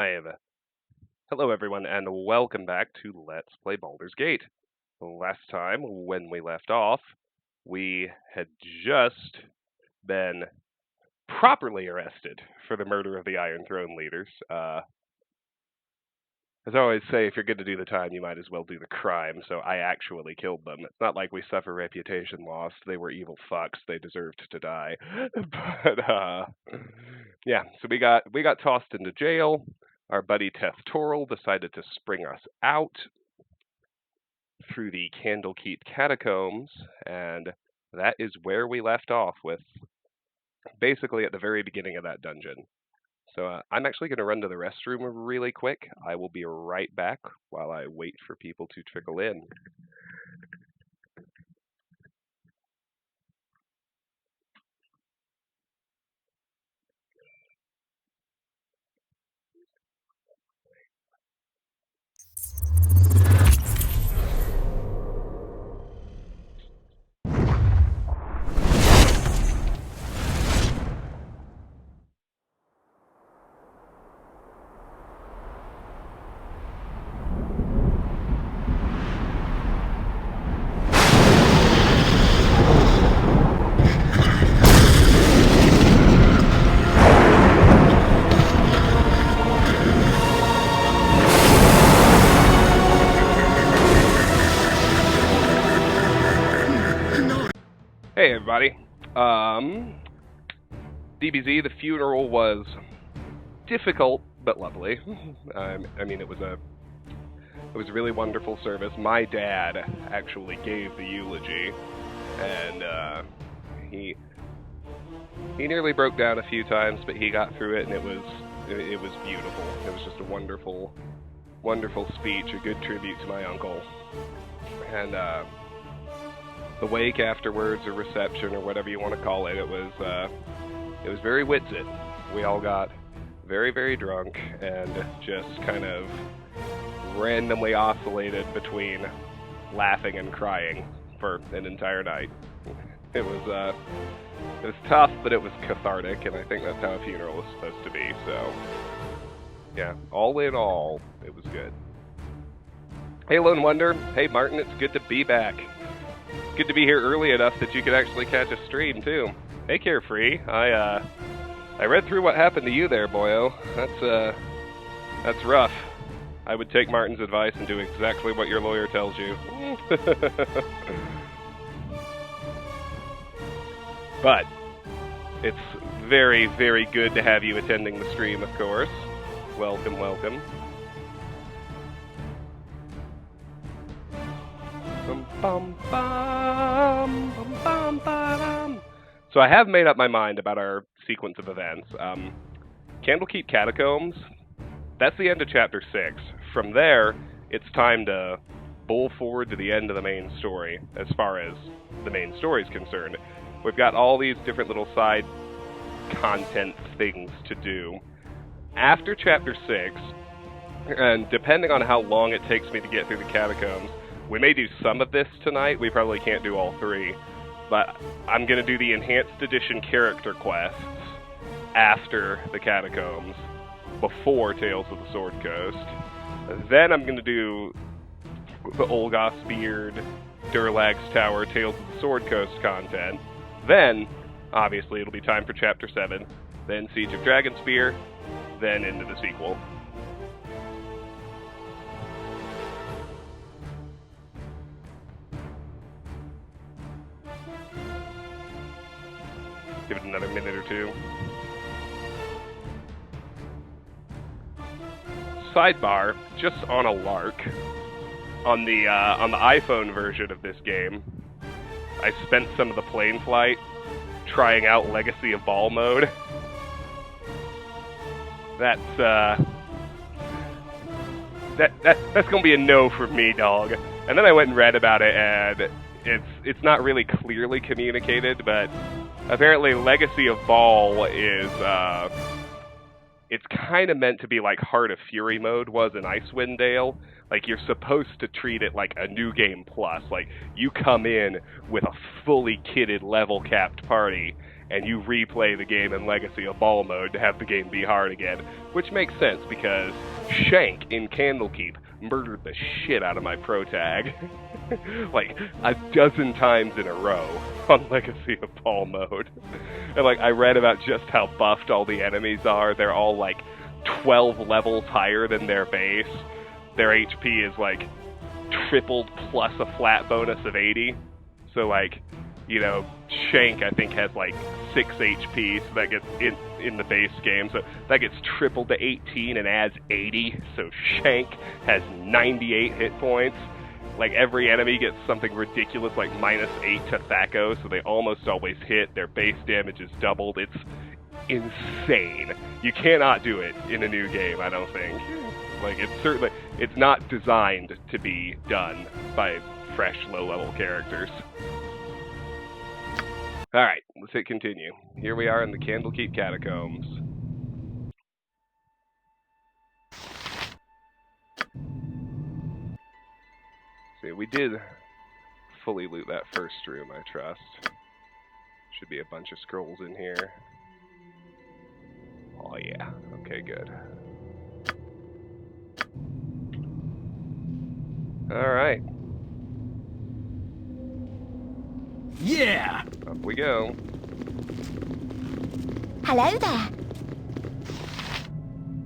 I am. Hello, everyone, and welcome back to Let's Play Baldur's Gate. Last time, when we left off, we had just been properly arrested for the murder of the Iron Throne leaders. As I always say, if you're going to do the time, you might as well do the crime, so I actually killed them. It's not like we suffer reputation loss. They were evil fucks. They deserved to die. Yeah, so we got tossed into jail. Our buddy Teth Toril decided to spring us out through the Candlekeep Catacombs, and that is where we left off, with basically at the very beginning of that dungeon. So I'm actually going to run to the restroom really quick. I will be right back while I wait for people to trickle in. Hey everybody. DBZ, the funeral was difficult but lovely. I mean, it was a really wonderful service. My dad actually gave the eulogy, and he nearly broke down a few times, but he got through it, and it was beautiful. It was just a wonderful speech, a good tribute to my uncle, and the wake afterwards, or reception, or whatever you want to call it, it was very Whitsit. We all got very, very drunk and just kind of randomly oscillated between laughing and crying for an entire night. It was tough, but it was cathartic, and I think that's how a funeral is supposed to be. So, yeah, all in all, it was good. Hey, Lone Wonder. Hey, Martin. It's good to be back. Good to be here early enough that you could actually catch a stream too. Hey, Carefree. I read through what happened to you there, boyo. That's rough. I would take Martin's advice and do exactly what your lawyer tells you. But it's very, very good to have you attending the stream, of course. Welcome, welcome. So I have made up my mind about our sequence of events. Candlekeep Catacombs, that's the end of Chapter 6. From there, it's time to bull forward to the end of the main story, as far as the main story is concerned. We've got all these different little side content things to do. After Chapter 6, and depending on how long it takes me to get through the Catacombs, we may do some of this tonight. We probably can't do all three. But I'm going to do the Enhanced Edition character quests after the Catacombs, before Tales of the Sword Coast. Then I'm going to do the Olgoth's Beard, Durlag's Tower, Tales of the Sword Coast content. Then, obviously, it'll be time for Chapter 7. Then Siege of Dragonspear. Then into the sequel. Give it another minute or two. Sidebar, just on a lark, on the iPhone version of this game, I spent some of the plane flight trying out Legacy of Baal mode. That's gonna be a no for me, dog. And then I went and read about it, and it's not really clearly communicated, but apparently Legacy of Baal is, it's kind of meant to be like Heart of Fury mode was in Icewind Dale. Like, you're supposed to treat it like a New Game Plus. Like, you come in with a fully kitted, level-capped party, and you replay the game in Legacy of Ball mode to have the game be hard again, which makes sense because Shank in Candlekeep murdered the shit out of my pro tag like a dozen times in a row on Legacy of Ball mode. And like I read about just how buffed all the enemies are. They're all like 12 levels higher than their base. Their HP is like tripled plus a flat bonus of 80. So like, you know, Shank I think has like 6 HP, so that gets in the base game. So that gets tripled to 18 and adds 80. So Shank has 98 hit points. Like every enemy gets something ridiculous like -8 to Thaco, so they almost always hit. Their base damage is doubled. It's insane. You cannot do it in a new game, I don't think. Like it's not designed to be done by fresh low-level characters. Alright, let's hit continue. Here we are in the Candlekeep Catacombs. See, we did fully loot that first room, I trust. Should be a bunch of scrolls in here. Oh yeah, okay, good. Alright. Yeah! Up we go. Hello there.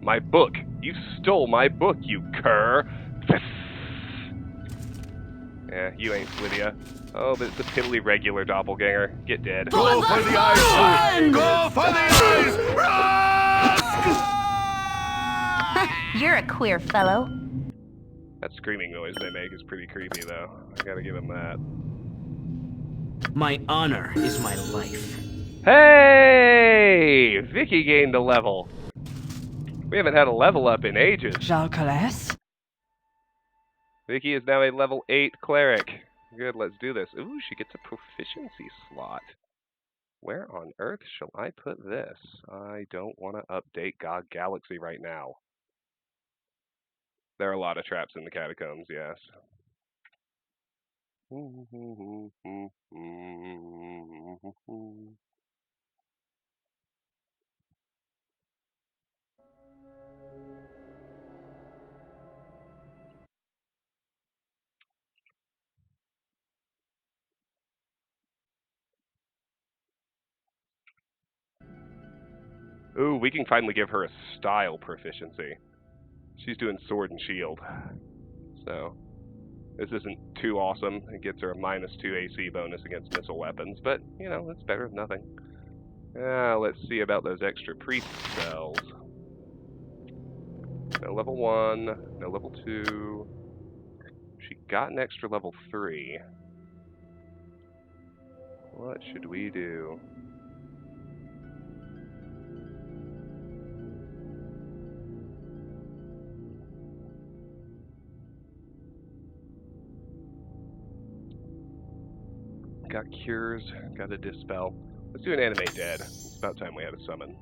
My book! You stole my book, you cur! Yeah, you ain't Lydia. Oh, but it's a piddly regular doppelganger. Get dead. Go for the eyes! Go for the eyes! You're a queer fellow. That screaming noise they make is pretty creepy, though. I gotta give him that. My honor is my life. Hey! Vicky gained a level. We haven't had a level up in ages. Jalcales? Vicky is now a level 8 cleric. Good, let's do this. Ooh, she gets a proficiency slot. Where on earth shall I put this? I don't want to update GOG Galaxy right now. There are a lot of traps in the catacombs, yes. Ooh, we can finally give her a style proficiency. She's doing sword and shield. So, this isn't too awesome. It gets her a -2 AC bonus against missile weapons, but, you know, it's better than nothing. Let's see about those extra priest spells. No level 1, no level 2. She got an extra level 3. What should we do? Got cures, got a dispel. Let's do an animate dead. It's about time we had a summon.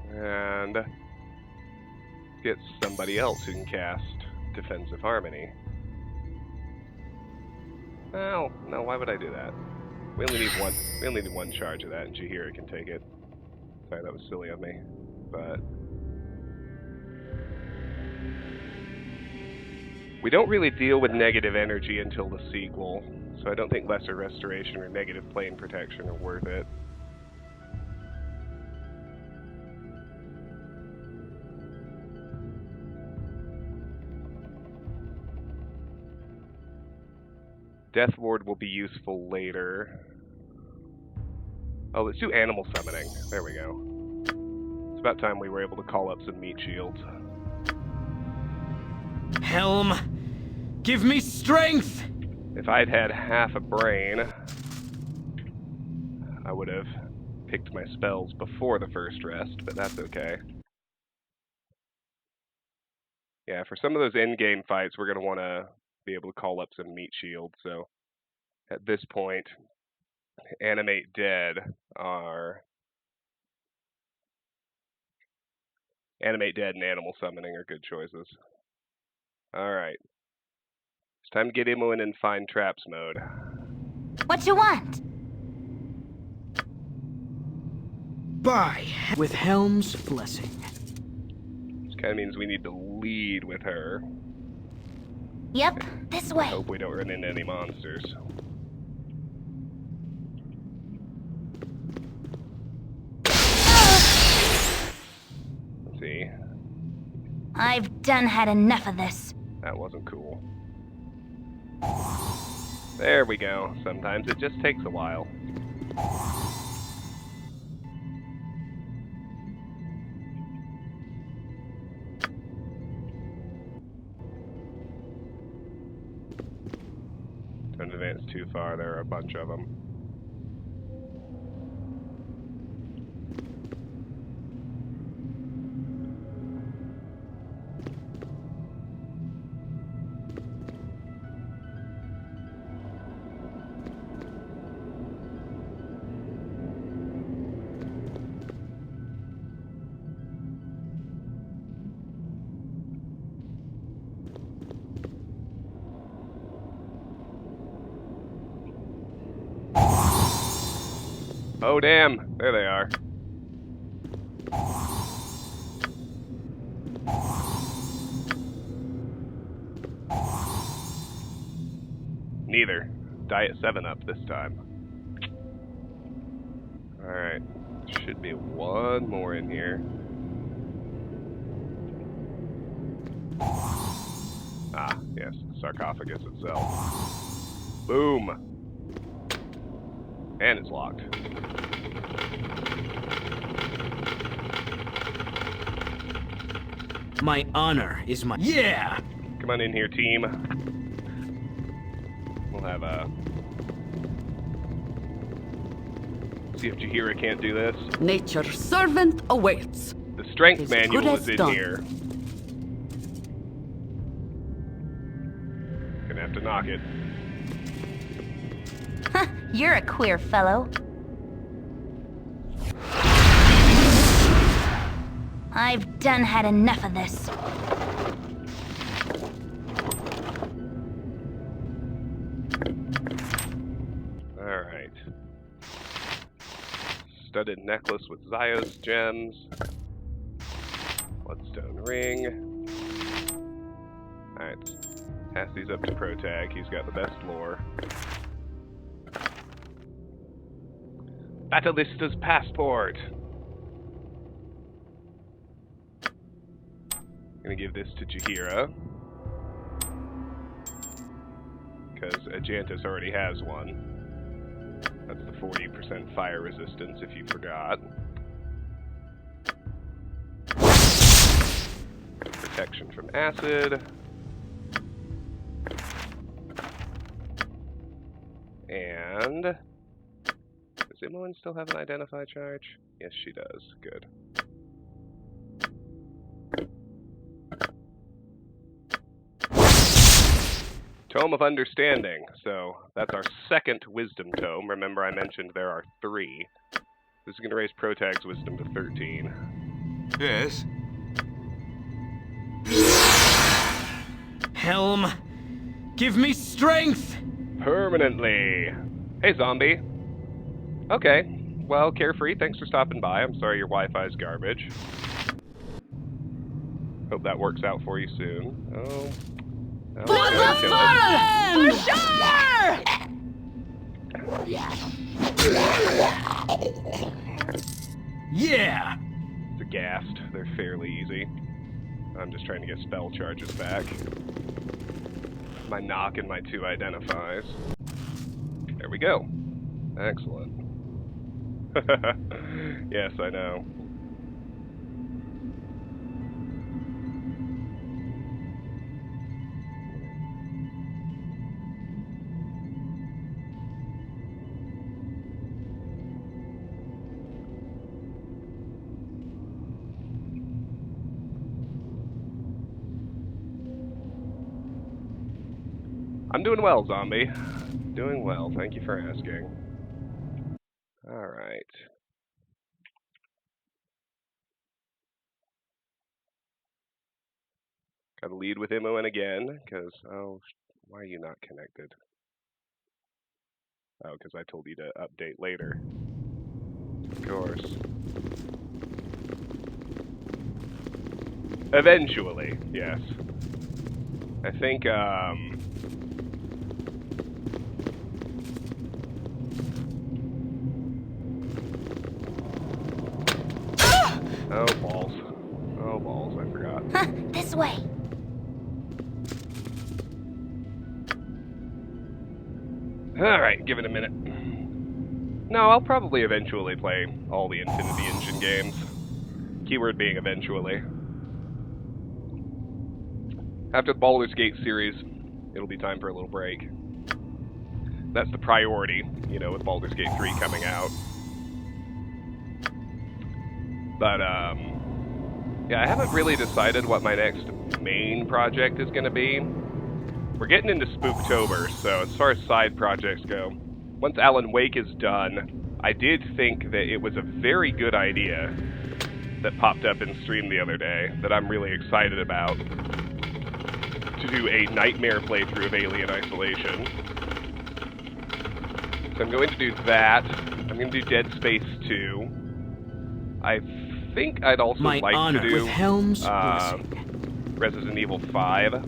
And get somebody else who can cast Defensive Harmony. Oh, no, why would I do that? We only need one charge of that, and Jahira can take it. Sorry, that was silly of me. But we don't really deal with negative energy until the sequel, so I don't think Lesser Restoration or Negative Plane Protection are worth it. Death Ward will be useful later. Oh, let's do Animal Summoning. There we go. It's about time we were able to call up some meat shields. Helm, give me strength! If I'd had half a brain, I would have picked my spells before the first rest, but that's okay. Yeah, for some of those end-game fights, we're going to want to be able to call up some meat shields, so at this point, Animate Dead and Animal Summoning are good choices. Alright. It's time to get Imoen in Find Traps mode. What you want? By with Helm's blessing. Which kind of means we need to lead with her. Yep, this way. Hope we don't run into any monsters. Let's see. I've done had enough of this. That wasn't cool. There we go. Sometimes it just takes a while. Don't advance too far. There are a bunch of them. Oh, damn. There they are. Neither. Diet 7-Up this time. Alright. Should be one more in here. Ah, yes. The sarcophagus itself. Boom! And it's locked. My honor is my... Yeah! Come on in here, team. We'll have a... See if Jaheira can't do this. Nature's servant awaits. The strength As manual good is as in done. here. Gonna have to knock it. Huh, you're a queer fellow. I've done had enough of this. Alright. Studded necklace with Zyos gems. Bloodstone ring. Alright. Pass these up to Protag. He's got the best lore. Battalista's passport! Gonna give this to Jaheira. Because Ajantis already has one. That's the 40% fire resistance, if you forgot. Protection from acid. And... does Imoen still have an identify charge? Yes, she does. Good. Tome of Understanding. So, that's our second Wisdom Tome. Remember I mentioned there are 3. This is going to raise Protag's Wisdom to 13. Yes? Helm, give me strength! Permanently! Hey, zombie. Okay. Well, Carefree, thanks for stopping by. I'm sorry your Wi-Fi's garbage. Hope that works out for you soon. Oh. For the fallen! For sure! Yeah! It's a ghast. They're fairly easy. I'm just trying to get spell charges back. My knock and my 2 identifies. There we go. Excellent. Yes, I know. I'm doing well, zombie. Doing well, thank you for asking. Alright. Gotta lead with Imoen again, because, oh, why are you not connected? Oh, because I told you to update later. Of course. Eventually, yes. I think, Oh, balls. Oh, balls, I forgot. Huh, this way. Alright, give it a minute. No, I'll probably eventually play all the Infinity Engine games. Keyword being eventually. After the Baldur's Gate series, it'll be time for a little break. That's the priority, you know, with Baldur's Gate 3 coming out. But, yeah, I haven't really decided what my next main project is going to be. We're getting into Spooktober, so as far as side projects go, once Alan Wake is done, I did think that it was a very good idea that popped up in stream the other day that I'm really excited about, to do a nightmare playthrough of Alien Isolation. So I'm going to do that. I'm going to do Dead Space 2. I think I'd also My like honor to do with Helm's blessing. Resident Evil 5.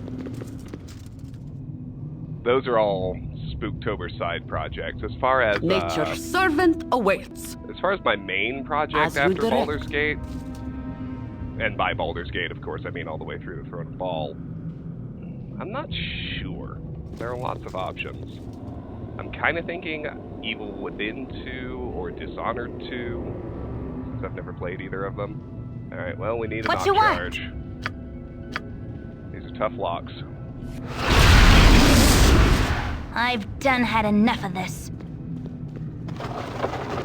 Those are all Spooktober side projects. As far as Nature's servant awaits. as far as my main project As you after direct. Baldur's Gate, and by Baldur's Gate, of course, I mean all the way through the Throne of Ball, I'm not sure. There are lots of options. I'm kind of thinking Evil Within 2 or Dishonored 2, since I've never played either of them. Alright, well, we need a What knock you want? charge. These are tough locks. I've done had enough of this.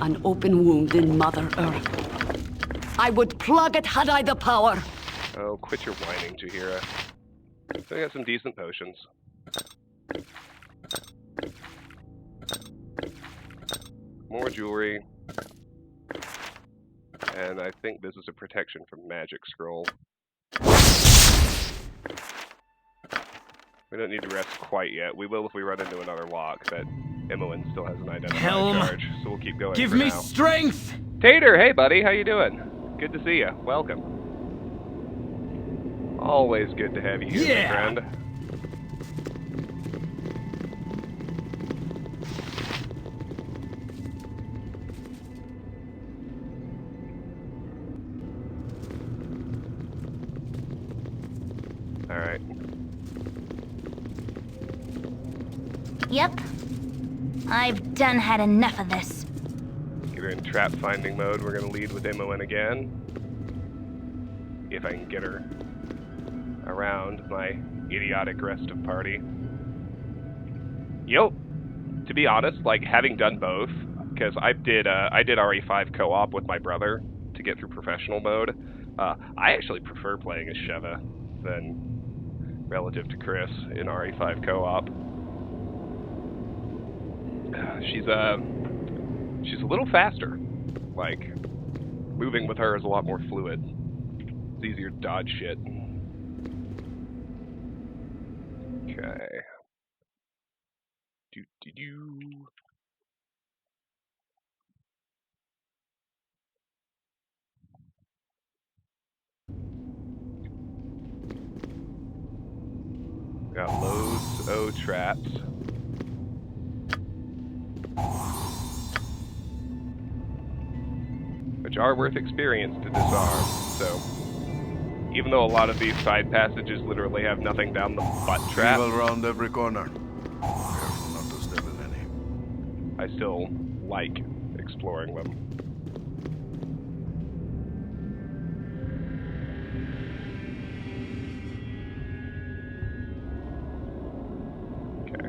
An open wound in Mother Earth. I would plug it had I the power. Oh, quit your whining, Jaheira. So I got some decent potions. More jewelry. And I think this is a protection from magic scroll. We don't need to rest quite yet. We will if we run into another lock, but Imoen still has an identified Helm, charge, so we'll keep going Give for me now. strength! Tater, hey buddy, how you doing? Good to see you. Welcome. Always good to have you here, Yeah. my friend. Alright. Yep. I've done had enough of this. Get her in trap finding mode. We're gonna lead with Imoen again. If I can get her around my idiotic rest of party. Yo, to be honest, like having done both, because I did RE5 co-op with my brother to get through professional mode. I actually prefer playing as Sheva than relative to Chris in RE5 co-op. She's a little faster. Like, moving with her is a lot more fluid. It's easier to dodge shit. Okay. Do. Got loads of traps. Which are worth experience to disarm, so even though a lot of these side passages literally have nothing down the butt trap, Evil round every corner. Careful not to step in any. I still like exploring them. Okay.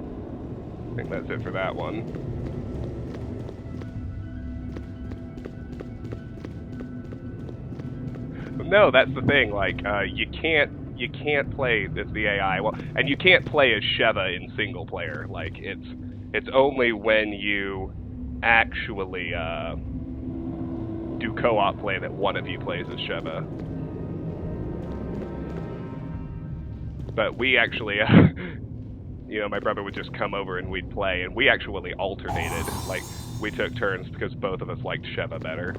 I think that's it for that one. No, that's the thing. Like, you can't play as the AI. Well, and you can't play as Sheva in single player. Like, it's only when you actually do co-op play that one of you plays as Sheva. But we actually, you know, my brother would just come over and we'd play, and we actually alternated. Like, we took turns because both of us liked Sheva better.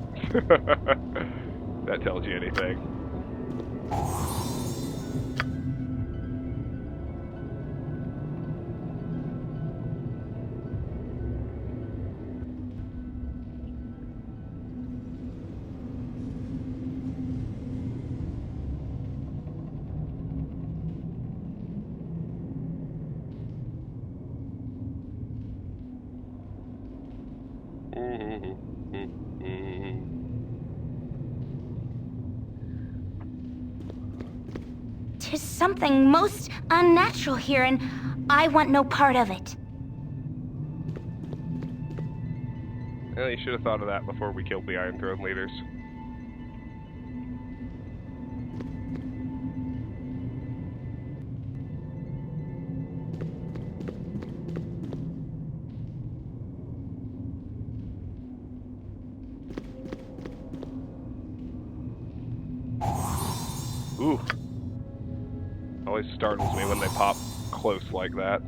That tells you anything. Tis something most unnatural here, and I want no part of it. Well, you should have thought of that before we killed the Iron Throne leaders. Ooh. Always startles me when they pop close like that.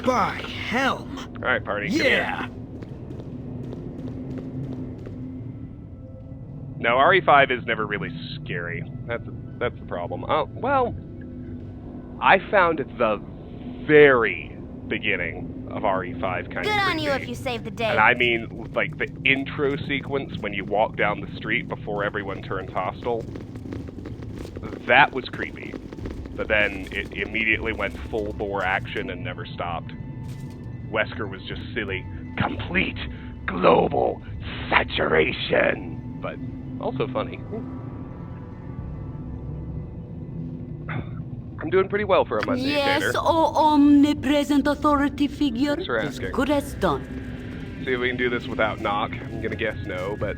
By helm! Alright, party. Yeah! No, RE5 is never really scary. That's the problem. Well, I found the very beginning of RE5 kind of Good on you creepy. if you save the day. And I mean, like, the intro sequence when you walk down the street before everyone turns hostile. That was creepy. But then it immediately went full-bore action and never stopped. Wesker was just silly. Complete global saturation! But also funny. I'm doing pretty well for a Monday, Yes, Tater. oh omnipresent authority figure. Thanks for As asking. good as done. See if we can do this without knock. I'm gonna guess no, but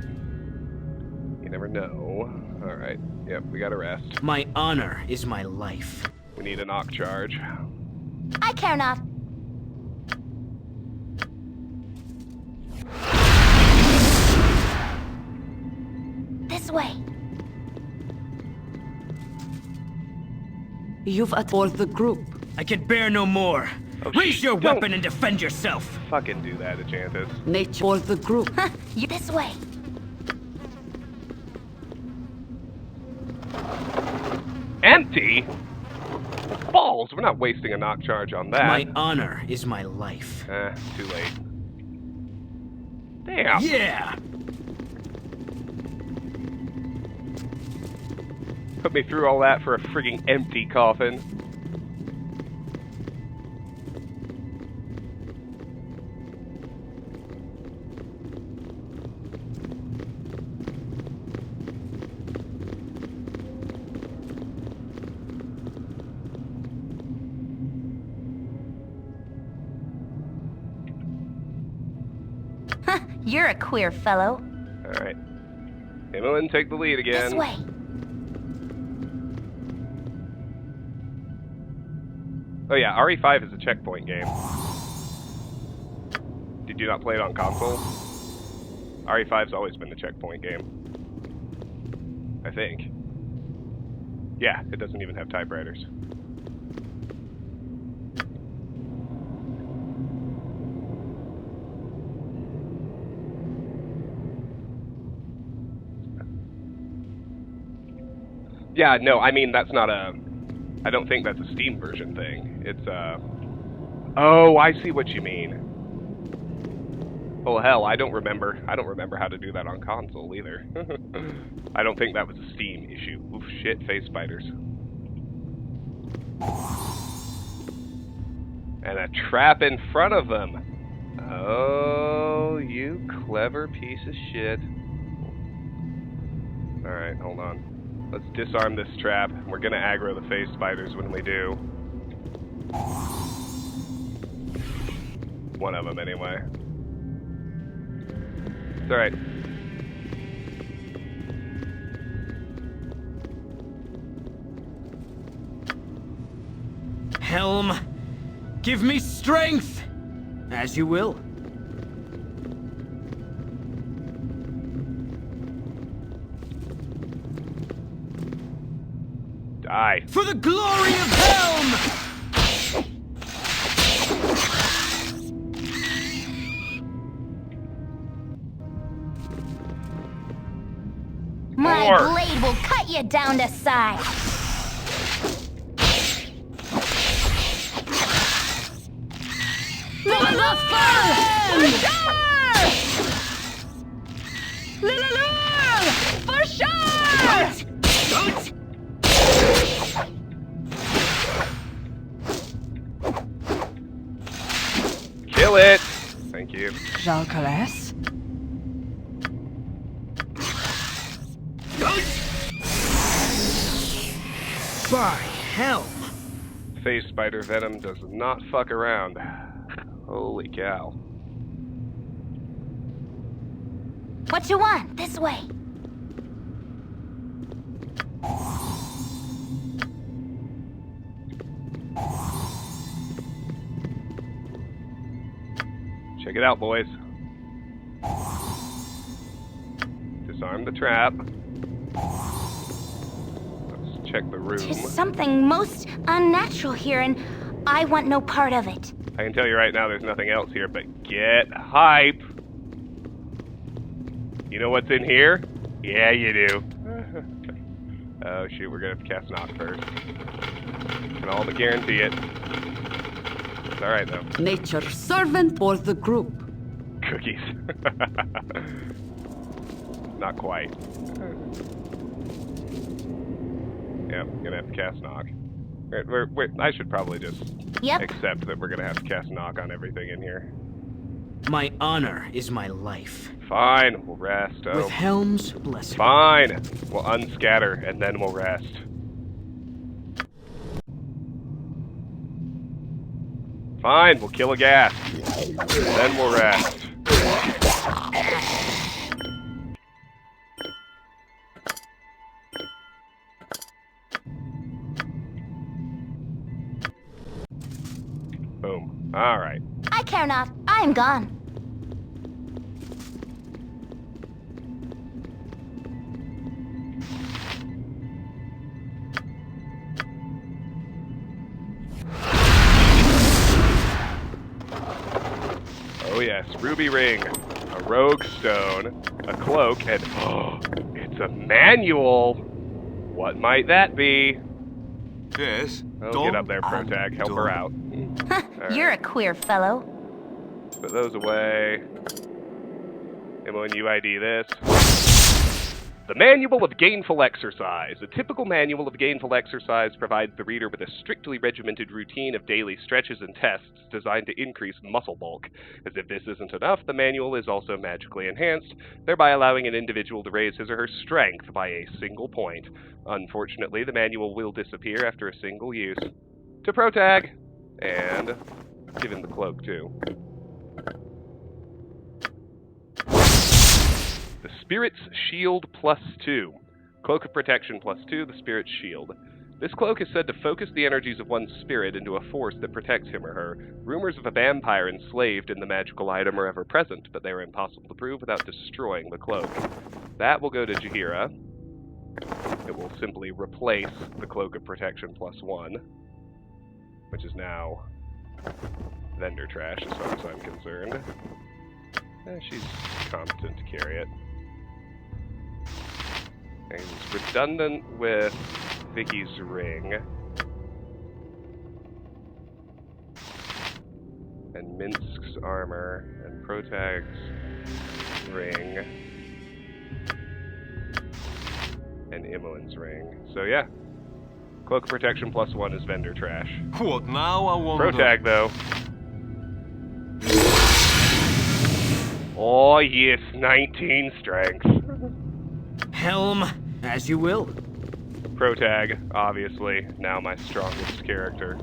you never know. Alright, yep, we gotta rest. My honor is my life. We need a knock charge. I care not. This way. You've for the group. I can bear no more. Oh, Raise your don't weapon and defend yourself. fucking do that, Enchantus. Nature for the group. Huh, you this way. Empty? Balls! We're not wasting a knock charge on that. My honor is my life. Too late. Damn! Yeah! Put me through all that for a frigging empty coffin. Huh, you're a queer fellow. Alright. Imoen, take the lead again. This way. Oh yeah, RE5 is a checkpoint game. Did you not play it on console? RE5's always been a checkpoint game. I think. Yeah, it doesn't even have typewriters. Yeah, no, I mean, that's not a... I don't think that's a Steam version thing. It's, oh, I see what you mean. Oh, hell, I don't remember how to do that on console, either. I don't think that was a Steam issue. Oof, shit, face spiders. And a trap in front of them. Oh, you clever piece of shit. Alright, hold on. Let's disarm this trap. We're gonna aggro the face spiders when we do. one of them anyway. It's alright. Helm, give me strength! As you will. Die. For the glory of Helm! My More. blade will cut you down to size. For sure! Kill it! Thank you. Jalcares? By Helm! Phase spider venom does not fuck around. Holy cow. What you want? This way. Check it out, boys. Disarm the trap. Let's check the room. There's something most unnatural here, and I want no part of it. I can tell you right now there's nothing else here, but get hype! You know what's in here? Yeah, you do. Oh shoot, we're gonna have to cast knock first. Can all but guarantee it. It's alright though. Nature's servant or the group? Cookies. Not quite. Yeah, gonna have to cast knock. I should probably just Yep. accept that we're gonna have to cast knock on everything in here. My honor is my life. Fine, we'll rest. Oh. With Helm's blessing. Fine, we'll unscatter and then we'll rest. Fine, we'll kill a ghast. Then we'll rest. Boom. Alright. I care not. I am gone. Oh yes, ruby ring, a rogue stone, a cloak, and oh, it's a manual. What might that be? Yes. Oh, get up there, Protag. Help her out. You're a queer fellow. Put those away. Emma, when you ID this. The Manual of Gainful Exercise. A typical manual of gainful exercise provides the reader with a strictly regimented routine of daily stretches and tests designed to increase muscle bulk. As if this isn't enough, the manual is also magically enhanced, thereby allowing an individual to raise his or her strength by a single point. Unfortunately, the manual will disappear after a single use. To Protag, and given the cloak too. The Spirit's Shield +2. Cloak of Protection +2, the Spirit's Shield. This cloak is said to focus the energies of one's spirit into a force that protects him or her. Rumors of a vampire enslaved in the magical item are ever present, but they are impossible to prove without destroying the cloak. That will go to Jaheira. It will simply replace the Cloak of Protection +1, which is now vendor trash as far as I'm concerned. She's competent to carry it. And it's redundant with Vicky's ring. And Minsk's armor. And Protag's ring. And Imoen's ring. So yeah. Cloak of Protection +1 is vendor trash. What now, I wonder? Protag, though. Oh yes, 19 strength. Helm, as you will. Protag, obviously, now my strongest character.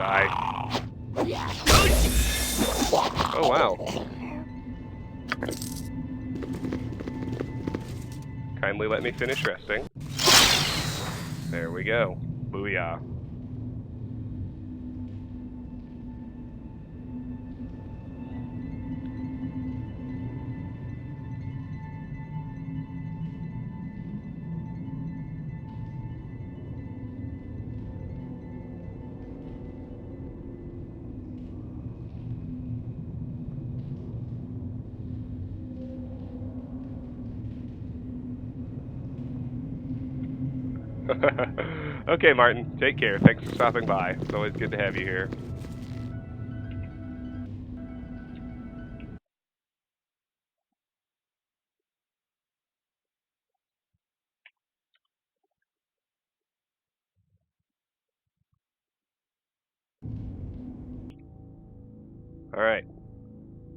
Die. Oh, wow. Kindly let me finish resting. There we go. Booyah. Okay, Martin. Take care. Thanks for stopping by. It's always good to have you here. Alright.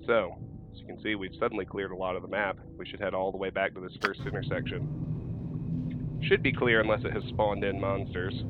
So, as you can see, we've suddenly cleared a lot of the map. We should head all the way back to this first intersection. Should be clear unless it has spawned in monsters.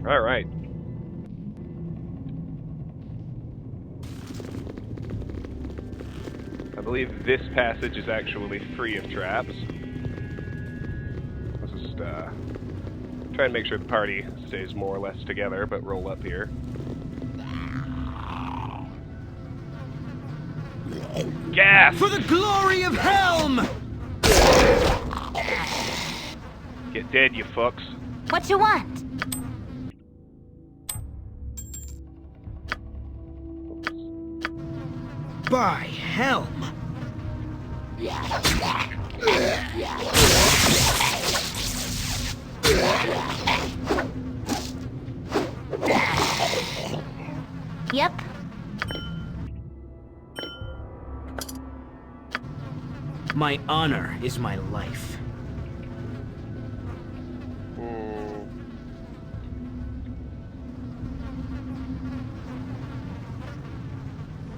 Alright. I believe this passage is actually free of traps. Let's just try and make sure the party stays more or less together, but roll up here. Gas! For the glory of Helm! Get dead, you fucks. What you want? By Helm! Yep. My honor is my life.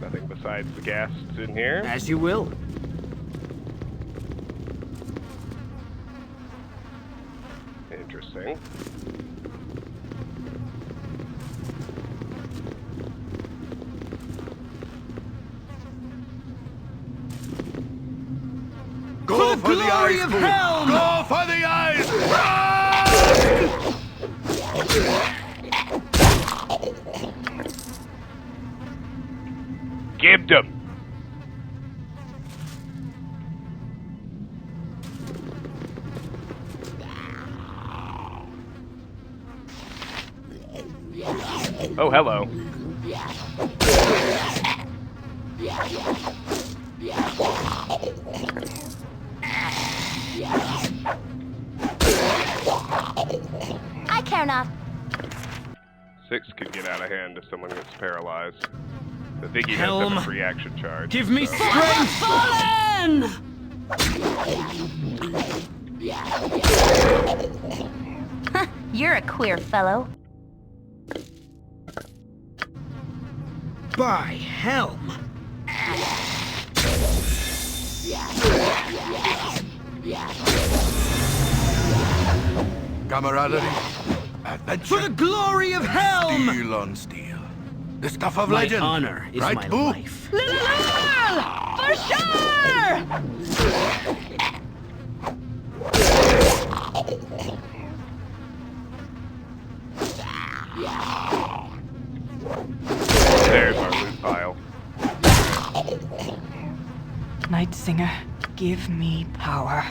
Nothing besides the gas in here. As you will. Interesting. Go for the glory of Helm! Go for the eyes! Gibbed him! Oh, hello. I care not. 6 could get out of hand if someone gets paralyzed. I think he has Helm, a free action charge. Give me so. strength! Fallen! You're a queer fellow. By Helm! Camaraderie, For adventure, the glory of Helm! steel on steel. The stuff of My legend. honor is right, my Boo? life. For sure! There's our loot pile. Night Singer, give me power.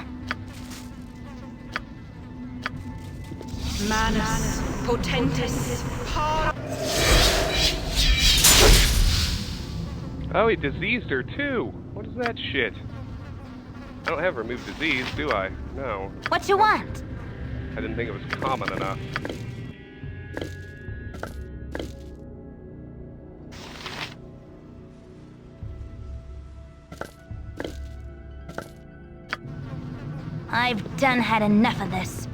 Manus potentis par. Oh, he diseased her too! What is that shit? I don't have remove disease, do I? No. What you want? I didn't think it was common enough. I've done had enough of this.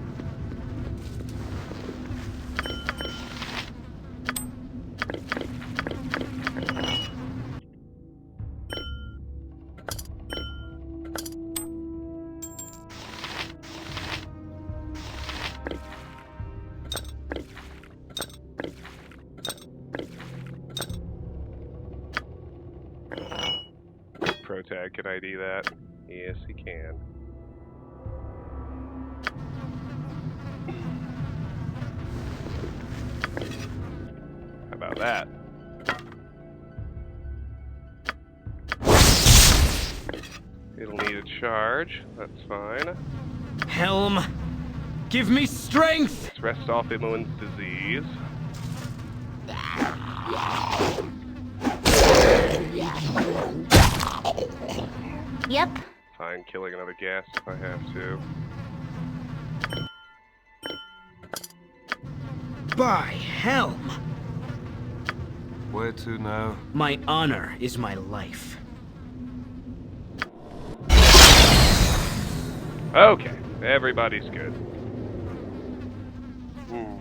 Protag can ID that? Yes, he can. How about that? It'll need a charge. That's fine. Helm, give me strength! Let's rest off Imoen's disease. Yep. Fine, killing another gas if I have to. By Helm! Where to now? My honor is my life. Okay, everybody's good. Hmm.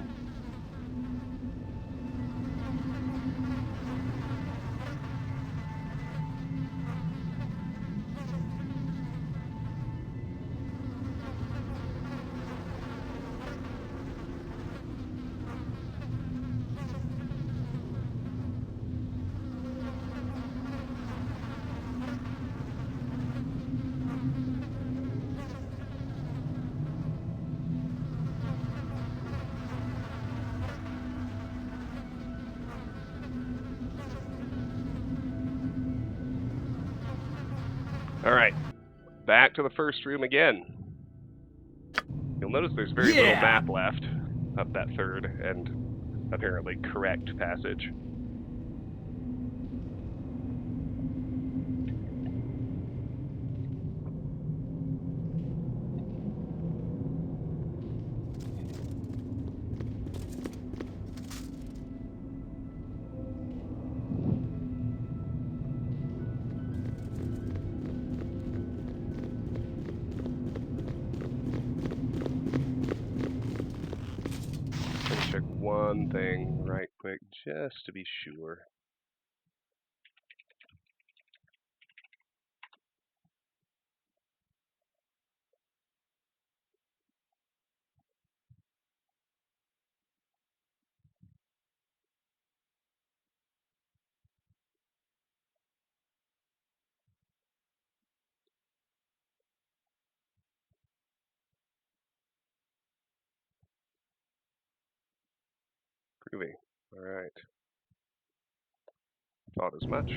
Alright, back to the first room again. You'll notice there's very little map left up that third and apparently correct passage. Check one thing right quick, just to be sure. Groovy. Alright. Thought as much.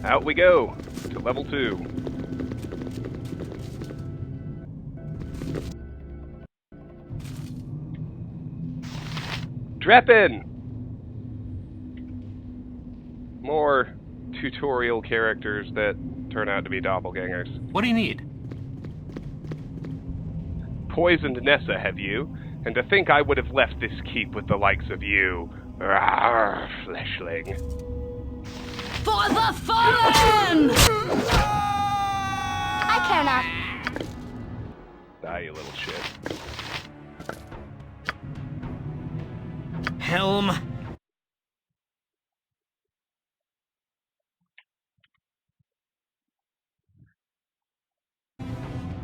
Out we go to level 2. Drep in! More tutorial characters that turn out to be doppelgangers. What do you need? Poisoned Nessa, have you? And to think I would have left this keep with the likes of you. Rawr, fleshling. For the fallen! I care not. Die, you little shit. Helm,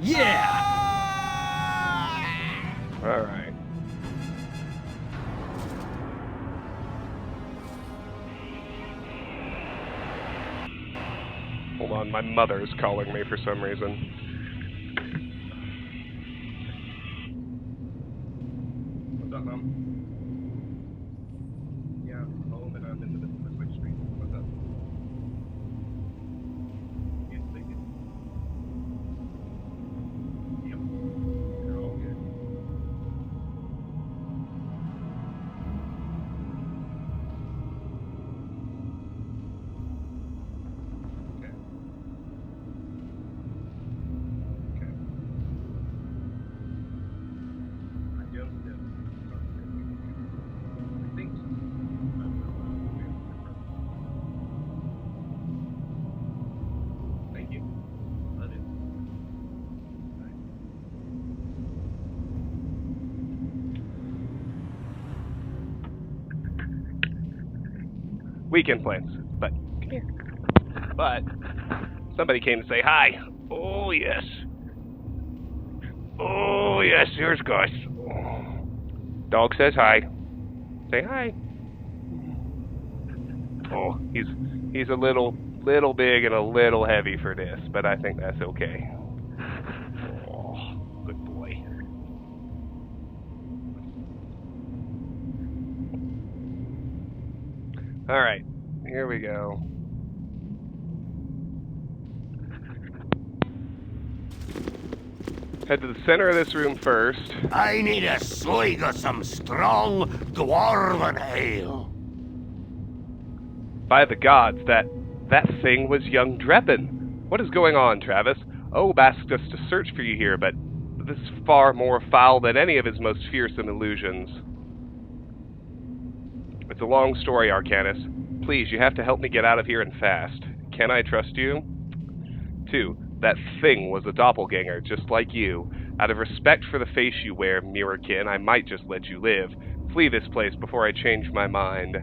yeah! Alright. Hold on, my mother's calling me for some reason. What's up, Mom? Yeah, I'm home and I'm in the middle of a quick street. What's up? Yes, thank you. Yep. They're all good. weekend plans. But come here. But somebody came to say hi. Oh yes. Oh yes, here's Gus. Dog says hi. Say hi. Oh, he's a little big and a little heavy for this, but I think that's okay. Oh, good boy. All right, here we go. Head to the center of this room first. I need a swig of some strong dwarven ale. By the gods, that thing was young Dreppen. What is going on, Travis? Obe asked us to search for you here, but this is far more foul than any of his most fearsome illusions. It's a long story, Arcanus. Please, you have to help me get out of here and fast. Can I trust you? 2. That thing was a doppelganger, just like you. Out of respect for the face you wear, Mirrorkin, I might just let you live. Flee this place before I change my mind.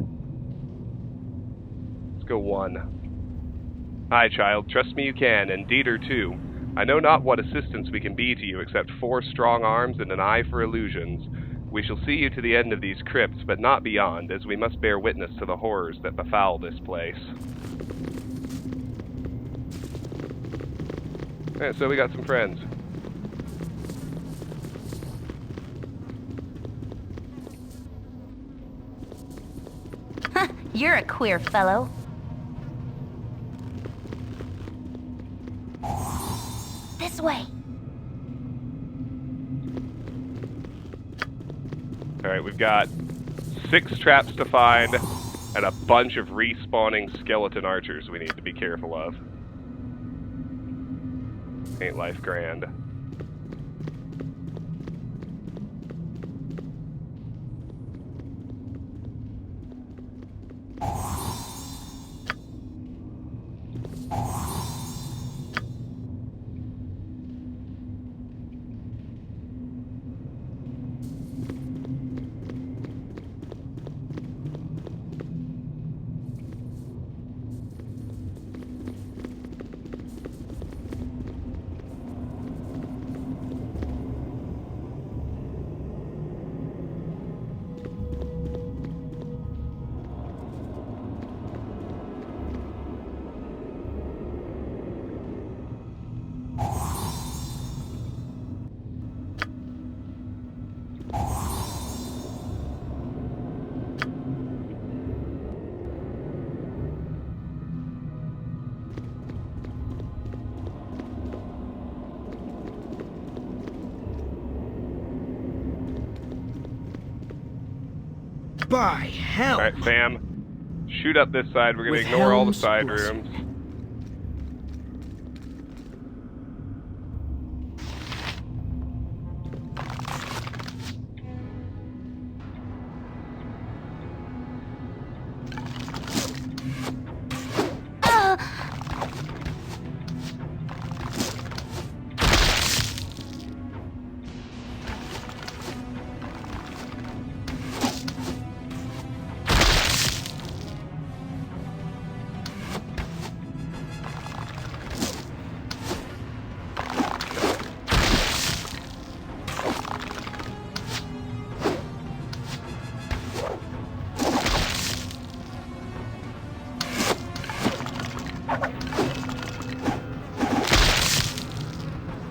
Let's go 1. Hi, child. Trust me you can, and Dieter, too. I know not what assistance we can be to you except 4 strong arms and an eye for illusions. We shall see you to the end of these crypts, but not beyond, as we must bear witness to the horrors that befoul this place. Alright, so we got some friends. You're a queer fellow. This way. Alright, we've got 6 traps to find and a bunch of respawning skeleton archers we need to be careful of. Ain't life grand. By hell! Alright, fam. Shoot up this side. We're gonna With ignore all the Helm's side blessing. rooms.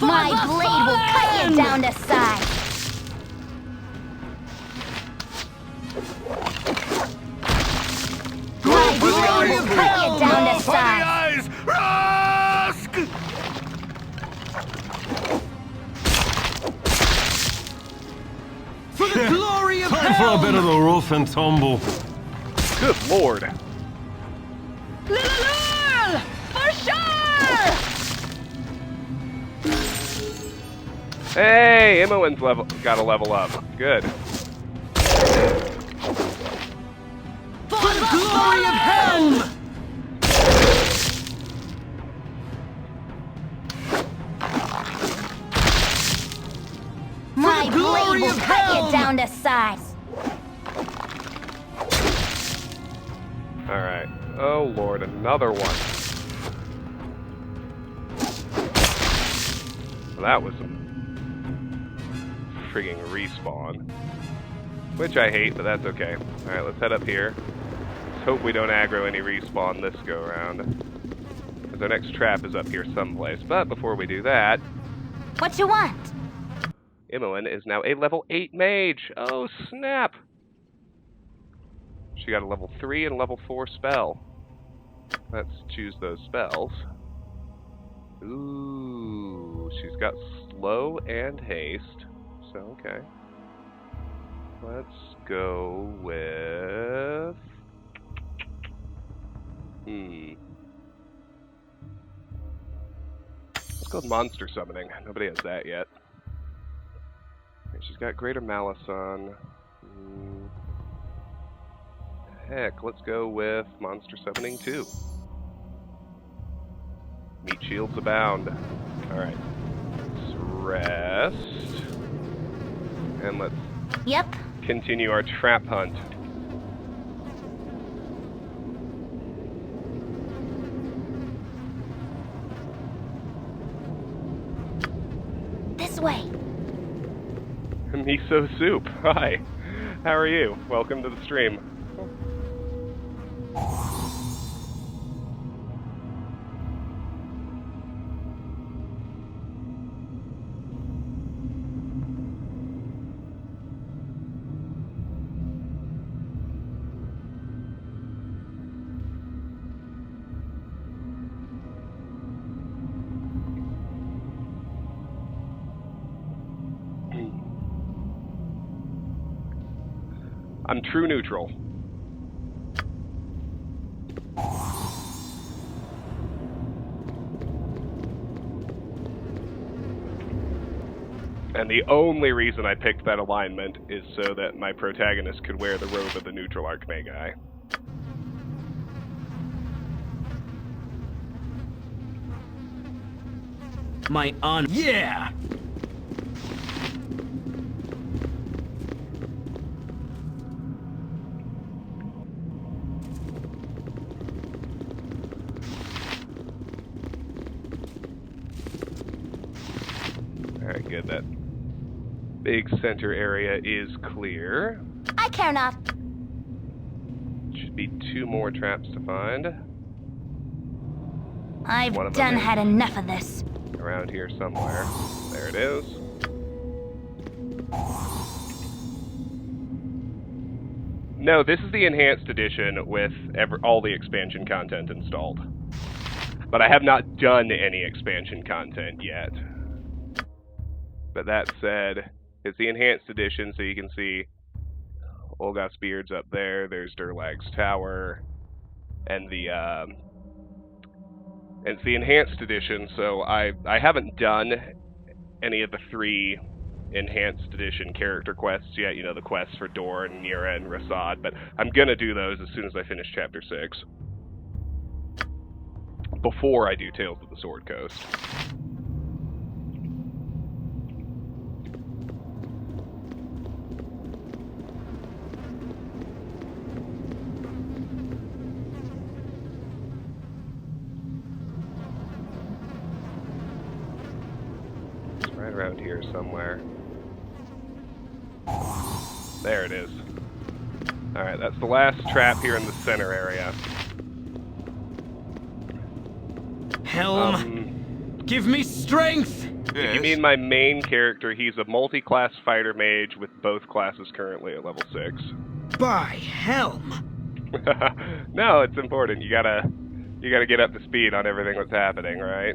My blade will cut you down to size. My blade will cut you down to size. Rask! For the glory of Time for a bit of the rough and tumble. Good lord. Lilulul! For sure! Hey, Imoen's got to level up. Good. For the glory of Helm! My glory blade will of cut you Helm! down to size. Alright. Oh lord, another one. Well, that was some frigging respawn. Which I hate, but that's okay. Alright, let's head up here. Let's hope we don't aggro any respawn this go around. Because our next trap is up here someplace. But before we do that... What you want? Imoen is now a level 8 mage! Oh, snap! She got a level 3 and level 4 spell. Let's choose those spells. Ooh, she's got slow and haste. So, okay. Let's go with... Let's go with monster summoning. Nobody has that yet. She's got greater malice on. Heck, let's go with monster summoning too. Meat shields abound. Alright. Let's rest. And let's continue our trap hunt. This way. Miso Soup, hi. How are you? Welcome to the stream. I'm true neutral. And the only reason I picked that alignment is so that my protagonist could wear the robe of the neutral Archmagi. My honor. Yeah! Alright, good. That big center area is clear. I care not. Should be 2 more traps to find. I've done had enough of this. Around here somewhere. There it is. No, this is the enhanced edition with all the expansion content installed. But I have not done any expansion content yet. But that said, it's the enhanced edition, so you can see Olgath's Beard's up there. There's Durlag's Tower, and it's the enhanced edition. So I haven't done any of the 3 enhanced edition character quests yet. You know, the quests for Dorn, Neera, and Rasad. But I'm gonna do those as soon as I finish Chapter 6, before I do Tales of the Sword Coast. Right around here somewhere. There it is. Alright, that's the last trap here in the center area. Helm, give me strength! If you mean my main character, he's a multi-class fighter mage with both classes currently at level 6. By Helm! No, it's important. You gotta get up to speed on everything that's happening, right?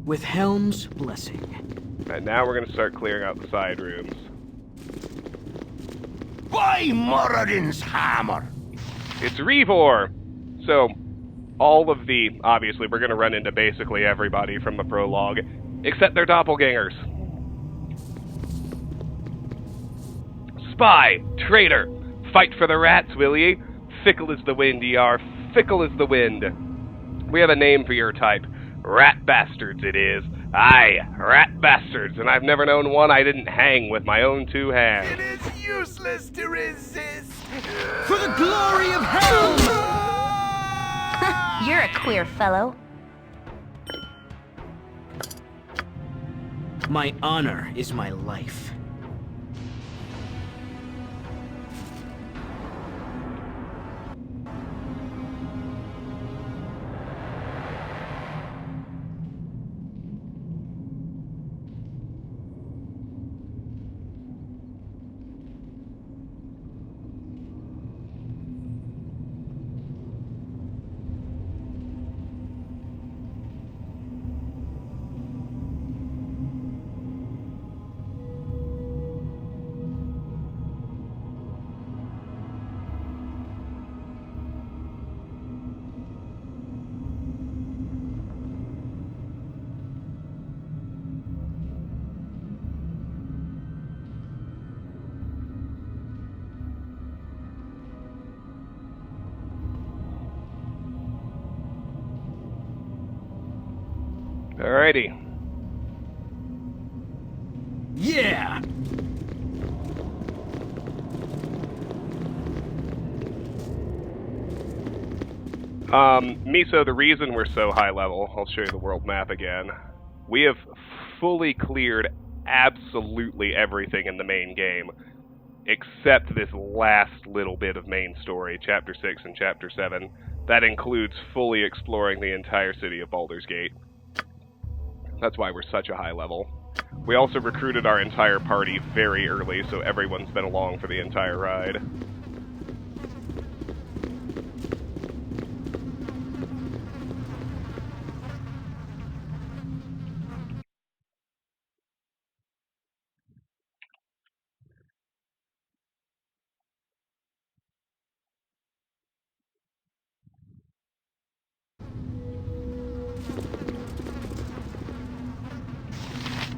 With Helm's blessing. Alright, now we're gonna start clearing out the side rooms. By Moradin's hammer! It's Revor! So, all of the... Obviously, we're gonna run into basically everybody from the prologue, except their doppelgangers. Spy! Traitor! Fight for the rats, will ye? Fickle is the wind, ye are. Fickle is the wind. We have a name for your type. Rat bastards it is. Aye, rat bastards, and I've never known one I didn't hang with my own 2 hands. It is useless to resist. For the glory of Helm! You're a queer fellow. My honor is my life. Alrighty. Yeah! Miso, the reason we're so high level, I'll show you the world map again. We have fully cleared absolutely everything in the main game, except this last little bit of main story, Chapter 6 and Chapter 7. That includes fully exploring the entire city of Baldur's Gate. That's why we're such a high level. We also recruited our entire party very early, so everyone's been along for the entire ride.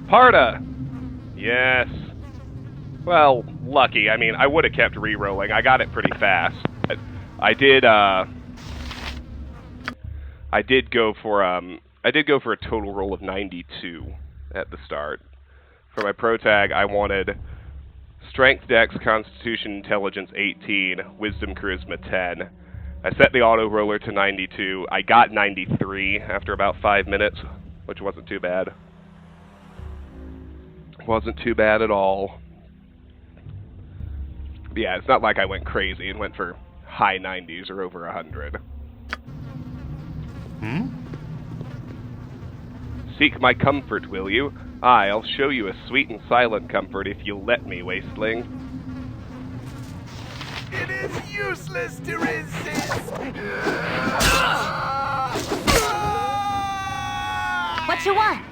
Parda! Yes. Well, lucky. I mean, I would have kept re-rolling. I got it pretty fast. I did go for a total roll of 92 at the start. For my pro tag, I wanted Strength, Dex, Constitution, Intelligence 18, Wisdom, Charisma 10. I set the auto roller to 92. I got 93 after about 5 minutes, which wasn't too bad. Wasn't too bad at all. But yeah, it's not like I went crazy and went for high 90s or over 100. Seek my comfort, will you? Aye, I'll show you a sweet and silent comfort if you'll let me, wasteling. It is useless to resist. What you want?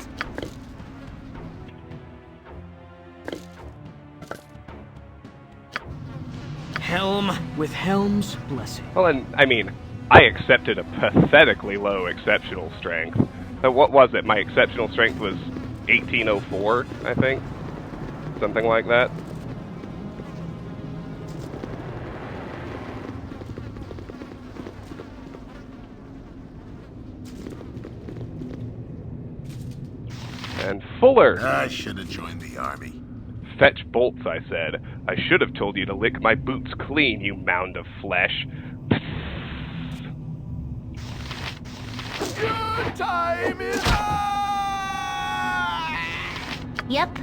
Helm with Helm's blessing. Well, and, I mean, I accepted a pathetically low exceptional strength. What was it? My exceptional strength was 1804, I think? Something like that. And Fuller! I should have joined the army. Fetch bolts, I said. I should have told you to lick my boots clean, you mound of flesh. Your time is up. Yep.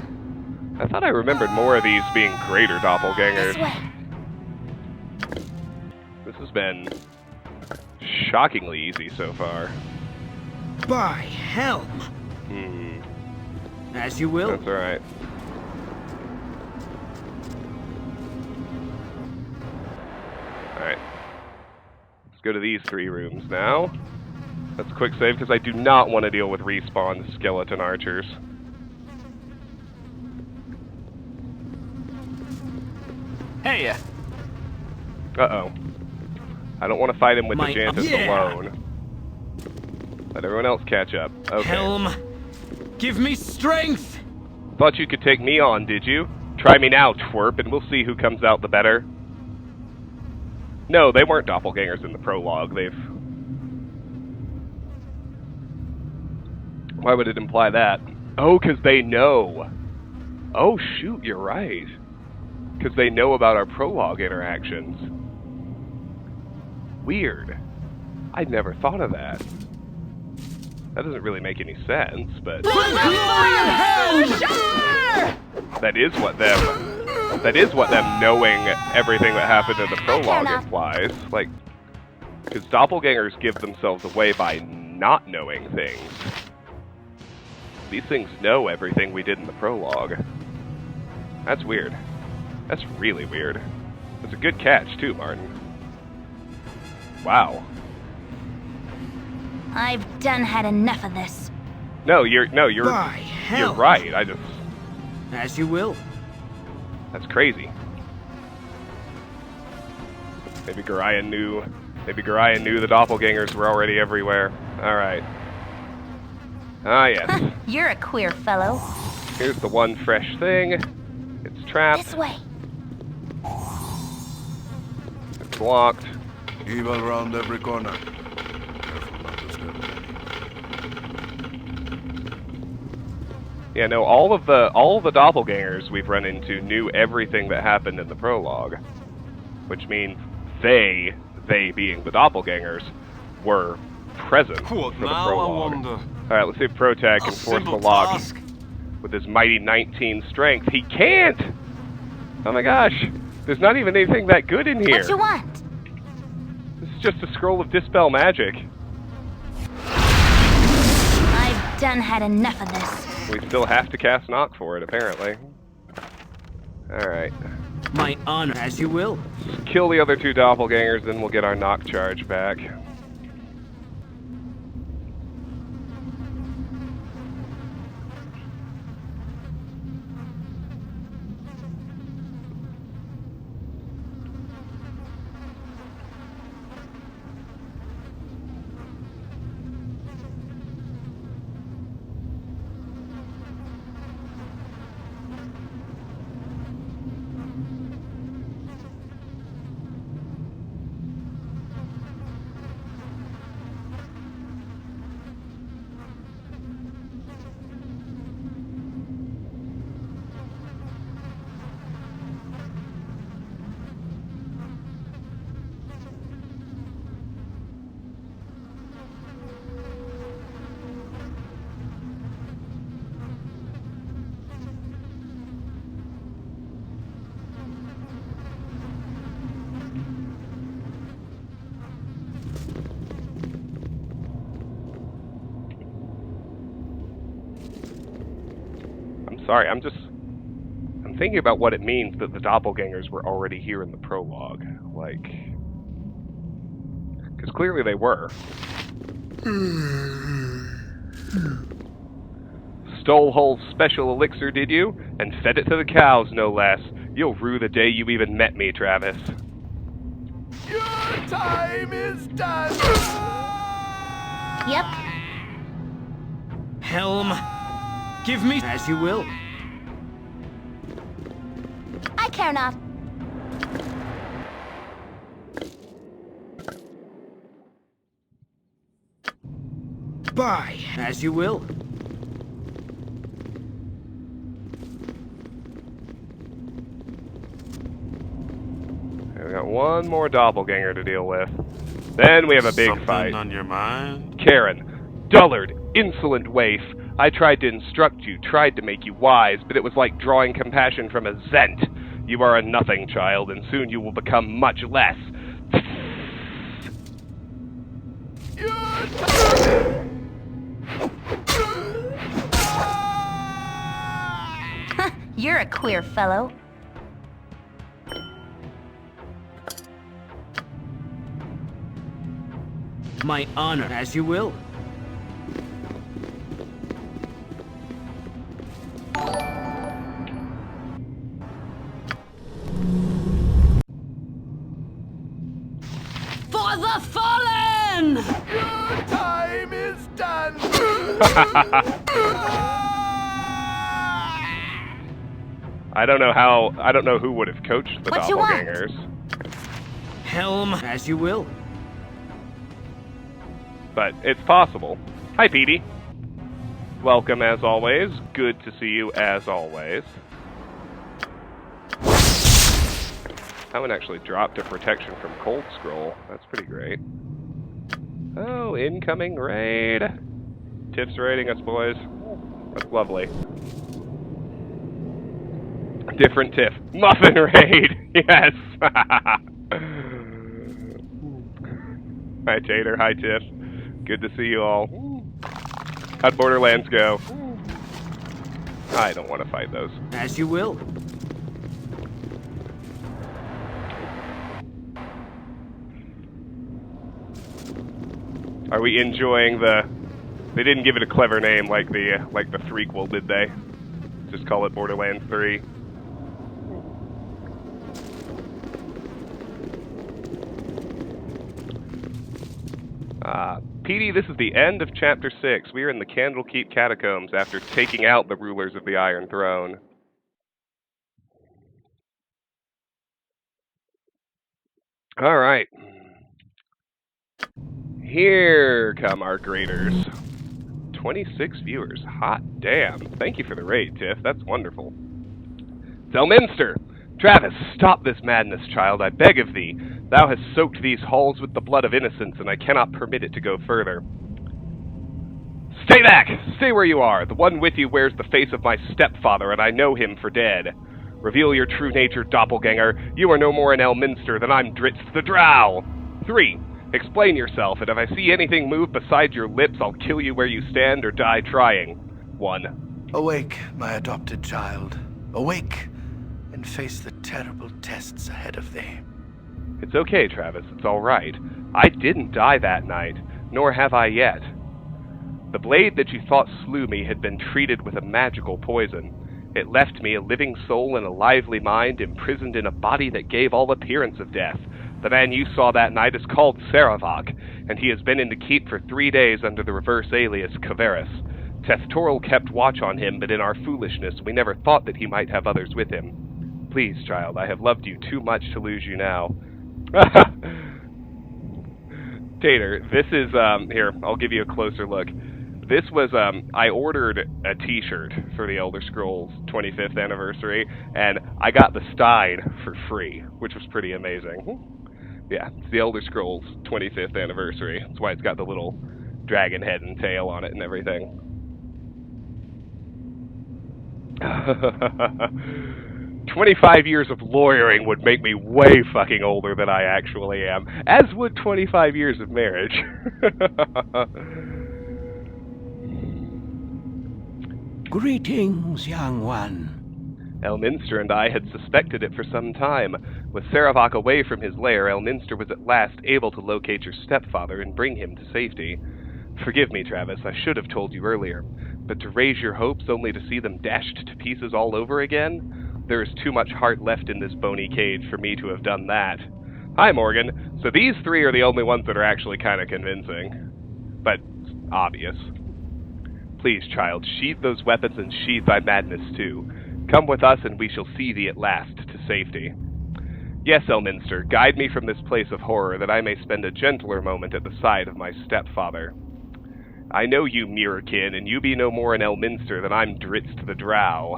I thought I remembered more of these being greater doppelgangers. This way. This has been shockingly easy so far. By Helm! As you will. That's alright. Alright. Let's go to these 3 rooms now. That's a quick save because I do not want to deal with respawn skeleton archers. Hey! Uh-oh. I don't want to fight him with the Jantis yeah. alone. Let everyone else catch up. Okay. Helm, give me strength! Thought you could take me on, did you? Try me now, twerp, and we'll see who comes out the better. No, they weren't doppelgangers in the prologue. Why would it imply that? Oh, because they know. Oh, shoot, you're right. Because they know about our prologue interactions. Weird. I'd never thought of that. That doesn't really make any sense, but... That is what them knowing everything that happened in the prologue implies. Like, because doppelgangers give themselves away by not knowing things. These things know everything we did in the prologue. That's weird. That's really weird. That's a good catch, too, Martin. Wow. I've done had enough of this. You're hell. right. I just... As you will. That's crazy. Maybe Gorion knew the doppelgangers were already everywhere. Alright. Ah, yes. You're a queer fellow. Here's the one fresh thing. It's trapped. This way. It's locked. Evil round every corner. Careful not to step in any. Yeah, no, all of the doppelgangers we've run into knew everything that happened in the prologue. Which means they being the doppelgangers, were present for the prologue. Alright, let's see if Protag can force the lock with his mighty 19 strength. He can't! Oh my gosh, there's not even anything that good in here. What you want? This is just a scroll of Dispel Magic. I've done had enough of this. We still have to cast Knock for it, apparently. Alright. My honor, as you will. Kill the other two doppelgangers, then we'll get our Knock charge back. Sorry, I'm thinking about what it means that the doppelgangers were already here in the prologue. Like, because clearly they were. Stole Hull's special elixir, did you? And fed it to the cows, no less. You'll rue the day you even met me, Travis. Your time is done! Yep. Helm, give me as you will. I care not. Bye, as you will. We got one more doppelganger to deal with. Then we have a big fight. on your mind? Karen, dullard, insolent waif. I tried to instruct you, tried to make you wise, but it was like drawing compassion from a Zent. You are a nothing, child, and soon you will become much less. You're a queer fellow. My honor, as you will. For the fallen! Your time is done! I don't know who would have coached the What you want? doppelgangers. Helm, as you will. But it's possible. Hi, Petey. Welcome as always. Good to see you as always. That one actually dropped a protection from Cold Scroll. That's pretty great. Oh, incoming raid. Tiff's raiding us, boys. That's lovely. Different Tiff. Muffin raid! Yes! Hi, Tater. Hi, Tiff. Good to see you all. How'd Borderlands go? I don't want to fight those. As you will. Are we enjoying the... They didn't give it a clever name like the threequel, did they? Just call it Borderlands 3. PD, this is the end of Chapter 6. We are in the Candlekeep Catacombs after taking out the rulers of the Iron Throne. Alright. Here come our graders. 26 viewers. Hot damn. Thank you for the raid, Tiff. That's wonderful. Zelminster! Travis, stop this madness, child, I beg of thee. Thou hast soaked these halls with the blood of innocence, and I cannot permit it to go further. Stay back! Stay where you are. The one with you wears the face of my stepfather, and I know him for dead. Reveal your true nature, doppelganger. You are no more in Elminster than I'm Dritz the Drow. 3. Explain yourself, and if I see anything move beside your lips, I'll kill you where you stand or die trying. 1. Awake, my adopted child. Awake, and face the terrible tests ahead of thee. It's okay, Travis. It's all right. I didn't die that night, nor have I yet. The blade that you thought slew me had been treated with a magical poison. It left me a living soul and a lively mind imprisoned in a body that gave all appearance of death. The man you saw that night is called Saravak, and he has been in the keep for 3 days under the reverse alias Kaveris. Tethtoril kept watch on him, but in our foolishness we never thought that he might have others with him. Please, child, I have loved you too much to lose you now. Tater, this is, here, I'll give you a closer look. This was, I ordered a t-shirt for the Elder Scrolls 25th anniversary, and I got the Stein for free, which was pretty amazing. Yeah, it's the Elder Scrolls 25th anniversary. That's why it's got the little dragon head and tail on it and everything. 25 years of lawyering would make me way fucking older than I actually am, as would 25 years of marriage. Greetings, young one. Elminster and I had suspected it for some time. With Saravak away from his lair, Elminster was at last able to locate your stepfather and bring him to safety. Forgive me, Travis, I should have told you earlier, but to raise your hopes only to see them dashed to pieces all over again? There is too much heart left in this bony cage for me to have done that. Hi, Morgan. So these 3 are the only ones that are actually kind of convincing. But obvious. Please, child, sheathe those weapons and sheathe thy madness too. Come with us and we shall see thee at last to safety. Yes, Elminster, guide me from this place of horror that I may spend a gentler moment at the side of my stepfather. I know you, Mirrorkin, and you be no more in Elminster than I'm Dritz the Drow.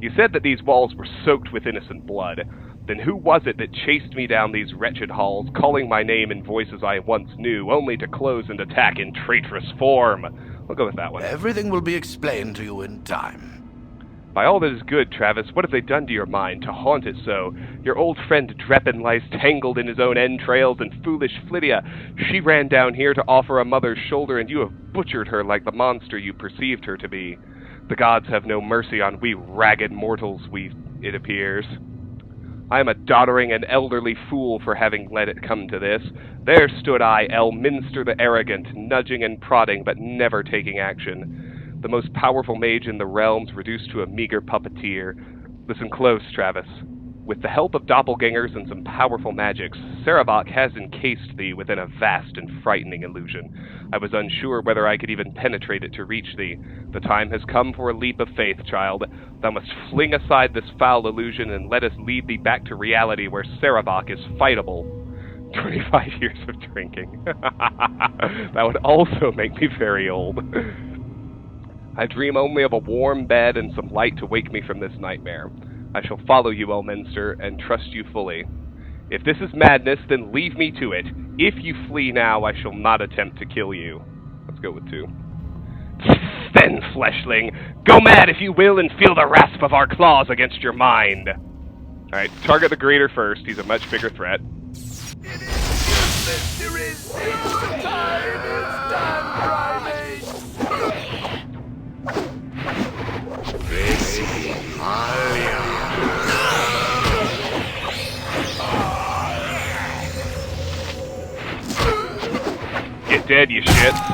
You said that these walls were soaked with innocent blood. Then who was it that chased me down these wretched halls, calling my name in voices I once knew, only to close and attack in traitorous form? We'll go with that one. Everything will be explained to you in time. By all that is good, Travis, what have they done to your mind to haunt it so? Your old friend Dreppen lies tangled in his own entrails, and foolish Flydia, she ran down here to offer a mother's shoulder, and you have butchered her like the monster you perceived her to be. The gods have no mercy on we ragged mortals, it appears. I am a doddering and elderly fool for having let it come to this. There stood I, Elminster the Arrogant, nudging and prodding, but never taking action. The most powerful mage in the realms reduced to a meager puppeteer. Listen close, Travis. With the help of doppelgangers and some powerful magics, Saravak has encased thee within a vast and frightening illusion. I was unsure whether I could even penetrate it to reach thee. The time has come for a leap of faith, child. Thou must fling aside this foul illusion and let us lead thee back to reality where Saravak is fightable. 25 years of drinking. That would also make me very old. I dream only of a warm bed and some light to wake me from this nightmare. I shall follow you, Elminster, and trust you fully. If this is madness, then leave me to it. If you flee now, I shall not attempt to kill you. Let's go with 2. Then, fleshling, go mad if you will and feel the rasp of our claws against your mind. Alright, target the greater first. He's a much bigger threat. Get dead, you shits.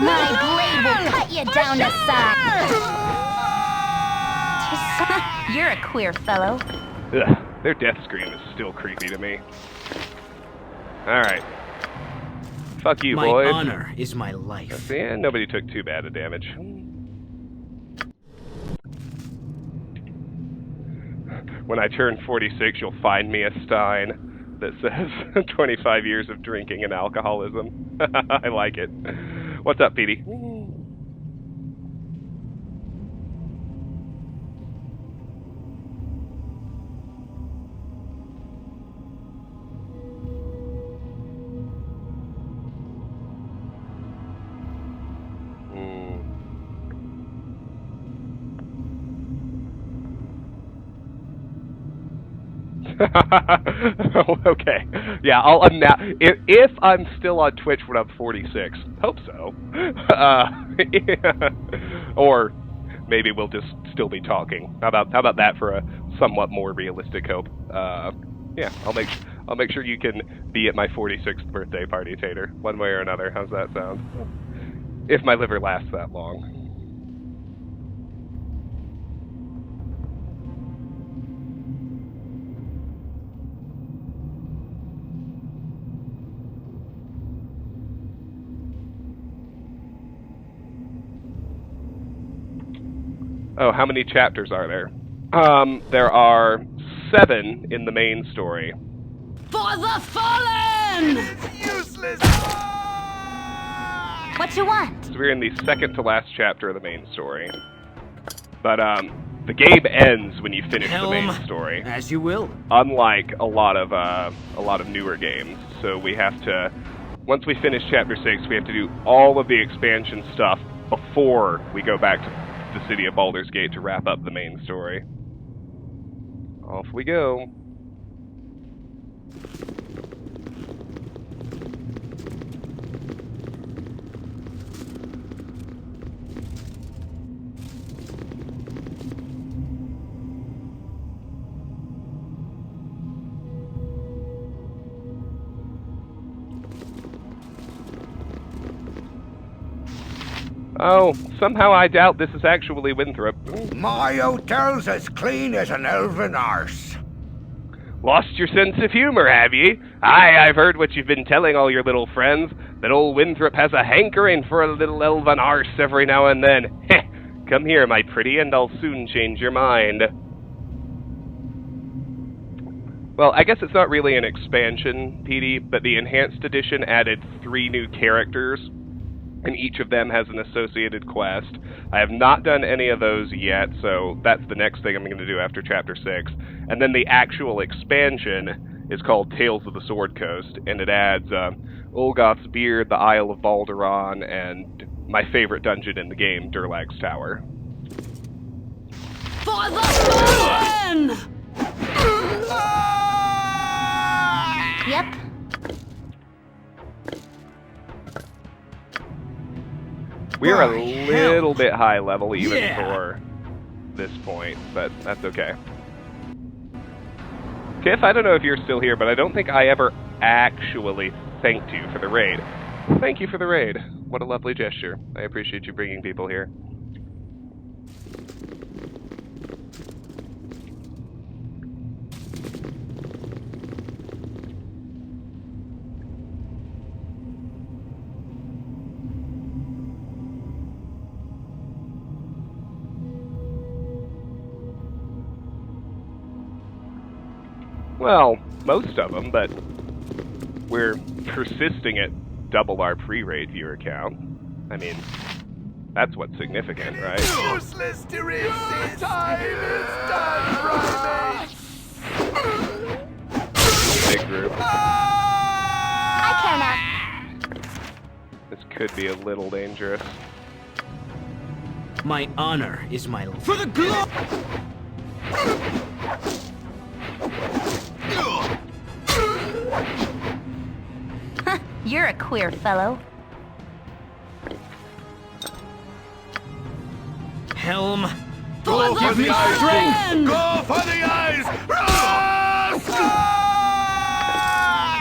My blade will cut you down to size. You're a queer fellow. Ugh, their death scream is still creepy to me. Alright. Fuck you, boys. My honor is my life. Yeah, nobody took too bad of damage. When I turn 46, you'll find me a stein that says 25 years of drinking and alcoholism. I like it. What's up, Petey? Okay. Yeah, I'll if I'm still on Twitch when I'm 46. Hope so. Or maybe we'll just still be talking. How about that for a somewhat more realistic hope? Yeah, I'll make sure you can be at my 46th birthday party, Tater. One way or another. How's that sound? If my liver lasts that long. Oh, how many chapters are there? There are 7 in the main story. For the fallen! Useless! What you want? So we're in the second to last chapter of the main story. But the game ends when you finish the main story. As you will. Unlike a lot of newer games. So we have to, once we finish chapter 6, we have to do all of the expansion stuff before we go back to the city of Baldur's Gate to wrap up the main story. Off we go. Oh, somehow I doubt this is actually Winthrop. My hotel's as clean as an elven arse. Lost your sense of humor, have ye? Aye, I've heard what you've been telling all your little friends, that old Winthrop has a hankering for a little elven arse every now and then. Heh, come here, my pretty, and I'll soon change your mind. Well, I guess it's not really an expansion, Petey, but the Enhanced Edition added 3 new characters, and each of them has an associated quest. I have not done any of those yet, so that's the next thing I'm going to do after Chapter 6. And then the actual expansion is called Tales of the Sword Coast, and it adds Olgoth's Beard, the Isle of Balduran, and my favorite dungeon in the game, Durlag's Tower. For the fallen! Yep. We're a little bit high level even Yeah. for this point, but that's okay. Tiff, I don't know if you're still here, but I don't think I ever actually thanked you for the raid. Thank you for the raid. What a lovely gesture. I appreciate you bringing people here. Well, most of them, but we're persisting at double our pre-raid viewer count. I mean, That's what's significant, right? Useless to resist. Time is done, primates. Big group. I care not. This could be a little dangerous. My honor is my life. For the glory! You're a queer fellow. Helm! Go for Give me the eyes. strength! Go for the eyes. Rusk!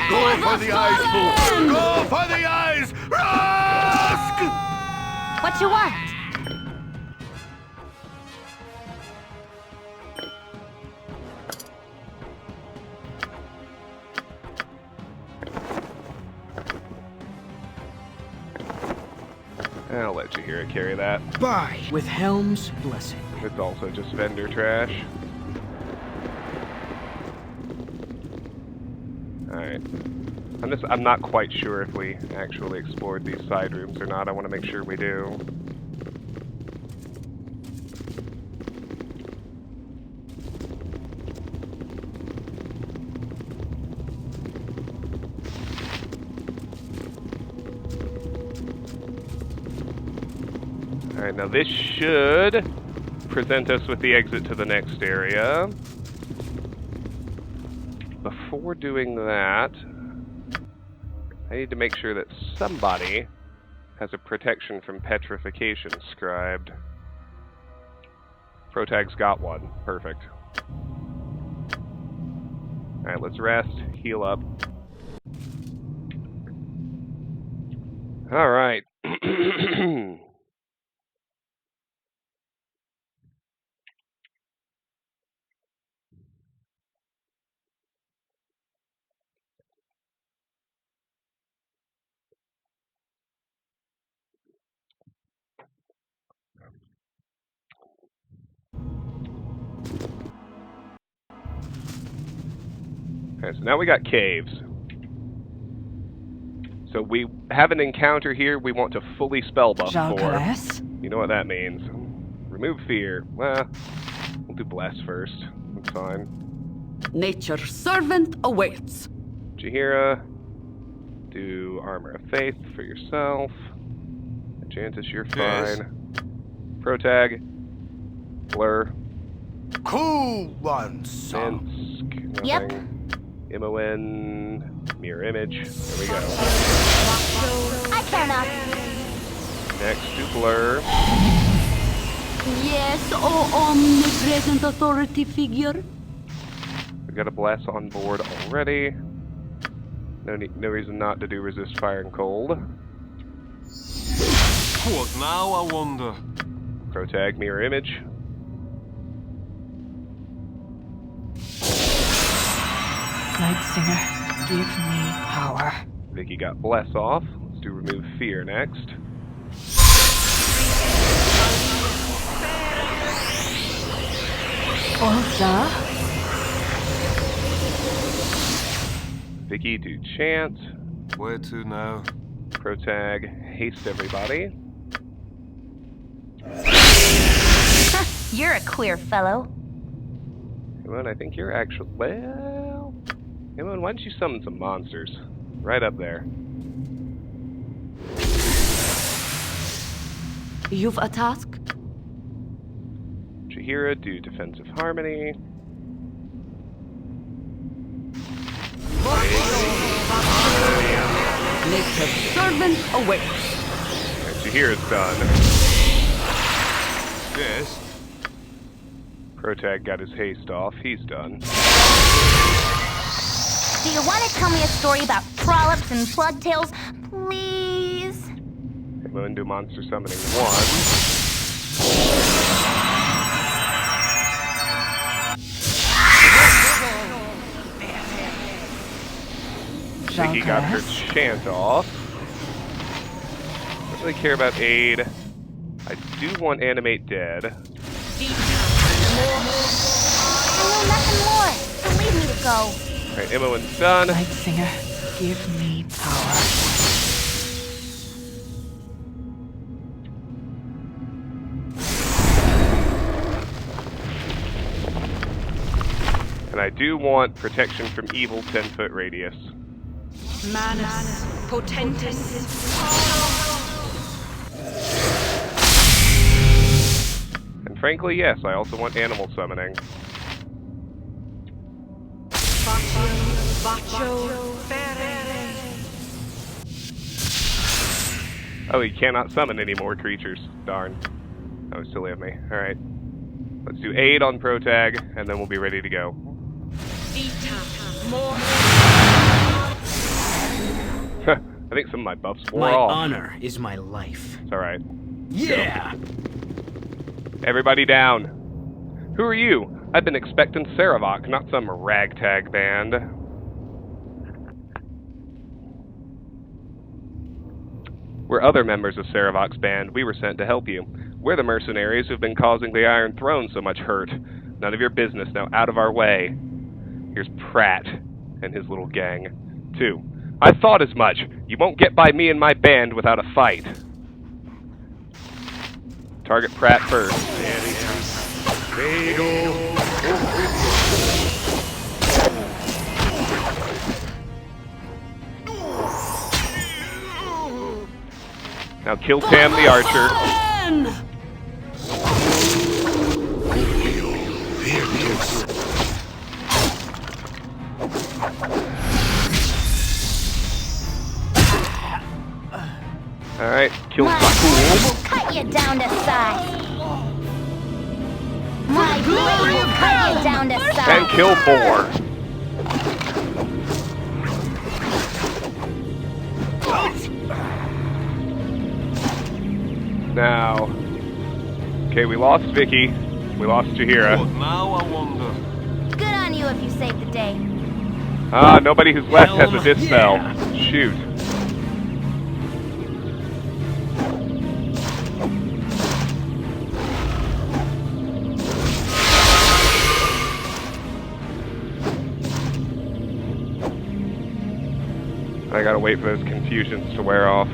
Go for the eyes, fool. Go for the eyes. Rusk! What you want? I'll let Chihira carry that. Bye! With Helm's blessing. It's also just vendor trash. Alright. I'm not quite sure if we actually explored these side rooms or not. I want to make sure we do. Alright, now this should present us with the exit to the next area. Before doing that, I need to make sure that somebody has a protection from petrification scribed. Protag's got one. Perfect. Alright, let's rest, heal up. Alright. Okay, so now we got caves. So we have an encounter here we want to fully spell buff for. You know what that means. Remove fear. Well, we'll do bless first. That's fine. Nature's servant awaits. Chihira, do Armor of Faith for yourself. Enchantus, you're fine. Protag, Blur. Cool one, son. Minsk, Yep. nothing. Imoen, Mirror Image. There we go. I care not. Next to Blur. Yes, oh omnipresent authority figure. We got a bless on board already. No reason not to do resist fire and cold. What now, I wonder? Protag, Mirror Image. Light singer, give me power. Vicky got bless off. Let's do remove fear next. Orza, Vicky, do chant. Where to now? Protag, haste everybody. You're a queer fellow. Imoen, I think you're actually... Well... Imoen, why don't you summon some monsters? Right up there. you've a task? Chihira, do defensive harmony. Nature's servant awaits. Okay, Chihira's done. Yes? Protag got his haste off. He's done. Do you want to tell me a story about trollops and plug tails, please? Imoen, do monster summoning 1. Vicky got her chant off. Don't really care about aid. I do want animate dead. I know nothing more, so leave me to go. Alright, Imoen's done. Light singer, give me power. And I do want protection from evil 10-foot radius. Manus potentis. And frankly, yes, I also want animal summoning. Oh, you cannot summon any more creatures. Darn. Oh, still have me. Alright. Let's do 8 on Pro Tag, and then we'll be ready to go. I think some of my buffs wore My off. honor is my life. It's alright. Yeah! Everybody down. Who are you? I've been expecting Saravok, not some ragtag band. We're other members of Saravok's band. We were sent to help you. We're the mercenaries who've been causing the Iron Throne so much hurt. None of your business. Now out of our way. Here's Pratt and his little gang. 2. I thought as much. You won't get by me and my band without a fight. Target Pratt first. Now kill Tam the archer. Alright, kill My blade will cut you down to size. My blade will cut you down to size. and kill Boar. Now, okay, we lost Vicky, we lost Jahira. But now I wonder. Good on you if you saved the day. Ah, nobody who's left has a dispel. Yeah. Shoot. I gotta wait for those confusions to wear off.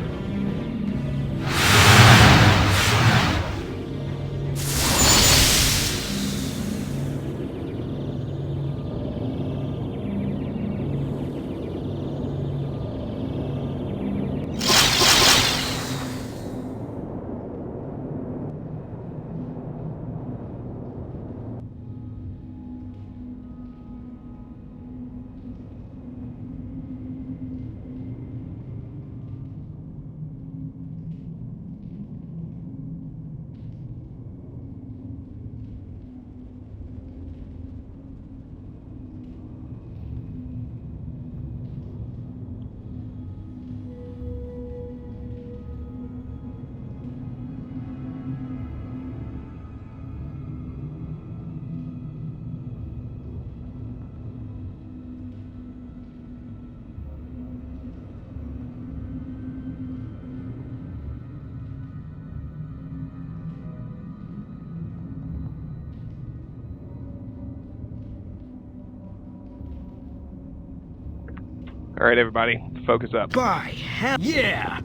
Alright, everybody, focus up. By hell, yeah!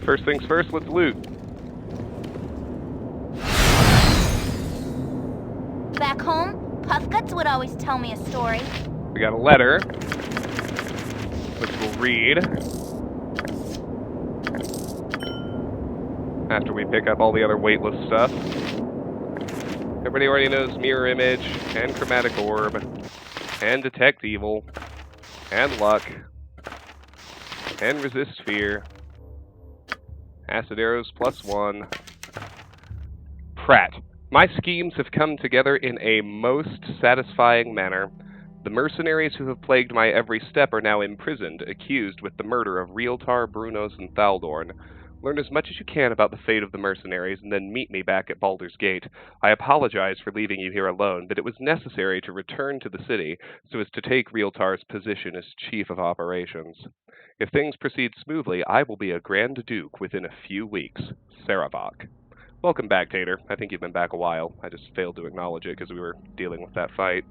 First things first, let's loot. Back home, Puff Guts would always tell me a story. We got a letter, which we'll read after we pick up all the other weightless stuff. Everybody already knows Mirror Image, and Chromatic Orb, and Detect Evil, and Luck, and Resist Fear, Acid Arrows +1. Pratt. My schemes have come together in a most satisfying manner. The mercenaries who have plagued my every step are now imprisoned, accused with the murder of Realtar, Brunos, and Thaldorn. Learn as much as you can about the fate of the mercenaries, and then meet me back at Baldur's Gate. I apologize for leaving you here alone, but it was necessary to return to the city so as to take Realtar's position as Chief of Operations. If things proceed smoothly, I will be a Grand Duke within a few weeks. Saravok. Welcome back, Tater. I think you've been back a while. I just failed to acknowledge it because we were dealing with that fight.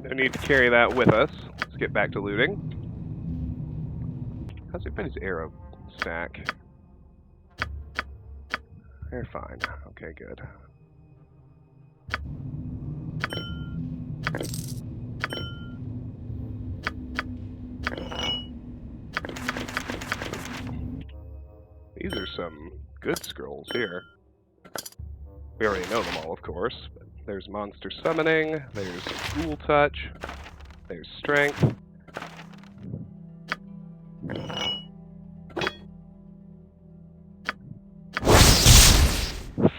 No need to carry that with us. Let's get back to looting. How's everybody's arrow stack? They're fine. Okay, good. These are some good scrolls here. We already know them all, of course. But there's Monster Summoning, there's Ghoul Touch, there's Strength.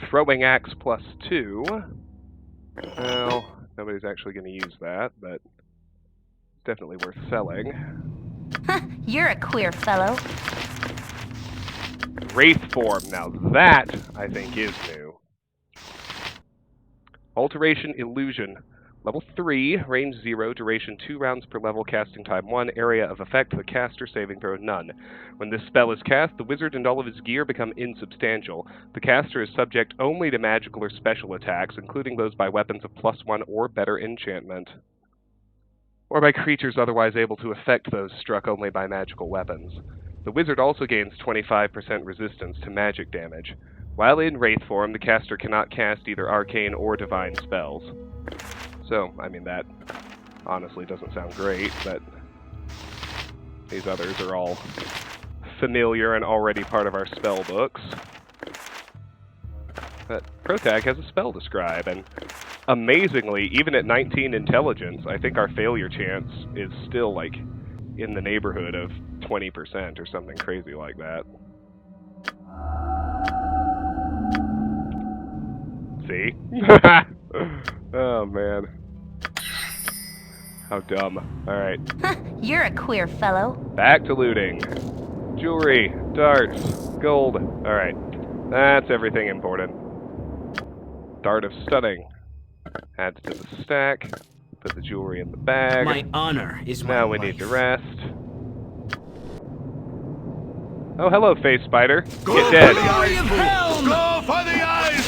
Throwing Axe +2. Well, nobody's actually going to use that, but it's definitely worth selling. You're a queer fellow. Wraith form, now that, I think, is new. Alteration Illusion. Level 3, range 0, duration 2 rounds per level, casting time 1, area of effect, the caster, saving throw none. When this spell is cast, the wizard and all of his gear become insubstantial. The caster is subject only to magical or special attacks, including those by weapons of +1 or better enchantment, or by creatures otherwise able to affect those struck only by magical weapons. The wizard also gains 25% resistance to magic damage. While in Wraith form, the caster cannot cast either arcane or divine spells. So, I mean, that honestly doesn't sound great, but these others are all familiar and already part of our spell books. But Protag has a spell to scribe, and amazingly, even at 19 intelligence, I think our failure chance is still, like, in the neighborhood of 20% or something crazy like that. See? Oh, man. How dumb. Alright. You're a queer fellow. Back to looting. Jewelry, darts, gold. Alright. That's everything important. Dart of Stunning. Adds to the stack. Put the jewelry in the bag. My honor is my Now we life. need to rest. Oh, hello, face spider. Get dead. Glory of Helm! Go for the eyes!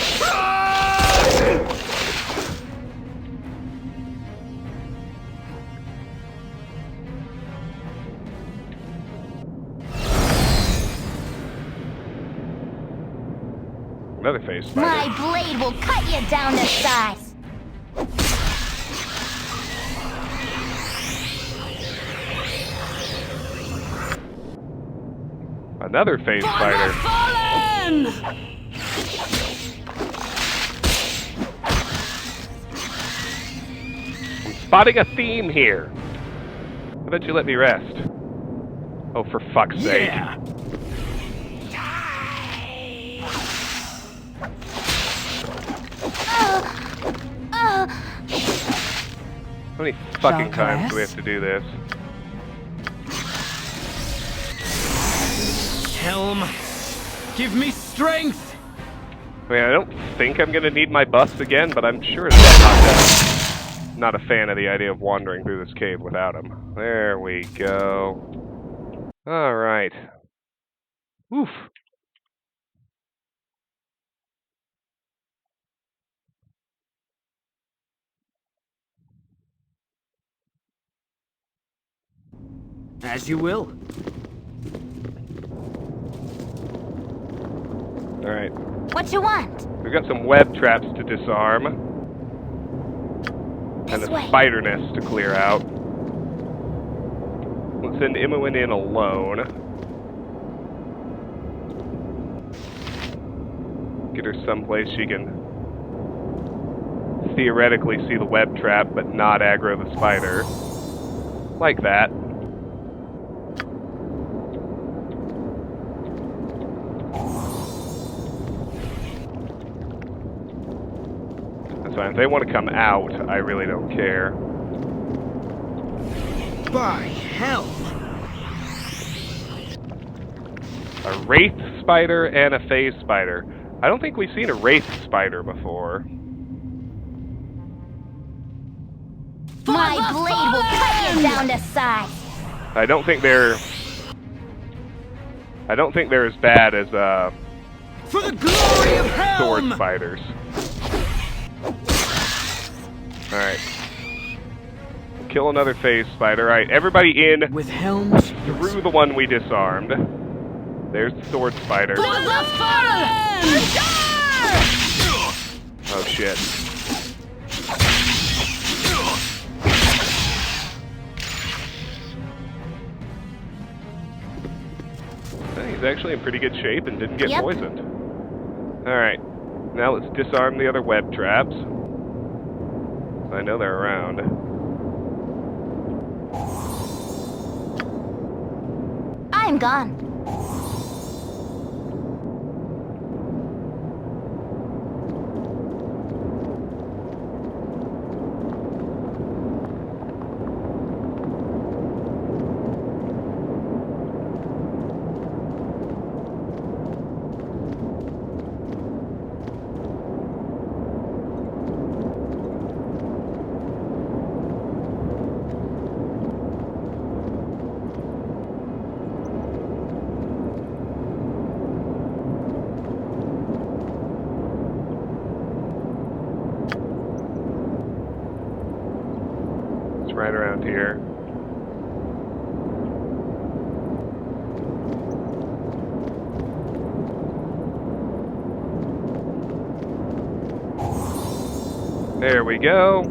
Another face spider. My blade will cut you down to size. Another face spider. Fallen! I'm spotting a theme here. How about you let me rest? Oh, for fuck's sake. Yeah. How many fucking times do we have to do this? Helm, give me strength! I mean, I don't think I'm gonna need my buffs again, but I'm sure as hell not a fan of the idea of wandering through this cave without him. There we go. Alright. Oof. As you will. Alright. What you want? We've got some web traps to disarm. And This a way. spider nest to clear out. Let's send Imoen in alone. Get her someplace she can theoretically see the web trap, but not aggro the spider. Like that. That's fine. If they want to come out, I really don't care. By hell! A wraith spider and a phase spider. I don't think we've seen a wraith spider before. My blade will cut you down to size. I don't think they're as bad as For the glory of sword Helm! spiders. Alright. kill another phase spider. Alright, everybody in With helms. through the one we disarmed. There's the sword spider. Oh shit. He's actually in pretty good shape and didn't get poisoned. Alright, now let's disarm the other web traps. I know they're around. I'm gone. Right around here. There we go.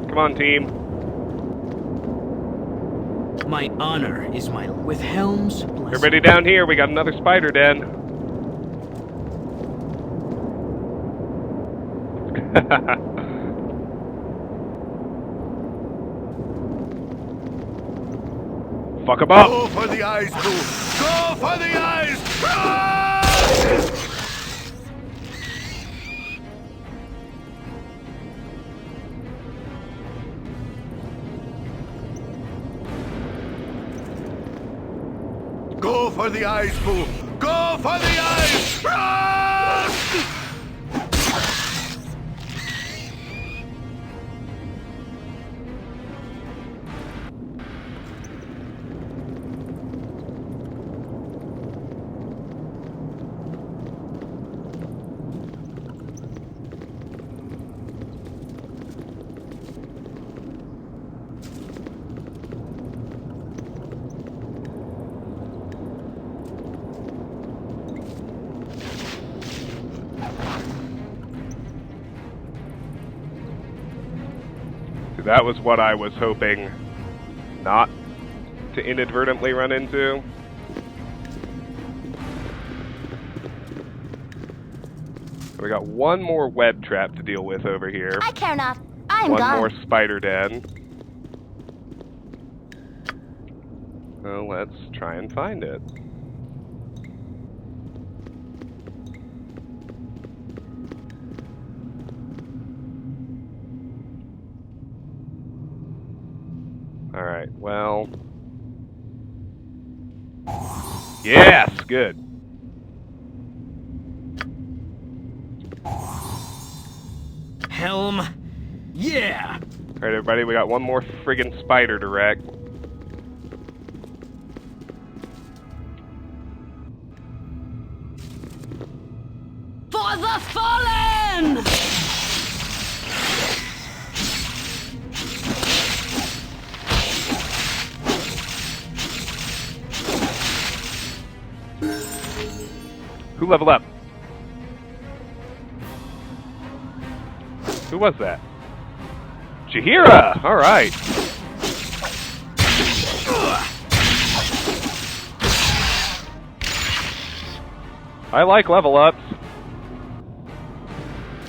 Come on, team. My honor is my... With helms. Everybody down here. We got another spider den. Fuck him up! Go for the eyes, Boo! Go for the eyes! Ah! Go for the eyes, Boo! Go for the eyes! Ah! That was what I was hoping not to inadvertently run into. We got one more web trap to deal with over here. I care not. I'm One gone. more spider den. So let's try and find it. Alright, well... Yes! Good. Helm. Yeah! Alright, everybody, we got one more friggin' spider to wreck. For the fallen! Who leveled up? Who was that? Jahira! Alright. I like level ups.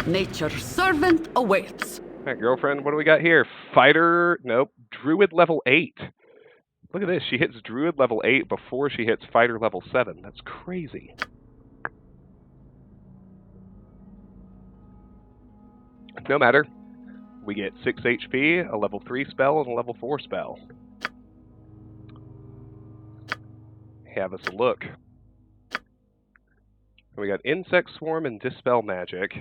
Nature's servant awaits. Alright, girlfriend, what do we got here? Fighter... Nope. Druid level 8. Look at this. She hits Druid level 8 before she hits Fighter level 7. That's crazy. No matter. We get 6 HP, a level 3 spell, and a level 4 spell. Have us a look. We got Insect Swarm and Dispel Magic.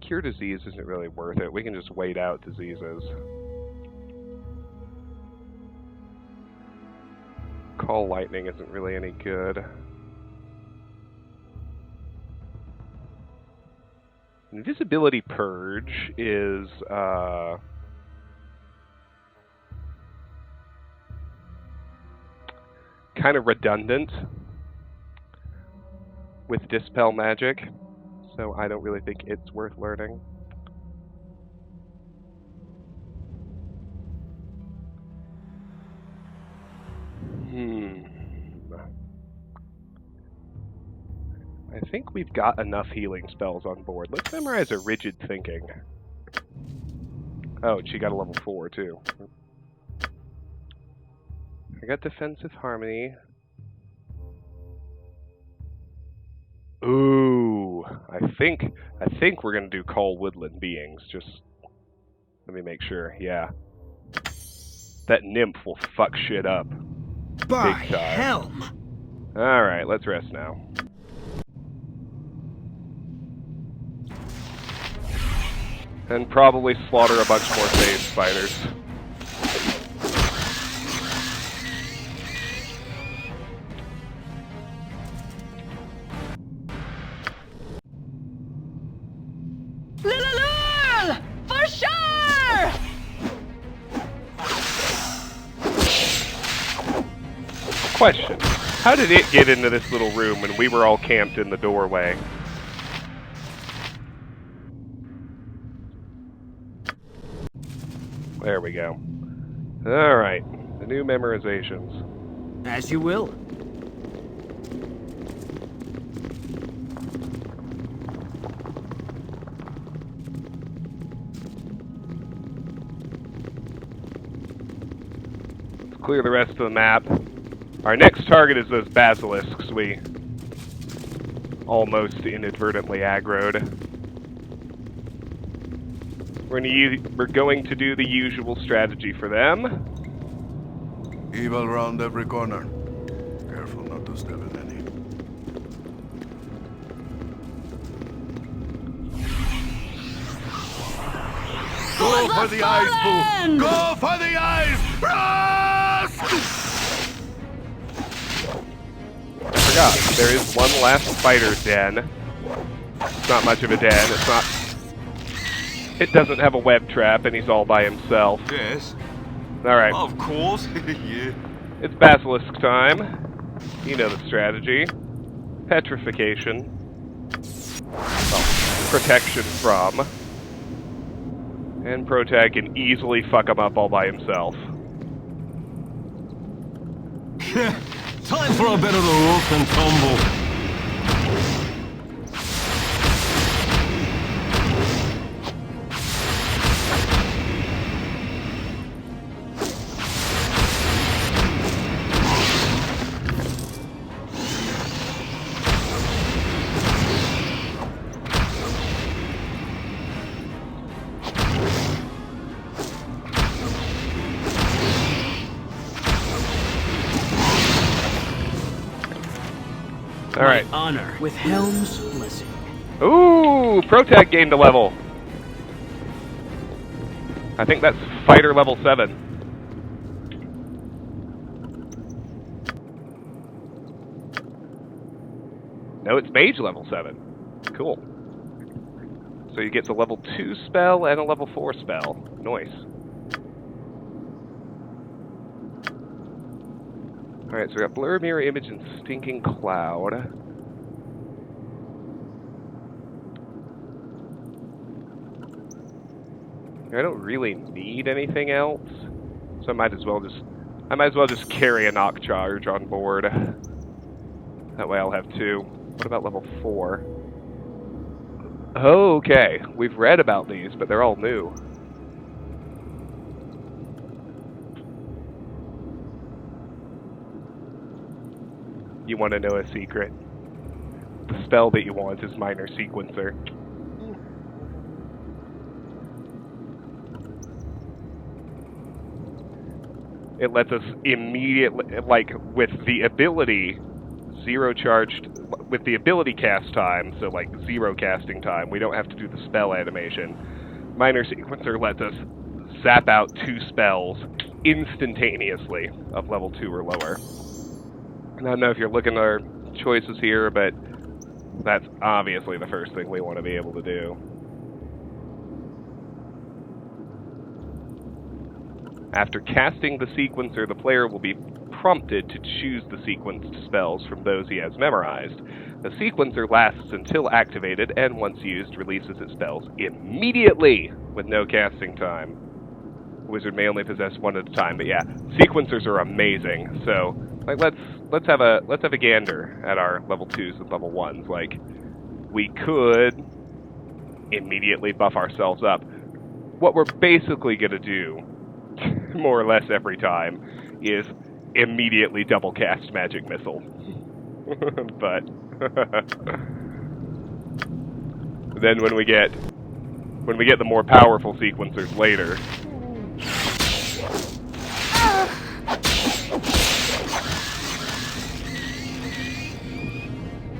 Cure Disease isn't really worth it. We can just wait out diseases. Call Lightning isn't really any good. Invisibility Purge is, kind of redundant with Dispel magic, so I don't really think it's worth learning. I think we've got enough healing spells on board. Let's memorize a Rigid Thinking. Oh, she got a level 4 too. I got Defensive Harmony. Ooh, I think we're gonna do Call Woodland Beings. Just let me make sure. Yeah, that nymph will fuck shit up. By Big time. Helm! All right, let's rest now. And probably slaughter a bunch more phase spiders. Lululul! For sure! Question. How did it get into this little room when we were all camped in the doorway? There we go. Alright. The new memorizations. As you will. Let's clear the rest of the map. Our next target is those basilisks we almost inadvertently aggroed. We're going to do the usual strategy for them. Evil round every corner. Careful not to step in any. Go for the eyes, Boo! Go for the eyes! I forgot, there is one last spider den. It's not much of a den, It doesn't have a web trap, and he's all by himself. Yes. Alright. Of course. Yeah. It's Basilisk time. You know the strategy. Petrification. Well, protection from. And Protag can easily fuck him up all by himself. Time for a bit of the rope and tumble. Alright. Honor with Helm's blessing. Ooh! Protag gained a level. I think that's fighter level 7. No, it's mage level 7. Cool. So he gets a level 2 spell and a level 4 spell. Nice. Alright, so we got Blur, Mirror Image, and Stinking Cloud. I don't really need anything else, so I might as well just carry a knock charge on board. That way I'll have 2. What about level 4? Okay, we've read about these, but they're all new. You want to know a secret? The spell that you want is Minor Sequencer. It lets us immediately, like, with the ability, with the ability cast time, so like 0 casting time, we don't have to do the spell animation. Minor Sequencer lets us zap out 2 spells instantaneously of level 2 or lower. I don't know if you're looking at our choices here, but that's obviously the first thing we want to be able to do. After casting the sequencer, the player will be prompted to choose the sequenced spells from those he has memorized. The sequencer lasts until activated, and once used, releases its spells immediately with no casting time. The wizard may only possess one at a time, but yeah, sequencers are amazing. So, like, let's have a gander at our level 2s and level 1s. Like, we could immediately buff ourselves up. What we're basically gonna do, more or less every time, is immediately double cast magic missile. But then when we get the more powerful sequencers later,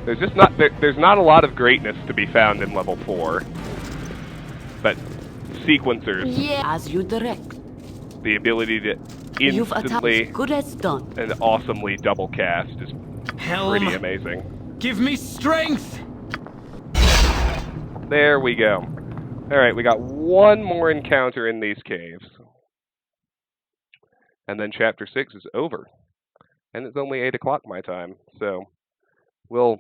there's not a lot of greatness to be found in level 4, but sequencers, Yeah, as you direct. the ability to You've instantly attacked. Good as done. and awesomely double cast is Helm, pretty amazing. give me strength! There we go. Alright, we got one more encounter in these caves. And then chapter 6 is over. And it's only 8 o'clock my time, so we'll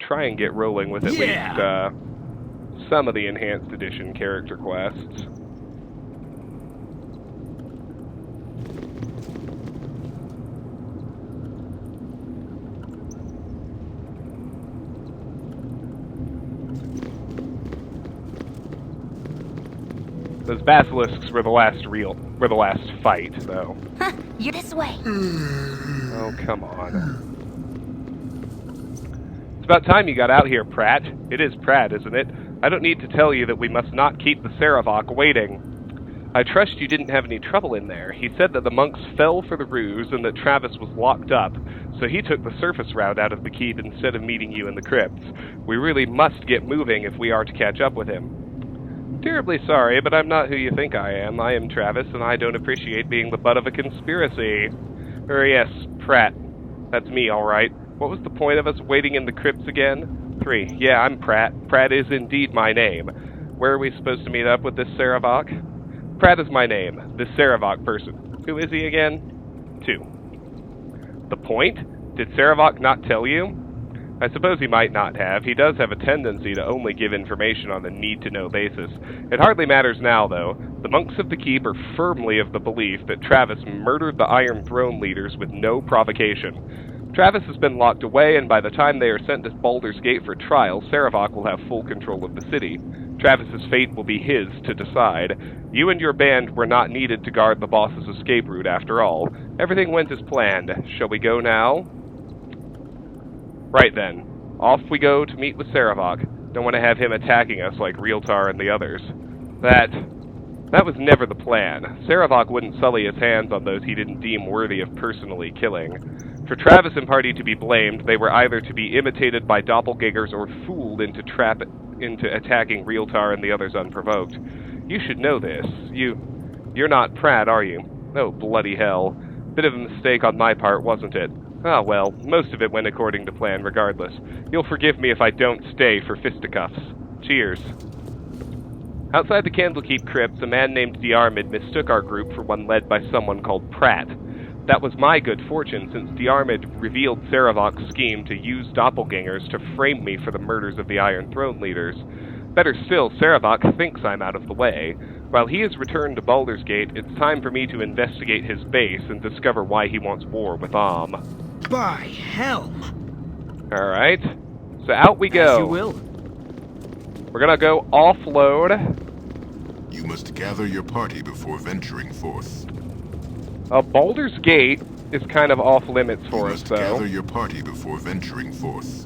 try and get rolling with at least some of the enhanced edition character quests. Those basilisks were the last fight, though. You're this way. Oh, come on. It's about time you got out here, Pratt. It is Pratt, isn't it? I don't need to tell you that we must not keep the Saravok waiting. I trust you didn't have any trouble in there. He said that the monks fell for the ruse and that Travis was locked up, so he took the surface route out of the keep instead of meeting you in the crypts. We really must get moving if we are to catch up with him. Terribly sorry, but I'm not who you think I am. I am Travis, and I don't appreciate being the butt of a conspiracy. Yes, Pratt. That's me, all right. What was the point of us waiting in the crypts again? 3. Yeah, I'm Pratt. Pratt is indeed my name. Where are we supposed to meet up with this Saravok? Pratt is my name. This Saravok person. Who is he again? 2. The point? Did Saravok not tell you? I suppose he might not have. He does have a tendency to only give information on a need-to-know basis. It hardly matters now, though. The monks of the keep are firmly of the belief that Travis murdered the Iron Throne leaders with no provocation. Travis has been locked away, and by the time they are sent to Baldur's Gate for trial, Saravok will have full control of the city. Travis's fate will be his to decide. You and your band were not needed to guard the boss's escape route, after all. Everything went as planned. Shall we go now? Right then. Off we go to meet with Saravok. Don't want to have him attacking us like Realtar and the others. That was never the plan. Saravok wouldn't sully his hands on those he didn't deem worthy of personally killing. For Travis and party to be blamed, they were either to be imitated by doppelgangers or fooled into attacking Realtar and the others unprovoked. You should know this. You're not Pratt, are you? Oh, bloody hell. Bit of a mistake on my part, wasn't it? Ah, well, most of it went according to plan regardless. You'll forgive me if I don't stay for fisticuffs. Cheers. Outside the Candlekeep crypts, a man named Diarmid mistook our group for one led by someone called Pratt. That was my good fortune, since Diarmid revealed Saravok's scheme to use doppelgangers to frame me for the murders of the Iron Throne leaders. Better still, Saravok thinks I'm out of the way. While he has returned to Baldur's Gate, it's time for me to investigate his base and discover why he wants war with Am. By Helm! Alright, so out we go. As you will. We're gonna go offload. You must gather your party before venturing forth. Baldur's Gate is kind of off limits for us, though. You must gather your party before venturing forth.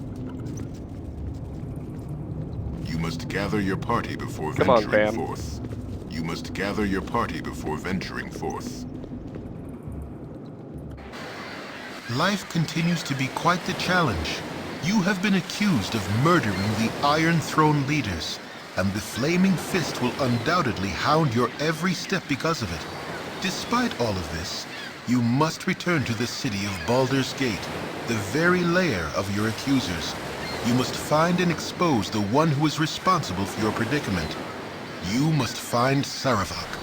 You must gather your party before venturing forth. You must gather your party before venturing forth. Life continues to be quite the challenge. You have been accused of murdering the Iron Throne leaders, and the Flaming Fist will undoubtedly hound your every step because of it. Despite all of this, you must return to the city of Baldur's Gate, the very lair of your accusers. You must find and expose the one who is responsible for your predicament. You must find Saravok.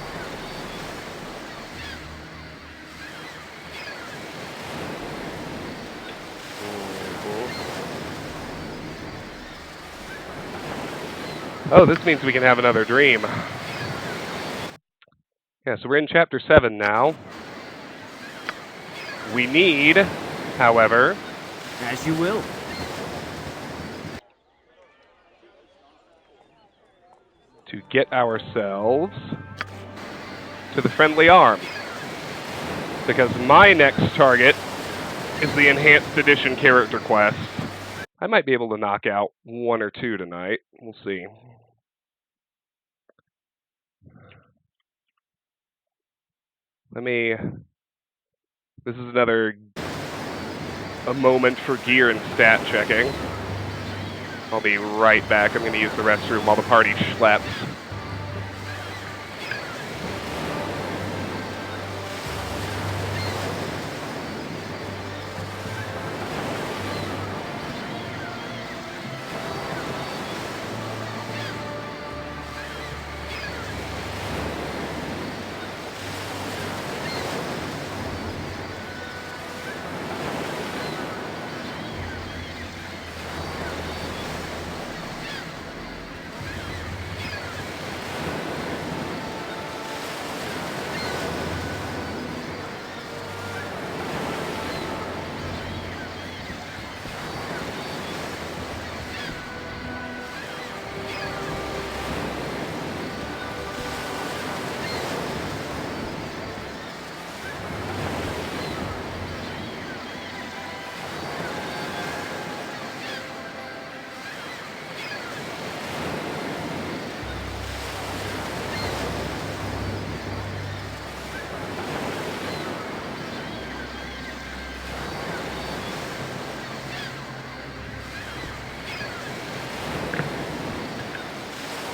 Oh, this means we can have another dream. Yeah, so we're in Chapter 7 now. We need, however... As you will. to get ourselves to the friendly arm. Because my next target is the Enhanced Edition character quest. I might be able to knock out 1 or 2 tonight. We'll see. This is a moment for gear and stat checking. I'll be right back. I'm going to use the restroom while the party schleps.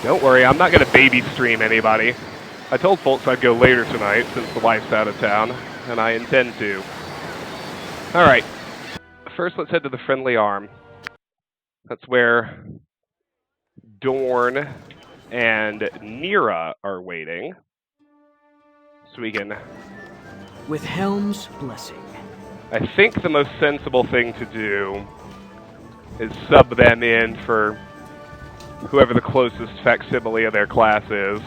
Don't worry, I'm not going to baby stream anybody. I told folks I'd go later tonight since the wife's out of town, and I intend to. Alright, first let's head to the friendly arm. That's where Dorn and Neera are waiting. So we can... With Helm's blessing. I think the most sensible thing to do is sub them in for whoever the closest facsimile of their class is,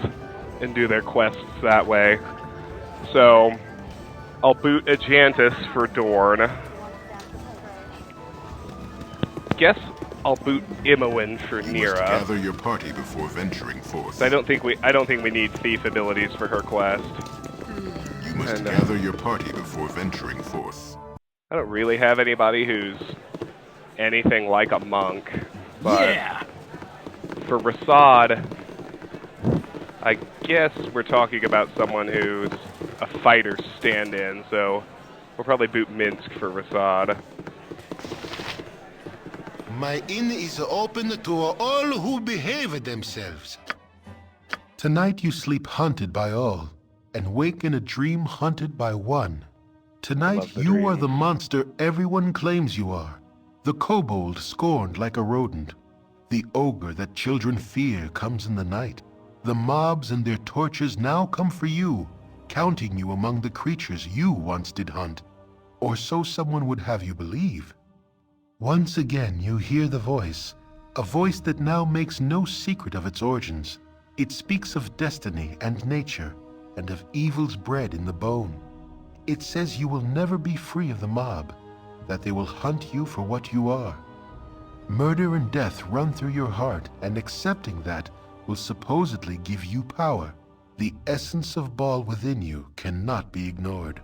and do their quests that way. So, I'll boot Ajantis for Dorn. Guess I'll boot Imoen for Neera. You must gather your party before venturing forth. I don't think we need thief abilities for her quest. You must gather your party before venturing forth. I don't really have anybody who's anything like a monk, but Yeah. for Rasad, I guess we're talking about someone who's a fighter stand-in, so we'll probably boot Minsk for Rasad. My inn is open to all who behave themselves. Tonight you sleep hunted by all, and wake in a dream hunted by one. Tonight you are the monster everyone claims you are, the kobold scorned like a rodent. The ogre that children fear comes in the night. The mobs and their torches now come for you, counting you among the creatures you once did hunt. Or so someone would have you believe. Once again you hear the voice, a voice that now makes no secret of its origins. It speaks of destiny and nature, and of evils bred in the bone. It says you will never be free of the mob, that they will hunt you for what you are. Murder and death run through your heart, and accepting that will supposedly give you power. The essence of Baal within you cannot be ignored.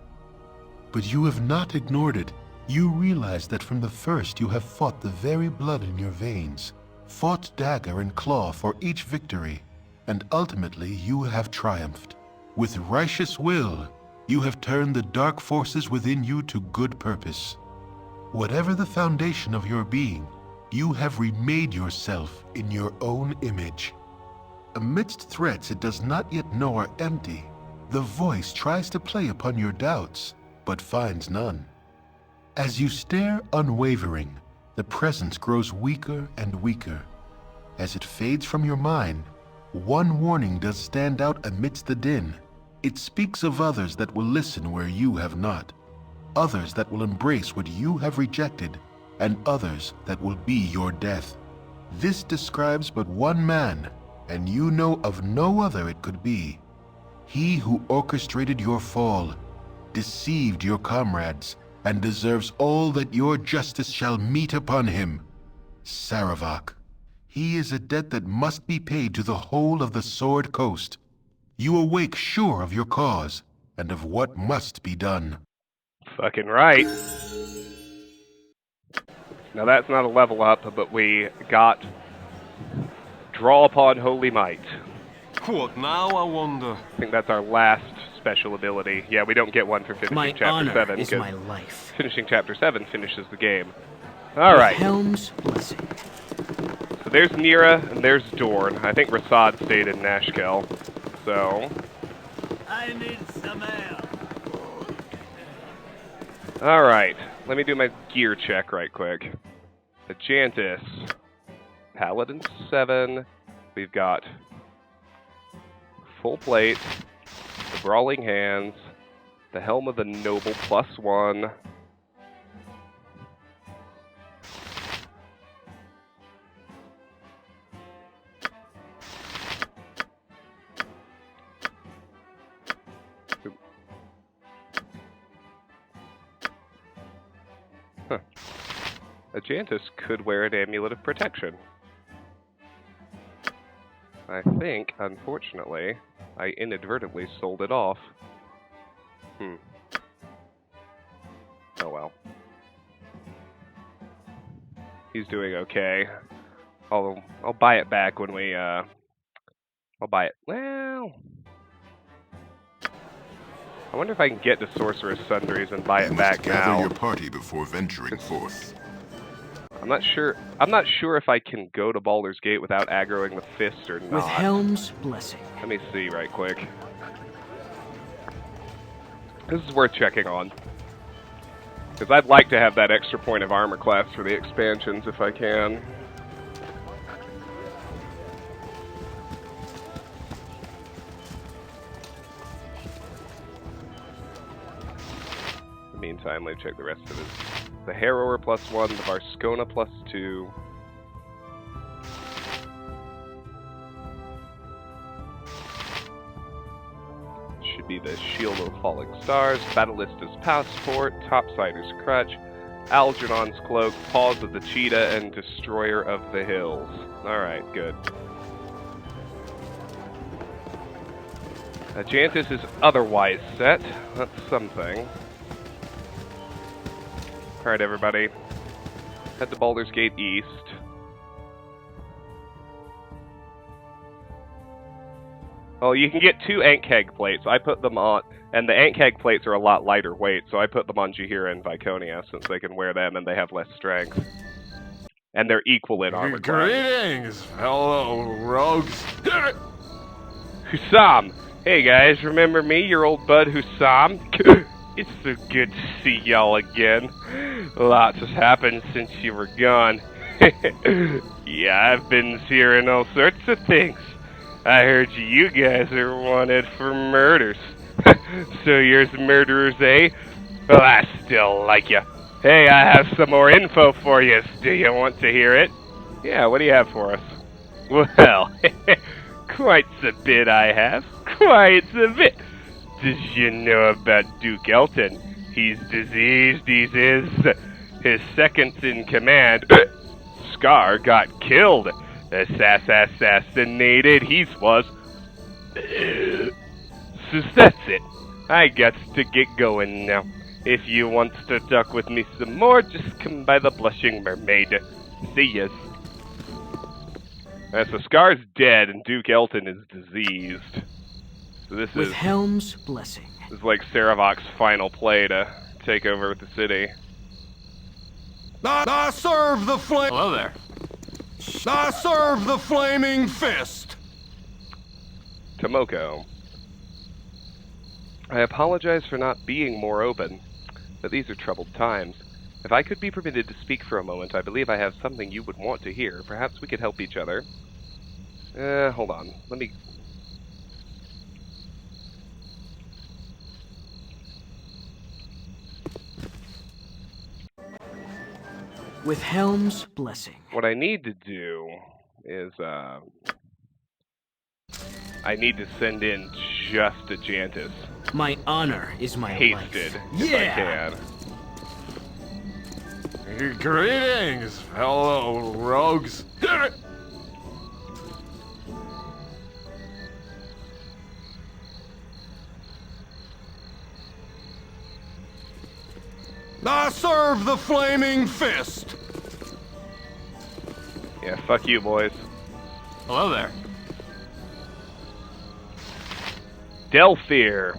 But you have not ignored it. You realize that from the first you have fought the very blood in your veins, fought dagger and claw for each victory, and ultimately you have triumphed. With righteous will, you have turned the dark forces within you to good purpose. Whatever the foundation of your being, you have remade yourself in your own image. Amidst threats it does not yet know are empty, the voice tries to play upon your doubts, but finds none. As you stare unwavering, the presence grows weaker and weaker. As it fades from your mind, one warning does stand out amidst the din. It speaks of others that will listen where you have not, others that will embrace what you have rejected, and others that will be your death. This describes but one man, and you know of no other it could be. He who orchestrated your fall, deceived your comrades, and deserves all that your justice shall meet upon him. Saravak. He is a debt that must be paid to the whole of the Sword Coast. You awake sure of your cause, and of what must be done. Fucking right. Now that's not a level up, but we got Draw Upon Holy Might. What now, I wonder? I think that's our last special ability. Yeah, we don't get one for finishing Chapter 7. Is my life. Finishing Chapter 7 finishes the game. Alright. Helm's blessing. So there's Neera, and there's Dorn. I think Rasad stayed in Nashkel. So... I need some air. Alright. Let me do my gear check right quick. Ajantis. Paladin 7. We've got... Full plate, the Brawling Hands, the Helm of the Noble +1. Huh. Ajantis could wear an Amulet of Protection. I think, unfortunately, I inadvertently sold it off. Oh well. He's doing okay. I'll buy it back when we, I'll buy it. Well... I wonder if I can get to Sorcerer's Sundries and buy it back now. Gather your party before venturing forth. I'm not sure if I can go to Baldur's Gate without aggroing the fist or not. With Helm's blessing. Let me see right quick. This is worth checking on. Because I'd like to have that extra point of armor class for the expansions if I can. In the meantime, let me check the rest of it. The Harrower +1, the Varscona +2. Should be the Shield of Falling Stars, Battalista's Passport, Topsider's Crutch, Algernon's Cloak, Paws of the Cheetah, and Destroyer of the Hills. Alright, good. Ajantis is otherwise set. That's something. Alright, everybody. Head to Baldur's Gate East. Oh, you can get 2 Ankheg plates. I put them on, and the Ankheg plates are a lot lighter weight, so I put them on Jaheira and Viconia, since they can wear them and they have less strength. And they're equal in armor class. Greetings, fellow rogues. Hussam! Hey guys, remember me, your old bud Hussam? It's so good to see y'all again. Lots has happened since you were gone. Yeah, I've been hearing all sorts of things. I heard you guys are wanted for murders. So you're murderers, eh? Well, I still like you. Hey, I have some more info for you. Do you want to hear it? Yeah, what do you have for us? Well, quite a bit I have. Quite a bit. Did you know about Duke Elton? He's diseased, he is. His seconds in command, Scar, got killed. Assassinated, he was. So that's it. I got to get going now. If you want to talk with me some more, just come by the Blushing Mermaid. See yas. So Scar's dead and Duke Elton is diseased. So this With is Helm's blessing. This is like Saravok's final play to take over the city. I serve the flame. Hello there. I serve the flaming fist. Tomoko. I apologize for not being more open, but these are troubled times. If I could be permitted to speak for a moment, I believe I have something you would want to hear. Perhaps we could help each other. Hold on. Let me... With Helm's blessing. What I need to do is, I need to send in just a Jantis. My honor is my Hasted, life. if I can. Greetings, fellow rogues. I serve the Flaming Fist. Yeah, fuck you, boys. Hello there. Delphir!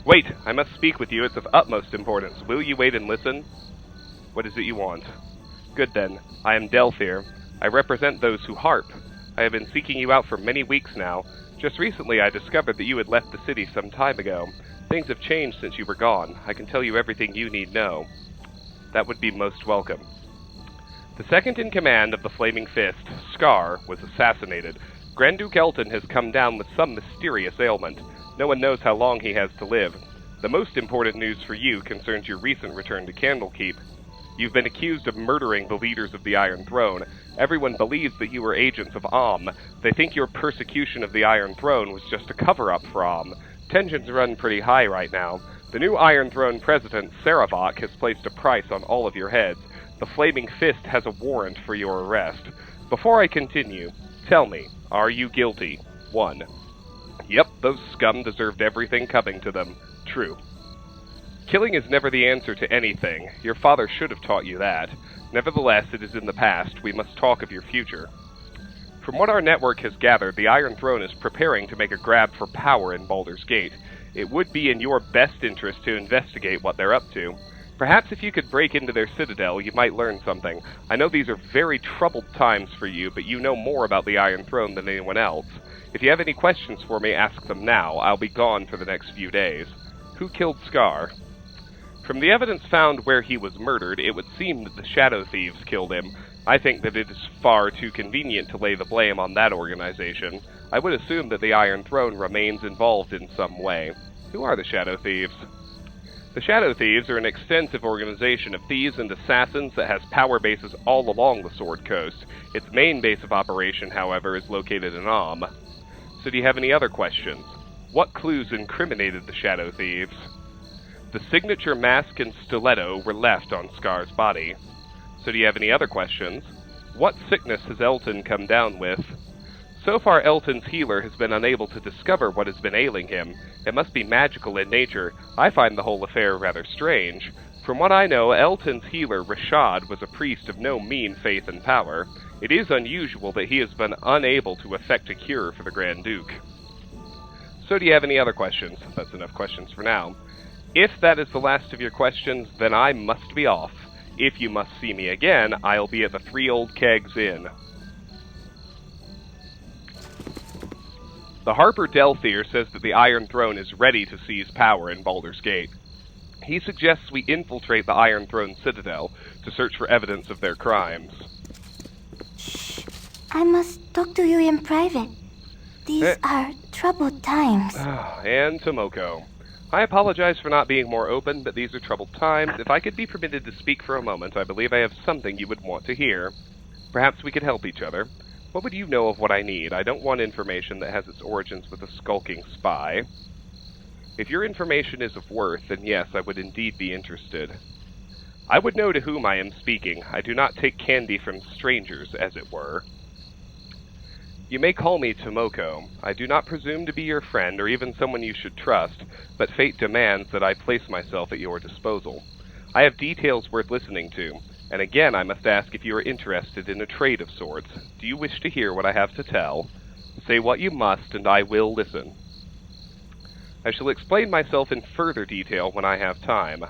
Wait, I must speak with you. It's of utmost importance. Will you wait and listen? What is it you want? Good then. I am Delphir. I represent those who harp. I have been seeking you out for many weeks now. Just recently I discovered that you had left the city some time ago. Things have changed since you were gone. I can tell you everything you need know. That would be most welcome. The second in command of the Flaming Fist, Scar, was assassinated. Grand Duke Elton has come down with some mysterious ailment. No one knows how long he has to live. The most important news for you concerns your recent return to Candlekeep. You've been accused of murdering the leaders of the Iron Throne. Everyone believes that you were agents of Om. They think your persecution of the Iron Throne was just a cover-up for Om. Tensions run pretty high right now. The new Iron Throne President, Sarevok, has placed a price on all of your heads. The Flaming Fist has a warrant for your arrest. Before I continue, tell me, are you guilty? 1. Yep, those scum deserved everything coming to them. True. Killing is never the answer to anything. Your father should have taught you that. Nevertheless, it is in the past. We must talk of your future. From what our network has gathered, the Iron Throne is preparing to make a grab for power in Baldur's Gate. It would be in your best interest to investigate what they're up to. Perhaps if you could break into their citadel, you might learn something. I know these are very troubled times for you, but you know more about the Iron Throne than anyone else. If you have any questions for me, ask them now. I'll be gone for the next few days. Who killed Scar? From the evidence found where he was murdered, it would seem that the Shadow Thieves killed him. I think that it is far too convenient to lay the blame on that organization. I would assume that the Iron Throne remains involved in some way. Who are the Shadow Thieves? The Shadow Thieves are an extensive organization of thieves and assassins that has power bases all along the Sword Coast. Its main base of operation, however, is located in Om. So do you have any other questions? What clues incriminated the Shadow Thieves? The signature mask and stiletto were left on Scar's body. So do you have any other questions? What sickness has Elton come down with? So far, Elton's healer has been unable to discover what has been ailing him. It must be magical in nature. I find the whole affair rather strange. From what I know, Elton's healer, Rashad, was a priest of no mean faith and power. It is unusual that he has been unable to effect a cure for the Grand Duke. So do you have any other questions? That's enough questions for now. If that is the last of your questions, then I must be off. If you must see me again, I'll be at the Three Old Kegs Inn. The Harper Delphir says that the Iron Throne is ready to seize power in Baldur's Gate. He suggests we infiltrate the Iron Throne Citadel to search for evidence of their crimes. Shh. I must talk to you in private. These are troubled times. And Tomoko. I apologize for not being more open, but these are troubled times. If I could be permitted to speak for a moment, I believe I have something you would want to hear. Perhaps we could help each other. What would you know of what I need? I don't want information that has its origins with a skulking spy. If your information is of worth, then yes, I would indeed be interested. I would know to whom I am speaking. I do not take candy from strangers, as it were. You may call me Tomoko. I do not presume to be your friend or even someone you should trust, but fate demands that I place myself at your disposal. I have details worth listening to, and again I must ask if you are interested in a trade of sorts. Do you wish to hear what I have to tell? Say what you must, and I will listen. I shall explain myself in further detail when I have time.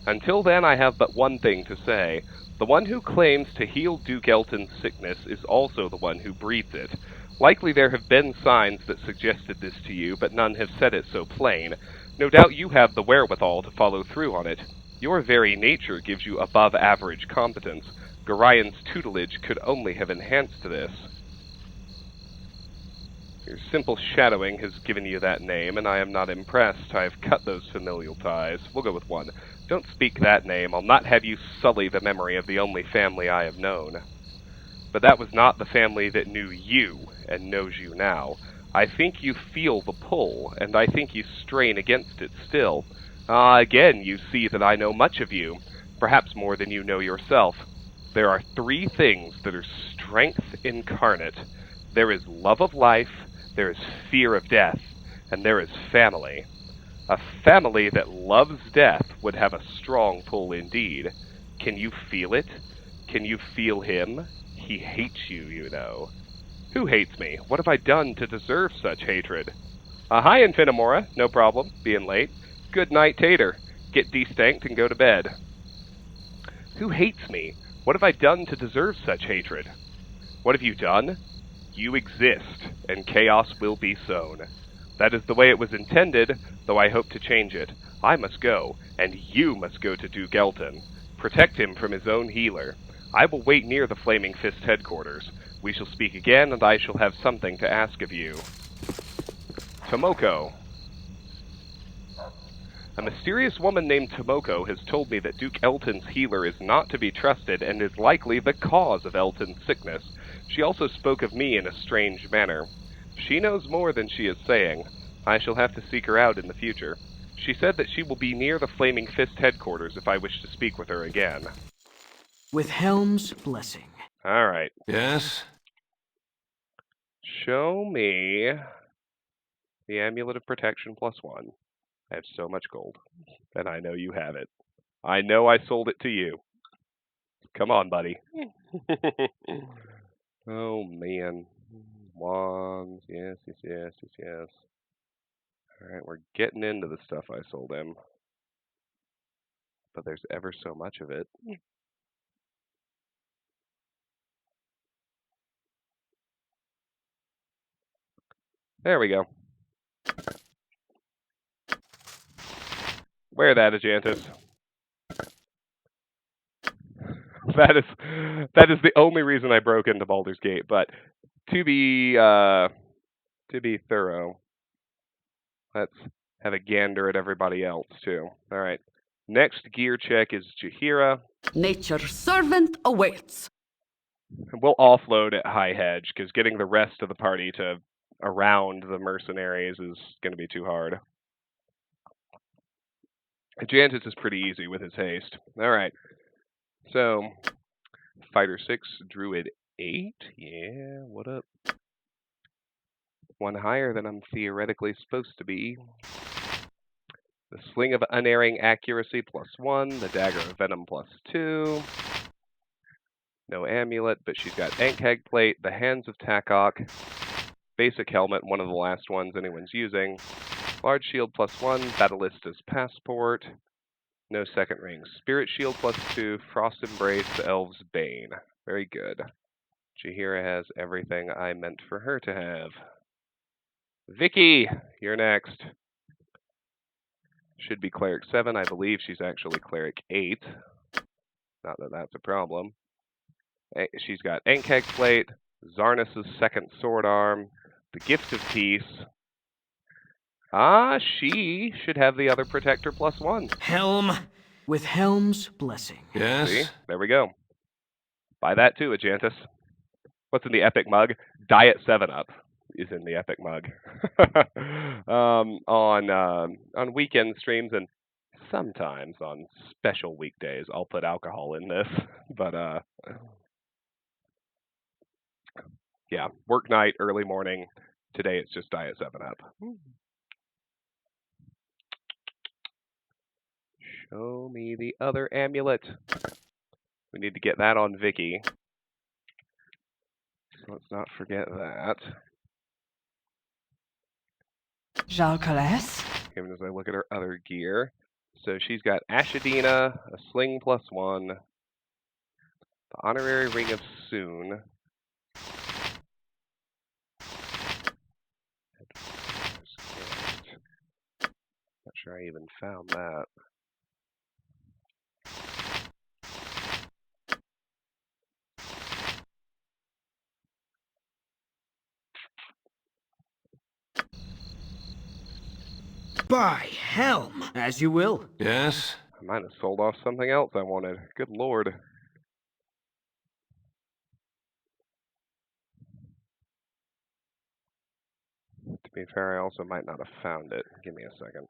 Until then, I have but one thing to say. The one who claims to heal Duke Elton's sickness is also the one who breeds it. Likely there have been signs that suggested this to you, but none have said it so plain. No doubt you have the wherewithal to follow through on it. Your very nature gives you above-average competence. Gorian's tutelage could only have enhanced this. Your simple shadowing has given you that name, and I am not impressed. I have cut those familial ties. We'll go with one. Don't speak that name. I'll not have you sully the memory of the only family I have known. but that was not the family that knew you and knows you now. I think you feel the pull, and I think you strain against it still. Again, you see that I know much of you, perhaps more than you know yourself. There are 3 things that are strength incarnate. There is love of life, there is fear of death, and there is family. A family that loves death would have a strong pull indeed. Can you feel it? Can you feel him? He hates you, you know. Who hates me? What have I done to deserve such hatred? Hi, Infinimora. No problem. Being late. Good night, Tater. Get de-stanked and go to bed. Who hates me? What have I done to deserve such hatred? What have you done? You exist, and chaos will be sown. That is the way it was intended, though I hope to change it. I must go, and you must go to Duke Elton. Protect him from his own healer. I will wait near the Flaming Fist headquarters. We shall speak again, and I shall have something to ask of you. Tomoko. A mysterious woman named Tomoko has told me that Duke Elton's healer is not to be trusted and is likely the cause of Elton's sickness. She also spoke of me in a strange manner. She knows more than she is saying. I shall have to seek her out in the future. She said that she will be near the Flaming Fist headquarters if I wish to speak with her again. With Helm's blessing. Alright. Yes? Show me the Amulet of Protection +1. I have so much gold, and I know you have it. I know I sold it to you. Come on, buddy. Oh, man. Wands, yes. Alright, we're getting into the stuff I sold him. But there's ever so much of it. There we go. Wear that, Ajantis. That is the only reason I broke into Baldur's Gate, but to be thorough, let's have a gander at everybody else too. Alright. Next gear check is Jaheira. Nature's servant awaits. We'll offload at High Hedge, because getting the rest of the party to around the mercenaries is going to be too hard. Jantis is pretty easy with his haste. Alright. So, Fighter 6, Druid 8. Yeah, what up? 1 higher than I'm theoretically supposed to be. The Sling of Unerring Accuracy +1. The Dagger of Venom +2. No amulet, but she's got Ankheg Plate, the Hands of Takok, Basic Helmet, one of the last ones anyone's using, Large Shield +1, Battalista's Passport, no second ring, Spirit Shield +2, Frost Embrace, the Elves' Bane. Very good. Jaheira has everything I meant for her to have. Vicky, you're next. Should be Cleric 7. I believe she's actually Cleric 8. Not that that's a problem. She's got Ankheg Plate, Zarnus' second sword arm, the Gift of Peace. She should have the other Protector +1. Helm. With Helm's blessing. Yes? See? There we go. Buy that too, Ajantis. What's in the Epic Mug? Diet 7-Up is in the Epic Mug. On weekend streams and sometimes on special weekdays, I'll put alcohol in this. But, yeah, work night, early morning. Today it's just Diet 7-Up. Show me the other amulet. We need to get that on Vicky. So let's not forget that. Jalcales? Even as I look at her other gear. So she's got Ashadina, a sling +1, the honorary ring of Soon. Not sure I even found that. By Helm! As you will. Yes? I might have sold off something else I wanted. Good lord. be fair, I also might not have found it. Give me a second.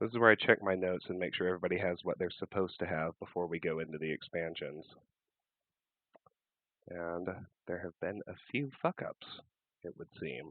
This is where I check my notes and make sure everybody has what they're supposed to have before we go into the expansions. And there have been a few fuck-ups, it would seem.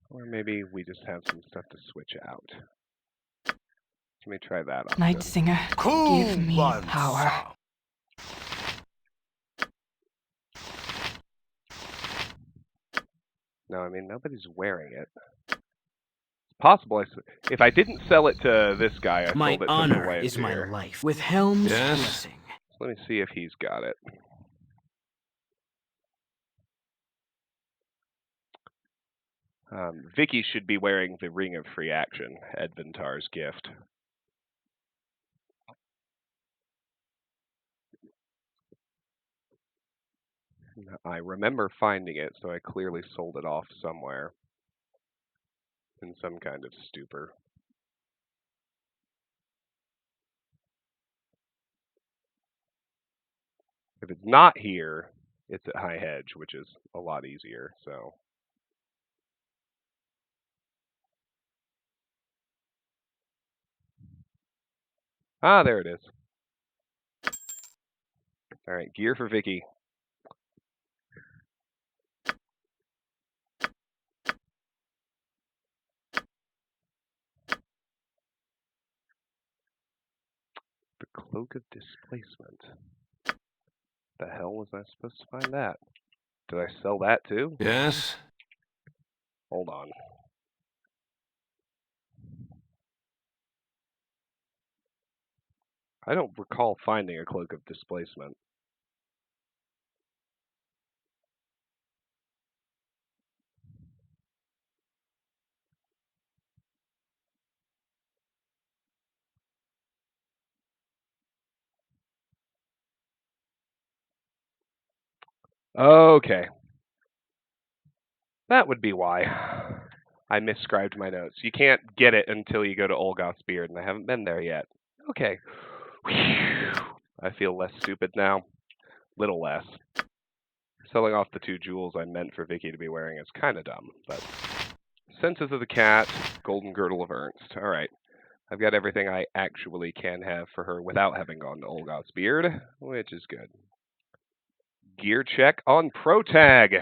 Or maybe we just have some stuff to switch out. Let me try that option. Night Singer, give me power. No, I mean, nobody's wearing it. It's possible if I didn't sell it to this guy, I My sold it to the honor is my Landseer. life. With Helm's Yes? blessing. So let me see if he's got it. Vicky should be wearing the Ring of Free Action, Edvintar's gift. I remember finding it, so I clearly sold it off somewhere. In some kind of stupor. If it's not here, it's at High Hedge, which is a lot easier, so... Ah, there it is. Alright, gear for Vicky. The Cloak of Displacement. The hell was I supposed to find that? Did I sell that too? Yes? Hold on. I don't recall finding a Cloak of Displacement. Okay. That would be why. I misscribed my notes. You can't get it until you go to Olgoth's Beard, and I haven't been there yet. Okay. Whew. I feel less stupid now. Little less. Selling off the 2 jewels I meant for Vicky to be wearing is kind of dumb, but... Senses of the Cat, Golden Girdle of Ernst. Alright. I've got everything I actually can have for her without having gone to Olgoth's Beard, which is good. Gear check on Protag.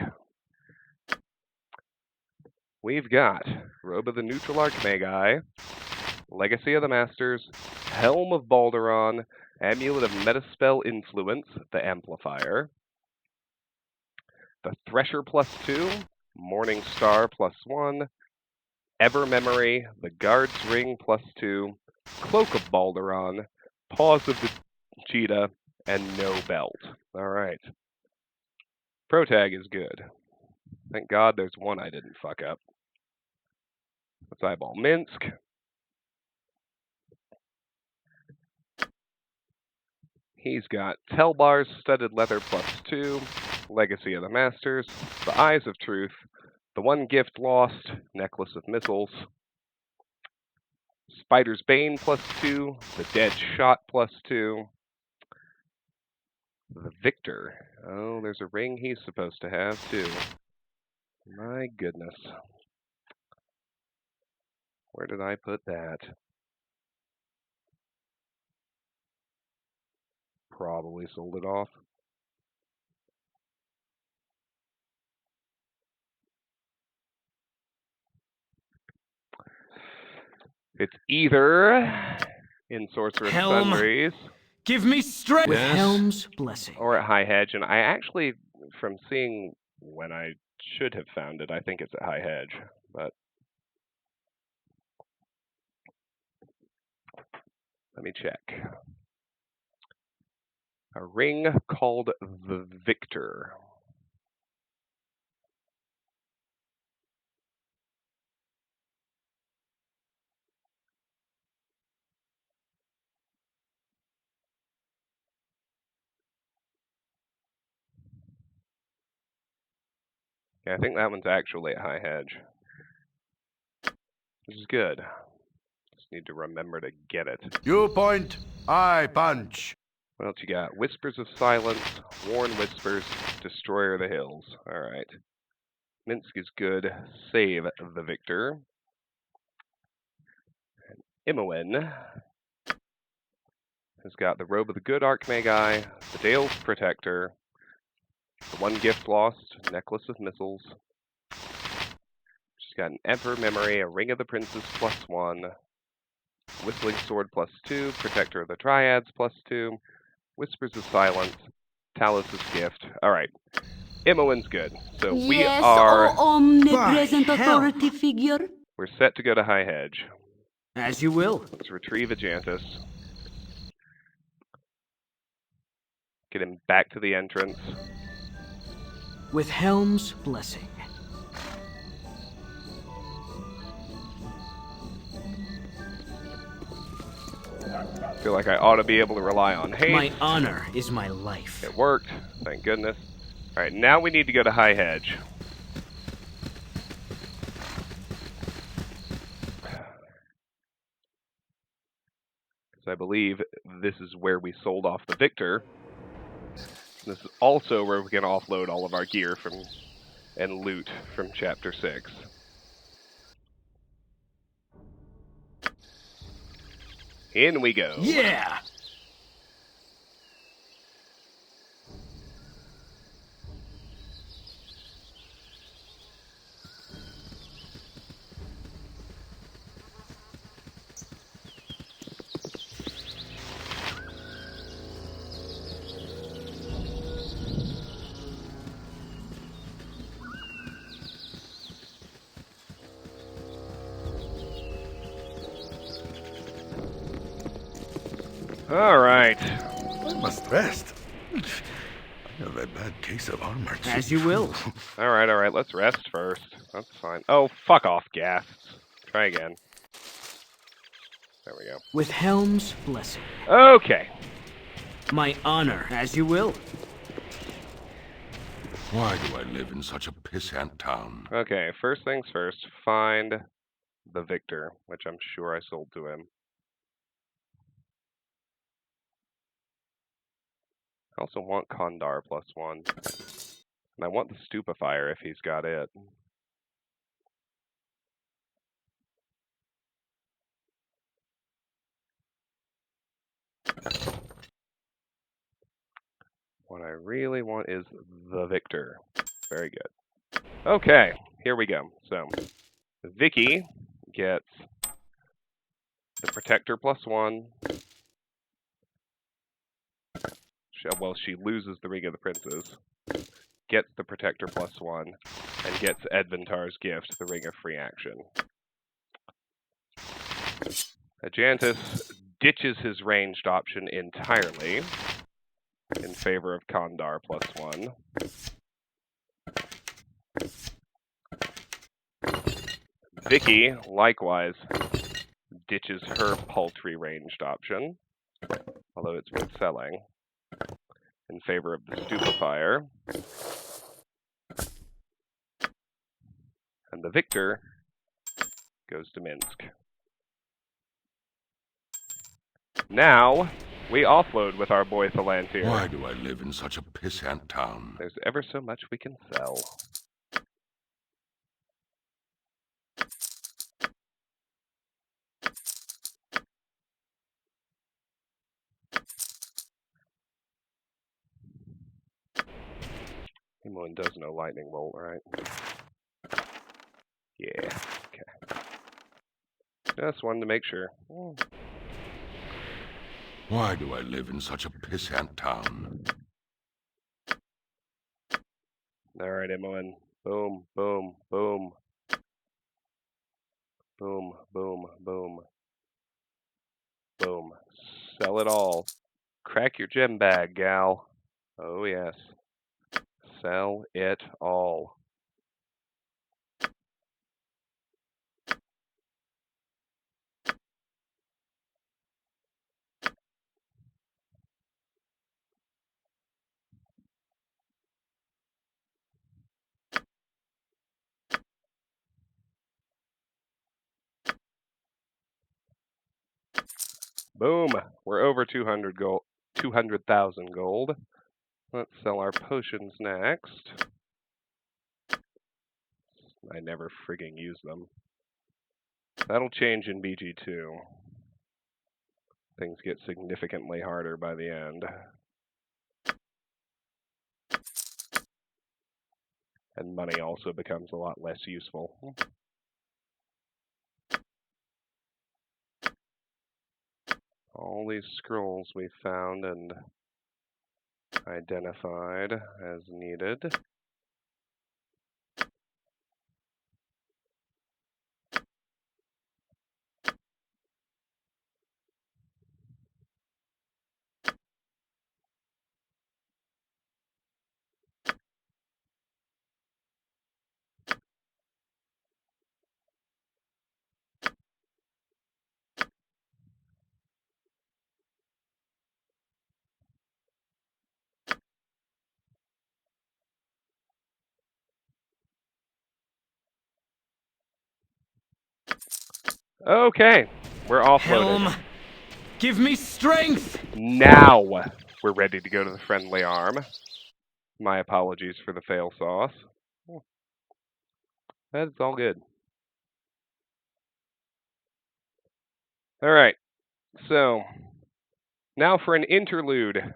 We've got Robe of the Neutral Archmagi, Legacy of the Masters, Helm of Balduron, Amulet of Metaspell Influence, the Amplifier, the Thresher +2, Morning Star +1, Ever Memory, the Guard's Ring +2, Cloak of Balduron, Paws of the Cheetah, and no belt. Alright. Protag is good. Thank God there's one I didn't fuck up. Let's eyeball Minsk. He's got Telbar's Studded Leather +2, Legacy of the Masters, the Eyes of Truth, the One Gift Lost, Necklace of Missiles, Spider's Bane +2, the Dead Shot +2, the Victor. Oh, there's a ring he's supposed to have, too. My goodness. Where did I put that? Probably sold it off. It's either in Sorcerer's Helm. Sundries. Give me strength. With Yes? Helm's blessing. Or at High Hedge, and I actually, from seeing when I should have found it, I think it's at High Hedge, but let me check. A ring called the Victor. Yeah, I think that one's actually at High Hedge. Which is good. Just need to remember to get it. You point, I punch. What else you got? Whispers of Silence, Warn Whispers, Destroyer of the Hills. Alright. Minsk is good. Save the victor. Imoen has got the Robe of the Good Archmagi, the Dale's Protector, the One Gift Lost, Necklace of Missiles. She's got an Emperor Memory, a Ring of the Princes +1, Whistling Sword +2, Protector of the Triads +2, Whispers of Silence, Talos' Gift. Alright. Imoen's good. So we are... omnipresent authority figure. We're set to go to High Hedge. As you will. Let's retrieve Ajantis. Get him back to the entrance. With Helm's blessing. I feel like I ought to be able to rely on haste. My honor is my life. It worked. Thank goodness. Alright, now we need to go to High Hedge. Because I believe this is where we sold off the victor. This is also where we can offload all of our gear from and loot from Chapter 6. In we go. Yeah! All right. I must rest. I have a bad case of armor. As you will. All right. Let's rest first. That's fine. Oh, fuck off, ghasts. Try again. There we go. With Helm's blessing. Okay. My honor, as you will. Why do I live in such a pissant town? Okay, first things first. Find the victor, which I'm sure I sold to him. I also want Kandar +1. And I want the Stupefier if he's got it. What I really want is the victor. Very good. Okay, here we go. So, Vicky gets the Protector +1. She loses the Ring of the Princes, gets the Protector +1, and gets Edventar's gift, the Ring of Free Action. Ajantis ditches his ranged option entirely in favor of Kandar +1. Vicky, likewise, ditches her paltry ranged option, although it's worth selling, in favor of the Stupefier. And the victor goes to Minsk. Now, we offload with our boy Thalantir. Why do I live in such a pissant town? There's ever so much we can sell. Imoen does know Lightning Bolt, right? Yeah, okay. Just wanted to make sure. Why do I live in such a pissant town? Alright, Imoen. Boom, boom, boom. Boom, boom, boom. Boom. Sell it all. Crack your gem bag, gal. Oh, yes. Sell it all. Boom! We're over 200,000 gold. Let's sell our potions next. I never frigging use them. That'll change in BG2. Things get significantly harder by the end. And money also becomes a lot less useful. All these scrolls we found and identified as needed. Okay, we're offloaded. Helm, give me strength! Now we're ready to go to the friendly arm. My apologies for the fail sauce. That's all good. Alright, so now for an interlude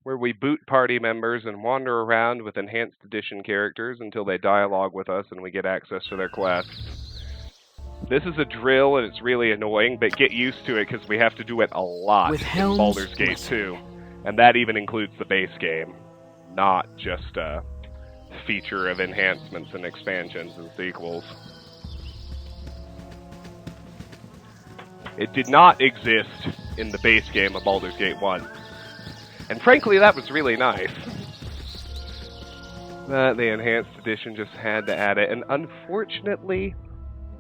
where we boot party members and wander around with enhanced edition characters until they dialogue with us and we get access to their quests. This is a drill and it's really annoying, but get used to it because we have to do it a lot in Baldur's Gate 2. And that even includes the base game, not just a feature of enhancements and expansions and sequels. It did not exist in the base game of Baldur's Gate 1. And frankly, that was really nice. But the Enhanced Edition just had to add it. And unfortunately,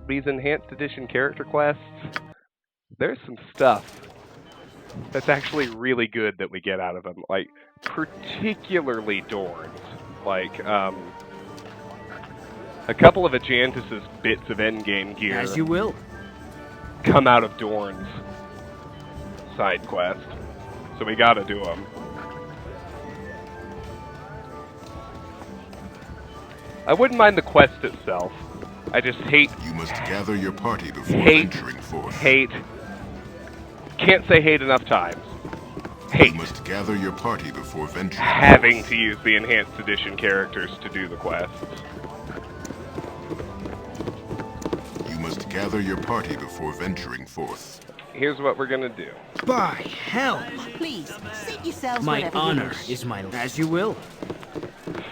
these Enhanced Edition character quests, there's some stuff that's actually really good that we get out of them. Like, particularly Dorns. Like, a couple of Ajantis' bits of endgame gear. As you will. Come out of Dorn's side quest. So we gotta do them. I wouldn't mind the quest itself. I just hate... You must gather your party before venturing forth. Can't say hate enough times. Hate. You must gather your party before venturing having to use the Enhanced Edition characters to do the quests. You must gather your party before venturing forth. Here's what we're gonna do. By hell! Please, seat yourselves My wherever you honor wish. is my... As you will.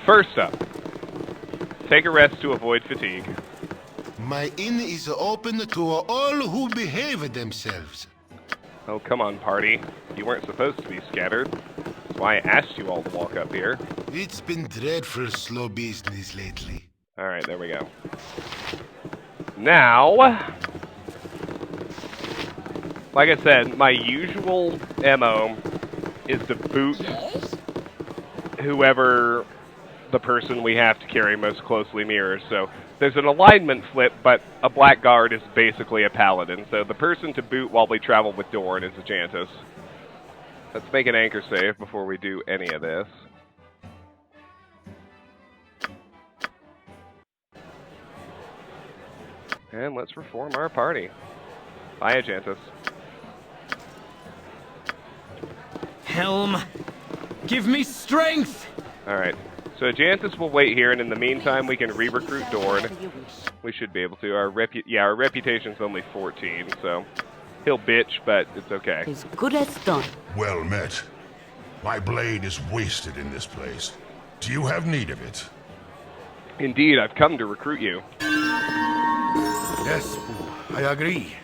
First up, take a rest to avoid fatigue. My inn is open to all who behave themselves. Oh, come on, party. You weren't supposed to be scattered. That's why I asked you all to walk up here. It's been dreadful slow business lately. Alright, there we go. Now, like I said, my usual MO is to boot whoever the person we have to carry most closely mirrors. So there's an alignment flip, but a blackguard is basically a paladin. So the person to boot while we travel with Dorn is Ajantis. Let's make an anchor save before we do any of this. And let's reform our party. Bye, Ajantis. Helm, give me strength! Alright. So Ajantis will wait here, and in the meantime, we can re-recruit Dorn. We should be able to. Our reputation's only 14, so he'll bitch, but it's okay. As good as done. Well met. My blade is wasted in this place. Do you have need of it? Indeed, I've come to recruit you. Yes, I agree.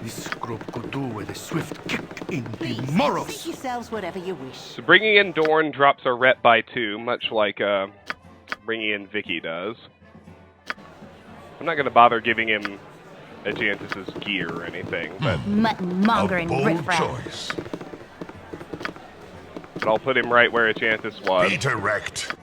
This group could do with a swift kick in the morals. Seat yourselves wherever you wish. So bringing in Dorn drops our rep by 2, much like bringing in Vicky does. I'm not going to bother giving him Ajantis' gear or anything, but... Mutton-mongering A bold riffraff. choice. But I'll put him right where Ajantis was. Be direct.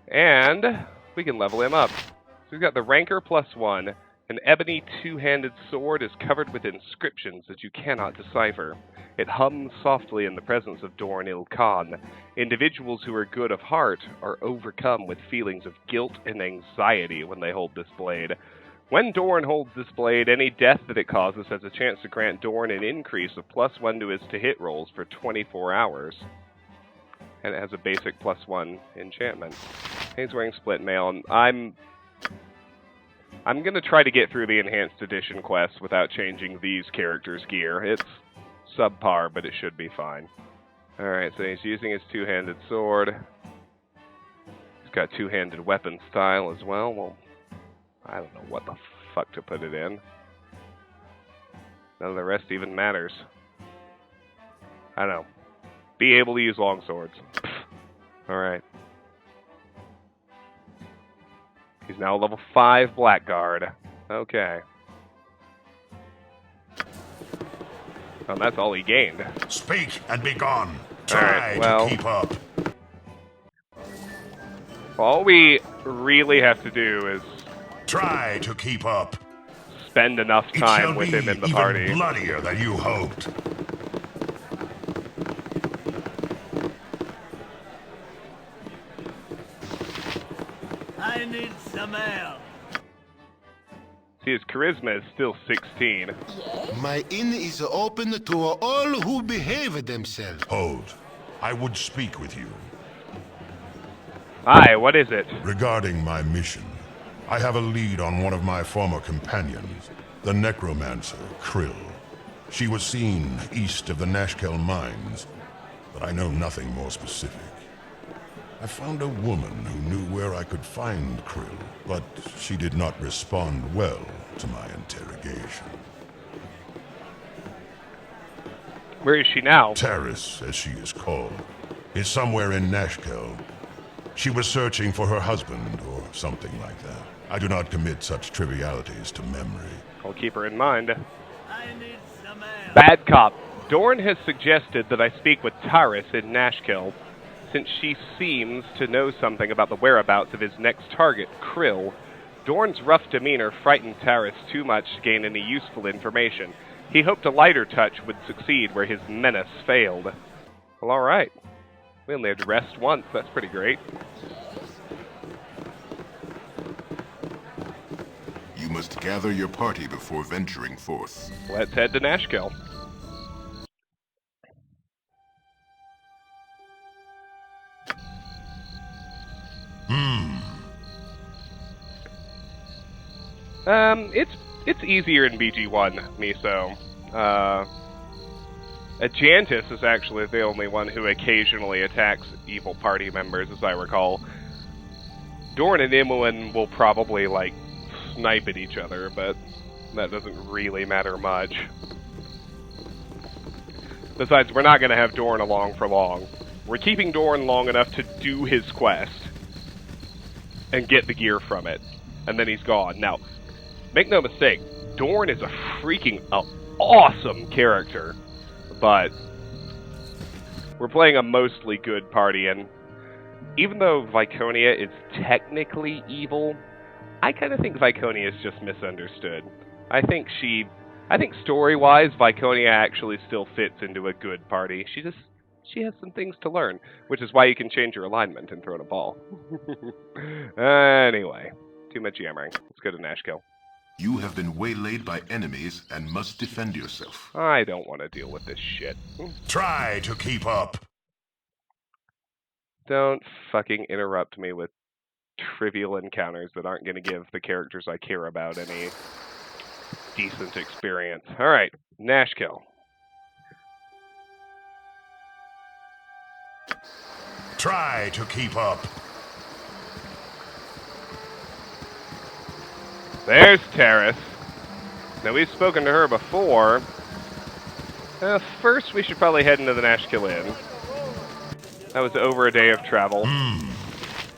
And we can level him up. So we've got the Ranker +1, An ebony two-handed sword is covered with inscriptions that you cannot decipher. It hums softly in the presence of Dorn Khan. Individuals who are good of heart are overcome with feelings of guilt and anxiety when they hold this blade. When Dorn holds this blade, any death that it causes has a chance to grant Dorn an increase of +1 to his to-hit rolls for 24 hours. And it has a basic +1 enchantment. He's wearing split mail, and I'm going to try to get through the Enhanced Edition quests without changing these characters' gear. It's subpar, but it should be fine. Alright, so he's using his two-handed sword. He's got two-handed weapon style as well. Well, I don't know what the fuck to put it in. None of the rest even matters. I don't know. Be able to use long swords. Alright. He's now level 5 Blackguard. Okay. Oh, that's all he gained. Speak and be gone. Try to keep up. All we really have to do is try to keep up. Spend enough time with him in the party. Even bloodier than you hoped. I need some ale. See, his charisma is still 16. My inn is open to all who behave themselves. Hold. I would speak with you. Aye, what is it? Regarding my mission, I have a lead on one of my former companions, the necromancer, Krill. She was seen east of the Nashkel mines, but I know nothing more specific. I found a woman who knew where I could find Krill, but she did not respond well to my interrogation. Where is she now? Terrace, as she is called, is somewhere in Nashkel. She was searching for her husband, or something like that. I do not commit such trivialities to memory. I'll keep her in mind. I need some ale. Bad cop. Dorn has suggested that I speak with Taris in Nashkel, since she seems to know something about the whereabouts of his next target, Krill. Dorn's rough demeanor frightened Taris too much to gain any useful information. He hoped a lighter touch would succeed where his menace failed. Well, alright. We only had to rest once, that's pretty great. You must gather your party before venturing forth. Let's head to Nashkel. It's easier in BG1, Miso. Ajantis is actually the only one who occasionally attacks evil party members, as I recall. Dorn and Imoen will probably, like, snipe at each other, but that doesn't really matter much. Besides, we're not going to have Dorn along for long. We're keeping Dorn long enough to do his quest and get the gear from it, and then he's gone. Now, make no mistake, Dorn is a freaking awesome character, but we're playing a mostly good party, and even though Viconia is technically evil, I kind of think Viconia is just misunderstood. I think story-wise, Viconia actually still fits into a good party. She has some things to learn, which is why you can change your alignment and throw in a ball. Anyway, too much yammering. Let's go to Nashkel. You have been waylaid by enemies and must defend yourself. I don't want to deal with this shit. Try to keep up. Don't fucking interrupt me with trivial encounters that aren't going to give the characters I care about any decent experience. Alright, Nashkel. Try to keep up. There's Terrace. Now, we've spoken to her before. First, we should probably head into the Nashkel Inn. That was over a day of travel.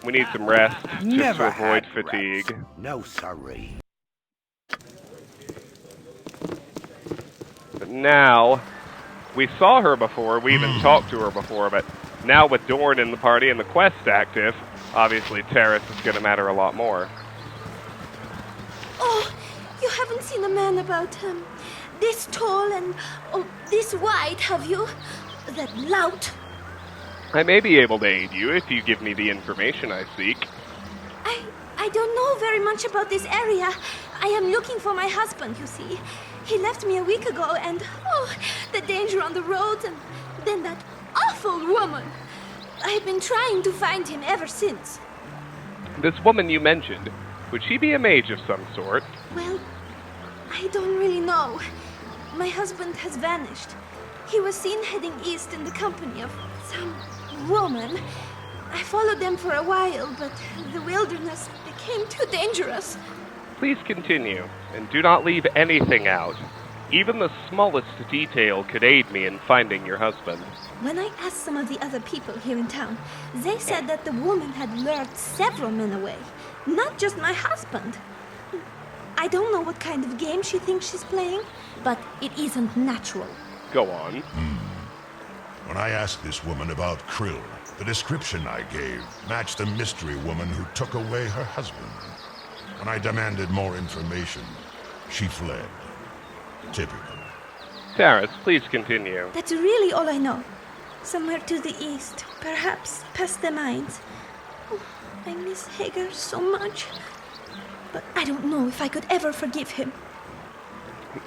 We need some rest, just to avoid fatigue. No, sorry. But now, we saw her before, we even talked to her before, but now with Dorn in the party and the quest active, obviously Terrace is going to matter a lot more. Oh, You haven't seen a man about this tall and this wide, have you? That lout. I may be able to aid you if you give me the information I seek. I don't know very much about this area. I am looking for my husband, you see. He left me a week ago and, the danger on the roads and then that awful woman. I've been trying to find him ever since. This woman you mentioned, would she be a mage of some sort? Well, I don't really know. My husband has vanished. He was seen heading east in the company of some woman. I followed them for a while, but the wilderness became too dangerous. Please continue, and do not leave anything out. Even the smallest detail could aid me in finding your husband. When I asked some of the other people here in town, they said that the woman had lured several men away, not just my husband. I don't know what kind of game she thinks she's playing, but it isn't natural. Go on. When I asked this woman about Krill, the description I gave matched the mystery woman who took away her husband. When I demanded more information, she fled. Typical. Taris, please continue. That's really all I know. Somewhere to the east, perhaps past the mines. Oh, I miss Hagar so much. But I don't know if I could ever forgive him.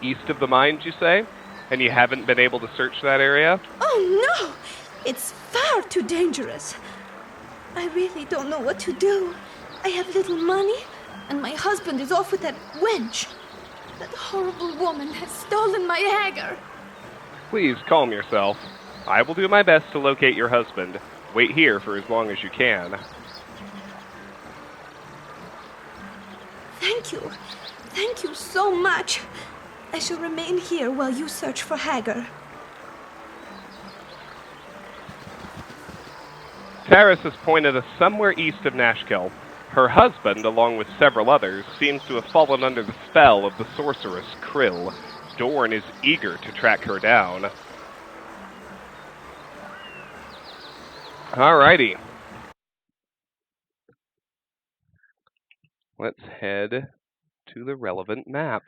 East of the mines, you say? And you haven't been able to search that area? Oh, no! It's far too dangerous. I really don't know what to do. I have little money, and my husband is off with that wench. That horrible woman has stolen my Hagar. Please calm yourself. I will do my best to locate your husband. Wait here for as long as you can. Thank you. Thank you so much. I shall remain here while you search for Hagar. Taris has pointed us somewhere east of Nashkel. Her husband, along with several others, seems to have fallen under the spell of the sorceress Krill. Dorn is eager to track her down. Alrighty. Let's head to the relevant map.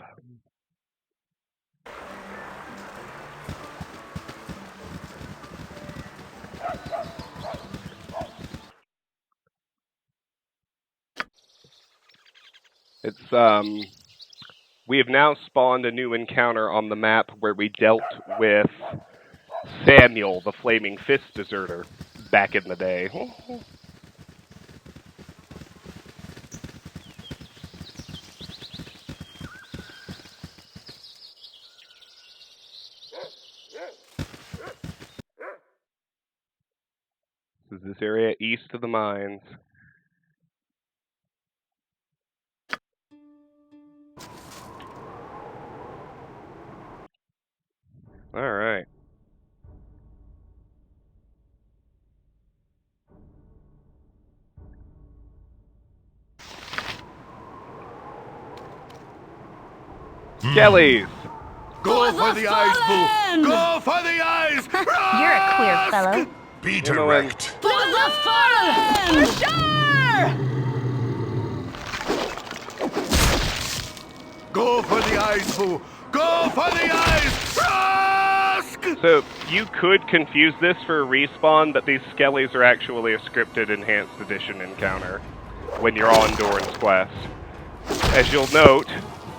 We have now spawned a new encounter on the map where we dealt with Samuel, the Flaming Fist deserter, back in the day. This is this area east of the mines. All right. Skellies! Go for the eyes, Boo! Go for the eyes! You're a queer fellow. Be direct. For the fallen! For sure! Go for the eyes, Boo! Go for the eyes! Rusk! So, you could confuse this for a respawn, but these Skellies are actually a scripted Enhanced Edition encounter when you're on Dorn's quest. As you'll note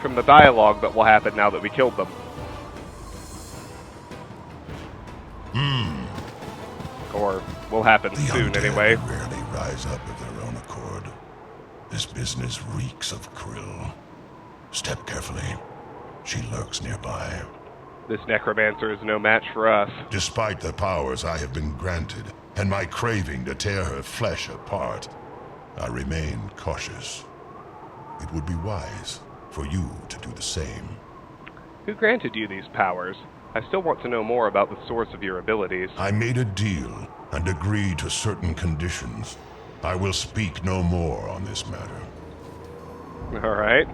from the dialogue that will happen now that we killed them. Or will happen The soon undead anyway. rarely rise up of their own accord. This business reeks of Krill. Step carefully. She lurks nearby. This necromancer is no match for us. Despite the powers I have been granted, and my craving to tear her flesh apart, I remain cautious. It would be wise for you to do the same. Who granted you these powers? I still want to know more about the source of your abilities. I made a deal and agreed to certain conditions. I will speak no more on this matter. Alright.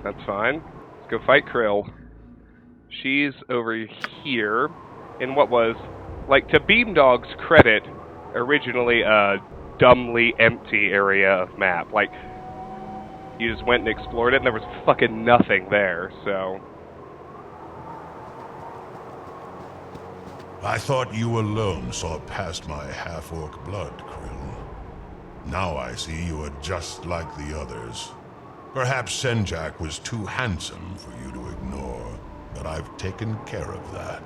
That's fine. Let's go fight Krill. She's over here in what was, like, to Beamdog's credit, originally a dumbly empty area of map. Like, You just went and explored it, and there was fucking nothing there, so... I thought you alone saw past my half-orc blood, Krill. Now I see you are just like the others. Perhaps Senjak was too handsome for you to ignore, but I've taken care of that.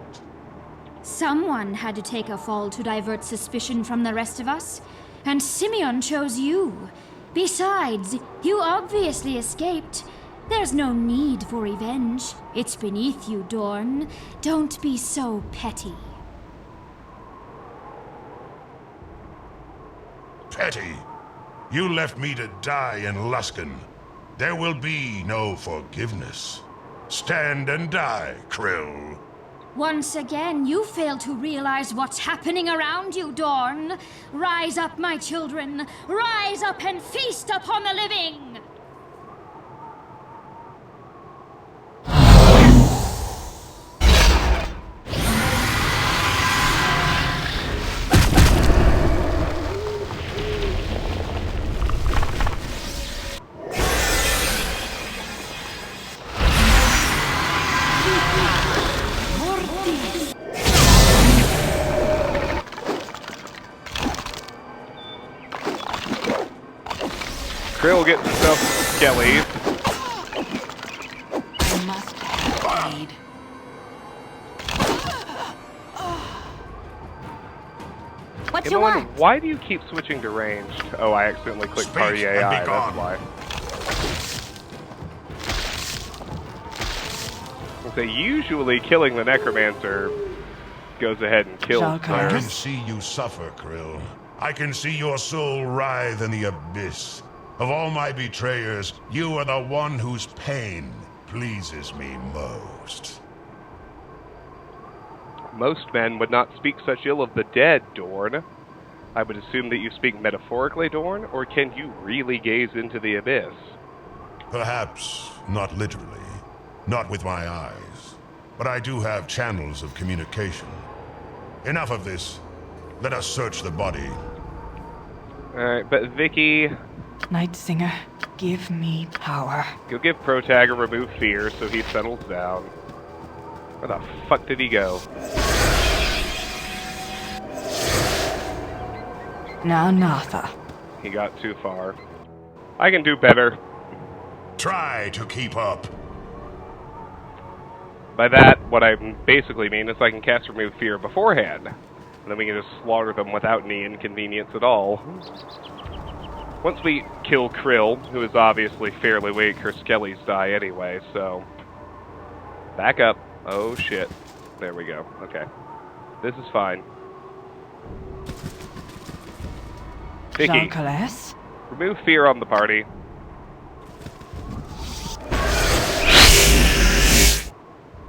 Someone had to take a fall to divert suspicion from the rest of us, and Simeon chose you. Besides, you obviously escaped. There's no need for revenge. It's beneath you, Dorn. Don't be so petty. Petty? You left me to die in Luskan. There will be no forgiveness. Stand and die, Krill. Once again, you fail to realize what's happening around you, Dorn. Rise up, my children. Rise up and feast upon the living. Krill gets himself skellies. Must have aid. What you want? Why do you keep switching to ranged? Oh, I accidentally clicked party AI, that's why. So usually killing the Necromancer goes ahead and kills I her. can see you suffer, Krill. I can see your soul writhe in the abyss. Of all my betrayers, you are the one whose pain pleases me most. Most men would not speak such ill of the dead, Dorn. I would assume that you speak metaphorically, Dorn, or can you really gaze into the abyss? Perhaps not literally, not with my eyes, but I do have channels of communication. Enough of this. Let us search the body. Alright, but Vicky... Night Singer, give me power. You'll give Protag a remove fear so he settles down. Where the fuck did he go? Now, Natha. He got too far. I can do better. Try to keep up. By that, what I basically mean is I can cast remove fear beforehand. And then we can just slaughter them without any inconvenience at all. Once we kill Krill, who is obviously fairly weak, her skellies die anyway, so... Back up. Oh shit. There we go. Okay. This is fine. Vicky, remove fear on the party.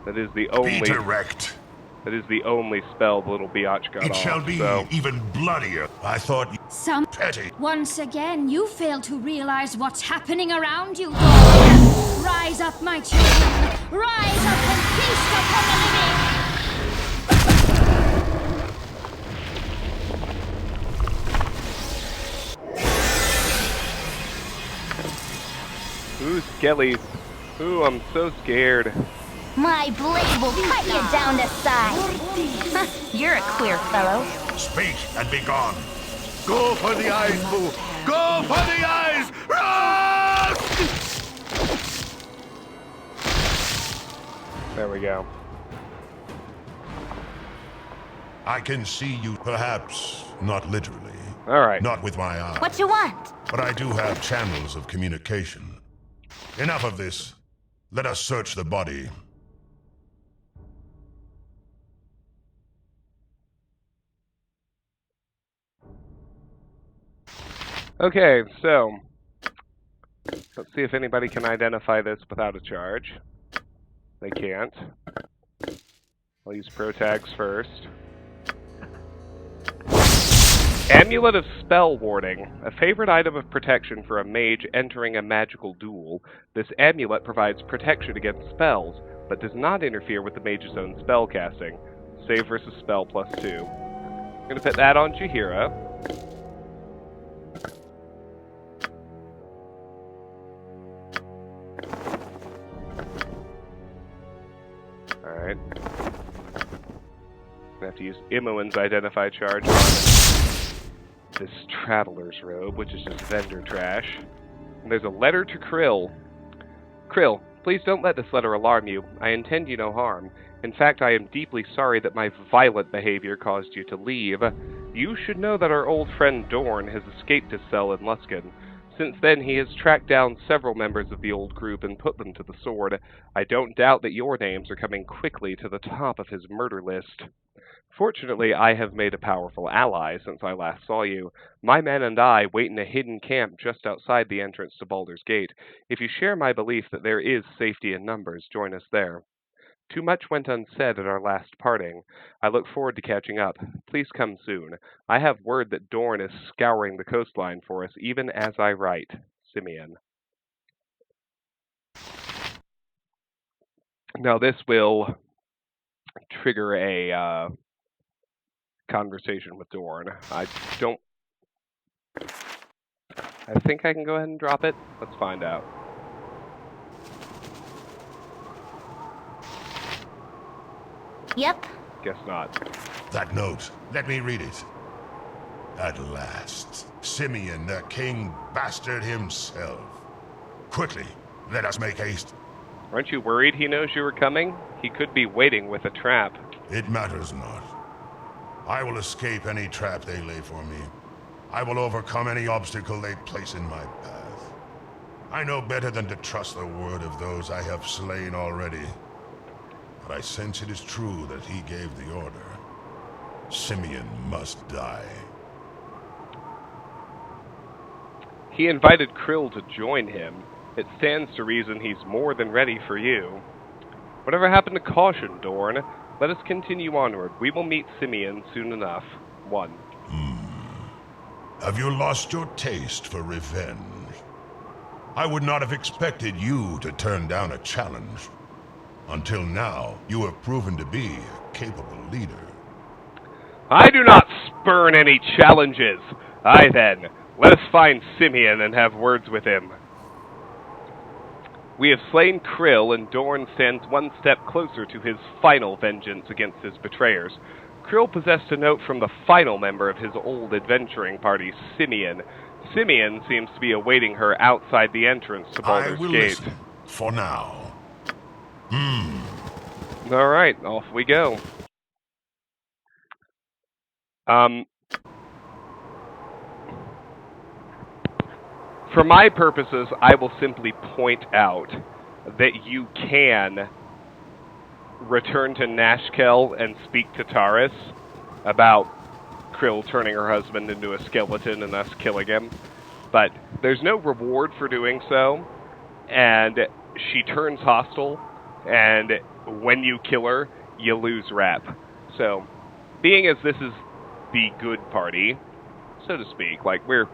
That is the only... Be direct. That is the only spell the little biatch got It off, shall be so. even bloodier. I thought you... Petty. Once again, you fail to realize what's happening around you, Dorn. Rise up, my children. Rise up and feast upon the living. Ooh, skellies. Ooh, I'm so scared. My blade will cut you down to size. You're a queer fellow. Speak and be gone. Go for the eyes, Boo! Go for the eyes! Run! There we go. I can see you, perhaps not literally. Alright. Not with my eyes. What you want? But I do have channels of communication. Enough of this. Let us search the body. Okay, so let's see if anybody can identify this without a charge. They can't. I'll use Protags first. Amulet of Spell Warding. A favorite item of protection for a mage entering a magical duel. This amulet provides protection against spells, but does not interfere with the mage's own spell casting. Save versus spell +2. I'm going to put that on Jaheira. Alright. I have to use Imoen's Identify Charge on this Traveler's Robe, which is just vendor trash. And there's a letter to Krill. Krill, please don't let this letter alarm you. I intend you no harm. In fact, I am deeply sorry that my violent behavior caused you to leave. You should know that our old friend Dorn has escaped his cell in Luskan. Since then, he has tracked down several members of the old group and put them to the sword. I don't doubt that your names are coming quickly to the top of his murder list. Fortunately, I have made a powerful ally since I last saw you. My men and I wait in a hidden camp just outside the entrance to Baldur's Gate. If you share my belief that there is safety in numbers, join us there. Too much went unsaid at our last parting. I look forward to catching up. Please come soon. I have word that Dorn is scouring the coastline for us, even as I write. Simeon. Now this will trigger a conversation with Dorn. I think I can go ahead and drop it. Let's find out. Yep. Guess not. That note, let me read it. At last, Simeon, the king bastard himself. Quickly, let us make haste. Aren't you worried he knows you were coming? He could be waiting with a trap. It matters not. I will escape any trap they lay for me. I will overcome any obstacle they place in my path. I know better than to trust the word of those I have slain already. But I sense it is true that he gave the order. Simeon must die. He invited Krill to join him. It stands to reason he's more than ready for you. Whatever happened to caution, Dorn? Let us continue onward. We will meet Simeon soon enough. 1. Have you lost your taste for revenge? I would not have expected you to turn down a challenge. Until now, you have proven to be a capable leader. I do not spurn any challenges. Aye then, let us find Simeon and have words with him. We have slain Krill, and Dorn stands one step closer to his final vengeance against his betrayers. Krill possessed a note from the final member of his old adventuring party, Simeon. Simeon seems to be awaiting her outside the entrance to Baldur's Gate. Listen, for now. Alright, off we go. For my purposes, I will simply point out that you can return to Nashkel and speak to Taris about Krill turning her husband into a skeleton and us killing him. But there's no reward for doing so, and she turns hostile, and when you kill her, you lose rep. So, being as this is the good party, so to speak, like, we're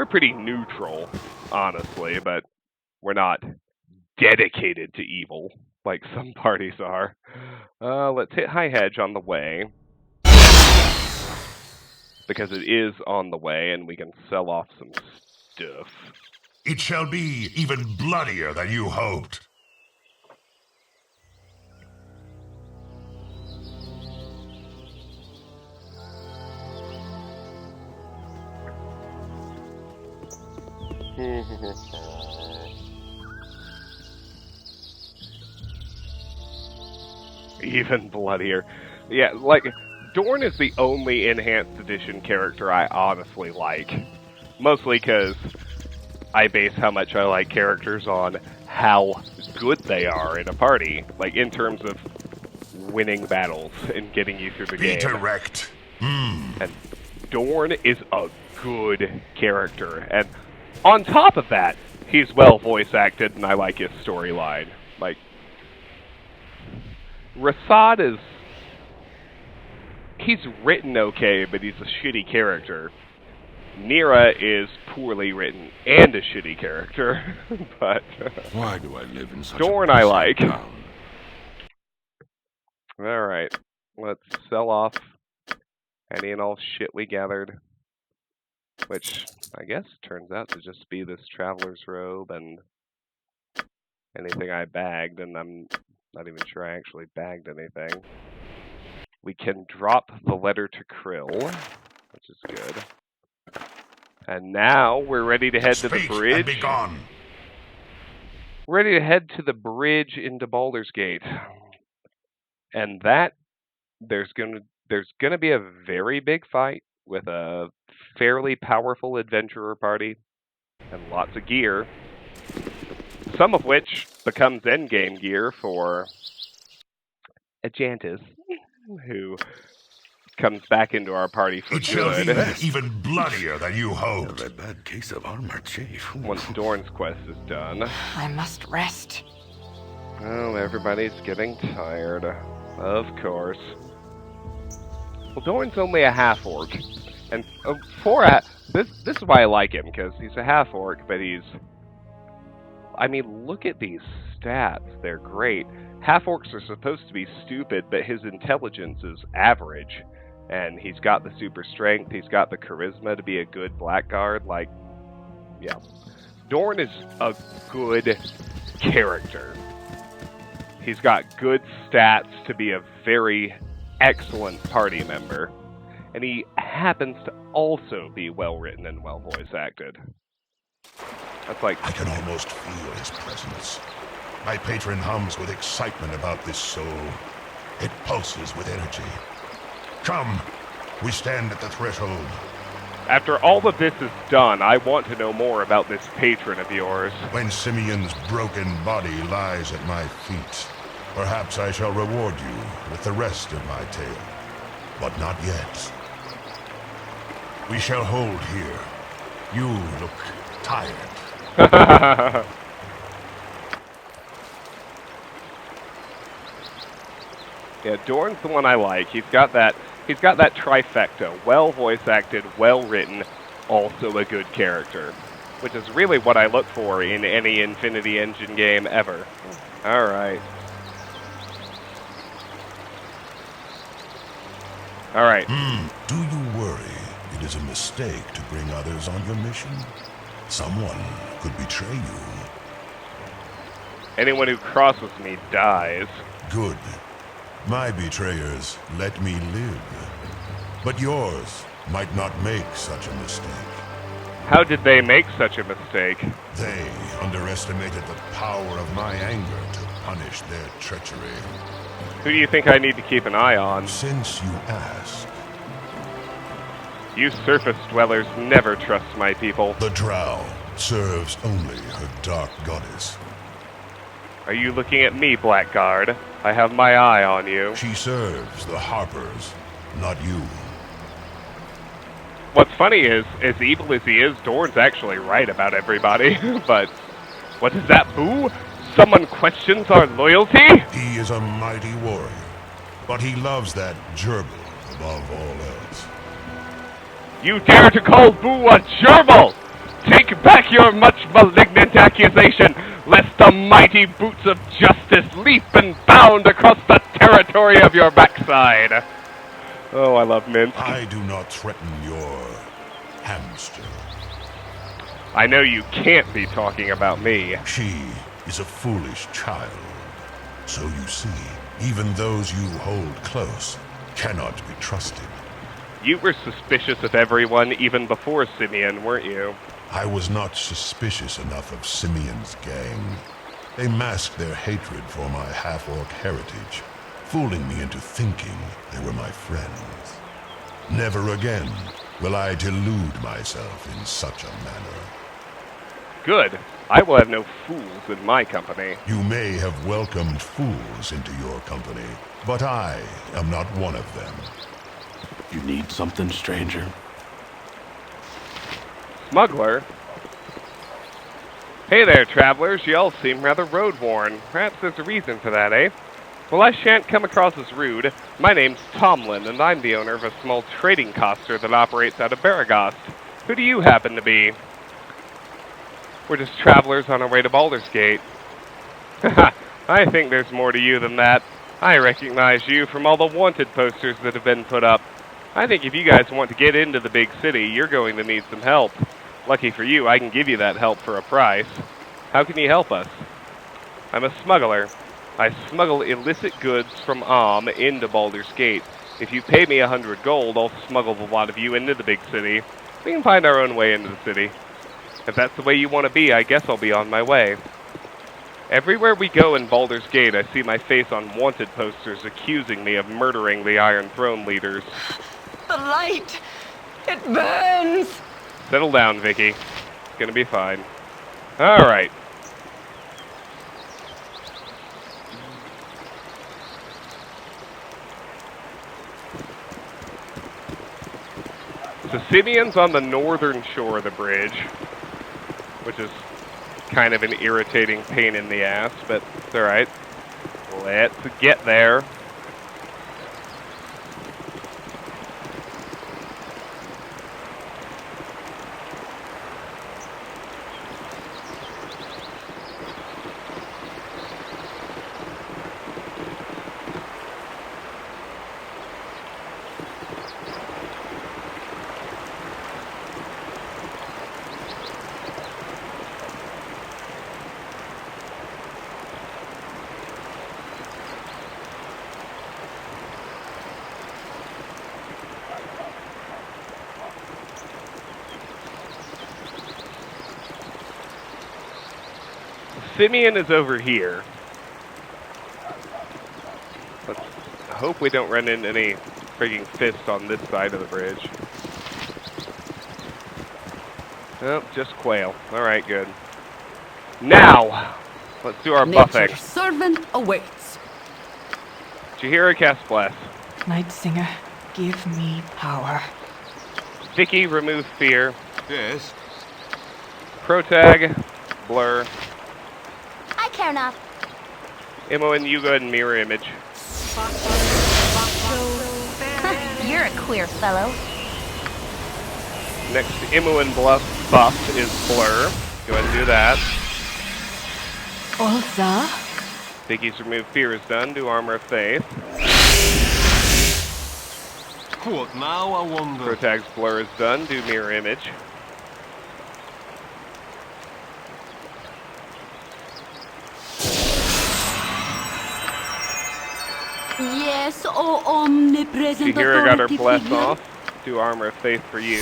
pretty neutral, honestly, but we're not dedicated to evil, like some parties are. Let's hit High Hedge on the way, because it is on the way, and we can sell off some stuff. It shall be even bloodier than you hoped. Even bloodier. Yeah, like, Dorn is the only Enhanced Edition character I honestly like. Mostly because I base how much I like characters on how good they are in a party. Like, in terms of winning battles and getting you through the game. Be direct. And Dorn is a good character. And on top of that, he's well voice acted and I like his storyline. Like, Rasad is... he's written okay, but he's a shitty character. Neera is poorly written and a shitty character, but... why do I live in such Dorn a I like. town? Alright, let's sell off any and all shit we gathered. Which, I guess, turns out to just be this Traveler's Robe and anything I bagged, and I'm Not even sure I actually bagged anything. We can drop the letter to Krill, which is good. And now we're ready to head to the bridge. And be gone. We're ready to head to the bridge into Baldur's Gate. And that there's gonna be a very big fight with a fairly powerful adventurer party and lots of gear. Some of which becomes endgame gear for Ajantis, who comes back into our party for good. Even bloodier than you hoped. A bad case of armor chafe. Once Dorn's quest is done. I must rest. Well, everybody's getting tired. Of course. Well, Dorn's only a half-orc. And this is why I like him, because he's a half-orc, but he's... I mean, look at these stats. They're great. Half-orcs are supposed to be stupid, but his intelligence is average. And he's got the super strength, he's got the charisma to be a good blackguard. Like, yeah. Dorn is a good character. He's got good stats to be a very excellent party member. And he happens to also be well-written and well-voice acted. That's like... I can almost feel his presence. My patron hums with excitement about this soul. It pulses with energy. Come, we stand at the threshold. After all of this is done, I want to know more about this patron of yours. When Simeon's broken body lies at my feet, perhaps I shall reward you with the rest of my tale. But not yet. We shall hold here. You look tired. Yeah, Dorn's the one I like. He's got that trifecta. Well voice acted, well written, also a good character. Which is really what I look for in any Infinity Engine game ever. Alright. Alright. Do you worry it is a mistake to bring others on your mission? Someone could betray you. Anyone who crosses me dies. Good. My betrayers let me live. But yours might not make such a mistake. How did they make such a mistake? They underestimated the power of my anger to punish their treachery. Who do you think I need to keep an eye on? Since you ask. You surface dwellers never trust my people. The Drow serves only her dark goddess. Are you looking at me, Blackguard? I have my eye on you. She serves the Harpers, not you. What's funny is, as evil as he is, Dorn's actually right about everybody. But, what is that, Boo? Someone questions our loyalty? He is a mighty warrior, but he loves that gerbil above all else. You dare to call Boo a gerbil! Take back your much malignant accusation, lest the mighty boots of justice leap and bound across the territory of your backside. Oh, I love Minsk. I do not threaten your hamster. I know you can't be talking about me. She is a foolish child. So you see, even those you hold close cannot be trusted. You were suspicious of everyone even before Simeon, weren't you? I was not suspicious enough of Simeon's gang. They masked their hatred for my half-orc heritage, fooling me into thinking they were my friends. Never again will I delude myself in such a manner. Good. I will have no fools in my company. You may have welcomed fools into your company, but I am not one of them. You need something, stranger? Smuggler? Hey there, travelers. You all seem rather road-worn. Perhaps there's a reason for that, eh? Well, I shan't come across as rude. My name's Tomlin, and I'm the owner of a small trading coster that operates out of Baragast. Who do you happen to be? We're just travelers on our way to Baldur's Gate. Haha, I think there's more to you than that. I recognize you from all the wanted posters that have been put up. I think if you guys want to get into the big city, you're going to need some help. Lucky for you, I can give you that help for a price. How can you help us? I'm a smuggler. I smuggle illicit goods from into Baldur's Gate. If you pay me 100 gold, I'll smuggle a lot of you into the big city. We can find our own way into the city. If that's the way you want to be, I guess I'll be on my way. Everywhere we go in Baldur's Gate, I see my face on wanted posters accusing me of murdering the Iron Throne leaders. The light! It burns! Settle down, Vicky. It's gonna be fine. Alright. So Simeon's on the northern shore of the bridge, which is kind of an irritating pain in the ass, but it's alright. Let's get there. Simeon is over here. Let's hope we don't run into any frigging fists on this side of the bridge. Nope, just quail. Alright, good. Now, let's do our buffing. Nature's servant awaits. Jaheira cast Bless. Night Singer, give me power. Vicky, remove fear. Yes. Protag, blur. I care not. Imoen, you go ahead and mirror image. You're a queer fellow. Next Imoen buff is blur. Go ahead and do that. Olza? Vicky's remove fear is done. Do armor of faith. What now, I wonder? Protag's blur is done. Do mirror image. Yes, oh omnipresent Jaheira got her authority bless figure. off. Do armor of faith for you.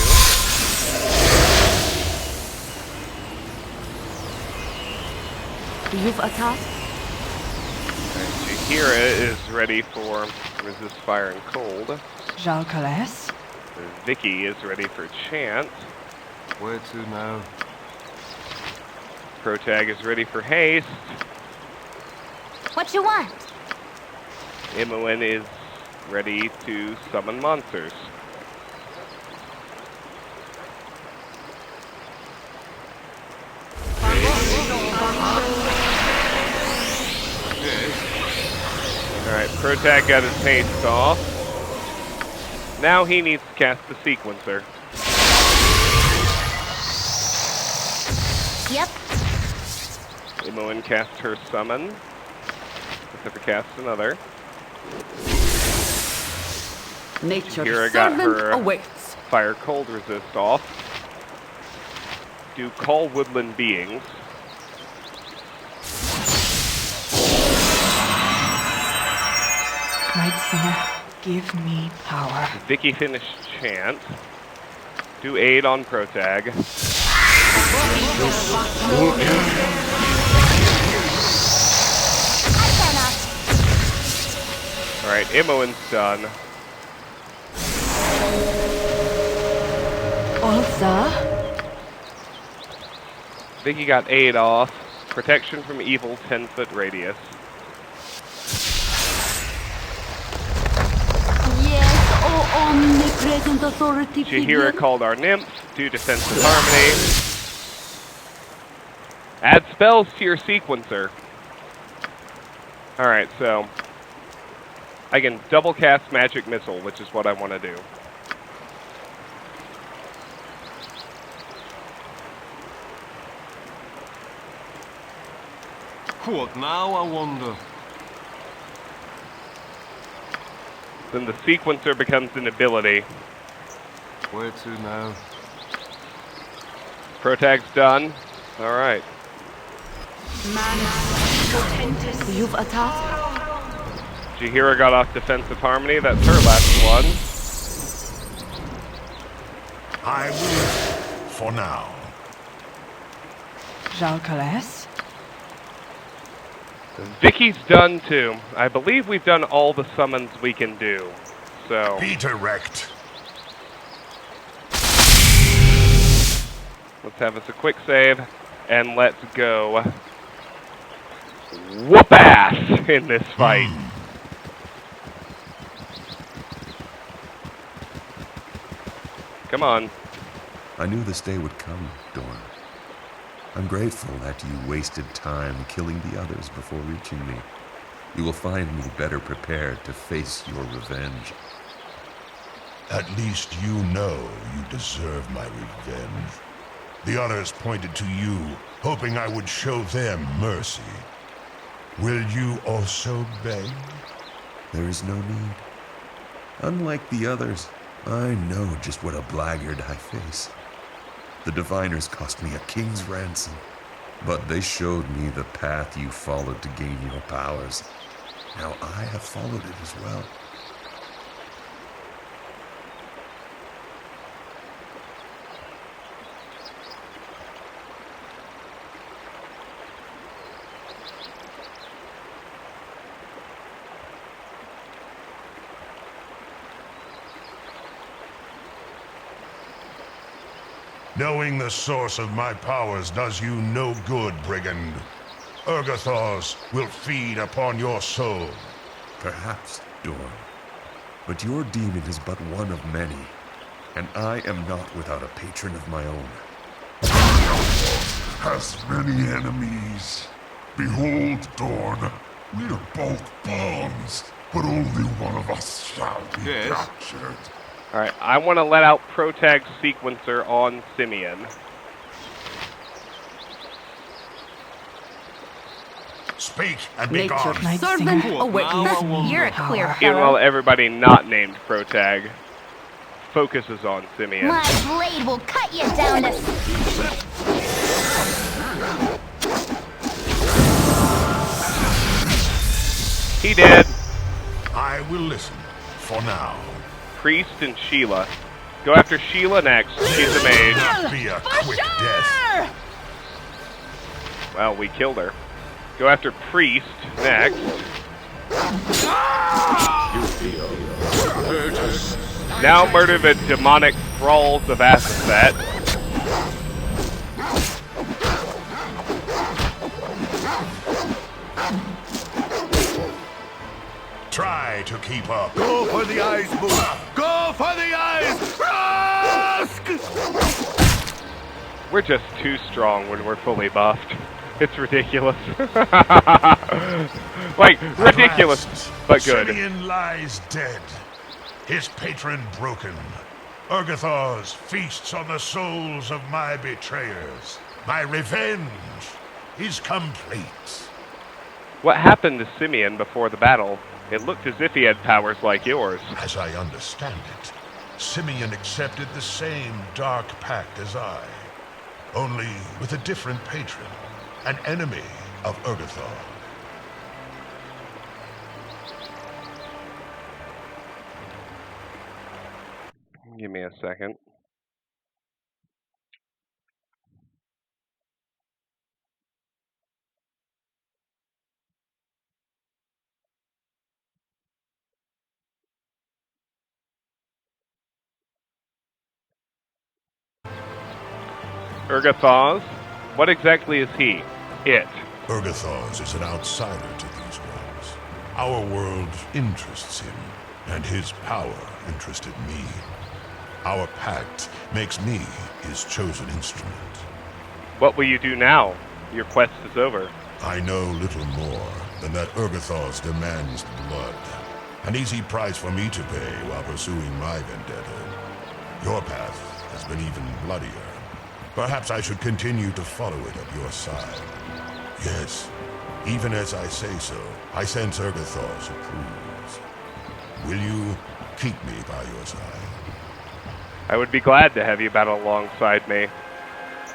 You've attacked. Jaheira is ready for resist fire and cold. Jalcales? Vicky is ready for chant. Where to now? Protag is ready for haste. What you want? Imoen is ready to summon monsters. Alright, Protag got his haste off. Now he needs to cast the sequencer. Yep. Imoen cast her summon. Except for cast another. Nature's Jaheira got servant her awaits. fire cold resist off. Do call woodland beings. Night Singer, give me power. Vicky finished chant. Do aid on Protag. Alright, Imoen's done. Olza? Vicky got aid off. Protection from evil 10-foot radius. Yes, oh omnipresent authority Jaheira figure. called our nymphs. Do defensive harmony. Add spells to your sequencer. Alright, so I can double cast magic missile, which is what I want to do. What now, I wonder? Then the sequencer becomes an ability. Where to now? Protag's done. Alright. Mana. You've attacked? Jahira got off defensive harmony. That's her last one. I will, for now. Jalcales? Vicky's done too. I believe we've done all the summons we can do. So. Be direct. Let's have us a quick save, and let's go whoop ass in this fight. Come on. I knew this day would come, Dorn. I'm grateful that you wasted time killing the others before reaching me. You will find me better prepared to face your revenge. At least you know you deserve my revenge. The others pointed to you, hoping I would show them mercy. Will you also beg? There is no need. Unlike the others, I know just what a blackguard I face. The diviners cost me a king's ransom, but they showed me the path you followed to gain your powers. Now I have followed it as well. Knowing the source of my powers does you no good, brigand. Urgathors will feed upon your soul. Perhaps, Dorn. But your demon is but one of many, and I am not without a patron of my own. Has many enemies. Behold, Dorn, we are both pawns, but only one of us shall be captured. Alright, I want to let out Protag Sequencer on Simeon. Speak and be gone. Servant awaits. You're a queer Even fellow. while everybody not named Protag focuses on Simeon. My blade will cut you down to... He did. I will listen, for now. Priest and Sheila. Go after Sheila next. She's a mage. Not be a quick death. Well, we killed her. Go after Priest next. Now murder the demonic thralls of Athasat. Try to keep up. Go for the eyes, Boo! Go for the eyes! Rusk! We're just too strong when we're fully buffed. It's ridiculous. Like, ridiculous, but good. Simeon lies dead. His patron broken. Urgathors feasts on the souls of my betrayers. My revenge is complete. What happened to Simeon before the battle? It looked as if he had powers like yours. As I understand it, Simeon accepted the same dark pact as I, only with a different patron, an enemy of Urgathor. Give me a second. Urgathors? What exactly is he? It. Urgathors is an outsider to these realms. Our world interests him, and his power interested me. Our pact makes me his chosen instrument. What will you do now? Your quest is over. I know little more than that Urgathors demands blood. An easy price for me to pay while pursuing my vendetta. Your path has been even bloodier. Perhaps I should continue to follow it at your side. Yes, even as I say so, I sense Urgathors approves. Will you keep me by your side? I would be glad to have you battle alongside me.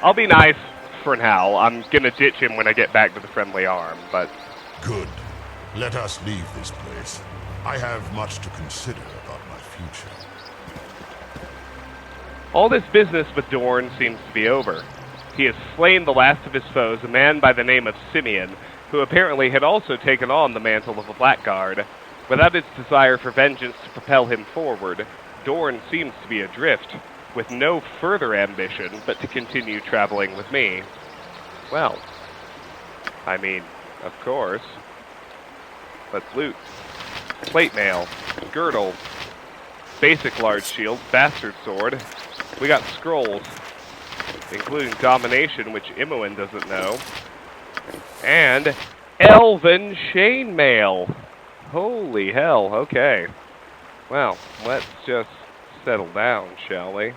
I'll be nice for now. I'm gonna ditch him when I get back to the Friendly Arm, but Good. Let us leave this place. I have much to consider about my future. All this business with Dorn seems to be over. He has slain the last of his foes, a man by the name of Simeon, who apparently had also taken on the mantle of a Blackguard. Without its desire for vengeance to propel him forward, Dorn seems to be adrift, with no further ambition but to continue traveling with me. Well, I mean, of course. Let's loot. Plate mail, girdle, basic large shield, bastard sword. We got scrolls, including domination, which Imoen doesn't know, and elven chainmail. Holy hell, okay. Well, let's just settle down, shall we?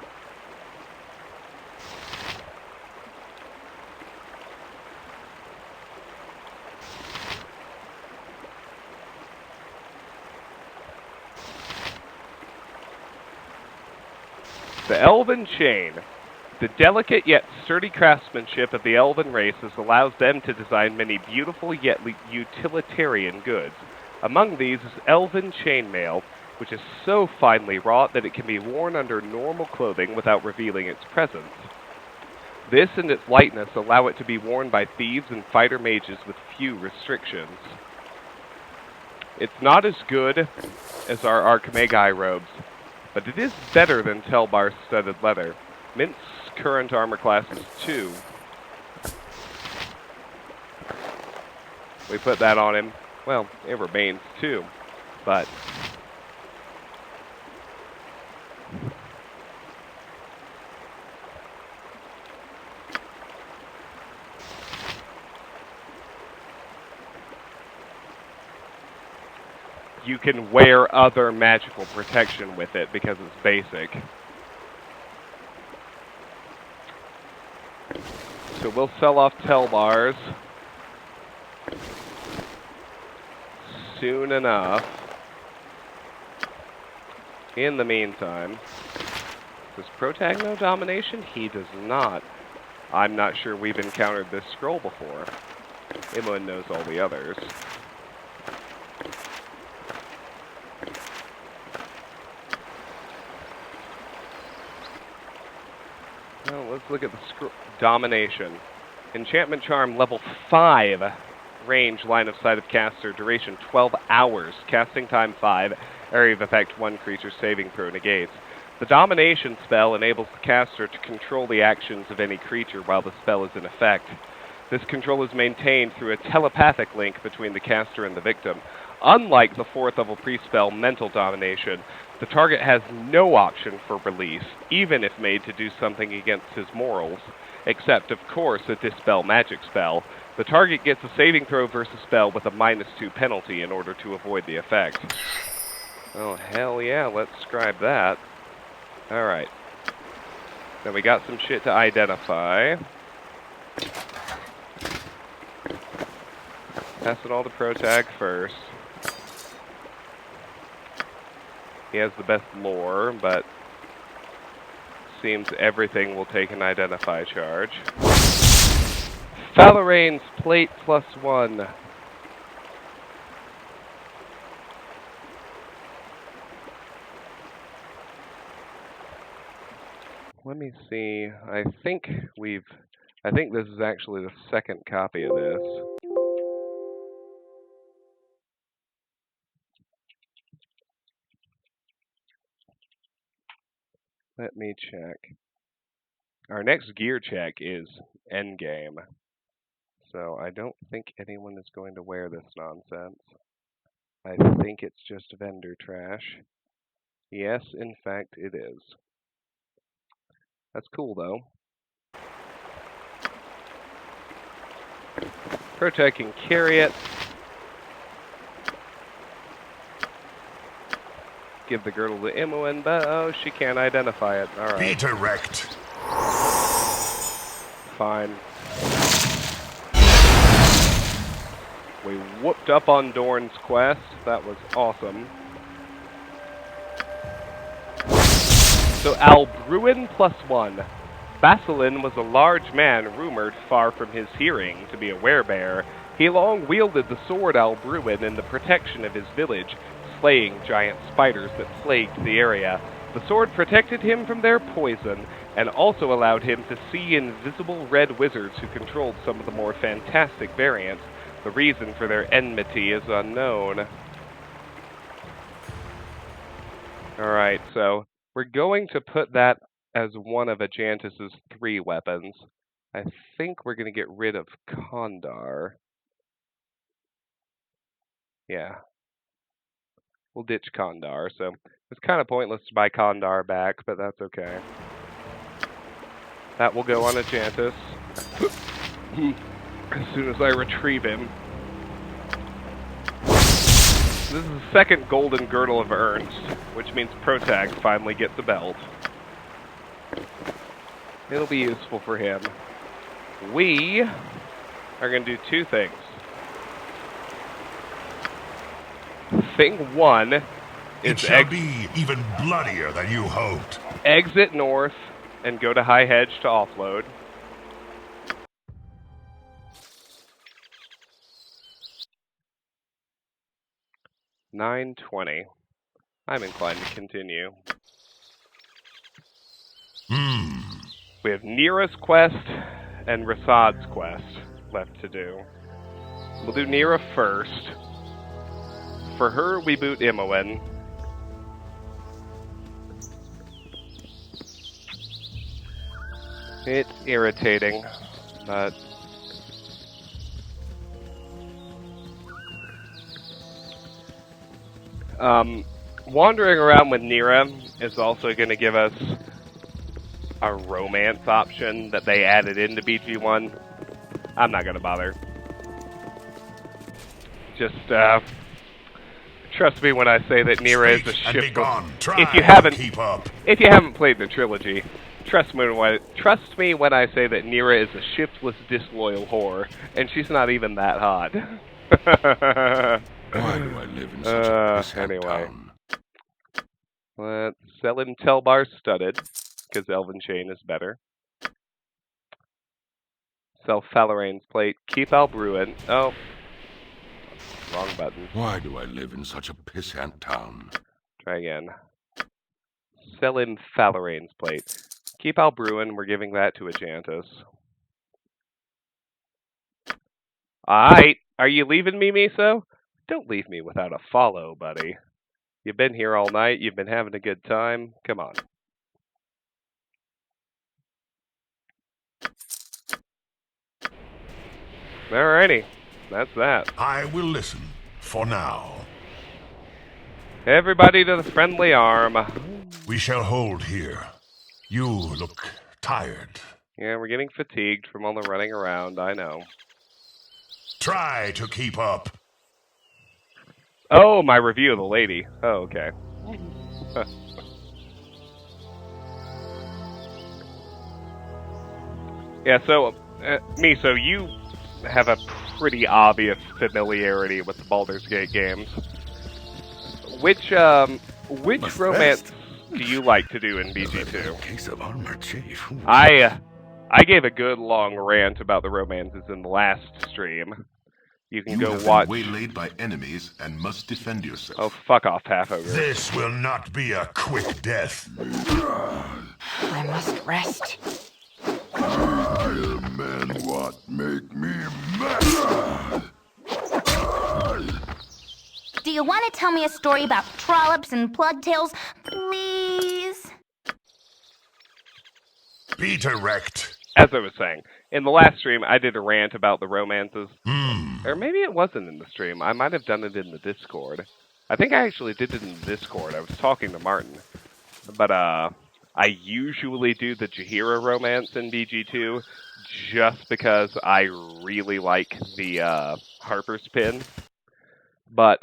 The Elven Chain. The delicate yet sturdy craftsmanship of the Elven races allows them to design many beautiful yet utilitarian goods. Among these is Elven Chainmail, which is so finely wrought that it can be worn under normal clothing without revealing its presence. This and its lightness allow it to be worn by thieves and fighter mages with few restrictions. It's not as good as our Archimegai robes, but it is better than Telbar's studded leather. Mint's current armor class is 2. We put that on him. Well, it remains 2, but you can wear other magical protection with it because it's basic. So we'll sell off Telbar's soon enough. In the meantime, does Protag know domination? He does not. I'm not sure we've encountered this scroll before. Imoen knows all the others. Well, let's look at the domination. Enchantment Charm level 5. Range, line of sight of caster, duration 12 hours, casting time 5, area of effect 1 creature, saving throw negates. The domination spell enables the caster to control the actions of any creature while the spell is in effect. This control is maintained through a telepathic link between the caster and the victim. Unlike the 4th level pre-spell mental domination, the target has no option for release, even if made to do something against his morals, except, of course, a dispel magic spell. The target gets a saving throw versus spell with a -2 penalty in order to avoid the effect. Oh, hell yeah, let's scribe that. Alright. Then we got some shit to identify. Pass it all to Protag first. He has the best lore, but seems everything will take an identify charge. Falarain's plate +1. Let me see. I think this is actually the second copy of this. Let me check. Our next gear check is endgame. So I don't think anyone is going to wear this nonsense. I think it's just vendor trash. Yes, in fact, it is. That's cool, though. Protag can carry it. Give the girdle to Imoen, but oh, she can't identify it. Alright. Be direct. Fine. We whooped up on Dorn's quest. That was awesome. So Albruin +1. Basilin was a large man rumored, far from his hearing, to be a werebear, He long wielded the sword Albruin in the protection of his village, slaying giant spiders that plagued the area. The sword protected him from their poison, and also allowed him to see invisible red wizards who controlled some of the more fantastic variants. The reason for their enmity is unknown. Alright, so we're going to put that as one of Ajantis' 3 weapons. I think we're going to get rid of Kondar. Yeah. We'll ditch Kondar, so it's kind of pointless to buy Kondar back, but that's okay. That will go on Ajantis. As soon as I retrieve him. This is the second golden girdle of Ernst, which means Protag finally gets a belt. It'll be useful for him. We are going to do 2 things. Thing 1 is it shall be even bloodier than you hoped. Exit north and go to High Hedge to offload. $9.20. I'm inclined to continue. We have Neera's quest and Rasad's quest left to do. We'll do Neera first. For her, we boot Imoen. It's irritating, but... wandering around with Neera is also going to give us a romance option that they added into BG1. I'm not going to bother. Just, trust me when I say that Neera is a shiftless... If you haven't played the trilogy, trust me when I say that Neera is a shiftless, disloyal whore, and she's not even that hot. Why do I live in such a pissant town? Let's sell him Telbar Studded, because Elven Chain is better. Sell Falarain's Plate. Keep Albruin. Oh. Wrong button. Why do I live in such a pissant town? Try again. Sell him Falarain's Plate. Keep Albruin. We're giving that to Ajantis. Alright. Are you leaving me, Miso? Don't leave me without a follow, buddy. You've been here all night. You've been having a good time. Come on. Alrighty. That's that. I will listen. For now. Everybody to the friendly arm. We shall hold here. You look tired. Yeah, we're getting fatigued from all the running around, I know. Try to keep up. Oh, my review of the lady. Oh, okay. Yeah, so, Miso, you have a pretty obvious familiarity with the Baldur's Gate games. Which romance do you like to do in BG2? Case of armor, chief. I gave a good long rant about the romances in the last stream. You can go watch. Waylaid by enemies and must defend yourself. Oh, fuck off, half ogre. This will not be a quick death. I must rest. Vile men what make me mad. Do you want to tell me a story about trollops and plugtails, please? Be direct. As I was saying, in the last stream, I did a rant about the romances. Or maybe it wasn't in the stream. I might have done it in the Discord. I think I actually did it in the Discord. I was talking to Martin. But, I usually do the Jaheira romance in BG2 just because I really like the, Harper's Pin. But,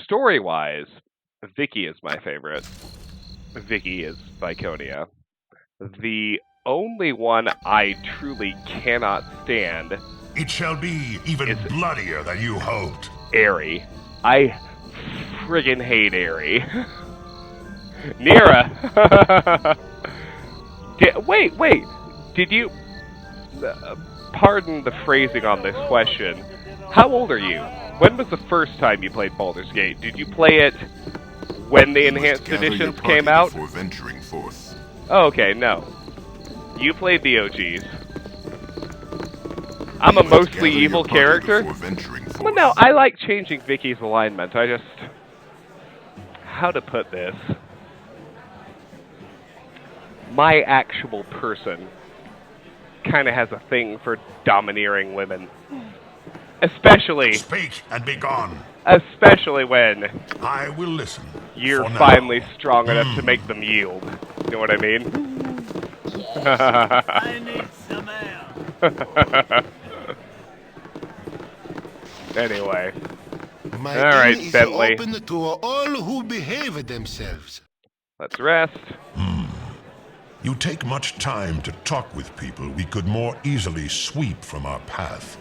story-wise, Vicky is my favorite. Vicky is Viconia. The only one I truly cannot stand... It shall be even bloodier than you hoped. Aerie. I friggin' hate Aerie. Neera! Wait. Did you... pardon the phrasing on this question. How old are you? When was the first time you played Baldur's Gate? Did you play it when the enhanced editions came out? Before venturing forth. Oh, okay, no. You played the OGs. I'm a mostly evil character. Well, no, I like changing Vicky's alignment. How to put this? My actual person kind of has a thing for domineering women. Especially... Speak and be gone. Especially when... I will listen. You're finally strong enough to make them yield. You know what I mean? I need some air. Anyway. My Alright, is Bentley. open to all who behave themselves. Let's rest. You take much time to talk with people we could more easily sweep from our path.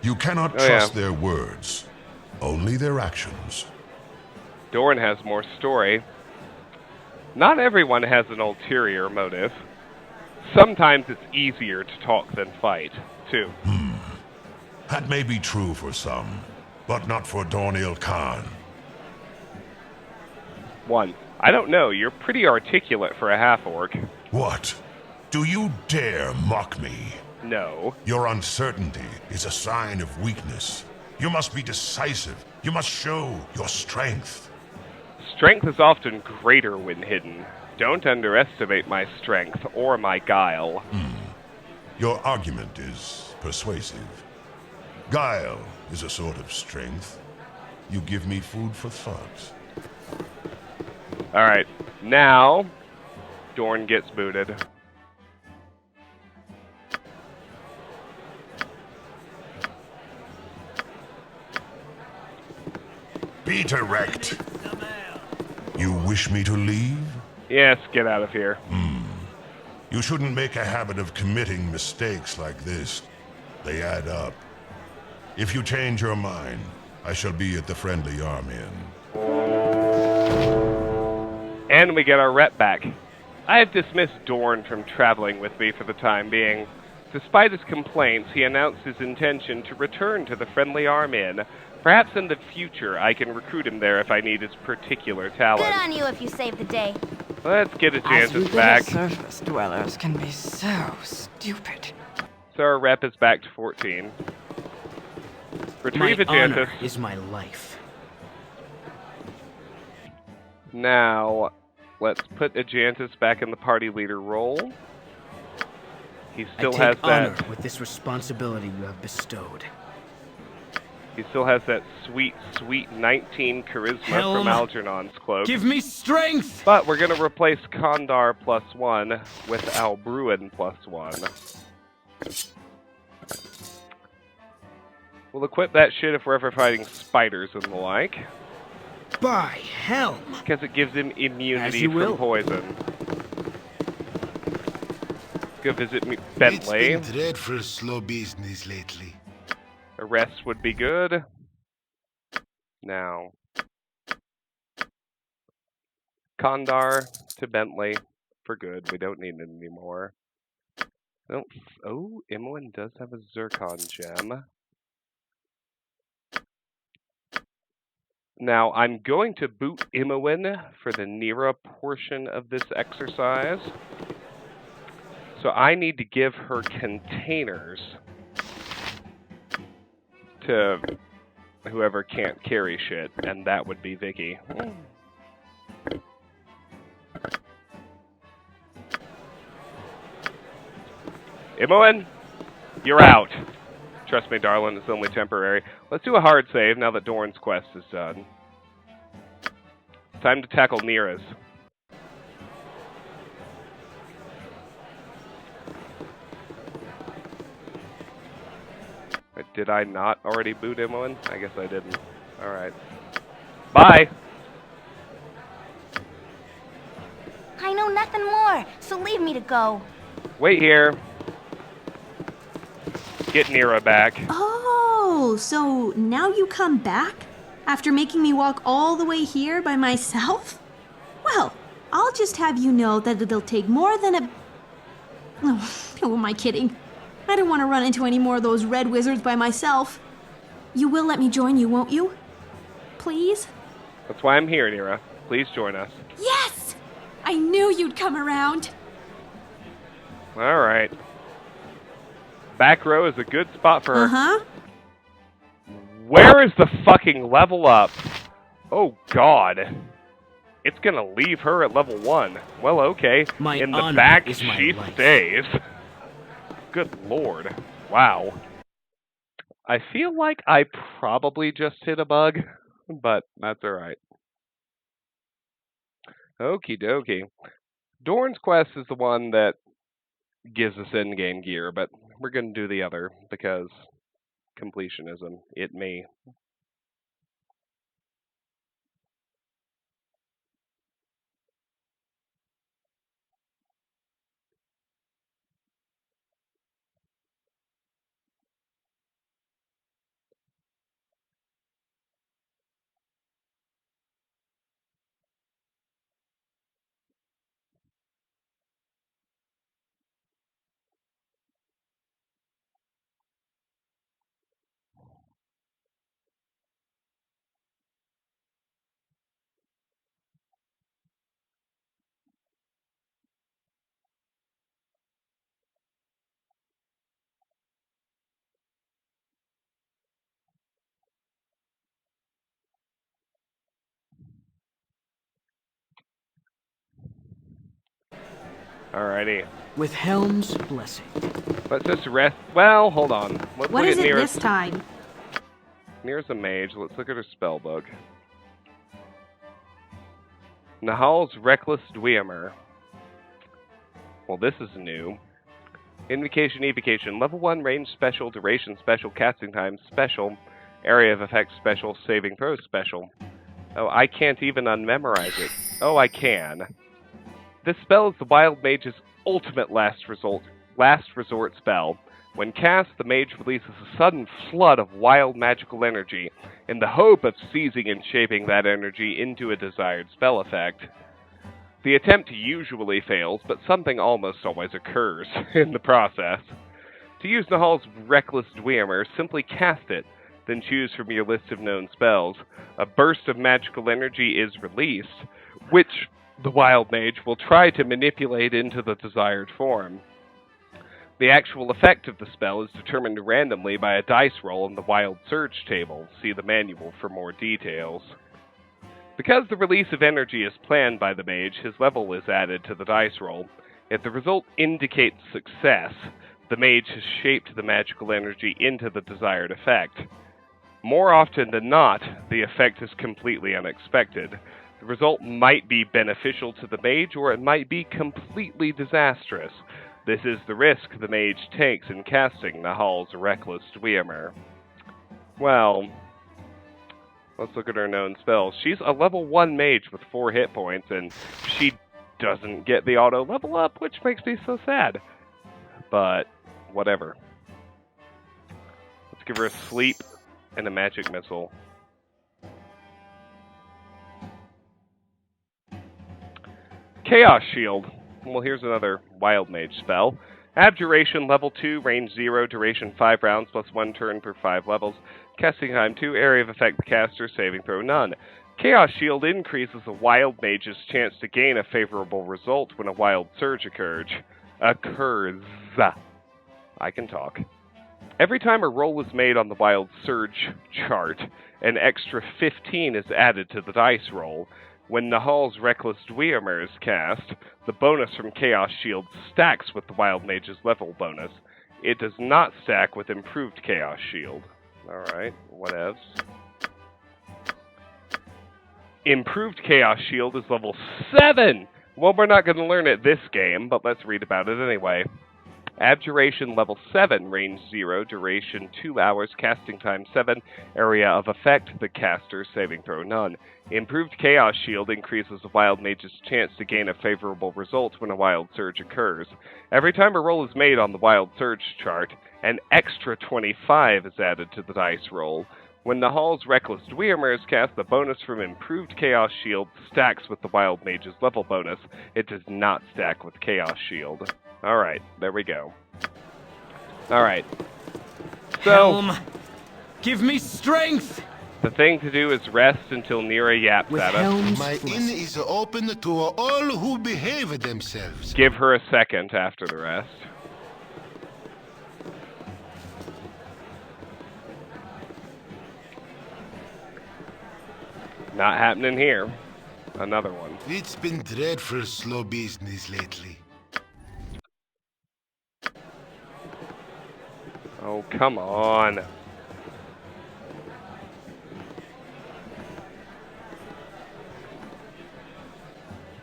You cannot trust their words, only their actions. Dorn has more story. Not everyone has an ulterior motive. Sometimes it's easier to talk than fight, too. That may be true for some, but not for Dornil Khan. One, I don't know, you're pretty articulate for a half-orc. What? Do you dare mock me? No. Your uncertainty is a sign of weakness. You must be decisive. You must show your strength. Strength is often greater when hidden. Don't underestimate my strength or my guile. Your argument is persuasive. Guile is a sort of strength. You give me food for thought. Alright, now Dorn gets booted. Be direct. You wish me to leave? Yes, get out of here. You shouldn't make a habit of committing mistakes like this. They add up. If you change your mind, I shall be at the friendly army inn. And we get our rep back. I have dismissed Dorn from traveling with me for the time being. Despite his complaints, he announced his intention to return to the friendly arm inn. Perhaps in the future I can recruit him there if I need his particular talent. Good on you if you save the day. Let's get Ejantis back. Surface dwellers can be so stupid. So our rep is back to 14. Retrieve My Ejantis. honor is my life. Now, let's put Ejantis back in the party leader role. He still has honor that. with this responsibility you have bestowed. He still has that sweet, sweet 19 charisma Helm, from Algernon's cloak. Give me strength! But we're going to replace Kondar +1 with Albruin +1. We'll equip that shit if we're ever fighting spiders and the like. By Helm! Because it gives him immunity from will. poison. Go visit Bentley. It's been dreadful slow business lately. A rest would be good. Now, Kondar to Bentley for good. We don't need it anymore. Oh, Imoen does have a Zircon gem. Now, I'm going to boot Imoen for the Neera portion of this exercise. So I need to give her containers to whoever can't carry shit, and that would be Vicky. Imoen, you're out. Trust me, darling, it's only temporary. Let's do a hard save now that Dorn's quest is done. Time to tackle Neera's. Did I not already boot Imoen? I guess I didn't. Alright. Bye! I know nothing more, so leave me to go. Wait here. Get Neera back. Oh, so now you come back? After making me walk all the way here by myself? Well, I'll just have you know that it'll take more than a... Oh, who am I kidding? I don't want to run into any more of those red wizards by myself. You will let me join you, won't you? Please? That's why I'm here, Neera. Please join us. Yes! I knew you'd come around. Alright. Back row is a good spot for her. Uh-huh. Where is the fucking level up? Oh, God. It's gonna leave her at level 1. Well, okay. My In the honor back, is my she life. stays. Good lord. Wow. I feel like I probably just hit a bug, but that's alright. Okie dokie. Dorn's quest is the one that gives us in-game gear, but we're gonna do the other, because completionism. It me. Alrighty. With Helm's blessing. Let's just rest. Well, hold on. Let's What look is at it Neera's. this time? Neera's a mage. Let's look at her spell book. Nahal's Reckless Dwemer. Well, this is new. Invocation, Evocation. Level 1 range special, duration special, casting time special, area of effect special, saving throw special. Oh, I can't even unmemorize it. Oh, I can. This spell is the Wild Mage's ultimate last resort spell. When cast, the mage releases a sudden flood of wild magical energy in the hope of seizing and shaping that energy into a desired spell effect. The attempt usually fails, but something almost always occurs in the process. To use Nahal's Reckless Dwemer, simply cast it, then choose from your list of known spells. A burst of magical energy is released, which the Wild Mage will try to manipulate into the desired form. The actual effect of the spell is determined randomly by a dice roll in the Wild Surge table. See the manual for more details. Because the release of energy is planned by the mage, his level is added to the dice roll. If the result indicates success, the mage has shaped the magical energy into the desired effect. More often than not, the effect is completely unexpected. The result might be beneficial to the mage, or it might be completely disastrous. This is the risk the mage takes in casting Nahal's Reckless Dwemer. Well, let's look at her known spells. She's a level 1 mage with 4 hit points, and she doesn't get the auto level up, which makes me so sad. But, whatever. Let's give her a sleep and a magic missile. Chaos Shield. Well, here's another Wild Mage spell. Abjuration, level 2, range 0, duration 5 rounds, plus 1 turn per 5 levels. Casting time 2, area of effect the caster, saving throw none. Chaos Shield increases a Wild Mage's chance to gain a favorable result when a Wild Surge occurs. I can talk. Every time a roll is made on the Wild Surge chart, an extra 15 is added to the dice roll. When Nahal's Reckless Dwemer is cast, the bonus from Chaos Shield stacks with the Wild Mage's level bonus. It does not stack with Improved Chaos Shield. Alright, whatevs. Improved Chaos Shield is level 7! Well, we're not going to learn it this game, but let's read about it anyway. Abjuration level 7, range 0, duration 2 hours, casting time 7, area of effect the caster, saving throw none. Improved Chaos Shield increases the Wild Mage's chance to gain a favorable result when a Wild Surge occurs. Every time a roll is made on the Wild Surge chart, an extra 25 is added to the dice roll. When Nahal's Reckless Dwemer is cast, the bonus from Improved Chaos Shield stacks with the Wild Mage's level bonus. It does not stack with Chaos Shield. Alright, there we go. Alright. So, Helm Give me strength! The thing to do is rest until Neera yaps at us. My inn is open to all who behave themselves. Give her a second after the rest. Not happening here. Another one. It's been dreadful slow business lately. Oh, come on.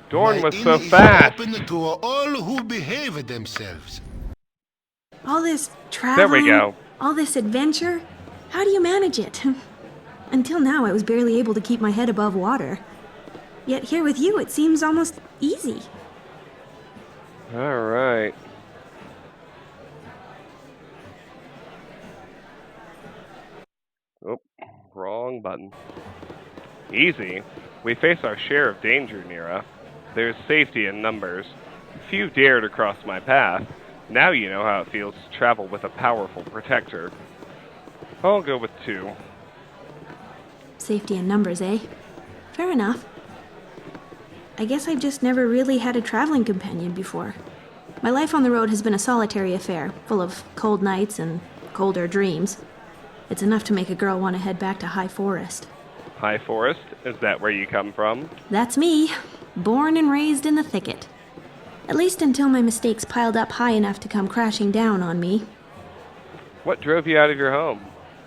Dorn was so fast. Open to all who behave themselves. All this traveling, There we go. all this adventure, how do you manage it? Until now, I was barely able to keep my head above water. Yet here with you, it seems almost easy. All right. Oh, wrong button. Easy. We face our share of danger, Neera. There's safety in numbers. Few dare to cross my path. Now you know how it feels to travel with a powerful protector. I'll go with 2. Safety in numbers, eh? Fair enough. I guess I've just never really had a traveling companion before. My life on the road has been a solitary affair, full of cold nights and colder dreams. It's enough to make a girl want to head back to High Forest. High Forest? Is that where you come from? That's me, born and raised in the thicket. At least until my mistakes piled up high enough to come crashing down on me. What drove you out of your home?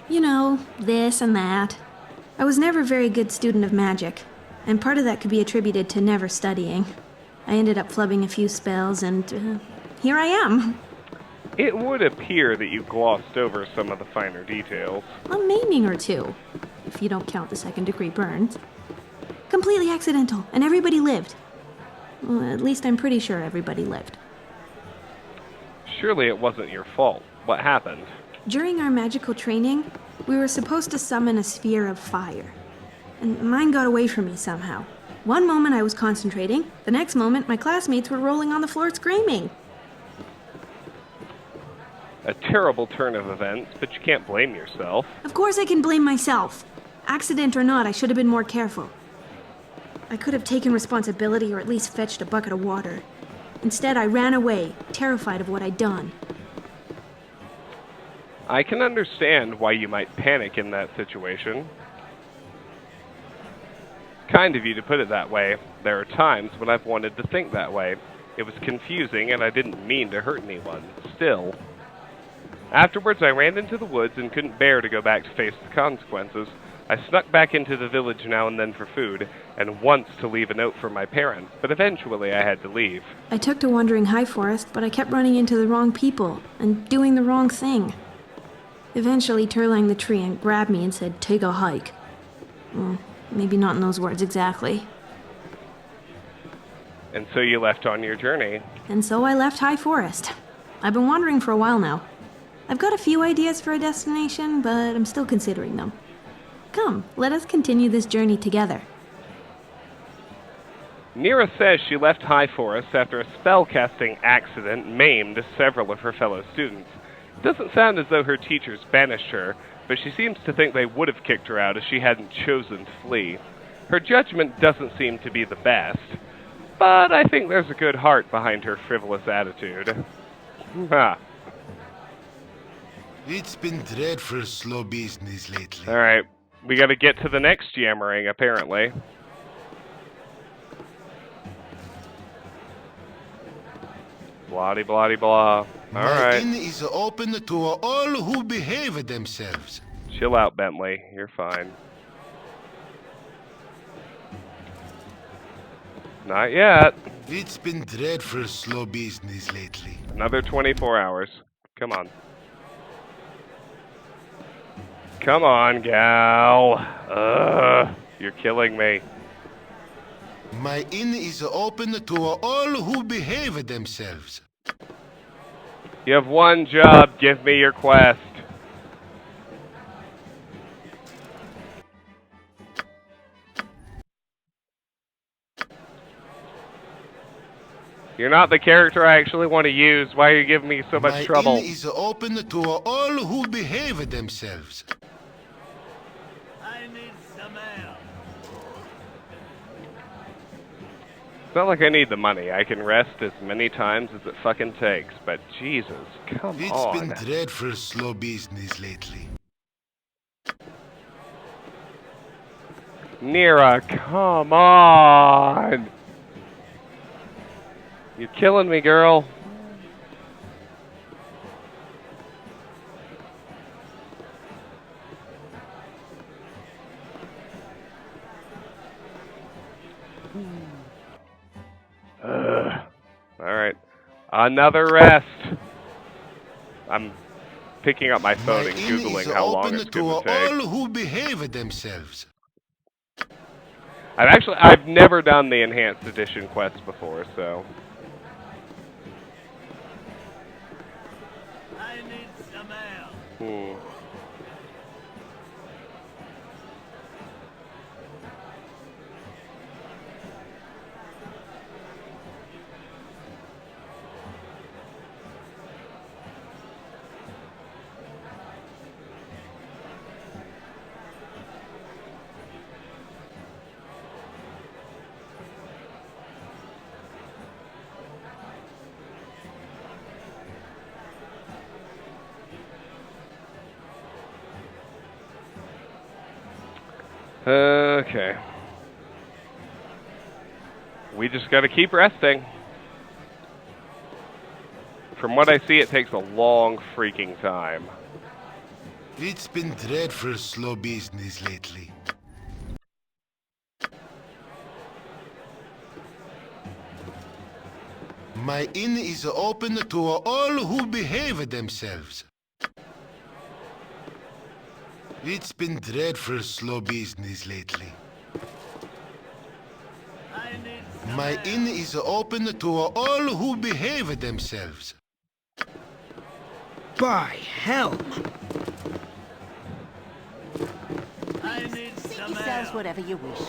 You know, this and that. I was never a very good student of magic, and part of that could be attributed to never studying. I ended up flubbing a few spells, and here I am. It would appear that you glossed over some of the finer details. A maiming or two, if you don't count the second-degree burns. Completely accidental, and everybody lived. Well, at least I'm pretty sure everybody lived. Surely it wasn't your fault. What happened? During our magical training, we were supposed to summon a sphere of fire. And mine got away from me somehow. One moment I was concentrating, the next moment my classmates were rolling on the floor screaming. A terrible turn of events, but you can't blame yourself. Of course I can blame myself. Accident or not, I should have been more careful. I could have taken responsibility or at least fetched a bucket of water. Instead, I ran away, terrified of what I'd done. I can understand why you might panic in that situation. Kind of you to put it that way. There are times when I've wanted to think that way. It was confusing and I didn't mean to hurt anyone. Still. Afterwards I ran into the woods and couldn't bear to go back to face the consequences. I snuck back into the village now and then for food, and once to leave a note for my parents, but eventually I had to leave. I took to wandering High Forest, but I kept running into the wrong people and doing the wrong thing. Eventually, Turlang the tree and grabbed me and said, "Take a hike." Well, maybe not in those words exactly. And so you left on your journey. And so I left High Forest. I've been wandering for a while now. I've got a few ideas for a destination, but I'm still considering them. Come, let us continue this journey together. Neera says she left High Forest after a spellcasting accident maimed several of her fellow students. It doesn't sound as though her teachers banished her, but she seems to think they would have kicked her out if she hadn't chosen to flee. Her judgment doesn't seem to be the best, but I think there's a good heart behind her frivolous attitude. Ha. It's been dreadful slow business lately. Alright, we gotta get to the next yammering, apparently. Bloody, bloody, blah. Alright. My inn is open to all who behave themselves. Chill out, Bentley. You're fine. Not yet. It's been dreadful slow business lately. Another 24 hours. Come on. Come on, gal. You're killing me. My inn is open to all who behave themselves. You have one job. Give me your quest. You're not the character I actually want to use. Why are you giving me so much trouble? My inn is open to all who behave themselves. It's not like I need the money. I can rest as many times as it fucking takes, but Jesus, come It's on. been dreadful slow business lately. Neera, come on! You're killing me, girl. Alright. Another rest. I'm picking up my phone and Googling how long it's going to take. All who behave themselves. I've never done the Enhanced Edition quest before, so... I need some ale. Okay. We just gotta keep resting. From what I see, it takes a long freaking time. It's been dreadful slow business lately. My inn is open to all who behave themselves. It's been dreadful slow business lately. My inn is open to all who behave themselves. By hell! He sells whatever you wish.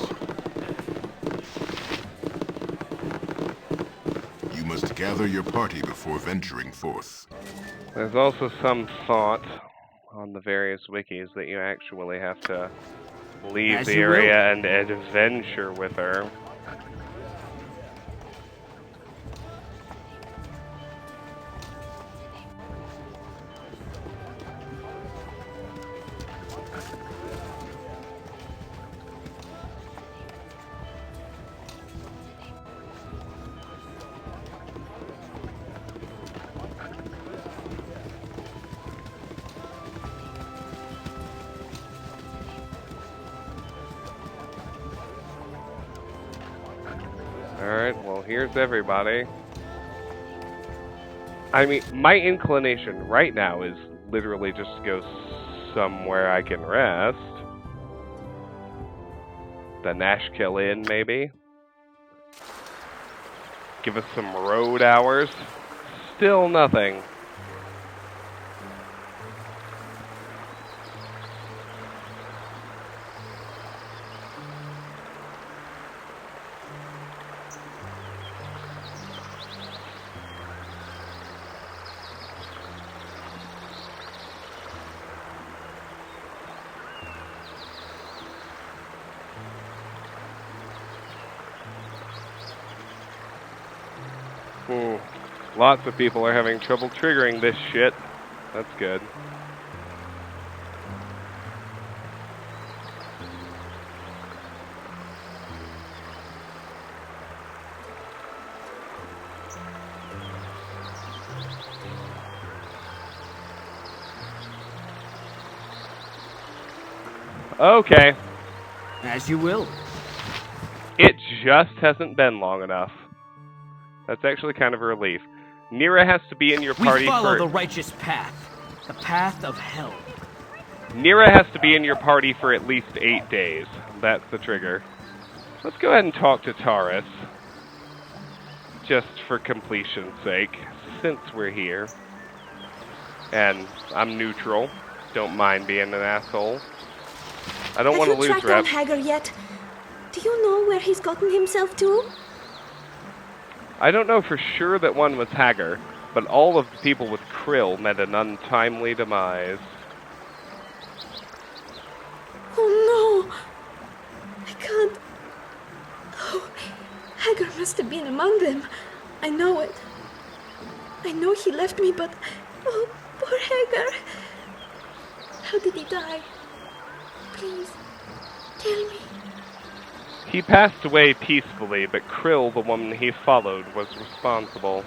You must gather your party before venturing forth. There's also some thought on the various wikis that you actually have to leave the area and adventure with her. Alright, well, here's everybody. I mean, my inclination right now is literally just to go somewhere I can rest. The Nashkel Inn, maybe? Give us some road hours. Still nothing. Lots of people are having trouble triggering this shit. That's good. Okay. As you will. It just hasn't been long enough. That's actually kind of a relief. Neera has to be in your party we follow the righteous path. The path of hell. Neera has to be in your party for at least 8 days. That's the trigger. Let's go ahead and talk to Taurus. Just for completion's sake, since we're here. And I'm neutral. Don't mind being an asshole. I don't want to lose Have you tracked down Hagar yet? Do you know where he's gotten himself to? I don't know for sure that one was Hagar, but all of the people with Krill met an untimely demise. Oh must have been among them. I know it. I know he left me, but... Oh, poor Hagar. How did he die? Please, tell me. He passed away peacefully, but Krill, the woman he followed, was responsible.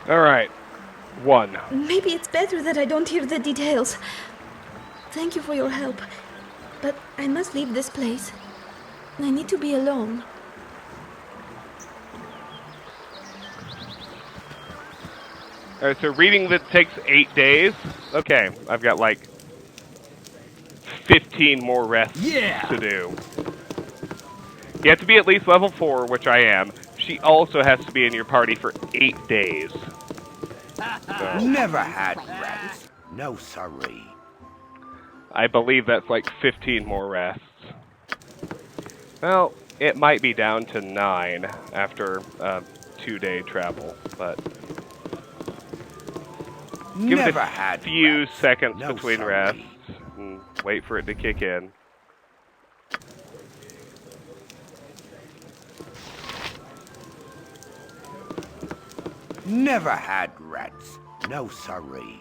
Alright. 1. Maybe it's better that I don't hear the details. Thank you for your help. But I must leave this place. I need to be alone. Alright, so reading that takes 8 days. Okay, I've got like 15 more rests to do. You have to be at least level 4, which I am. She also has to be in your party for 8 days. So. Never had rents. No sorry. I believe that's like 15 more rests. Well, it might be down to 9 after 2-day travel, but give it a few seconds between rests and wait for it to kick in. Never had rats. No sorry.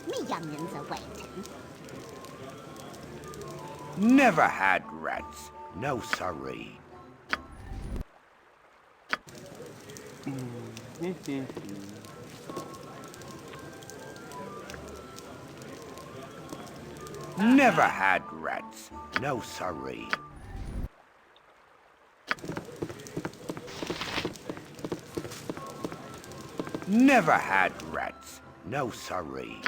Me youngins are waiting. Never had rats. No sorry. Never had rats. No sorry. Never had rats. No sorry.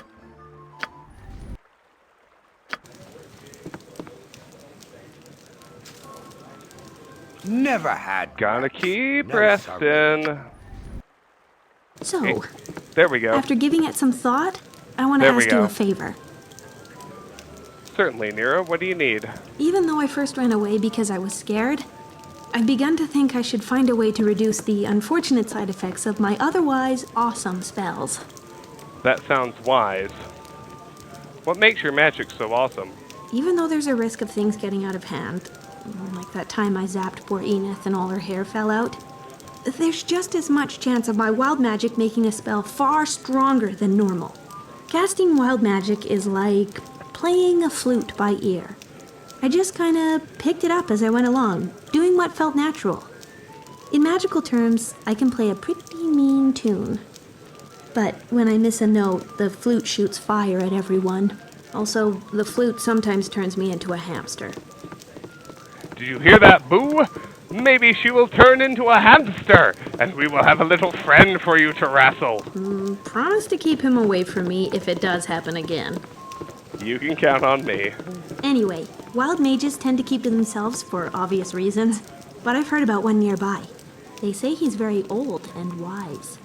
Never had. Gotta keep resting. So, hey, there we go. After giving it some thought, I want to ask you a favor. Certainly, Neera. What do you need? Even though I first ran away because I was scared, I've begun to think I should find a way to reduce the unfortunate side effects of my otherwise awesome spells. That sounds wise. What makes your magic so awesome? Even though there's a risk of things getting out of hand, Like that time I zapped poor Enith and all her hair fell out. There's just as much chance of my wild magic making a spell far stronger than normal. Casting wild magic is like playing a flute by ear. I just kinda picked it up as I went along, doing what felt natural. In magical terms, I can play a pretty mean tune. But when I miss a note, the flute shoots fire at everyone. Also, the flute sometimes turns me into a hamster. Did you hear that, Boo? Maybe she will turn into a hamster, and we will have a little friend for you to wrestle. Promise to keep him away from me if it does happen again. You can count on me. Anyway, wild mages tend to keep to themselves for obvious reasons, but I've heard about one nearby. They say he's very old and wise.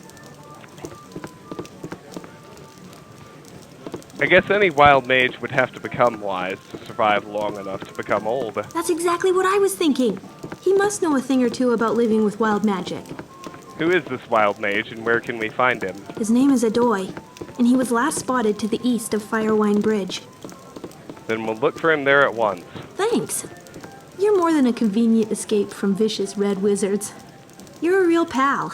I guess any wild mage would have to become wise to survive long enough to become old. That's exactly what I was thinking. He must know a thing or two about living with wild magic. Who is this wild mage, and where can we find him? His name is Adoy, and he was last spotted to the east of Firewine Bridge. Then we'll look for him there at once. Thanks. You're more than a convenient escape from vicious red wizards. You're a real pal.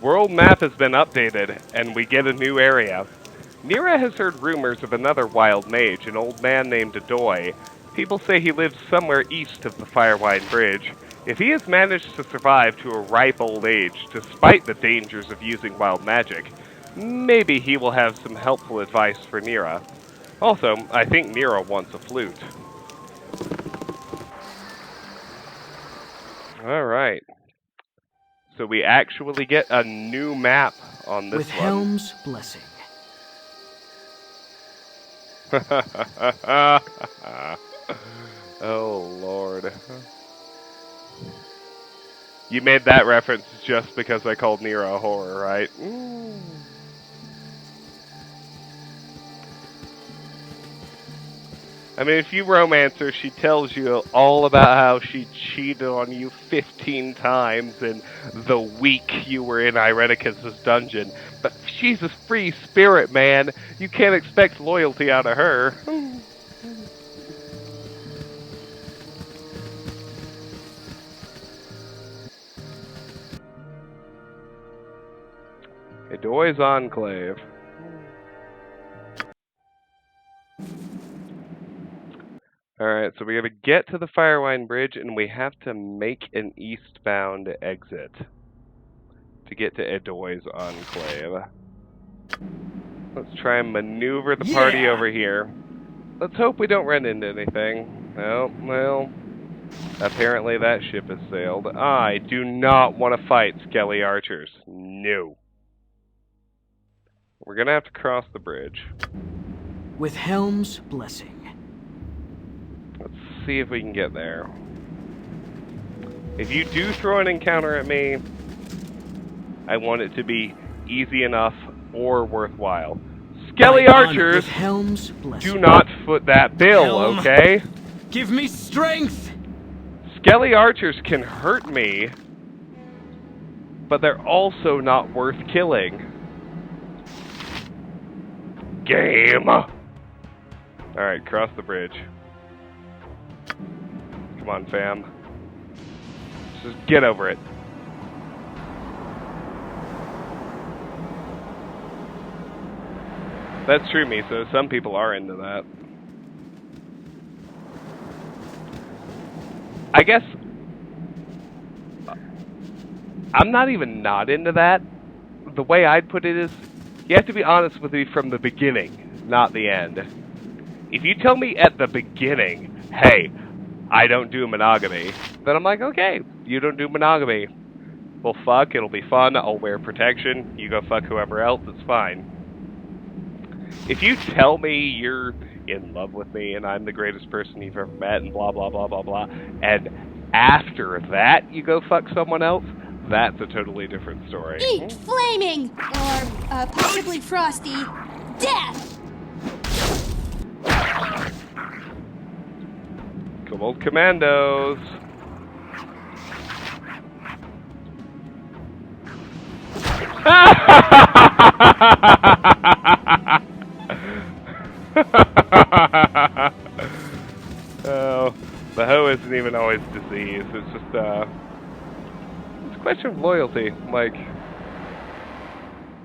World map has been updated, and we get a new area. Neera has heard rumors of another wild mage, an old man named Adoy. People say he lives somewhere east of the Firewine Bridge. If he has managed to survive to a ripe old age, despite the dangers of using wild magic, maybe he will have some helpful advice for Neera. Also, I think Neera wants a flute. Alright. So we actually get a new map on this With one. Helm's blessing. Oh, Lord. You made that reference just because I called Neera a whore, right? I mean, if you romance her, she tells you all about how she cheated on you 15 times in the week you were in Irenicus' dungeon. But she's a free spirit, man. You can't expect loyalty out of her. Adoy's Enclave. Alright, so we gotta get to the Firewine Bridge, and we have to make an eastbound exit to get to Adoy's Enclave. Let's try and maneuver the party over here. Let's hope we don't run into anything. Oh, well, apparently that ship has sailed. I do not want to fight Skelly Archers. No. We're gonna have to cross the bridge. With Helm's blessing. Let's see if we can get there. If you do throw an encounter at me, I want it to be easy enough or worthwhile. Skelly Archers, do not foot that bill, okay? Give me strength! Skelly Archers can hurt me, but they're also not worth killing. Game! Alright, cross the bridge. Come on, fam. Just get over it. That's true, Miso. Some people are into that. I guess I'm not even not into that. The way I'd put it is, you have to be honest with me from the beginning, not the end. If you tell me at the beginning, hey, I don't do monogamy, then I'm like, okay, you don't do monogamy. Well, fuck, it'll be fun, I'll wear protection, you go fuck whoever else, it's fine. If you tell me you're in love with me and I'm the greatest person you've ever met and blah, blah, blah, blah, blah, and after that you go fuck someone else, that's a totally different story. Eat flaming, or possibly frosty, death! Cobalt Commandos. Oh, The hoe isn't even always disease. It's just it's a question of loyalty. Like,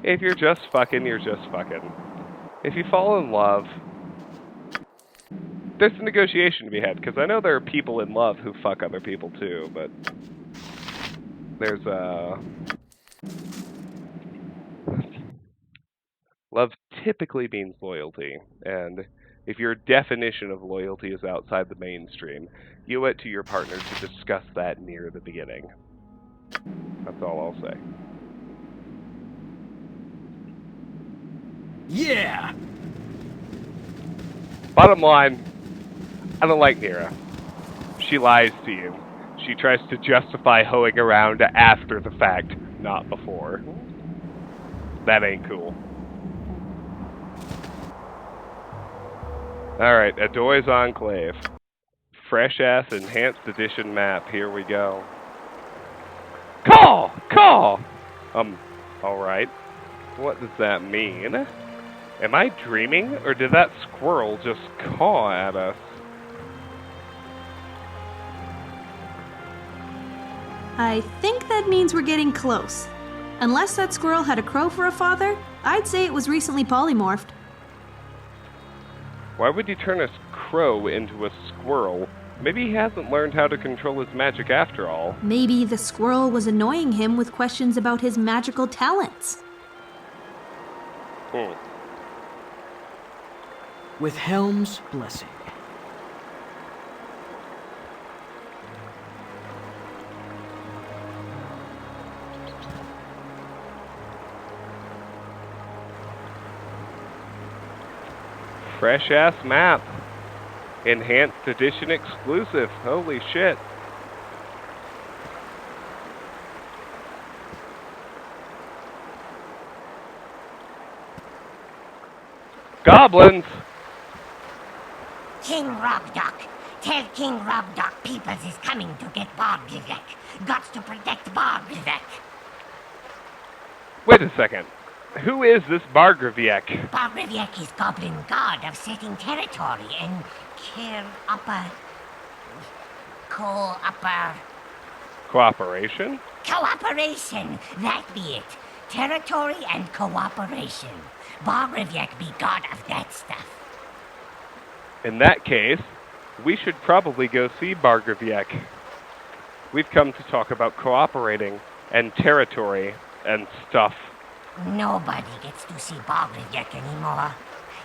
if you're just fucking, you're just fucking. If you fall in love, there's a negotiation to be had, because I know there are people in love who fuck other people too, but there's love typically means loyalty, and if your definition of loyalty is outside the mainstream, you owe it to your partner to discuss that near the beginning. That's all I'll say. Yeah! Bottom line, I don't like Neera. She lies to you. She tries to justify hoeing around after the fact, not before. That ain't cool. Alright, Adoy's Enclave. Fresh-ass Enhanced Edition map. Here we go. Call! Call! Alright. What does that mean? Am I dreaming, or did that squirrel just caw at us? I think that means we're getting close. Unless that squirrel had a crow for a father, I'd say it was recently polymorphed. Why would he turn a crow into a squirrel? Maybe he hasn't learned how to control his magic after all. Maybe the squirrel was annoying him with questions about his magical talents. With Helm's blessing. Fresh-ass map. Enhanced Edition exclusive. Holy shit. Goblins! King Robdock. Tell King Robdock Peoples is coming to get Bargrivek. Got to protect Bargrivek. Wait a second. Who is this Bargrivek? Bargrivek is Goblin God of setting territory and Cooperation? Cooperation, that be it. Territory and cooperation. Bargrivek be god of that stuff. In that case, we should probably go see Bargrivek. We've come to talk about cooperating and territory and stuff. Nobody gets to see Bargrivek anymore.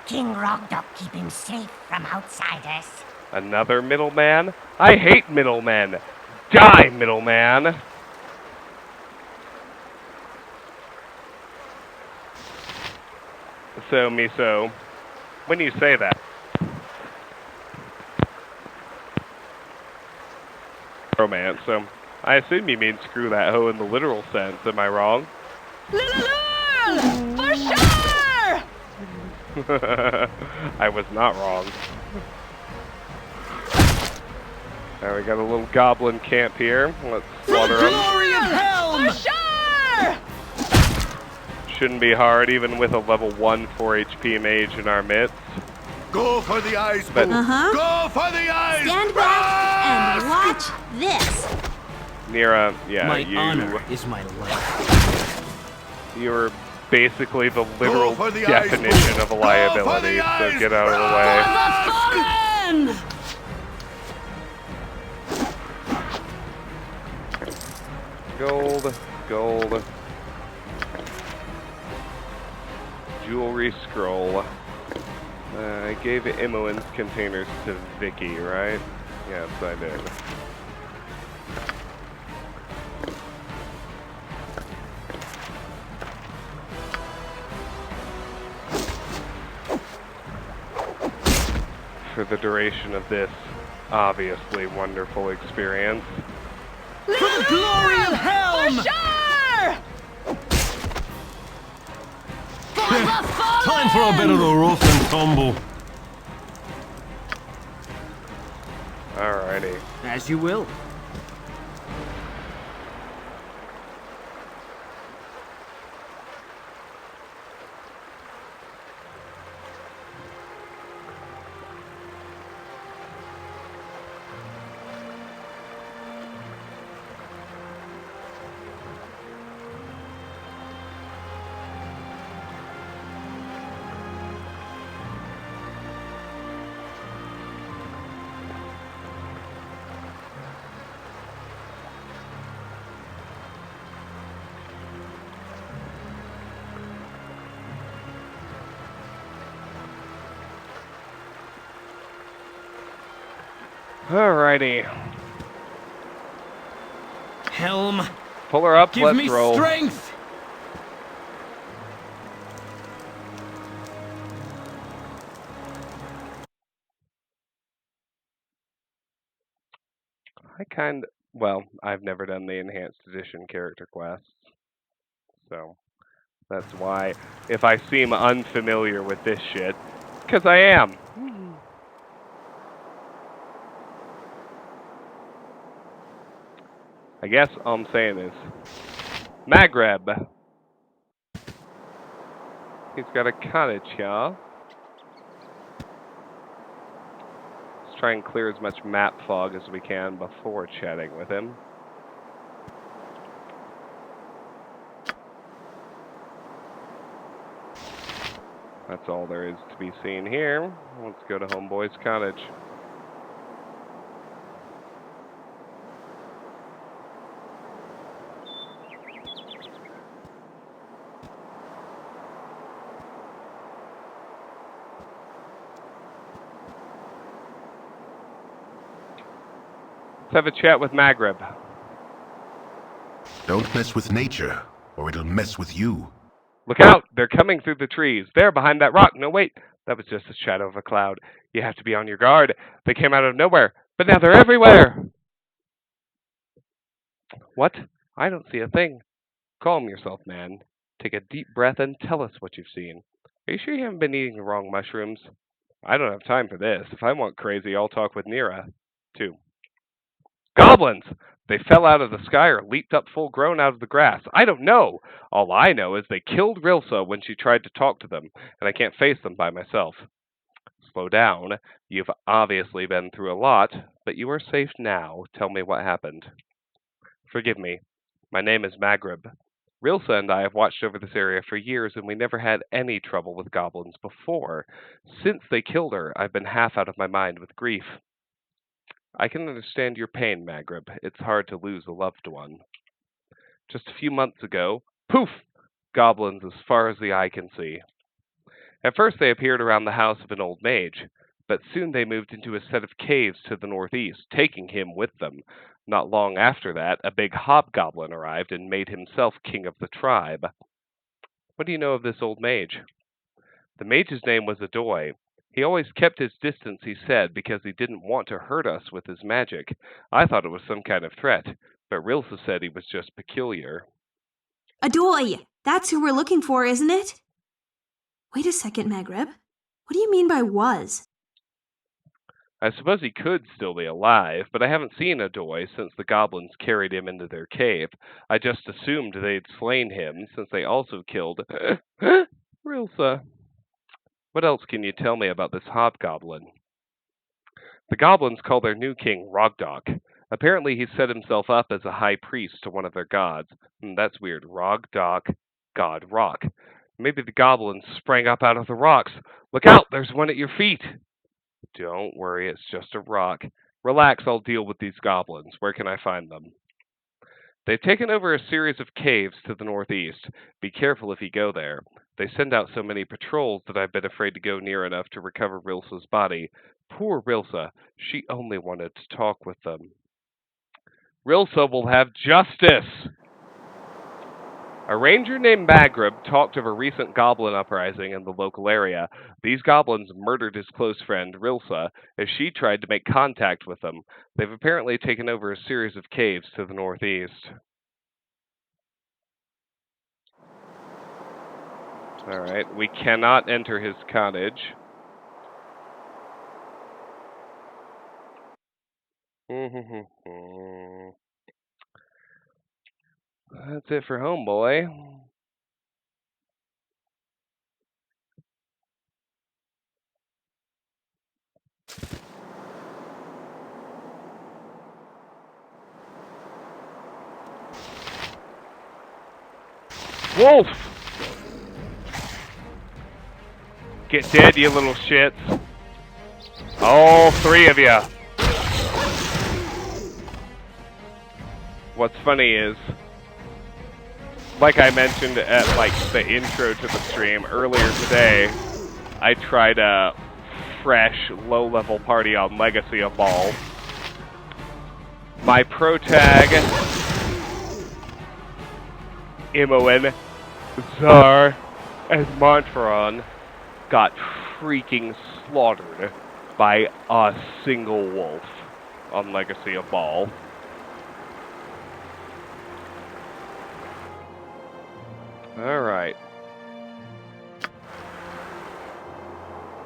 King Robdock keep him safe from outsiders. Another middleman? I hate middlemen! Die, middleman! So, Miso, when you say that, romance, so I assume you mean screw that hoe in the literal sense, am I wrong? For sure! I was not wrong. Now we got a little goblin camp here. Let's slaughter them. Glory of Helm! For sure! Shouldn't be hard, even with a level 1 4 HP mage in our midst. Go for the eyes, but Go for the eyes! Stand back and watch this. Neera, yeah, My honor is my life. You're basically the literal definition of a liability, so get out of the way. Gold, gold. Jewelry scroll. I gave Imoen's containers to Vicky, right? Yes, I did. For the duration of this obviously wonderful experience. For the glory of Helm! For sure! Time for a bit of a rough and tumble. Alrighty. As you will. Alrighty. Helm. Pull her up, Give let's me roll. Strength. Well, I've never done the Enhanced Edition character quests. So, that's why, if I seem unfamiliar with this shit, because I am. I guess all I'm saying is, Maghreb. He's got a cottage here. Let's try and clear as much map fog as we can before chatting with him. That's all there is to be seen here. Let's go to Homeboy's cottage. Let's have a chat with Maghreb. Don't mess with nature, or it'll mess with you. Look out! They're coming through the trees. There, behind that rock. No, wait. That was just the shadow of a cloud. You have to be on your guard. They came out of nowhere, but now they're everywhere! What? I don't see a thing. Calm yourself, man. Take a deep breath and tell us what you've seen. Are you sure you haven't been eating the wrong mushrooms? I don't have time for this. If I want crazy, I'll talk with Neera, too. Goblins! They fell out of the sky or leaped up full grown out of the grass. I don't know. All I know is they killed Rilsa when she tried to talk to them, and I can't face them by myself. Slow down. You've obviously been through a lot, but you are safe now. Tell me what happened. Forgive me. My name is Maghreb. Rilsa and I have watched over this area for years, and we never had any trouble with goblins before. Since they killed her, I've been half out of my mind with grief. I can understand your pain, Maghreb. It's hard to lose a loved one. Just a few months ago, poof! Goblins as far as the eye can see. At first they appeared around the house of an old mage, but soon they moved into a set of caves to the northeast, taking him with them. Not long after that, a big hobgoblin arrived and made himself king of the tribe. What do you know of this old mage? The mage's name was Adoy. He always kept his distance, he said, because he didn't want to hurt us with his magic. I thought it was some kind of threat, but Rilsa said he was just peculiar. Adoy! That's who we're looking for, isn't it? Wait a second, Maghreb. What do you mean by was? I suppose he could still be alive, but I haven't seen Adoy since the goblins carried him into their cave. I just assumed they'd slain him, since they also killed Rilsa. What else can you tell me about this hobgoblin? The goblins call their new king Rogdok. Apparently he set himself up as a high priest to one of their gods. That's weird. Rogdok, God Rock. Maybe the goblins sprang up out of the rocks. Look out! There's one at your feet! Don't worry, it's just a rock. Relax, I'll deal with these goblins. Where can I find them? They've taken over a series of caves to the northeast. Be careful if you go there. They send out so many patrols that I've been afraid to go near enough to recover Rilsa's body. Poor Rilsa. She only wanted to talk with them. Rilsa will have justice! A ranger named Maghreb talked of a recent goblin uprising in the local area. These goblins murdered his close friend, Rilsa, as she tried to make contact with them. They've apparently taken over a series of caves to the northeast. Alright, we cannot enter his cottage. That's it for Homeboy. Wolf! Get dead, you little shits. All three of you. What's funny is, like I mentioned at the intro to the stream earlier today, I tried a fresh low-level party on Legacy of Ball, My protag, Imoen, Czar, and Montferon got freaking slaughtered by a single wolf on Legacy of Baal. Alright.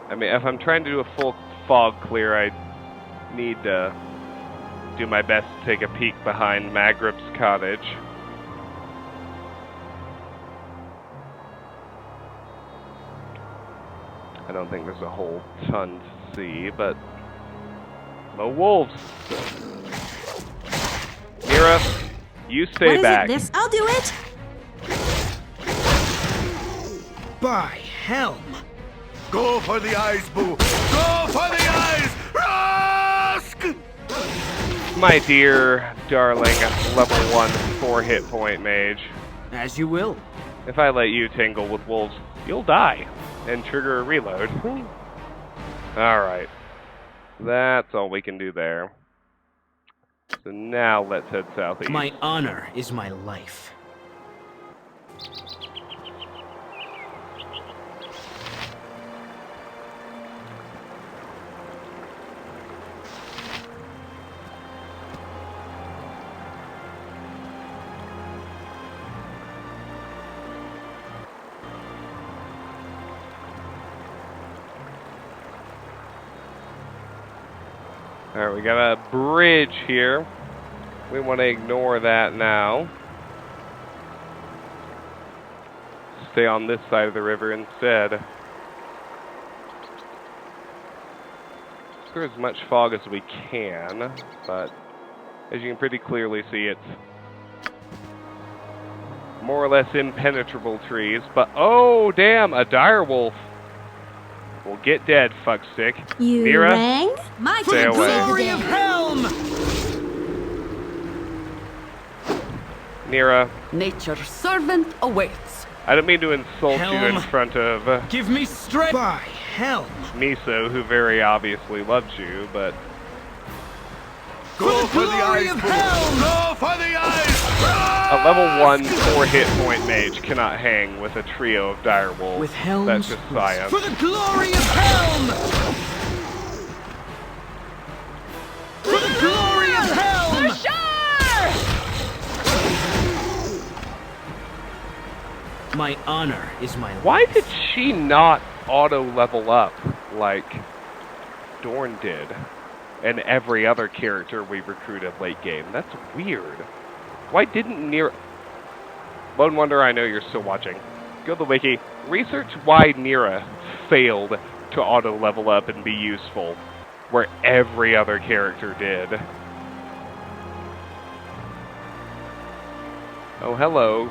I mean, if I'm trying to do a full fog clear, I need to do my best to take a peek behind Magrib's cottage. I don't think there's a whole ton to see, but no wolves. Neera, you stay back. What is it? This? I'll do it. By Helm! Go for the eyes, Boo! Go for the eyes! Rusk! My dear, darling, level 1 4-hit point mage. As you will. If I let you tangle with wolves, you'll die and trigger a reload. Alright. That's all we can do there. So now let's head southeast. My honor is my life. Alright, we got a bridge here. We want to ignore that now. Stay on this side of the river instead. Clear as much fog as we can, but as you can pretty clearly see, it's more or less impenetrable trees. But oh, damn, a direwolf. Well, get dead, fuckstick. You Neera, rang? My stay away. Glory of Helm! Neera, Nature's servant awaits. I don't mean to insult you in Helm. front of Give me strength! By Helm! Miso, who very obviously loves you, but Go for the Glory eyes, of Boo! Helm! Go for the eyes! a level 1 4-hit point mage cannot hang with a trio of direwolves. With Helm's That's just science. For the glory of Helm! For the glory of Helm! My honor is my life. Why did she not auto-level up like Dorn did and every other character we recruited late game? That's weird. Why didn't Neera... Lone Wonder, I know you're still watching. Go to the wiki. Research why Neera failed to auto-level up and be useful, where every other character did. Oh, hello,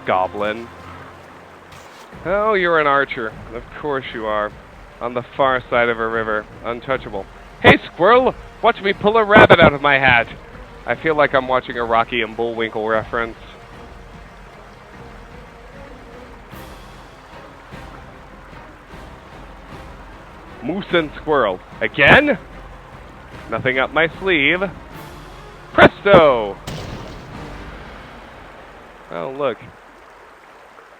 Goblin. Oh, you're an archer. Of course you are. On the far side of a river. Untouchable. Hey, squirrel! Watch me pull a rabbit out of my hat! I feel like I'm watching a Rocky and Bullwinkle reference. Moose and squirrel. Again? Nothing up my sleeve. Presto! Oh, look.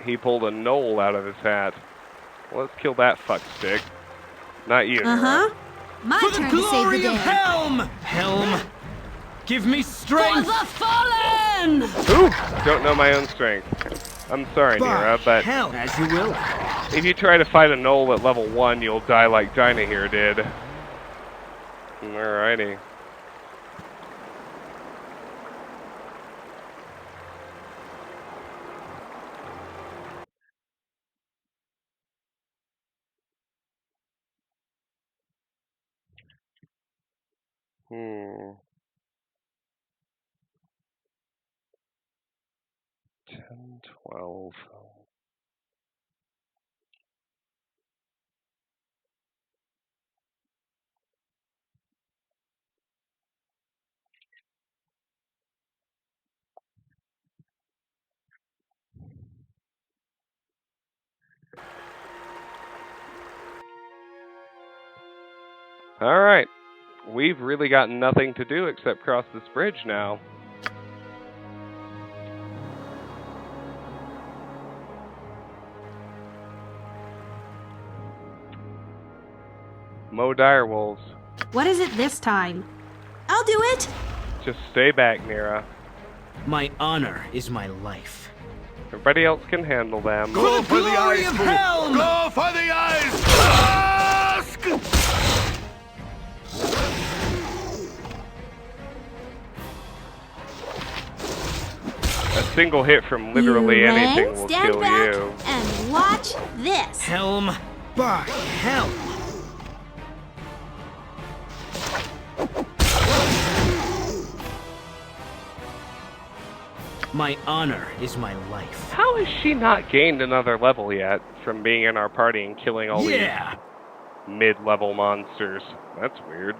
He pulled a knoll out of his hat. Well, let's kill that fuckstick. Not you, Uh-huh. My For the turn to save the glory day. of Helm! Helm! Give me strength! For the fallen! Ooh! Don't know my own strength. I'm sorry, By Neera, but Helm, as you will. if you try to fight a knoll at level 1, you'll die like Dinah here did. Alrighty. Hmm. 10, 12. Alright. we've really got nothing to do except cross this bridge now. Mo direwolves. What is it this time? I'll do it! Just stay back, Neera. My honor is my life. Everybody else can handle them. Go for the eyes, of Boo! Helm! Go for the eyes! Ask! A single hit from literally You anything men, will stand kill back you. and watch this. Helm by Helm. My honor is my life. How has she not gained another level yet from being in our party and killing all these mid-level monsters? That's weird.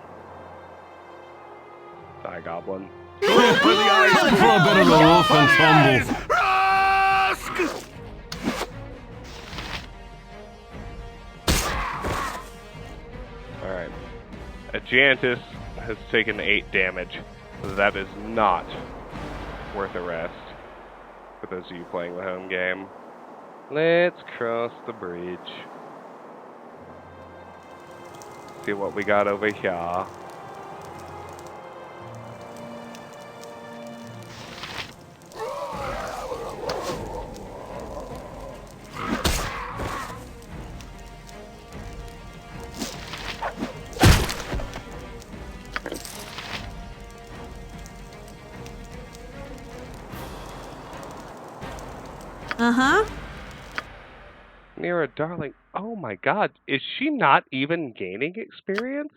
Die, Goblin. Go for the eyes! Time for a bit of a rough and tumble. Ask! Alright. Aegiantus has taken 8 damage. That is not worth a rest. For those of you playing the home game. Let's cross the bridge. See what we got over here. Uh-huh. Neera, darling, oh my god, is she not even gaining experience?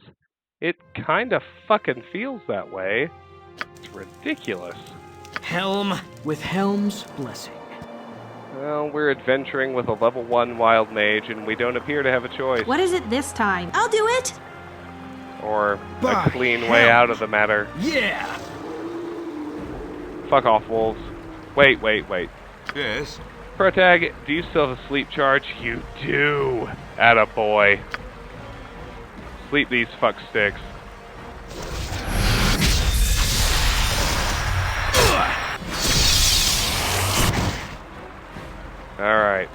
It kinda fucking feels that way. It's ridiculous. Helm with Helm's blessing. Well, we're adventuring with a level 1 wild mage, and we don't appear to have a choice. What is it this time? I'll do it! Or By a clean way Helm. out of the matter. Yeah! Fuck off, wolves. Wait. Yes? Protag, do you still have a sleep charge? You do! Attaboy. Sleep these fuck sticks. Alright.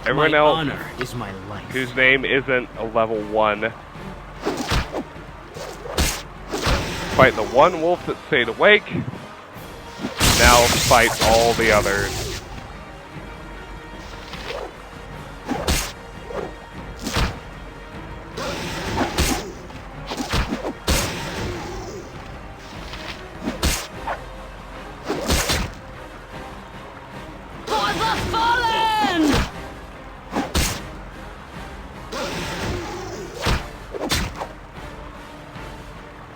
Everyone my else honor is my life. whose name isn't a level 1. Fight the one wolf that stayed awake. Now fight all the others. For the fallen!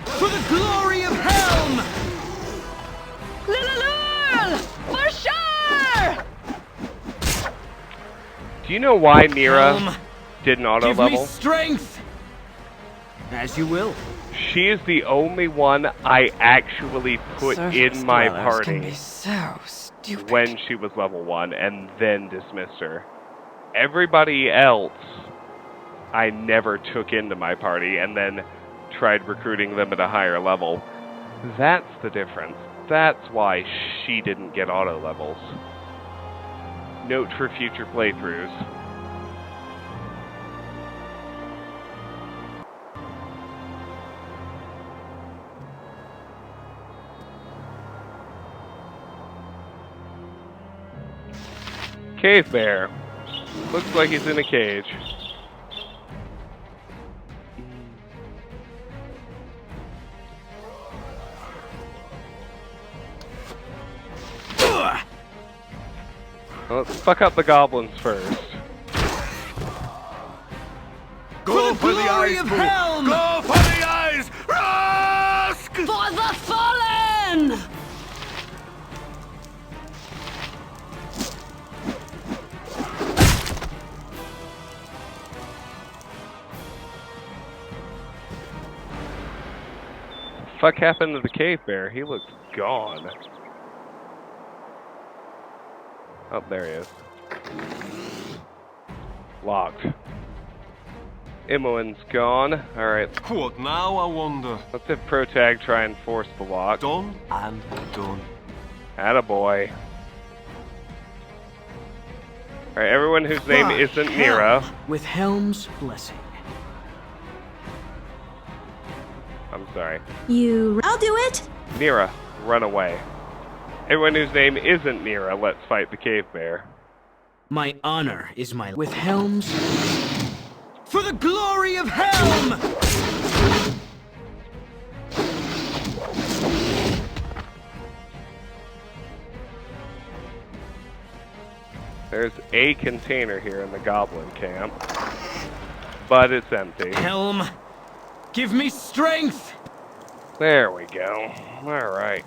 For the glory of Helm! For sure! Do you know why Neera Helm, didn't auto give level? me strength! As you will. She is the only one I actually put Surface in my dwellers can party be so stupid. when she was level 1 and then dismissed her. Everybody else I never took into my party and then tried recruiting them at a higher level. That's the difference. That's why she didn't get auto levels. Note for future playthroughs. Cave bear. Looks like he's in a cage. Let's fuck up the goblins first. Go for the glory eyes, of Boo! Helm! Go for the eyes! Ask! For the fallen! Fuck happened to the cave bear? He looks gone. Oh, there he is. Locked. Imoen's gone. Alright. What now, I wonder? Let's have Protag try and force the lock. Done and done. Attaboy. Alright, everyone whose name isn't Neera. With Helm's blessing. I'm sorry. I'll do it! Neera, run away. Everyone whose name isn't Neera, let's fight the cave bear. My honor is my... With Helm's... For the glory of Helm! There's a container here in the goblin camp, but it's empty. Helm, give me strength! There we go. Alright.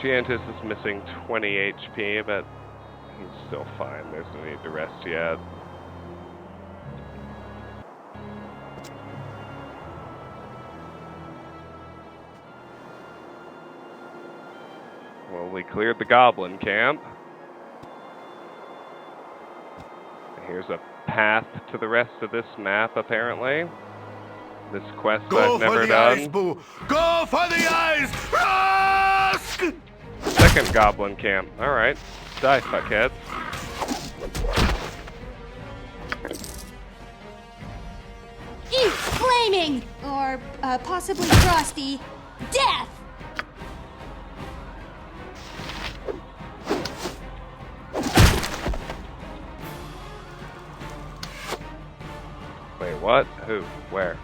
Giantis is missing 20 HP, but he's still fine. There's no need to rest yet. Well, we cleared the goblin camp. Here's a path to the rest of this map, apparently. This quest I've never done. Eyes, Boo. Go for the eyes! Rusk! Second goblin camp. Alright. Die, fuckheads. Eat flaming! Or possibly frosty death! Wait, what? Who? Where?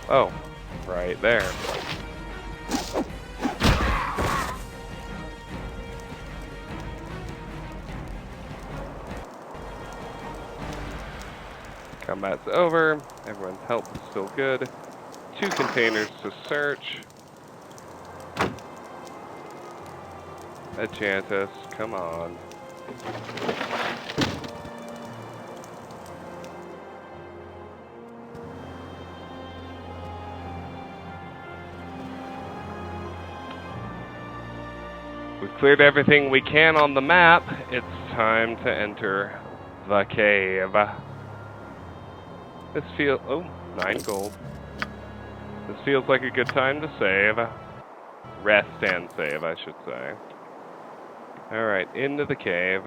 Oh, right there. Combat's over. Everyone's health is still good. 2 containers to search. Enchantus, come on. We've cleared everything we can on the map. It's time to enter the cave. This feels... oh, 9 gold. This feels like a good time to save. Rest and save, I should say. Alright, into the cave.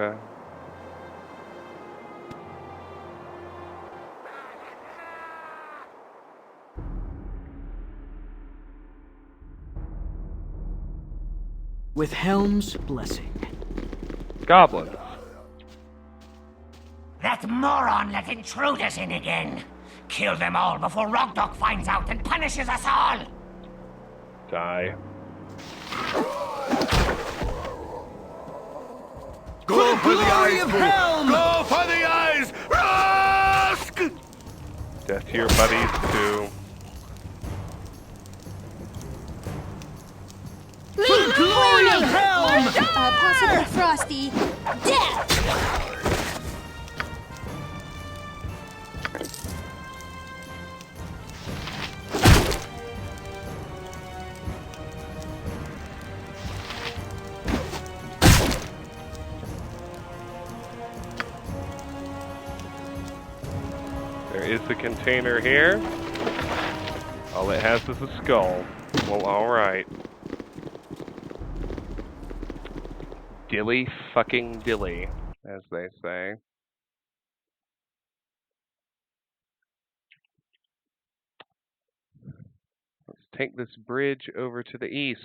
With Helm's blessing. Goblins. That moron let intruders in again. Kill them all before Rogdok finds out and punishes us all. Die. Go for the eyes, of Boo. Helm! Go for the eyes! Rusk! Death to your buddies, too. Leave flaming! Or possibly frosty death! There is the container here. All it has is a skull. Well, alright. Dilly fucking dilly, as they say. Let's take this bridge over to the east.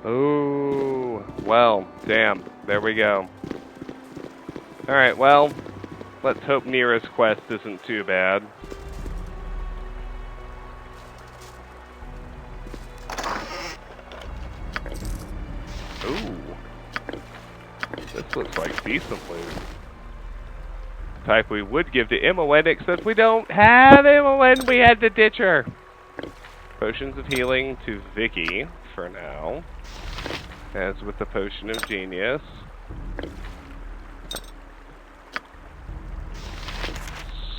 Oh, well, damn. There we go. Alright, well, let's hope Neera's quest isn't too bad. Ooh, This looks like decent loot. Type we would give to Imoen, except we don't have Imoen. We had to ditch her. Potions of healing to Vicky for now, as with the potion of genius.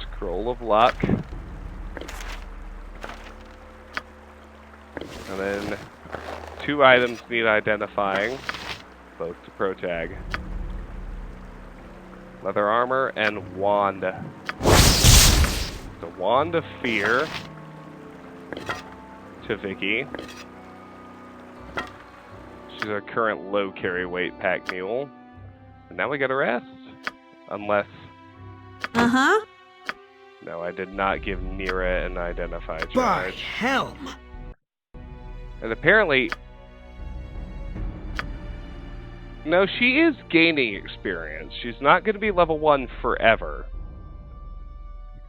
Scroll of luck. And then 2 items need identifying, both to protag. Leather armor and wand. The wand of fear to Vicky. She's our current low carry weight pack mule. And now we gotta rest. Unless... Uh-huh. No, I did not give Neera an identify charge. By Helm! And apparently... No, she is gaining experience. She's not going to be level 1 forever.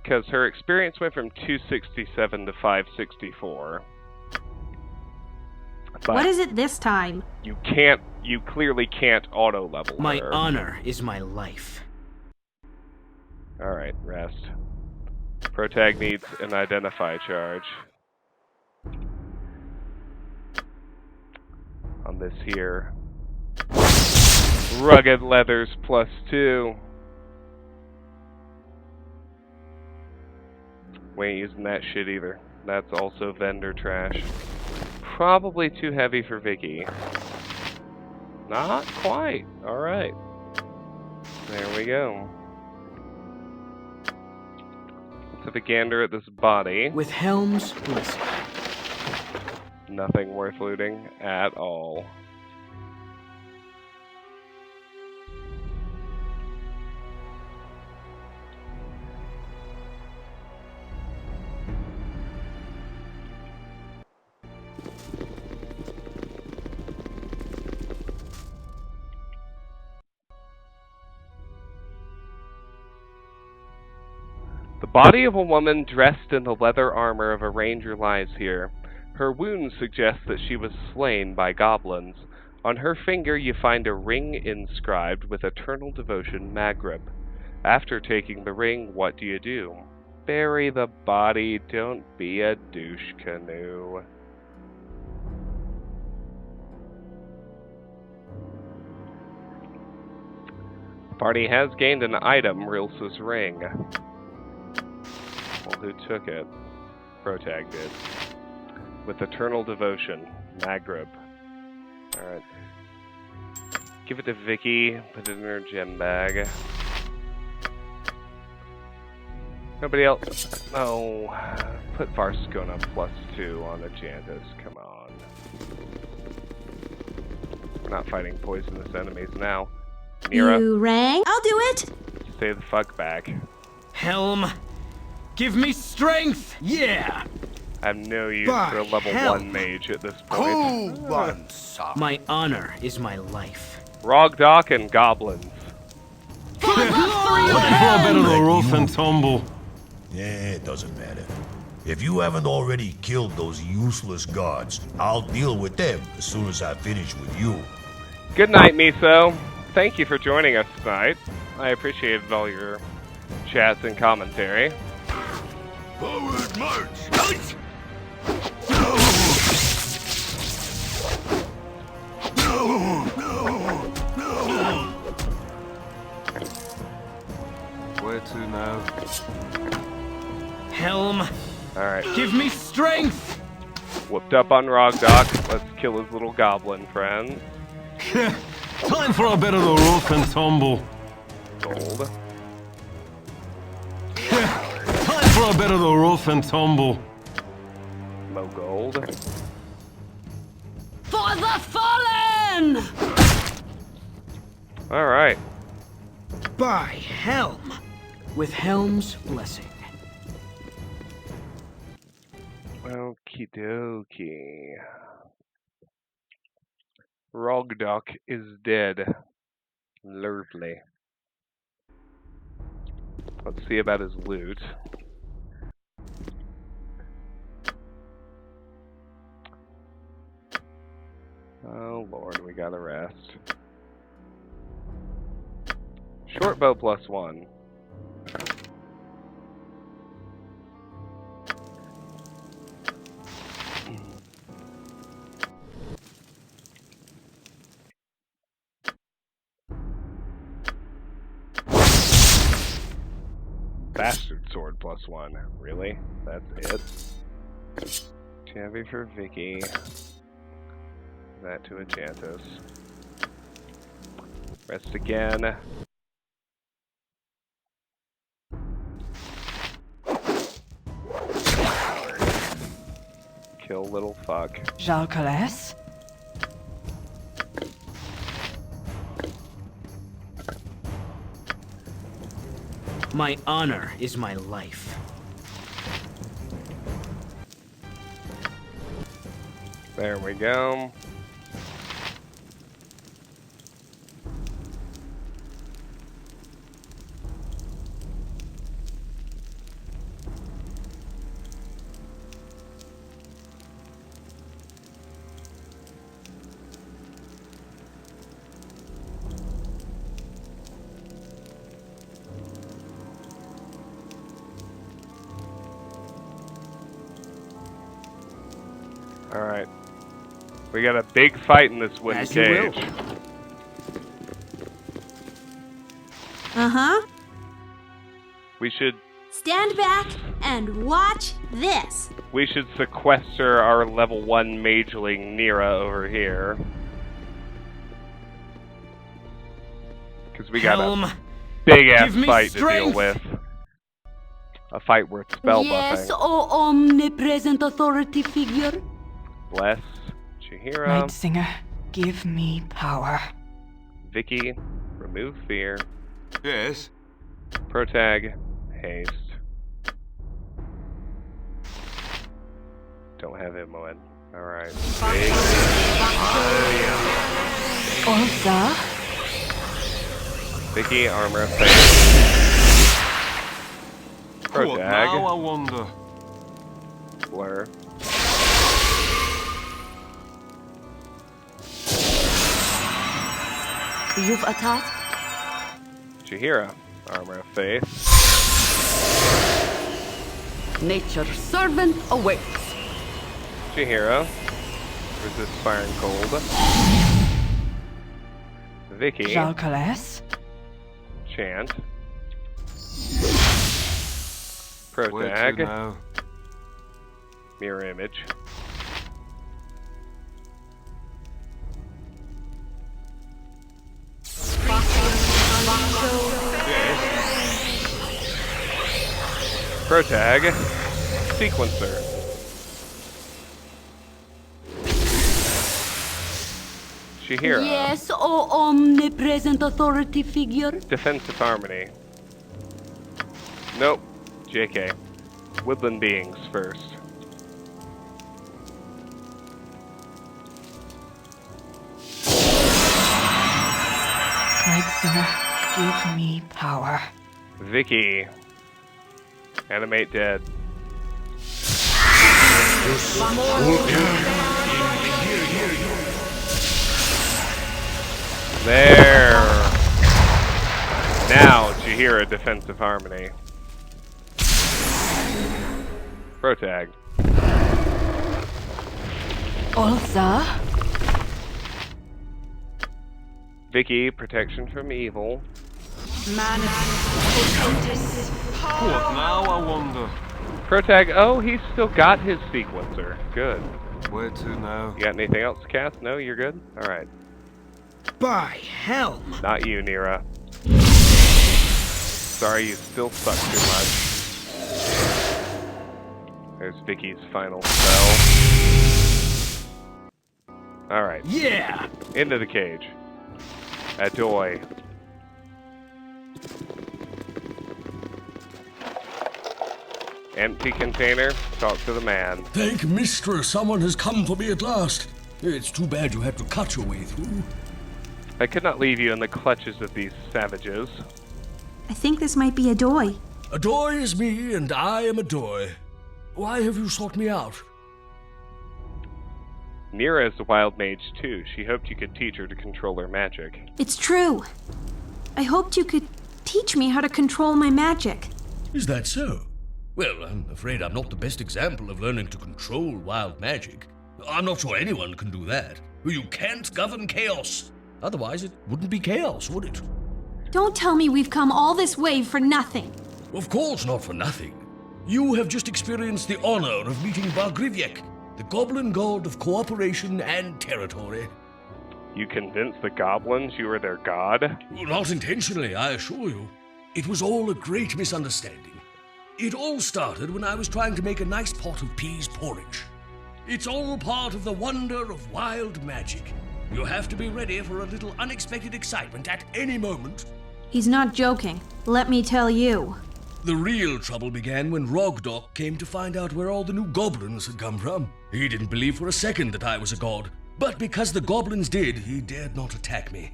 Because her experience went from 267 to 564. But what is it this time? You clearly can't auto-level her. My honor is my life. Alright, rest. Protag needs an identify charge. On this here. Rugged leathers +2. We ain't using that shit either. That's also vendor trash. Probably too heavy for Vicky. Not quite. Alright. There we go. Let's have a gander at this body. With Helm's blessing. Nothing worth looting at all. The body of a woman dressed in the leather armor of a ranger lies here. Her wounds suggest that she was slain by goblins. On her finger you find a ring inscribed with Eternal Devotion Maghrib. After taking the ring, what do? Bury the body, don't be a douche canoe. The party has gained an item, Rilsa's ring. Well, who took it? Protag did. With Eternal Devotion, Maghrib. Alright. Give it to Vicky, put it in her gem bag. Nobody else? No. Put Varscona +2 on Ajantis, come on. We're not fighting poisonous enemies now. Neera. You rang? I'll do it! Stay the fuck back. Helm! Give me strength! Yeah! I have no use By for a level Helm. 1 mage at this point. My honor is my life. Rogdock and goblins. For a bit of the rough and tumble. Yeah, it doesn't matter. If you haven't already killed those useless gods, I'll deal with them as soon as I finish with you. Good night, Miso. Thank you for joining us tonight. I appreciated all your chats and commentary. Forward march! No! No! No! No! Where to now? Helm! Alright. Give me strength! Whooped up on Rogdock. Let's kill his little goblin friend. Time for a bit of the rough and tumble. Gold. Time for a bit of the rough and tumble. Mo gold. For the fallen! Alright. By Helm! With Helm's blessing. Okie dokie. Rogdock is dead. Lovely. Let's see about his loot. Oh lord, we gotta rest. Short bow +1. Bastard sword +1. Really? That's it? Champion for Vicky. That to Enchantus. Rest again. Kill little fuck. Jalcales? My honor is my life. There we go. Alright. We got a big fight in this wooden cage. Uh-huh. We should Stand back and watch this. sequester our level 1 mageling Neera over here. Because we got a big ass fight to deal with. A fight worth spell Yes, buffing. O omnipresent authority figure. Bless Chihira. Night Singer, give me power. Vicky, remove fear. Yes. Protag, haste. Don't have ammo in. Alright. Olsa? Vicky, armor of faith. What now, I wonder? Blur. You've attacked? Chihira, armor of faith. Nature's servant awaits. Chihira, resist fire and cold. Vicky, Jalcales? chant. Where to Protag, now? mirror image. Protag, sequencer. Chihira, Yes, O omnipresent authority figure. defensive harmony. Nope, JK. Woodland beings first. Night Singer, give me power. Vicky, animate dead. There. Now Chihira, defensive harmony. Protag. Olsa? Vicky, protection from evil. What now, I wonder? Protag, oh, he's still got his sequencer. Good. Where to now? You got anything else to cast? No, you're good? Alright. By helm! Not you, Neera. Sorry, you still suck too much. There's Vicky's final spell. Alright. Yeah! Into the cage. Adoy. Empty container. Talk to the man. Thank Mistress, someone has come for me at last. It's too bad you had to cut your way through. I could not leave you in the clutches of these savages. I think this might be Adoy. Adoy is me, and I am Adoy. Why have you sought me out? Neera is a wild mage too. She hoped you could teach her to control her magic. It's true. I hoped you could teach me how to control my magic. Is that so? Well, I'm afraid I'm not the best example of learning to control wild magic. I'm not sure anyone can do that. You can't govern chaos. Otherwise, it wouldn't be chaos, would it? Don't tell me we've come all this way for nothing. Of course not for nothing. You have just experienced the honor of meeting Baldur, the goblin god of cooperation and territory. You convinced the goblins you were their god? Not intentionally, I assure you. It was all a great misunderstanding. It all started when I was trying to make a nice pot of peas porridge. It's all part of the wonder of wild magic. You have to be ready for a little unexpected excitement at any moment. He's not joking. Let me tell you. The real trouble began when Rogdok came to find out where all the new goblins had come from. He didn't believe for a second that I was a god, but because the goblins did, he dared not attack me.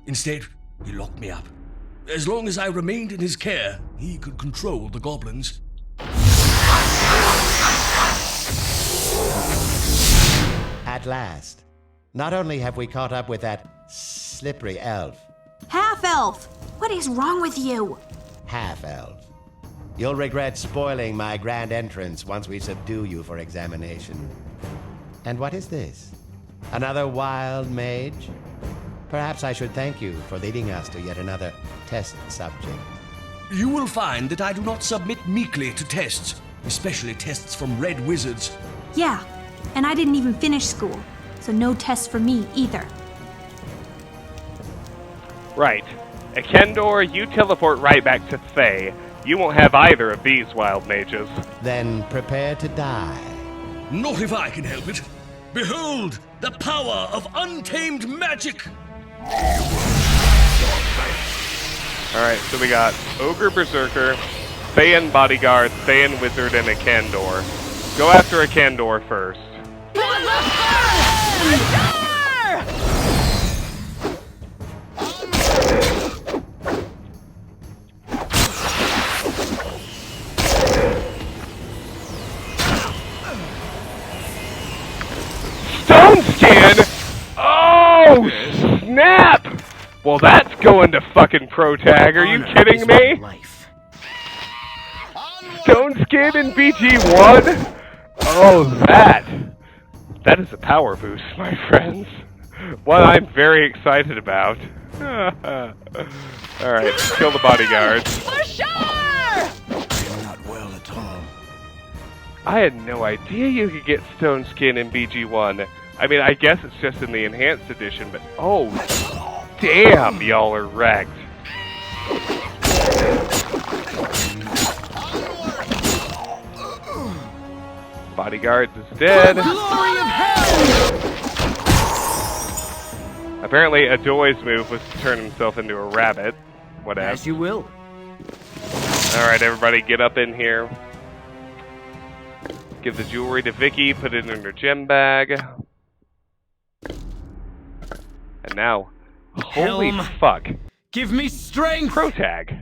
Instead, he locked me up. As long as I remained in his care, he could control the goblins. At last. Not only have we caught up with that slippery elf. Half-elf! What is wrong with you? Half-elf. You'll regret spoiling my grand entrance once we subdue you for examination. And what is this? Another wild mage? Perhaps I should thank you for leading us to yet another test subject. You will find that I do not submit meekly to tests, especially tests from red wizards. Yeah, and I didn't even finish school, so no tests for me either. Right. Ekendor, you teleport right back to Thay. You won't have either of these wild mages. Then prepare to die. Not if I can help it. Behold, the power of untamed magic! Alright, so we got Ogre Berserker, Thayan Bodyguard, Thayan Wizard, and Ekendor. Go after Ekendor first. Stone Skin? Oh, snap! Well, that's going to fucking pro tag. Are you kidding me? Stone Skin in BG1? Oh, that is a power boost, my friends. One I'm very excited about. Alright, kill the bodyguards. For sure! Not well at all. I had no idea you could get Stone Skin in BG1. I mean, I guess it's just in the Enhanced Edition, but oh, damn, y'all are wrecked. Bodyguards is dead. Apparently, Adoy's move was to turn himself into a rabbit. Whatever. As you will. Alright, everybody, get up in here. Give the jewelry to Vicky, put it in her gem bag. And now, holy Helm. fuck. Give me strength! Pro tag.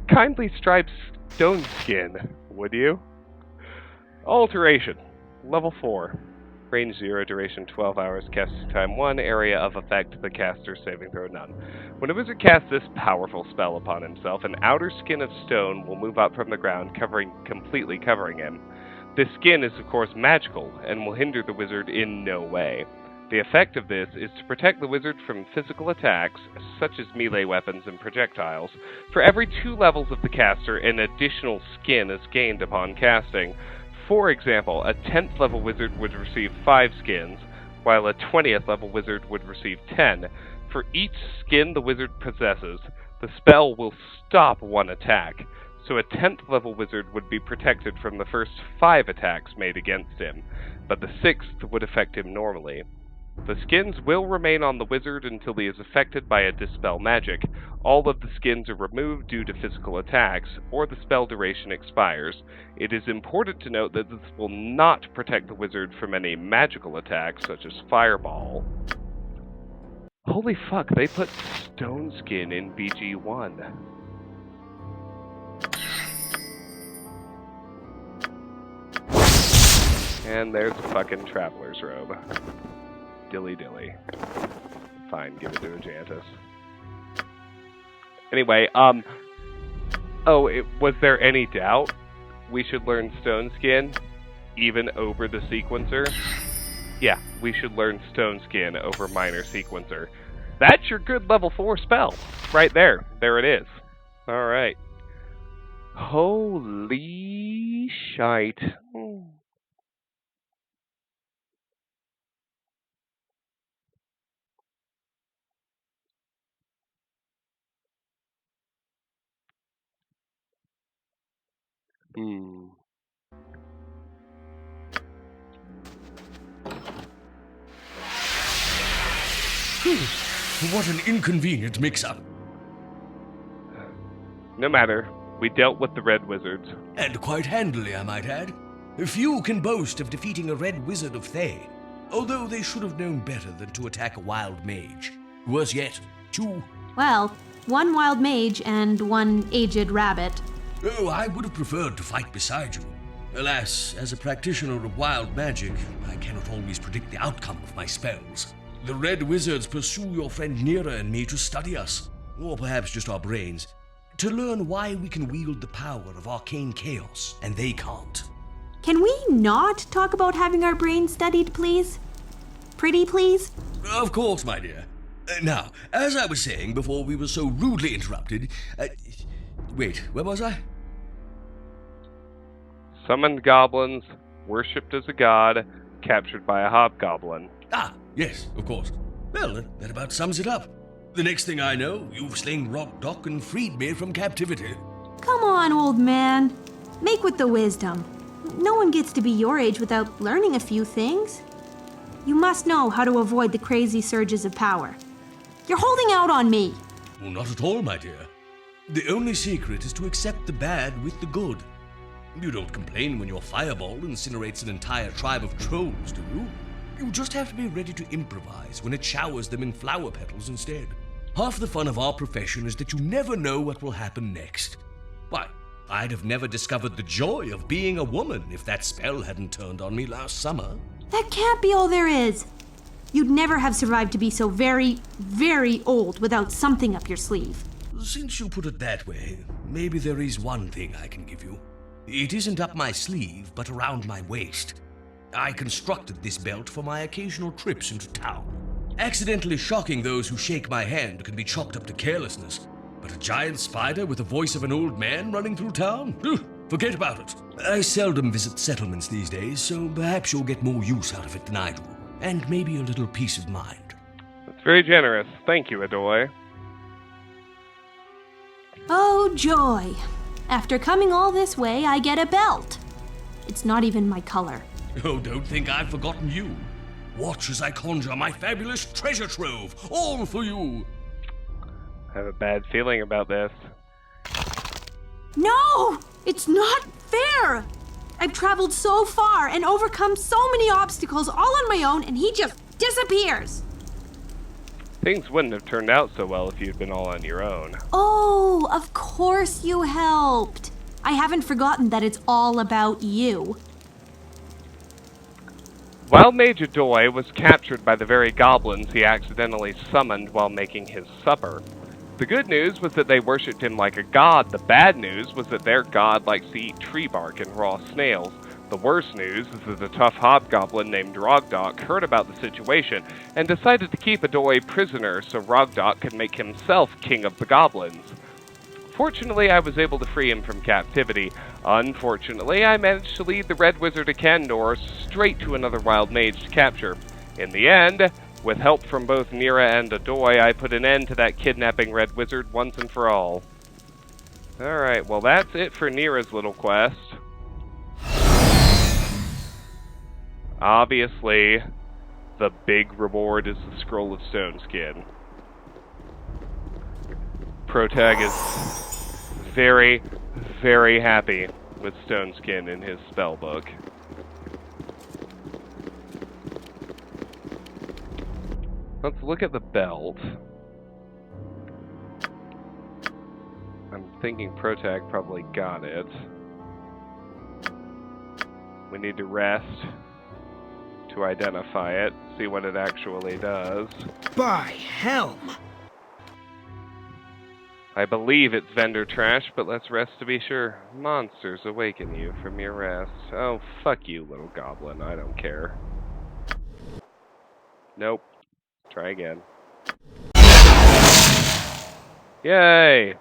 Kindly stripe Stone Skin, would you? Alteration. Level 4. Range 0, duration 12 hours, casting time 1, area of effect, the caster, saving throw none. When a wizard casts this powerful spell upon himself, an outer skin of stone will move up from the ground, completely covering him. This skin is of course magical, and will hinder the wizard in no way. The effect of this is to protect the wizard from physical attacks, such as melee weapons and projectiles. For every 2 levels of the caster, an additional skin is gained upon casting. For example, a 10th level wizard would receive 5 skins, while a 20th level wizard would receive 10. For each skin the wizard possesses, the spell will stop 1 attack, so a 10th level wizard would be protected from the first 5 attacks made against him, but the 6th would affect him normally. The skins will remain on the wizard until he is affected by a dispel magic. All of the skins are removed due to physical attacks, or the spell duration expires. It is important to note that this will not protect the wizard from any magical attacks, such as Fireball. Holy fuck, they put Stone Skin in BG1. And there's a fucking Traveler's Robe. Dilly dilly. Fine, give it to Enchantus. Anyway, was there any doubt we should learn Stone Skin even over the Sequencer? Yeah, we should learn Stone Skin over Minor Sequencer. That's your good level 4 spell. Right there. There it is. Alright. Holy shite. What an inconvenient mix-up. No matter. We dealt with the Red Wizards. And quite handily, I might add. Few can boast of defeating a Red Wizard of Thay, although they should have known better than to attack a wild mage. Worse yet, 2. Well, 1 wild mage and 1 aged rabbit. Oh, I would have preferred to fight beside you. Alas, as a practitioner of wild magic, I cannot always predict the outcome of my spells. The Red Wizards pursue your friend Neera and me to study us, or perhaps just our brains, to learn why we can wield the power of arcane chaos, and they can't. Can we not talk about having our brains studied, please? Pretty please? Of course, my dear. Now, as I was saying before we were so rudely interrupted... wait, where was I? Summoned goblins, worshipped as a god, captured by a hobgoblin. Ah, yes, of course. Well, that about sums it up. The next thing I know, you've slain Rogdock and freed me from captivity. Come on, old man. Make with the wisdom. No one gets to be your age without learning a few things. You must know how to avoid the crazy surges of power. You're holding out on me. Well, not at all, my dear. The only secret is to accept the bad with the good. You don't complain when your fireball incinerates an entire tribe of trolls, do you? You just have to be ready to improvise when it showers them in flower petals instead. Half the fun of our profession is that you never know what will happen next. Why, I'd have never discovered the joy of being a woman if that spell hadn't turned on me last summer. That can't be all there is. You'd never have survived to be so very, very old without something up your sleeve. Since you put it that way, maybe there is one thing I can give you. It isn't up my sleeve, but around my waist. I constructed this belt for my occasional trips into town. Accidentally shocking those who shake my hand can be chalked up to carelessness, but a giant spider with the voice of an old man running through town? Forget about it. I seldom visit settlements these days, so perhaps you'll get more use out of it than I do, and maybe a little peace of mind. That's very generous. Thank you, Adoy. Oh, joy. After coming all this way, I get a belt. It's not even my color. Oh, don't think I've forgotten you. Watch as I conjure my fabulous treasure trove, all for you. I have a bad feeling about this. No! It's not fair! I've traveled so far and overcome so many obstacles all on my own, and he just disappears. Things wouldn't have turned out so well if you'd been all on your own. Oh, of course you helped. I haven't forgotten that it's all about you. Wild Mage Adoy was captured by the very goblins he accidentally summoned while making his supper. The good news was that they worshipped him like a god. The bad news was that their god likes to eat tree bark and raw snails. The worst news is that a tough hobgoblin named Rogdock heard about the situation and decided to keep Adoy prisoner so Rogdock could make himself king of the goblins. Fortunately, I was able to free him from captivity. Unfortunately, I managed to lead the Red Wizard of Kandor straight to another wild mage to capture. In the end, with help from both Neera and Adoy, I put an end to that kidnapping Red Wizard once and for all. Alright, well that's it for Neera's little quest. Obviously, the big reward is the Scroll of Stone Skin. Protag is very, very happy with Stone Skin in his spellbook. Let's look at the belt. I'm thinking Protag probably got it. We need to rest to identify it, see what it actually does. By Helm! I believe it's vendor trash, but let's rest to be sure. Monsters awaken you from your rest. Oh, fuck you, little goblin. I don't care. Nope. Try again. Yay!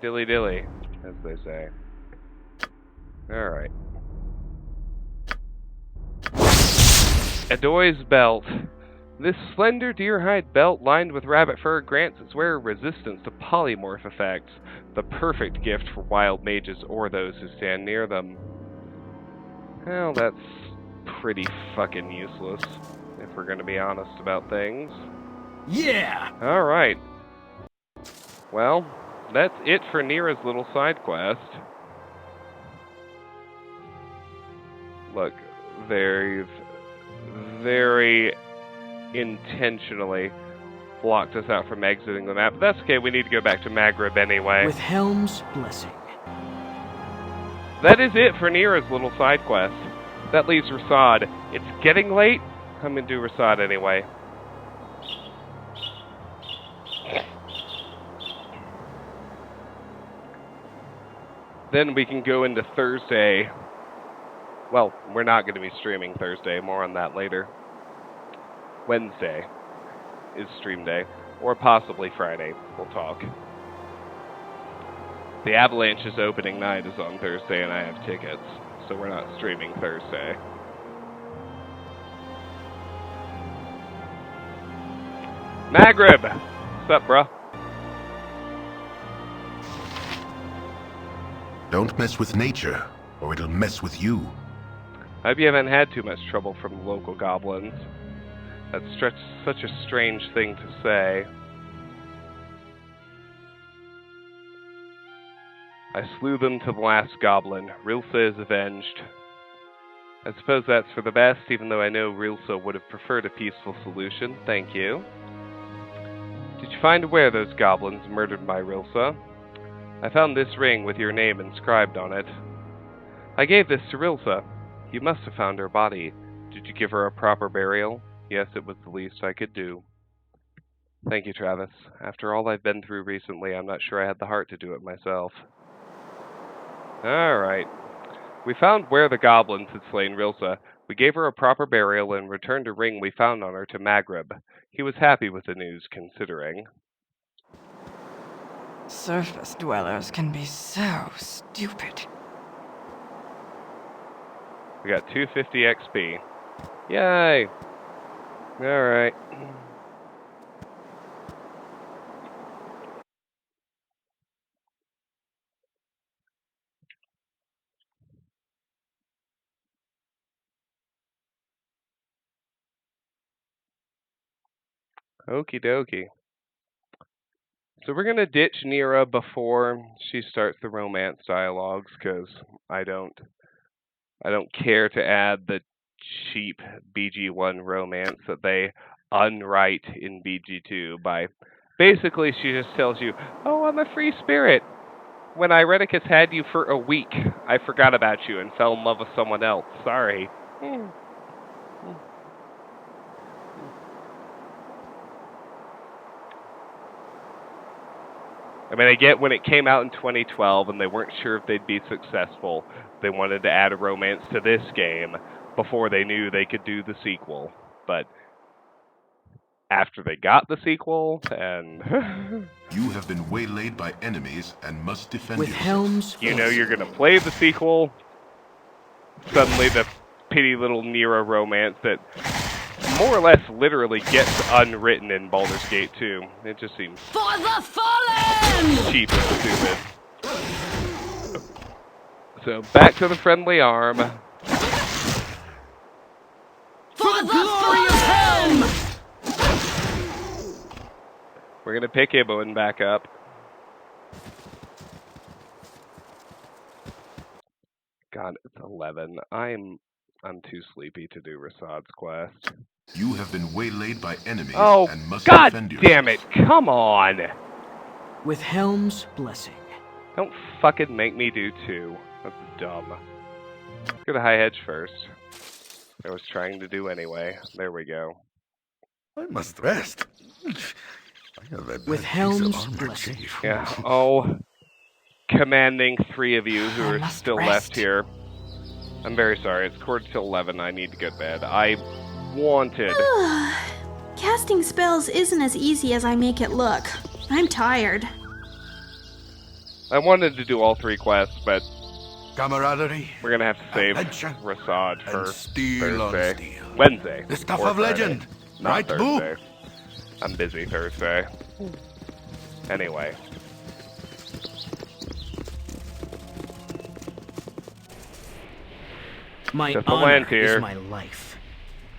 Dilly dilly, as they say. Alright. Adoy's belt. This slender deer-hide belt lined with rabbit fur grants its wearer resistance to polymorph effects, the perfect gift for wild mages or those who stand near them. Well, that's pretty fucking useless, if we're gonna be honest about things. Yeah! Alright. Well, that's it for Neera's little side quest. Look, they've very intentionally blocked us out from exiting the map. But that's okay, we need to go back to Maghreb anyway. With Helm's blessing. That is it for Neera's little side quest. That leaves Rasad. It's getting late. I'm gonna do Rasad anyway. Then we can go into Thursday. Well, we're not going to be streaming Thursday. More on that later. Wednesday is stream day. Or possibly Friday. We'll talk. The Avalanche's opening night is on Thursday and I have tickets. So we're not streaming Thursday. Maghreb! What's up, bruh? Don't mess with nature, or it'll mess with you. I hope you haven't had too much trouble from the local goblins. That's such a strange thing to say. I slew them to the last goblin. Rilsa is avenged. I suppose that's for the best, even though I know Rilsa would have preferred a peaceful solution. Thank you. Did you find where those goblins murdered my Rilsa? I found this ring with your name inscribed on it. I gave this to Rilsa. You must have found her body. Did you give her a proper burial? Yes, it was the least I could do. Thank you, Travis. After all I've been through recently, I'm not sure I had the heart to do it myself. Alright. We found where the goblins had slain Rilsa. We gave her a proper burial and returned a ring we found on her to Maghreb. He was happy with the news, considering. Surface dwellers can be so stupid. We got 250 XP. Yay! Alright. Okie dokie. So we're going to ditch Neera before she starts the romance dialogues, because I don't care to add the cheap BG1 romance that they unwrite in BG2 by... Basically, she just tells you, oh, I'm a free spirit. When Irenicus had you for a week, I forgot about you and fell in love with someone else. Sorry. I mean, I get when it came out in 2012 and they weren't sure if they'd be successful, they wanted to add a romance to this game before they knew they could do the sequel. But after they got the sequel, and... You have been waylaid by enemies and must defend With yourself. Helm's You know you're gonna play the sequel, suddenly the pitty little Neera romance that more or less literally gets unwritten in Baldur's Gate 2. It just seems For the fallen! cheap and stupid. So back to the friendly arm. For the glory of Helm! We're gonna pick Iboen back up. God, it's 11. I'm too sleepy to do Rasad's quest. You have been waylaid by enemies and must God defend yourself. damn it! Come on! With Helm's blessing. Don't fucking make me do 2. That's dumb. Let's go to High Hedge first. I was trying to do anyway. There we go. I must rest. I With helms blessing. Yeah. Oh, commanding 3 of you who are still left here. I'm very sorry. It's 10:45. I need to go to bed. I wanted. Casting spells isn't as easy as I make it look. I'm tired. I wanted to do all 3 quests, but camaraderie, we're gonna have to save Rasad for steel Thursday. Wednesday. The stuff or of Friday. legend. Not Right, Thursday. I'm busy Thursday. Anyway. My Just a honor land here. is my life.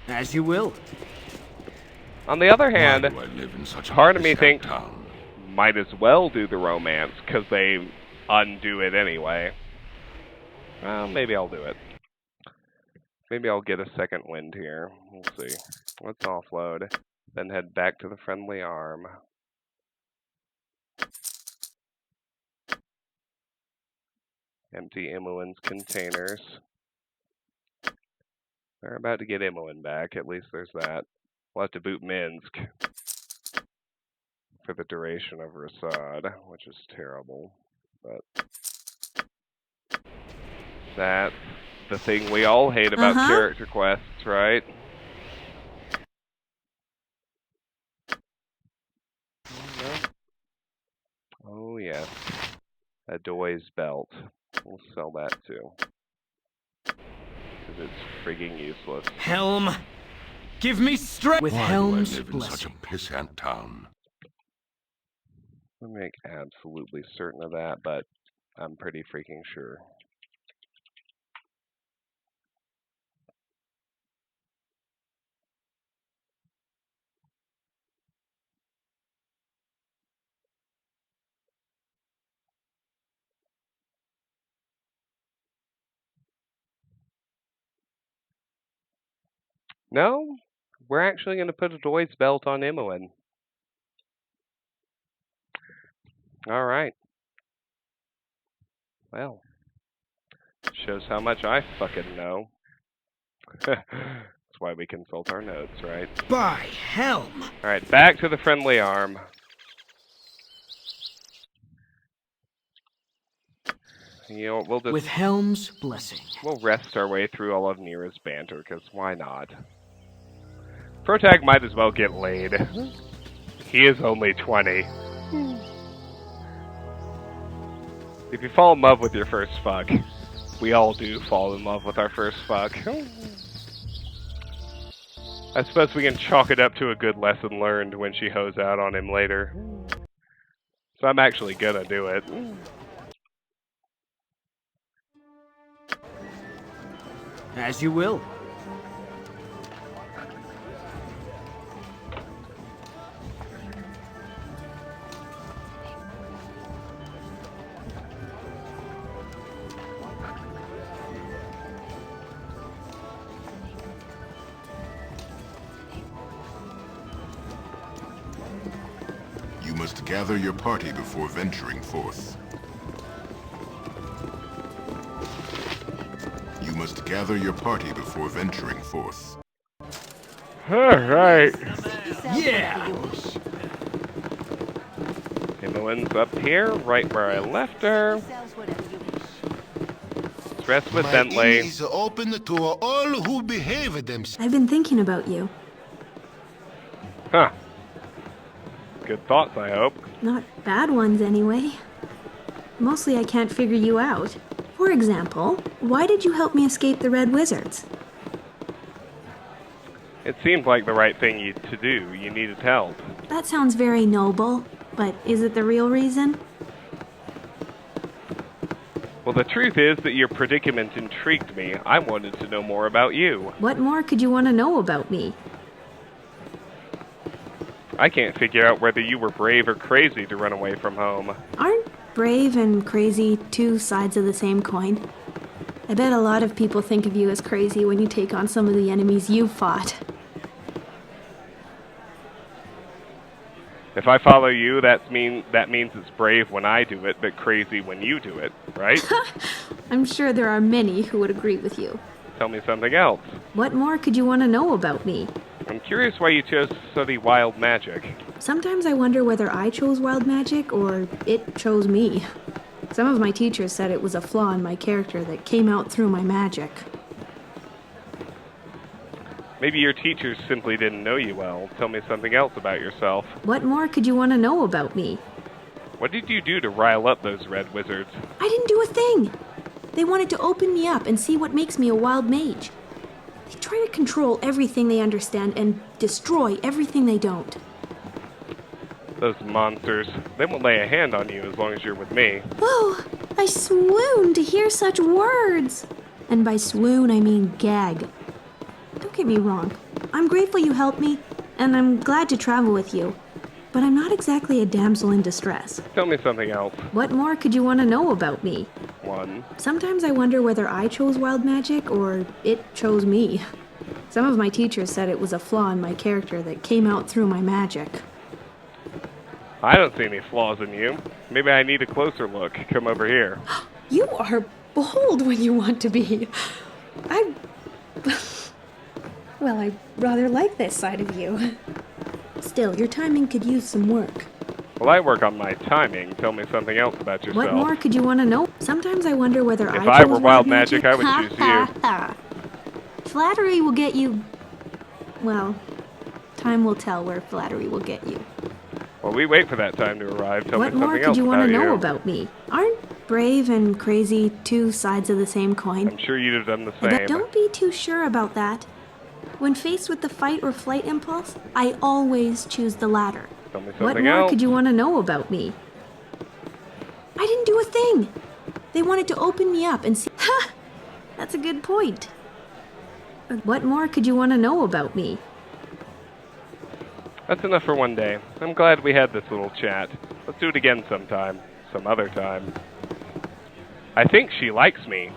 As you will. On the other hand, Why do I live in such a part of me sad thinks town? might as well do the romance because they undo it anyway. Well, maybe I'll do it. Maybe I'll get a second wind here. We'll see. Let's offload, then head back to the friendly arm. Empty Imoen's containers. They're about to get Imoen back, at least there's that. We'll have to boot Minsk for the duration of Rasad, which is terrible, but that's the thing we all hate about character quests, right? Oh yes, a Doy's belt. We'll sell that too. Because it's frigging useless. Helm, give me strength. With Why helms do I live in blessing. such a pissant town? I'll make absolutely certain of that, but I'm pretty freaking sure. No, we're actually going to put a Doy's belt on Imoen. Alright. Well, shows how much I fucking know. That's why we consult our notes, right? By helm! Alright, back to the friendly arm. You know, we'll just... With helm's blessing. We'll rest our way through all of Neera's banter, because why not? Protag might as well get laid. He is only 20. If you fall in love with your first fuck, we all do fall in love with our first fuck. I suppose we can chalk it up to a good lesson learned when she hoes out on him later. So I'm actually gonna do it. As you will. You must gather your party before venturing forth. You must gather your party before venturing forth. Alright. Yeah! Imoen's up here, right where I left her. Let's rest with Bentley. Inn is open to all who behave themselves. I've been thinking about you. Huh. Good thoughts, I hope. Not bad ones, anyway. Mostly I can't figure you out. For example, why did you help me escape the Red Wizards? It seemed like the right thing to do. You needed help. That sounds very noble, but is it the real reason? Well, the truth is that your predicament intrigued me. I wanted to know more about you. What more could you want to know about me? I can't figure out whether you were brave or crazy to run away from home. Aren't brave and crazy two sides of the same coin? I bet a lot of people think of you as crazy when you take on some of the enemies you've fought. If I follow you, that means it's brave when I do it, but crazy when you do it, right? I'm sure there are many who would agree with you. Tell me something else. What more could you want to know about me? I'm curious why you chose to study wild magic. Sometimes I wonder whether I chose wild magic or it chose me. Some of my teachers said it was a flaw in my character that came out through my magic. Maybe your teachers simply didn't know you well. Tell me something else about yourself. What more could you want to know about me? What did you do to rile up those red wizards? I didn't do a thing. They wanted to open me up and see what makes me a wild mage. They try to control everything they understand and destroy everything they don't. Those monsters. They won't lay a hand on you as long as you're with me. Oh, I swoon to hear such words. And by swoon, I mean gag. Don't get me wrong. I'm grateful you helped me, and I'm glad to travel with you. But I'm not exactly a damsel in distress. Tell me something else. What more could you want to know about me? One. Sometimes I wonder whether I chose wild magic or it chose me. Some of my teachers said it was a flaw in my character that came out through my magic. I don't see any flaws in you. Maybe I need a closer look. Come over here. You are bold when you want to be. Well, I rather like this side of you. Still, your timing could use some work. Well, I work on my timing. Tell me something else about yourself. What more could you want to know? Sometimes I wonder whether if I were wild magic, I would choose you. Flattery will get you... Well, time will tell where flattery will get you. Well, we wait for that time to arrive. Tell me What something more else could you want to about know about me? Aren't brave and crazy two sides of the same coin? I'm sure you'd have done the same. Don't be too sure about that. When faced with the fight or flight impulse, I always choose the latter. Tell me something What more else. could you want to know about me? I didn't do a thing. They wanted to open me up and see... Ha! That's a good point. What more could you want to know about me? That's enough for one day. I'm glad we had this little chat. Let's do it again sometime. Some other time. I think she likes me.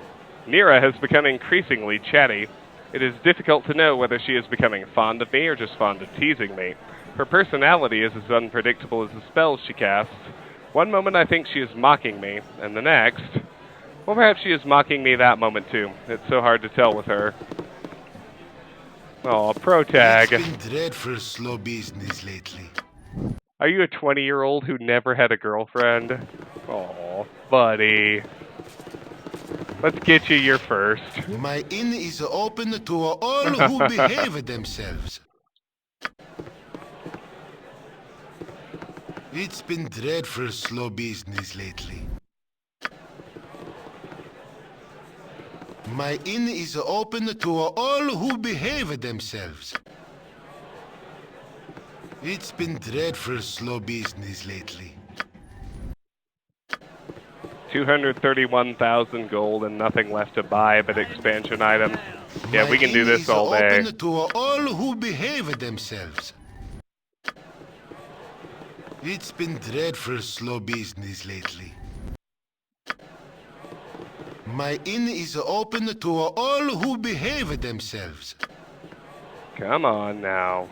Neera has become increasingly chatty. It is difficult to know whether she is becoming fond of me or just fond of teasing me. Her personality is as unpredictable as the spells she casts. One moment I think she is mocking me, and the next... Well, perhaps she is mocking me that moment too. It's so hard to tell with her. Oh, pro tag. It's been dreadful slow business lately. Are you a 20-year-old who never had a girlfriend? Oh, buddy. Let's get you your first. My inn is open to all who behave themselves. It's been dreadful slow business lately. My inn is open to all who behave themselves. It's been dreadful slow business lately. 231,000 gold and nothing left to buy but expansion items. Yeah, we can do this all day. Open to all who behave themselves. It's been dreadful slow business lately. My inn is open to all who behave themselves. Come on now.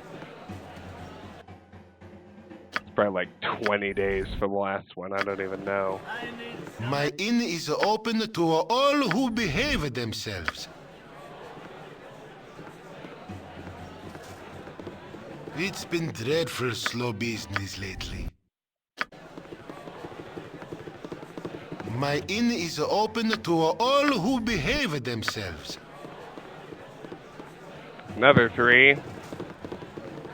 It's probably like 20 days for the last one. I don't even know. My inn is open to all who behave themselves. It's been dreadful slow business lately. My inn is open to all who behave themselves. Another 3.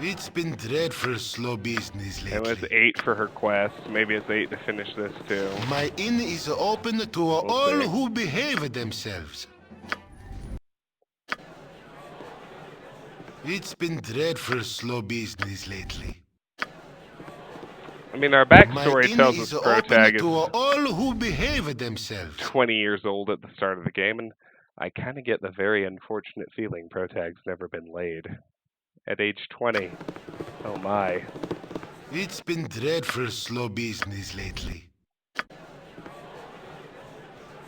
It's been dreadful slow business lately. It was 8 for her quest. Maybe it's 8 to finish this too. My inn is open to all who behave themselves. It's been dreadful slow business lately. I mean, our backstory tells us Protag is all who behave themselves. 20 years old at the start of the game, and I kind of get the very unfortunate feeling Protag's never been laid. At age 20. Oh my. It's been dreadful slow business lately.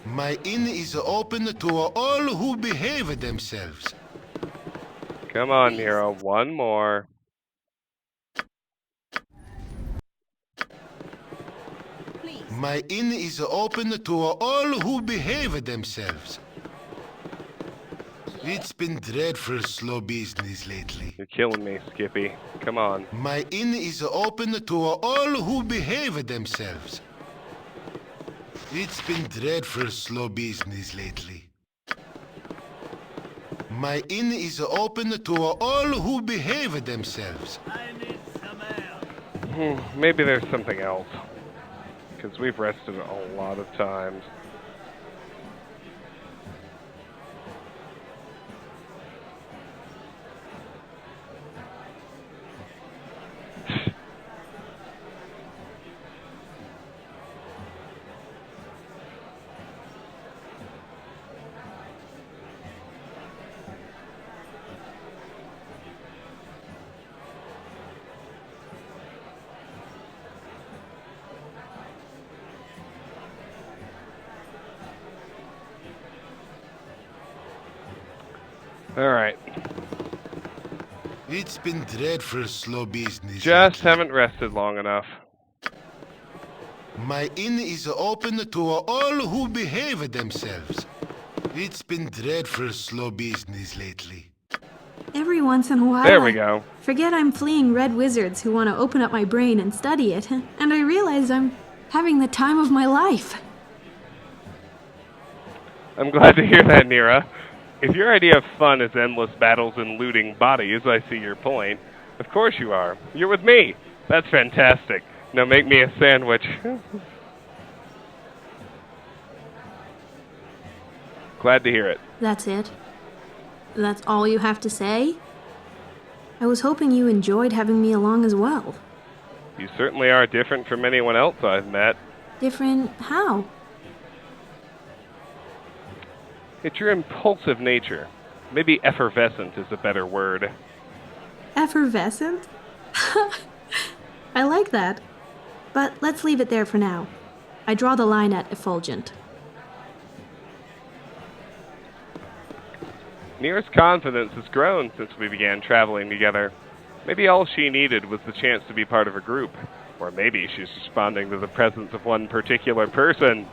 My inn is open to all who behave themselves. Come on, Nero. One more. My inn is open to all who behave themselves. It's been dreadful slow business lately. You're killing me, Skippy. Come on. My inn is open to all who behave themselves. It's been dreadful slow business lately. My inn is open to all who behave themselves. Maybe there's something else. Because we've rested a lot of times. Alright. It's been dreadful slow business. Just haven't rested long enough. My inn is open to all who behave themselves. It's been dreadful slow business lately. Every once in a while, There we go. Forget I'm fleeing red wizards who want to open up my brain and study it, and I realize I'm having the time of my life. I'm glad to hear that, Neera. If your idea of fun is endless battles and looting bodies, I see your point. Of course you are. You're with me. That's fantastic. Now make me a sandwich. Glad to hear it. That's it? That's all you have to say? I was hoping you enjoyed having me along as well. You certainly are different from anyone else I've met. Different how? It's your impulsive nature. Maybe effervescent is a better word. Effervescent? I like that. But let's leave it there for now. I draw the line at effulgent. Neera's confidence has grown since we began traveling together. Maybe all she needed was the chance to be part of a group. Or maybe she's responding to the presence of one particular person.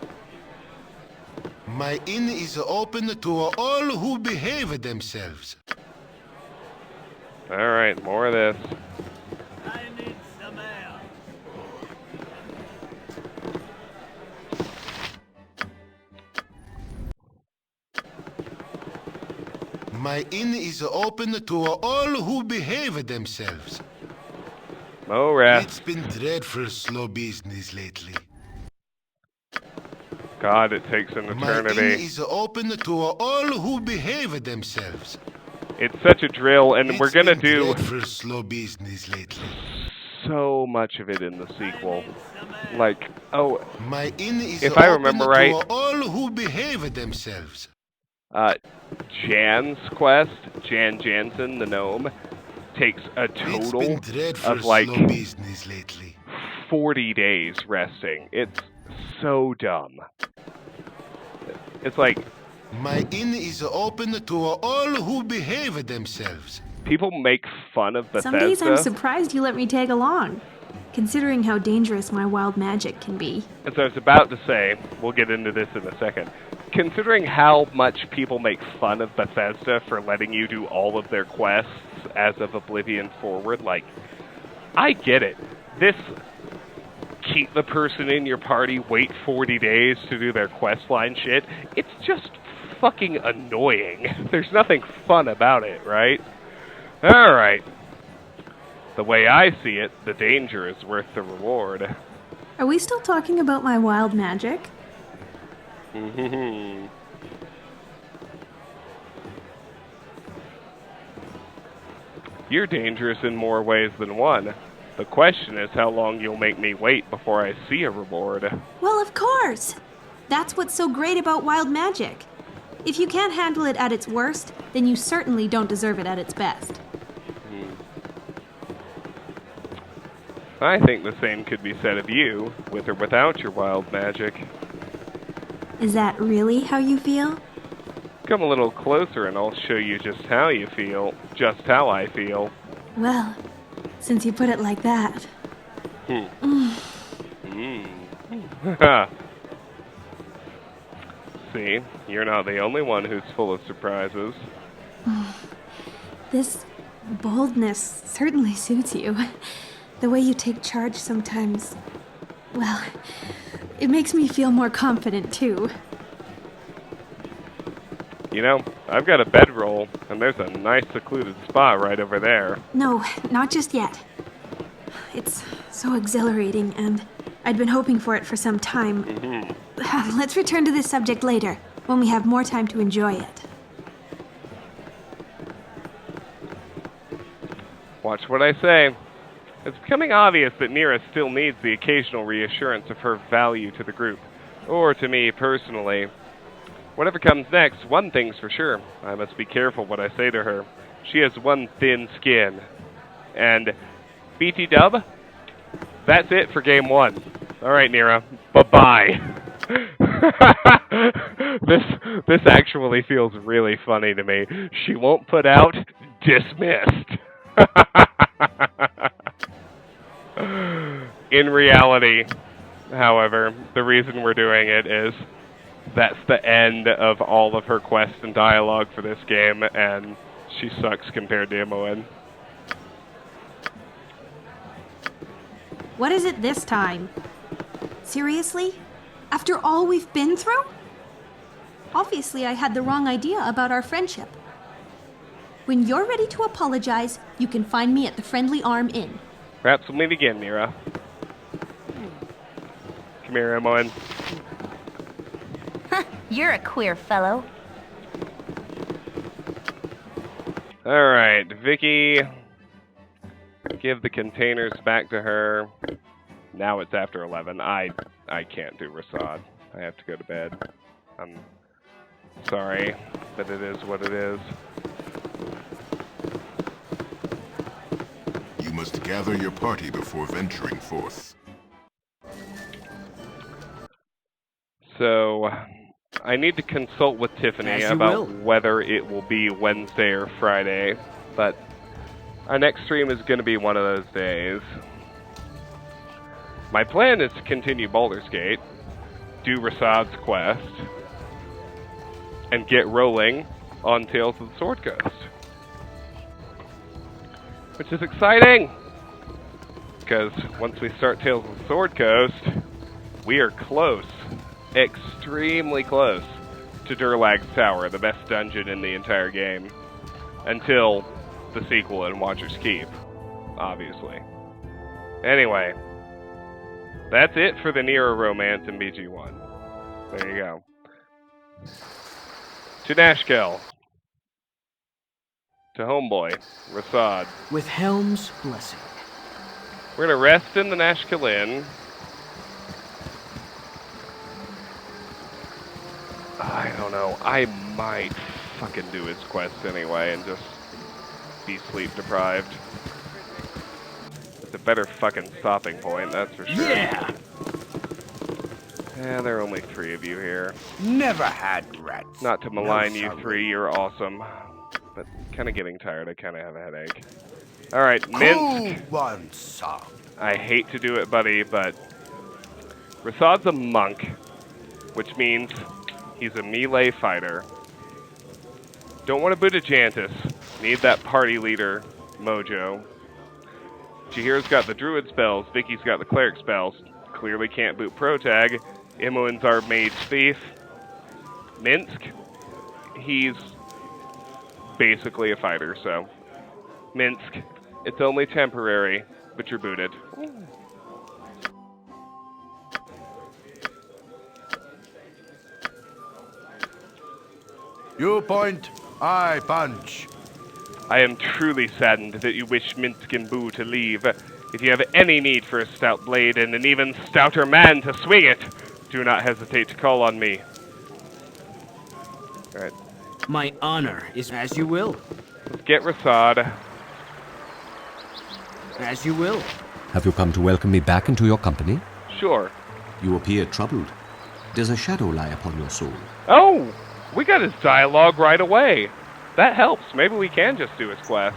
My inn is open to all who behave themselves. Alright, more of this. My inn is open to all who behave themselves. No rest. It's been dreadful slow business lately. God, it takes an eternity. My inn is open to all who behave themselves. It's such a drill, and we're gonna do dreadful slow business lately. so much of it in the sequel. Like, oh, My inn is if I remember right, to all who behave themselves. Jan's quest, Jan Jansen, the gnome, takes a total of like 40 days resting. It's so dumb. It's like, my inn is open to all who behave themselves. People make fun of Bethesda. Some days I'm surprised you let me tag along, considering how dangerous my wild magic can be. As I was about to say, we'll get into this in a second. Considering how much people make fun of Bethesda for letting you do all of their quests as of Oblivion forward, like, I get it. This keep the person in your party, wait 40 days to do their questline shit, it's just fucking annoying. There's nothing fun about it, right? Alright. The way I see it, the danger is worth the reward. Are we still talking about my wild magic? You're dangerous in more ways than one. The question is how long you'll make me wait before I see a reward. Well, of course! That's what's so great about wild magic. If you can't handle it at its worst, then you certainly don't deserve it at its best. I think the same could be said of you, with or without your wild magic. Is that really how you feel? Come a little closer and I'll show you just how you feel, just how I feel. Well, since you put it like that. See, you're not the only one who's full of surprises. This boldness certainly suits you. The way you take charge sometimes, well, it makes me feel more confident too. You know, I've got a bedroll, and there's a nice secluded spot right over there. No, not just yet. It's so exhilarating, and I'd been hoping for it for some time. Let's return to this subject later, when we have more time to enjoy it. Watch what I say. It's becoming obvious that Neera still needs the occasional reassurance of her value to the group, or to me personally. Whatever comes next, one thing's for sure. I must be careful what I say to her. She has one thin skin. And BT Dub, that's it for game 1. Alright, Neera, bye-bye. This actually feels really funny to me. She won't put out, dismissed. In reality, however, the reason we're doing it is that's the end of all of her quests and dialogue for this game, and she sucks compared to Imoen. What is it this time? Seriously? After all we've been through? Obviously, I had the wrong idea about our friendship. When you're ready to apologize, you can find me at the Friendly Arm Inn. Perhaps we'll meet again, Neera. Come here, Imoen. You're a queer fellow. Alright, Vicky. Give the containers back to her. Now it's after 11. I can't do Rasad. I have to go to bed. I'm sorry, but it is what it is. You must gather your party before venturing forth. So, I need to consult with Tiffany about whether it will be Wednesday or Friday, but our next stream is going to be one of those days. My plan is to continue Baldur's Gate, do Rasad's quest, and get rolling on Tales of the Sword Coast. Which is exciting! Because once we start Tales of the Sword Coast, we are close, extremely close, to Durlag's Tower, the best dungeon in the entire game. Until the sequel in Watcher's Keep, obviously. Anyway, that's it for the Neera romance in BG1. There you go. To Nashkel. To Homeboy, Rasad. With Helm's blessing. We're gonna rest in the Nashkel Inn. I don't know. I might fucking do his quest anyway and just be sleep deprived. It's a better fucking stopping point, that's for sure. Yeah! Yeah, there are only 3 of you here. Never had rats. Not to malign you 3, you're awesome. But kind of getting tired, I kind of have a headache. Alright, Minsk. One song. I hate to do it, buddy, but Rasad's a monk, which means he's a melee fighter. Don't want to boot a Jantis. Need that party leader mojo. Chihira's got the druid spells, Vicky's got the cleric spells. Clearly can't boot protag. Imoen's our mage thief. Minsk, he's basically a fighter, so Minsk, it's only temporary, but you're booted. You point, I punch. I am truly saddened that you wish Minsk and Boo to leave. If you have any need for a stout blade and an even stouter man to swing it, do not hesitate to call on me. Alright. My honor is as you will. Let's get Rasad. As you will. Have you come to welcome me back into your company? Sure. You appear troubled. Does a shadow lie upon your soul? Oh! We got his dialogue right away. That helps. Maybe we can just do his quest.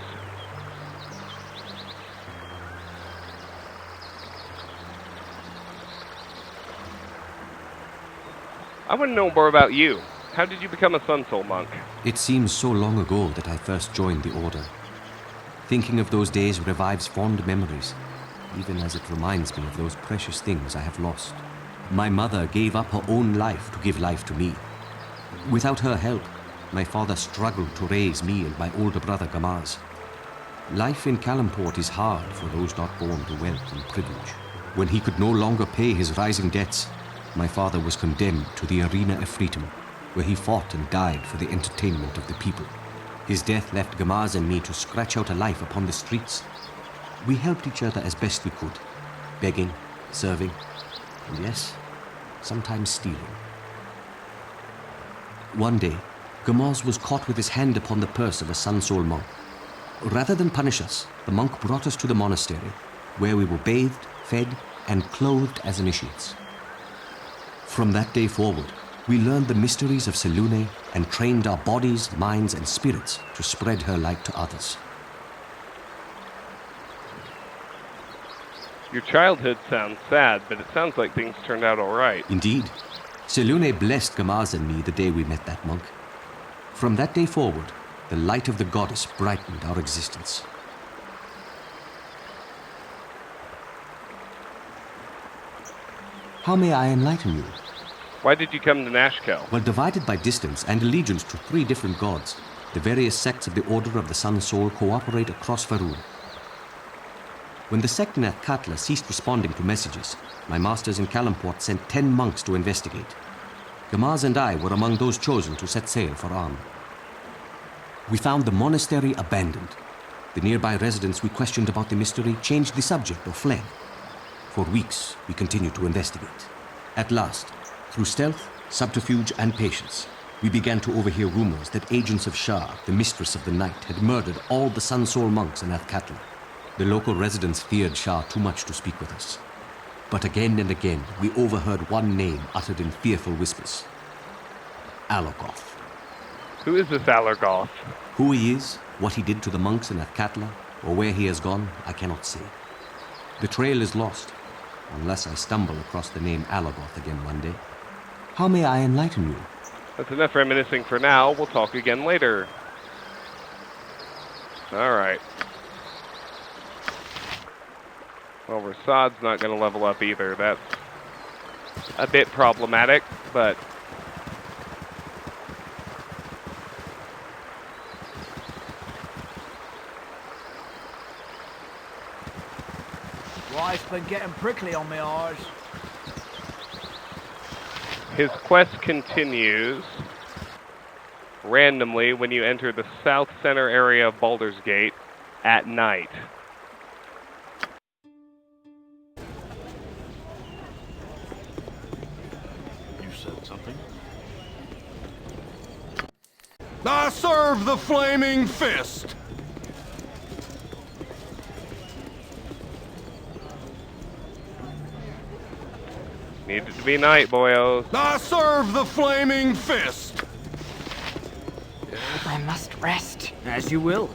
I want to know more about you. How did you become a Sun Soul monk? It seems so long ago that I first joined the Order. Thinking of those days revives fond memories, even as it reminds me of those precious things I have lost. My mother gave up her own life to give life to me. Without her help, my father struggled to raise me and my older brother Gamaz. Life in Calamport is hard for those not born to wealth and privilege. When he could no longer pay his rising debts, my father was condemned to the arena of Freedom, where he fought and died for the entertainment of the people. His death left Gamaz and me to scratch out a life upon the streets. We helped each other as best we could, begging, serving, and yes, sometimes stealing. One day, Gamaz was caught with his hand upon the purse of a Sun Soul monk. Rather than punish us, the monk brought us to the monastery, where we were bathed, fed, and clothed as initiates. From that day forward, we learned the mysteries of Selûne and trained our bodies, minds, and spirits to spread her light to others. Your childhood sounds sad, but it sounds like things turned out all right. Indeed. Selûne blessed Gamaz and me the day we met that monk. From that day forward, the light of the goddess brightened our existence. How may I enlighten you? Why did you come to Nashkel? Well, divided by distance and allegiance to 3 different gods, the various sects of the Order of the Sun Soul cooperate across Faerûn. When the sect in Athkatla ceased responding to messages, my masters in Calamport sent 10 monks to investigate. Gamaz and I were among those chosen to set sail for Arn. We found the monastery abandoned. The nearby residents we questioned about the mystery changed the subject or fled. For weeks, we continued to investigate. At last, through stealth, subterfuge, and patience, we began to overhear rumors that agents of Shah, the mistress of the night, had murdered all the Sun Soul monks in Athkatla. The local residents feared Shah too much to speak with us. But again and again, we overheard one name uttered in fearful whispers. Allergoth. Who is this Allergoth? Who he is, what he did to the monks in Athkatla, or where he has gone, I cannot say. The trail is lost, unless I stumble across the name Allergoth again one day. How may I enlighten you? That's enough reminiscing for now. We'll talk again later. Alright. Well, Rasad's not going to level up either. That's a bit problematic, but... Life's been getting prickly on my eyes. His quest continues randomly when you enter the south center area of Baldur's Gate at night. You said something? I serve the flaming fist! Needed to be night, boyos. I serve the flaming fist! I must rest. As you will.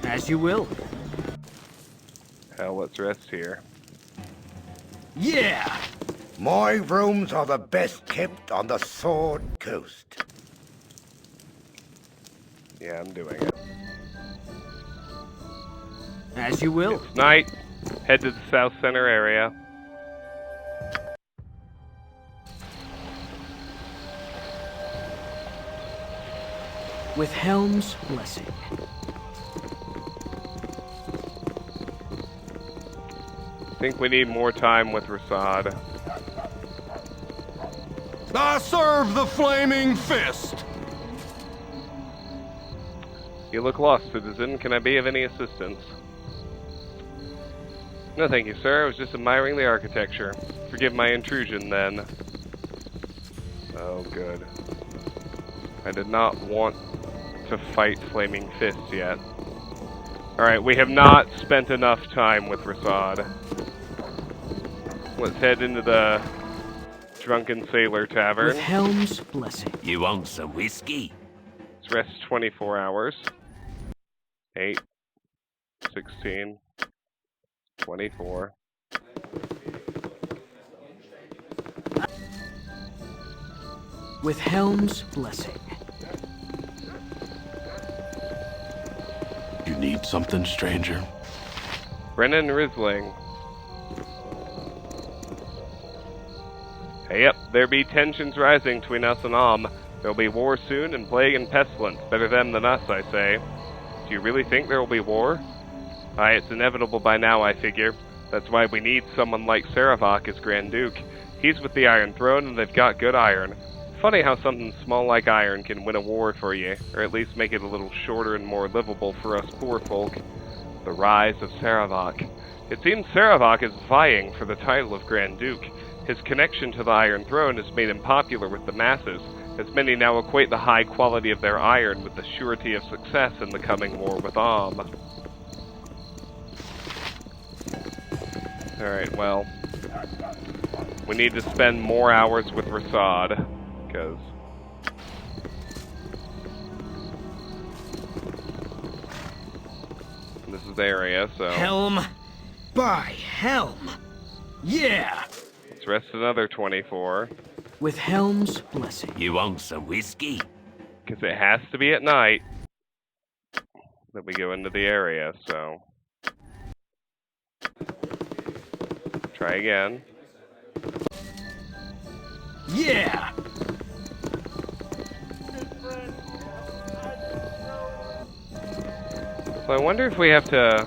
As you will. Hell, let's rest here. Yeah! My rooms are the best kept on the Sword Coast. Yeah, I'm doing it. As you will. It's night. Head to the south center area. With Helm's blessing. I think we need more time with Rasad. I serve the flaming fist! You look lost, citizen. Can I be of any assistance? No, thank you, sir. I was just admiring the architecture. Forgive my intrusion, then. Oh, good. I did not want to fight Flaming Fists yet. Alright, we have not spent enough time with Rasad. Let's head into the Drunken Sailor Tavern. With Helm's blessing. You want some whiskey? Let's rest 24 hours. 8, 16, 24. With Helm's blessing. You need something, stranger? Brennan Risling. Hey, yep, there be tensions rising between us and Om. There'll be war soon, and plague and pestilence. Better them than us, I say. Do you really think there will be war? Aye, it's inevitable by now, I figure. That's why we need someone like Saravok as Grand Duke. He's with the Iron Throne, and they've got good iron. Funny how something small like iron can win a war for you, or at least make it a little shorter and more livable for us poor folk. The rise of Saravok. It seems Saravok is vying for the title of Grand Duke. His connection to the Iron Throne has made him popular with the masses, as many now equate the high quality of their iron with the surety of success in the coming war with Om. Alright, well, we need to spend more hours with Rasad, because this is the area, so... Helm by Helm! Yeah! Let's rest another 24. With Helm's blessing. You want some whiskey? Because it has to be at night that we go into the area, so... Try again. Yeah! So I wonder if we have to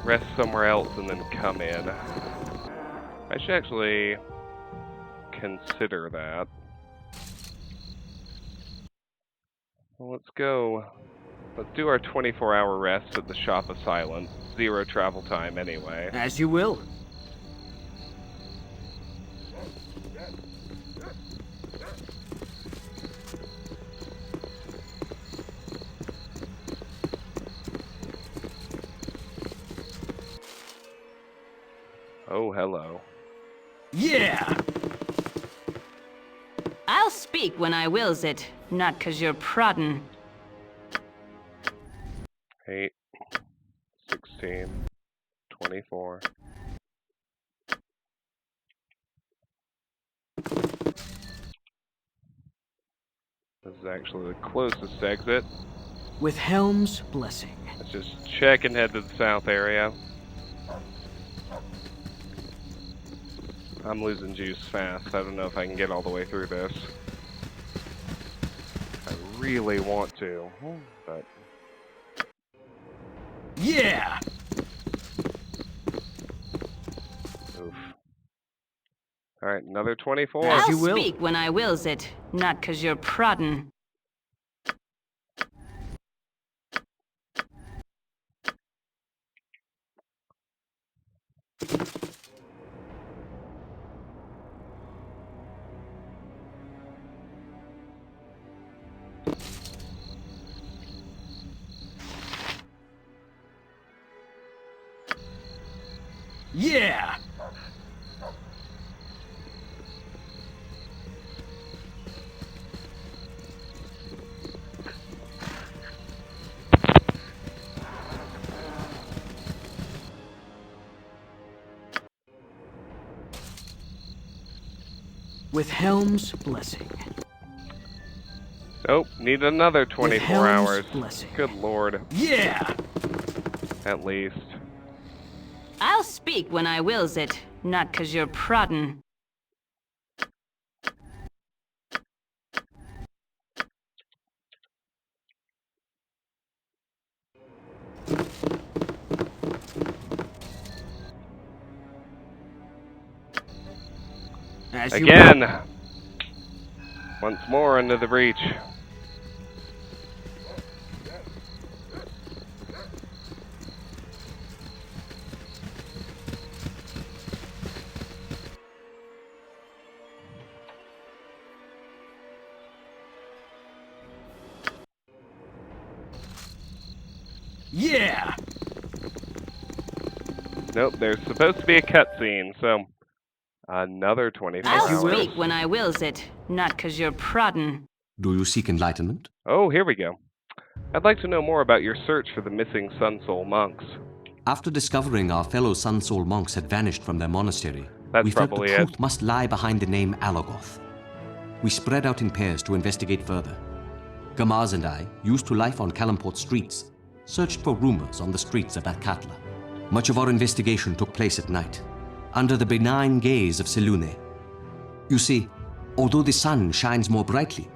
rest somewhere else and then come in. I should actually consider that. Well, let's go. Let's do our 24-hour rest at the Shop of Silence. 0 travel time anyway. As you will. Oh, hello. Yeah! I'll speak when I wills it, not 'cause you're proddin'. 8, 16, 24. This is actually the closest exit. With Helm's blessing. Let's just check and head to the south area. I'm losing juice fast. I don't know if I can get all the way through this. I really want to, but... Yeah! Oof. Alright, another 24. I'll speak when I wills it, not 'cause you're proddin'. Yeah! With Helm's blessing. Nope, need another 24 hours. Blessing. Good lord. Yeah! At least. I'll speak when I wills it, not 'cause you're proddin'. Again! Once more into the breach. Yeah! Nope, there's supposed to be a cutscene, so... Another 24 hours. I'll speak when I wills it, not 'cause you're proddin'. Do you seek enlightenment? Oh, here we go. I'd like to know more about your search for the missing Sun Soul monks. After discovering our fellow Sun Soul monks had vanished from their monastery, That's we felt the probably truth must lie behind the name Alagoth. We spread out in pairs to investigate further. Gamaz and I, used to life on Kalamport streets, searched for rumors on the streets of Atkatla. Much of our investigation took place at night, under the benign gaze of Selûne. You see, although the sun shines more brightly,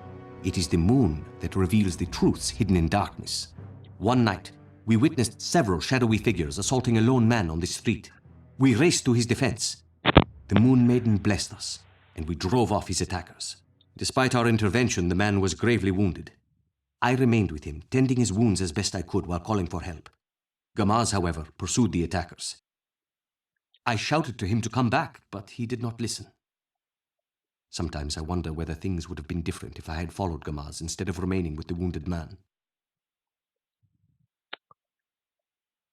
it is the moon that reveals the truths hidden in darkness. One night, we witnessed several shadowy figures assaulting a lone man on the street. We raced to his defense. The Moon Maiden blessed us, and we drove off his attackers. Despite our intervention, the man was gravely wounded. I remained with him, tending his wounds as best I could while calling for help. Gamaz, however, pursued the attackers. I shouted to him to come back, but he did not listen. Sometimes I wonder whether things would have been different if I had followed Gamaz instead of remaining with the wounded man.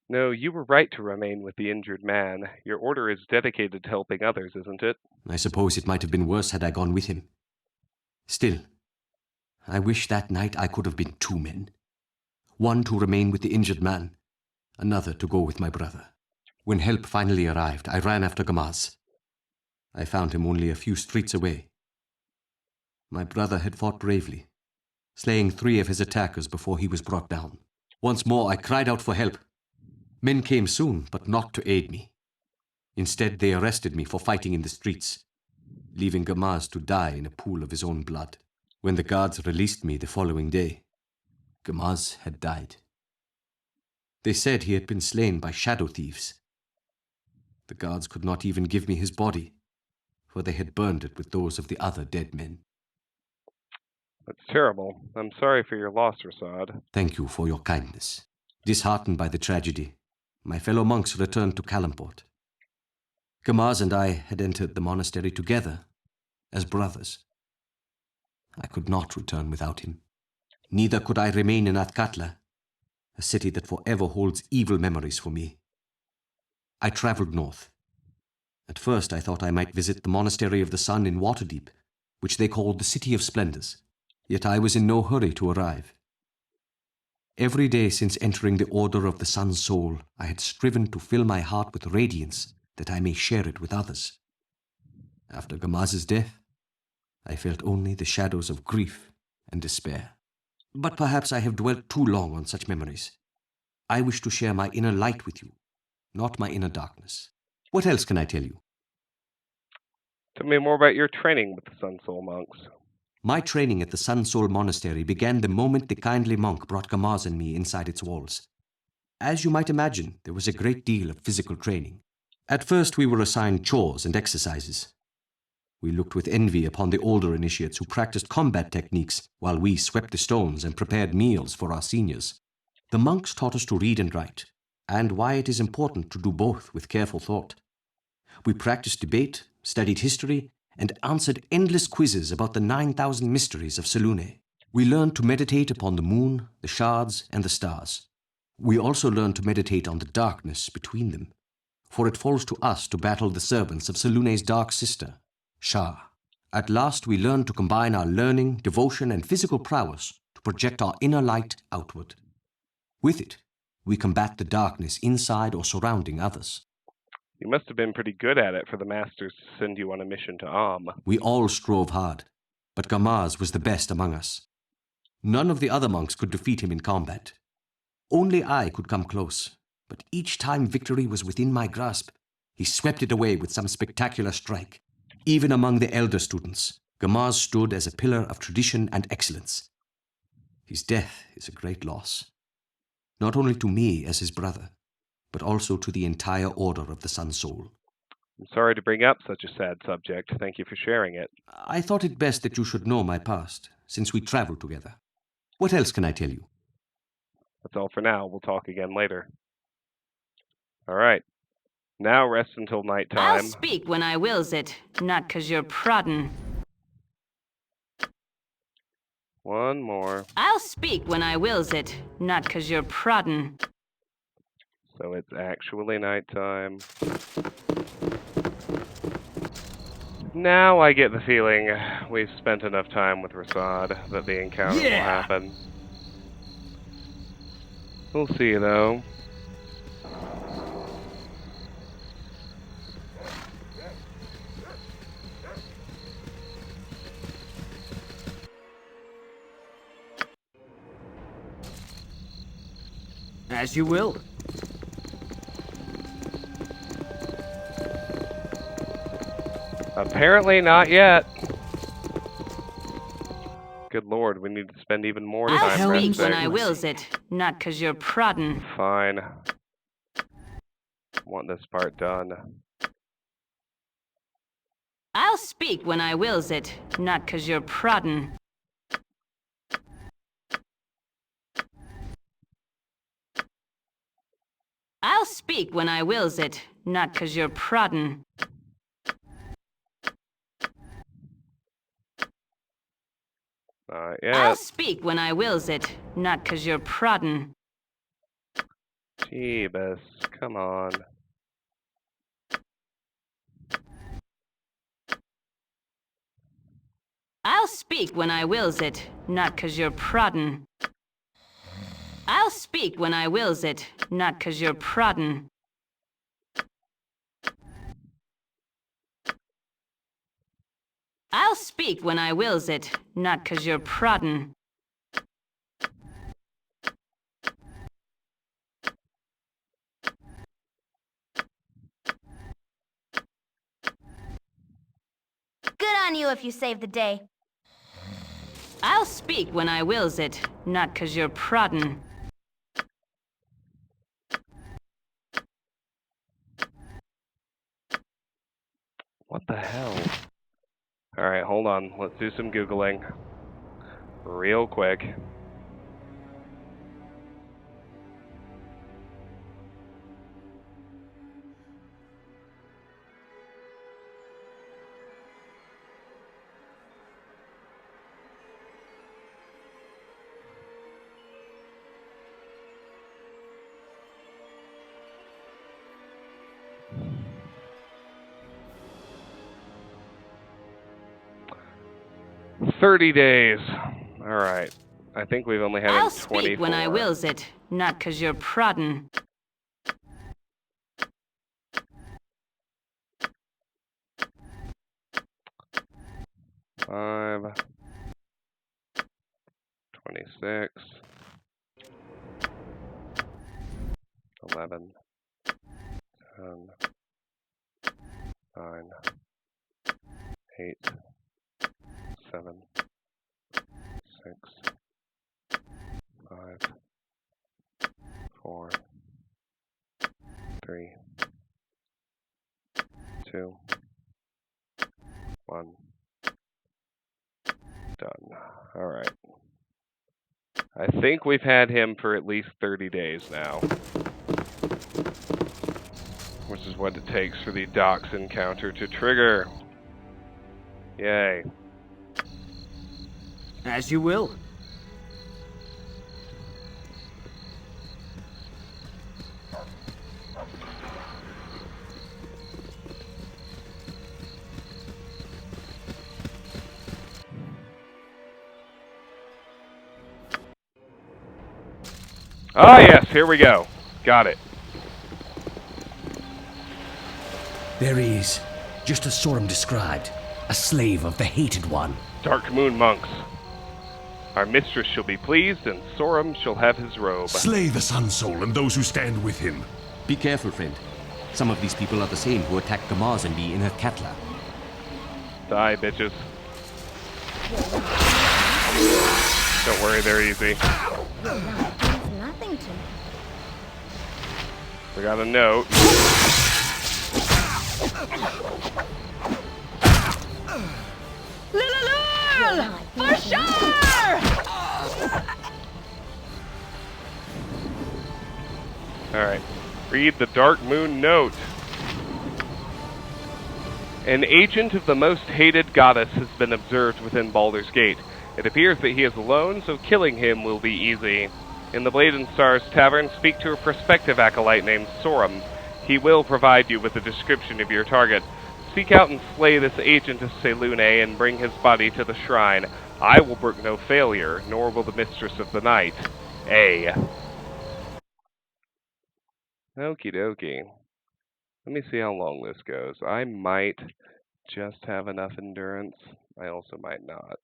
No, you were right to remain with the injured man. Your order is dedicated to helping others, isn't it? I suppose it might have been worse had I gone with him. Still, I wish that night I could have been two men. One to remain with the injured man, another to go with my brother. When help finally arrived, I ran after Gamaz. I found him only a few streets away. My brother had fought bravely, slaying 3 of his attackers before he was brought down. Once more I cried out for help. Men came soon, but not to aid me. Instead, they arrested me for fighting in the streets, leaving Gamaz to die in a pool of his own blood. When the guards released me the following day, Gamaz had died. They said he had been slain by shadow thieves. The guards could not even give me his body, for they had burned it with those of the other dead men. That's terrible. I'm sorry for your loss, Rasad. Thank you for your kindness. Disheartened by the tragedy, my fellow monks returned to Kalamport. Gamaz and I had entered the monastery together, as brothers. I could not return without him. Neither could I remain in Atkatla, a city that forever holds evil memories for me. I traveled north. At first I thought I might visit the Monastery of the Sun in Waterdeep, which they called the City of Splendors. Yet I was in no hurry to arrive. Every day since entering the Order of the Sun Soul, I had striven to fill my heart with radiance that I may share it with others. After Gamaz's death, I felt only the shadows of grief and despair. But perhaps I have dwelt too long on such memories. I wish to share my inner light with you, not my inner darkness. What else can I tell you? Tell me more about your training with the Sun Soul monks. My training at the Sun Soul Monastery began the moment the kindly monk brought Gamaz and me inside its walls. As you might imagine, there was a great deal of physical training. At first we were assigned chores and exercises. We looked with envy upon the older initiates who practiced combat techniques while we swept the stones and prepared meals for our seniors. The monks taught us to read and write, and why it is important to do both with careful thought. We practiced debate, studied history, and answered endless quizzes about the 9,000 mysteries of Selûne. We learned to meditate upon the moon, the shards, and the stars. We also learned to meditate on the darkness between them, for it falls to us to battle the servants of Selûne's dark sister, Shah. At last we learned to combine our learning, devotion, and physical prowess to project our inner light outward. With it, we combat the darkness inside or surrounding others. You must have been pretty good at it for the masters to send you on a mission to We all strove hard, but Gamaz was the best among us. None of the other monks could defeat him in combat. Only I could come close, but each time victory was within my grasp, he swept it away with some spectacular strike. Even among the elder students, Gamaz stood as a pillar of tradition and excellence. His death is a great loss, not only to me as his brother, but also to the entire Order of the Sun Soul. I'm sorry to bring up such a sad subject. Thank you for sharing it. I thought it best that you should know my past, since we traveled together. What else can I tell you? That's all for now. We'll talk again later. All right. Now rest until nighttime. I'll speak when I wills it, not 'cause you're proddin'. One more. I'll speak when I wills it, not 'cause you're proddin'. So it's actually nighttime. Now I get the feeling we've spent enough time with Rasad that the encounter will happen. We'll see, though. As you will. Apparently not yet. Good lord, we need to spend even more time I'll speak when resting. I wills it, not 'cause you're proddin'. Fine. Want this part done. I'll speak when I wills it, not 'cause you're proddin'. I'll speak when I wills it, not 'cause you're proddin'. Not yet. I'll speak when I wills it, not 'cause you're proddin'. Jeebus, come on. I'll speak when I wills it, not 'cause you're proddin'. I'll speak when I wills it, not 'cause you're proddin'. I'll speak when I wills it, not 'cause you're proddin'. Good on you if you saved the day. I'll speak when I wills it, not 'cause you're proddin'. What the hell? Alright, hold on. Let's do some Googling. Real quick. $30 Alright. I think we've only had I'll him 24. speak when I wills it, not 'cause you're proddin'. Five. 26. 11. 10. 9. 8. 7. 6. 5. 4. 3. 2. 1. Done. Alright. I think we've had him for at least 30 days now. Which is what it takes for the docks encounter to trigger. Yay. As you will. Ah, yes, here we go. Got it. There he is, just as Sorum described, a slave of the Hated One. Dark Moon monks. Our mistress shall be pleased, and Sorum shall have his robe. Slay the Sun Soul and those who stand with him. Be careful, friend. Some of these people are the same who attacked Gamaz and me in her Katla. Die, bitches. Don't worry, they're easy. Nothing to me. We got a note. For sure! Alright. Read the Dark Moon note. An agent of the most hated goddess has been observed within Baldur's Gate. It appears that he is alone, so killing him will be easy. In the Blade and Stars Tavern, speak to a prospective acolyte named Sorum. He will provide you with a description of your target. Seek out and slay this agent of Selune and bring his body to the shrine. I will brook no failure, nor will the mistress of the night. A. Okie dokie. Let me see how long this goes. I might just have enough endurance. I also might not.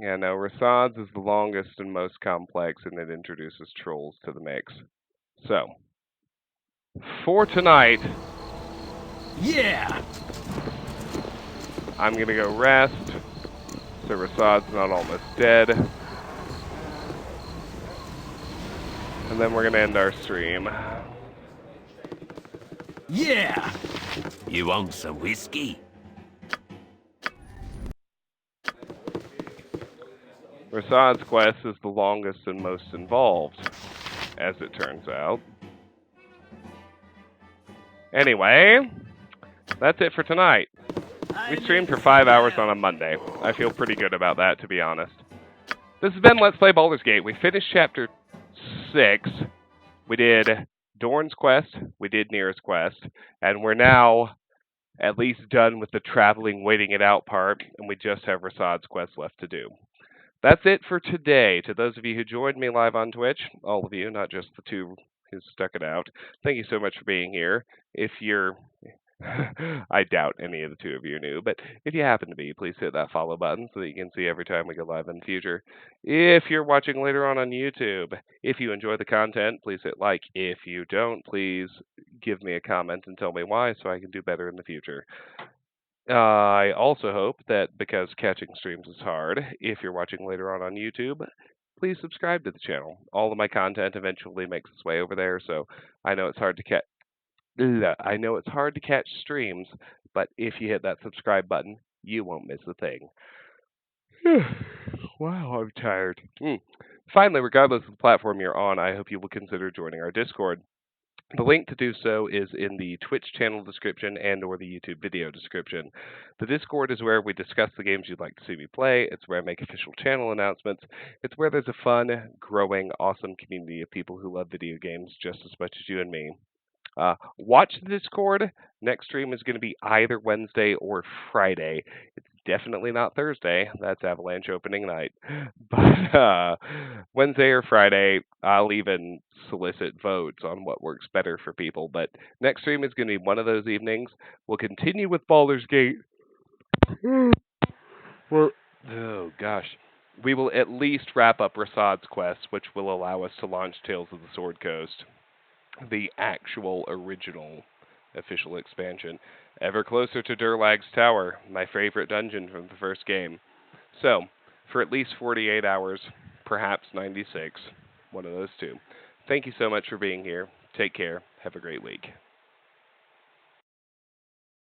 Yeah, no, Rasad's is the longest and most complex, and it introduces trolls to the mix. So, for tonight, yeah, I'm gonna go rest, so Rasad's not almost dead. And then we're gonna end our stream. yeah. You want some whiskey? Rasad's quest is the longest and most involved, as it turns out. Anyway, that's it for tonight. We streamed for 5 hours on a Monday. I feel pretty good about that, to be honest. This has been Let's Play Baldur's Gate. We finished Chapter 6. We did Dorn's quest. We did Neera's quest. And we're now at least done with the traveling, waiting it out part. And we just have Rasad's quest left to do. That's it for today. To those of you who joined me live on Twitch, all of you, not just the two who stuck it out, thank you so much for being here. If you're... I doubt any of the two of you are new, but if you happen to be, please hit that follow button so that you can see every time we go live in the future. If you're watching later on YouTube, if you enjoy the content, please hit like. If you don't, please give me a comment and tell me why so I can do better in the future. I also hope that because catching streams is hard, if you're watching later on YouTube, please subscribe to the channel. All of my content eventually makes its way over there, so I know it's hard to catch streams, but if you hit that subscribe button, you won't miss a thing. Wow, I'm tired. Finally, regardless of the platform you're on, I hope you will consider joining our Discord. The link to do so is in the Twitch channel description and or the YouTube video description. The Discord is where we discuss the games you'd like to see me play. It's where I make official channel announcements. It's where there's a fun, growing, awesome community of people who love video games just as much as you and me. Watch the Discord. Next stream is going to be either Wednesday or Friday. It's definitely not Thursday. That's Avalanche opening night. But Wednesday or Friday, I'll even solicit votes on what works better for people. But next stream is going to be one of those evenings. We'll continue with Baldur's Gate. Oh, gosh. We will at least wrap up Rasad's quest, which will allow us to launch Tales of the Sword Coast, the actual original official expansion, ever closer to Durlag's Tower, my favorite dungeon from the first game. So, for at least 48 hours, perhaps 96, one of those two. Thank you so much for being here. Take care. Have a great week.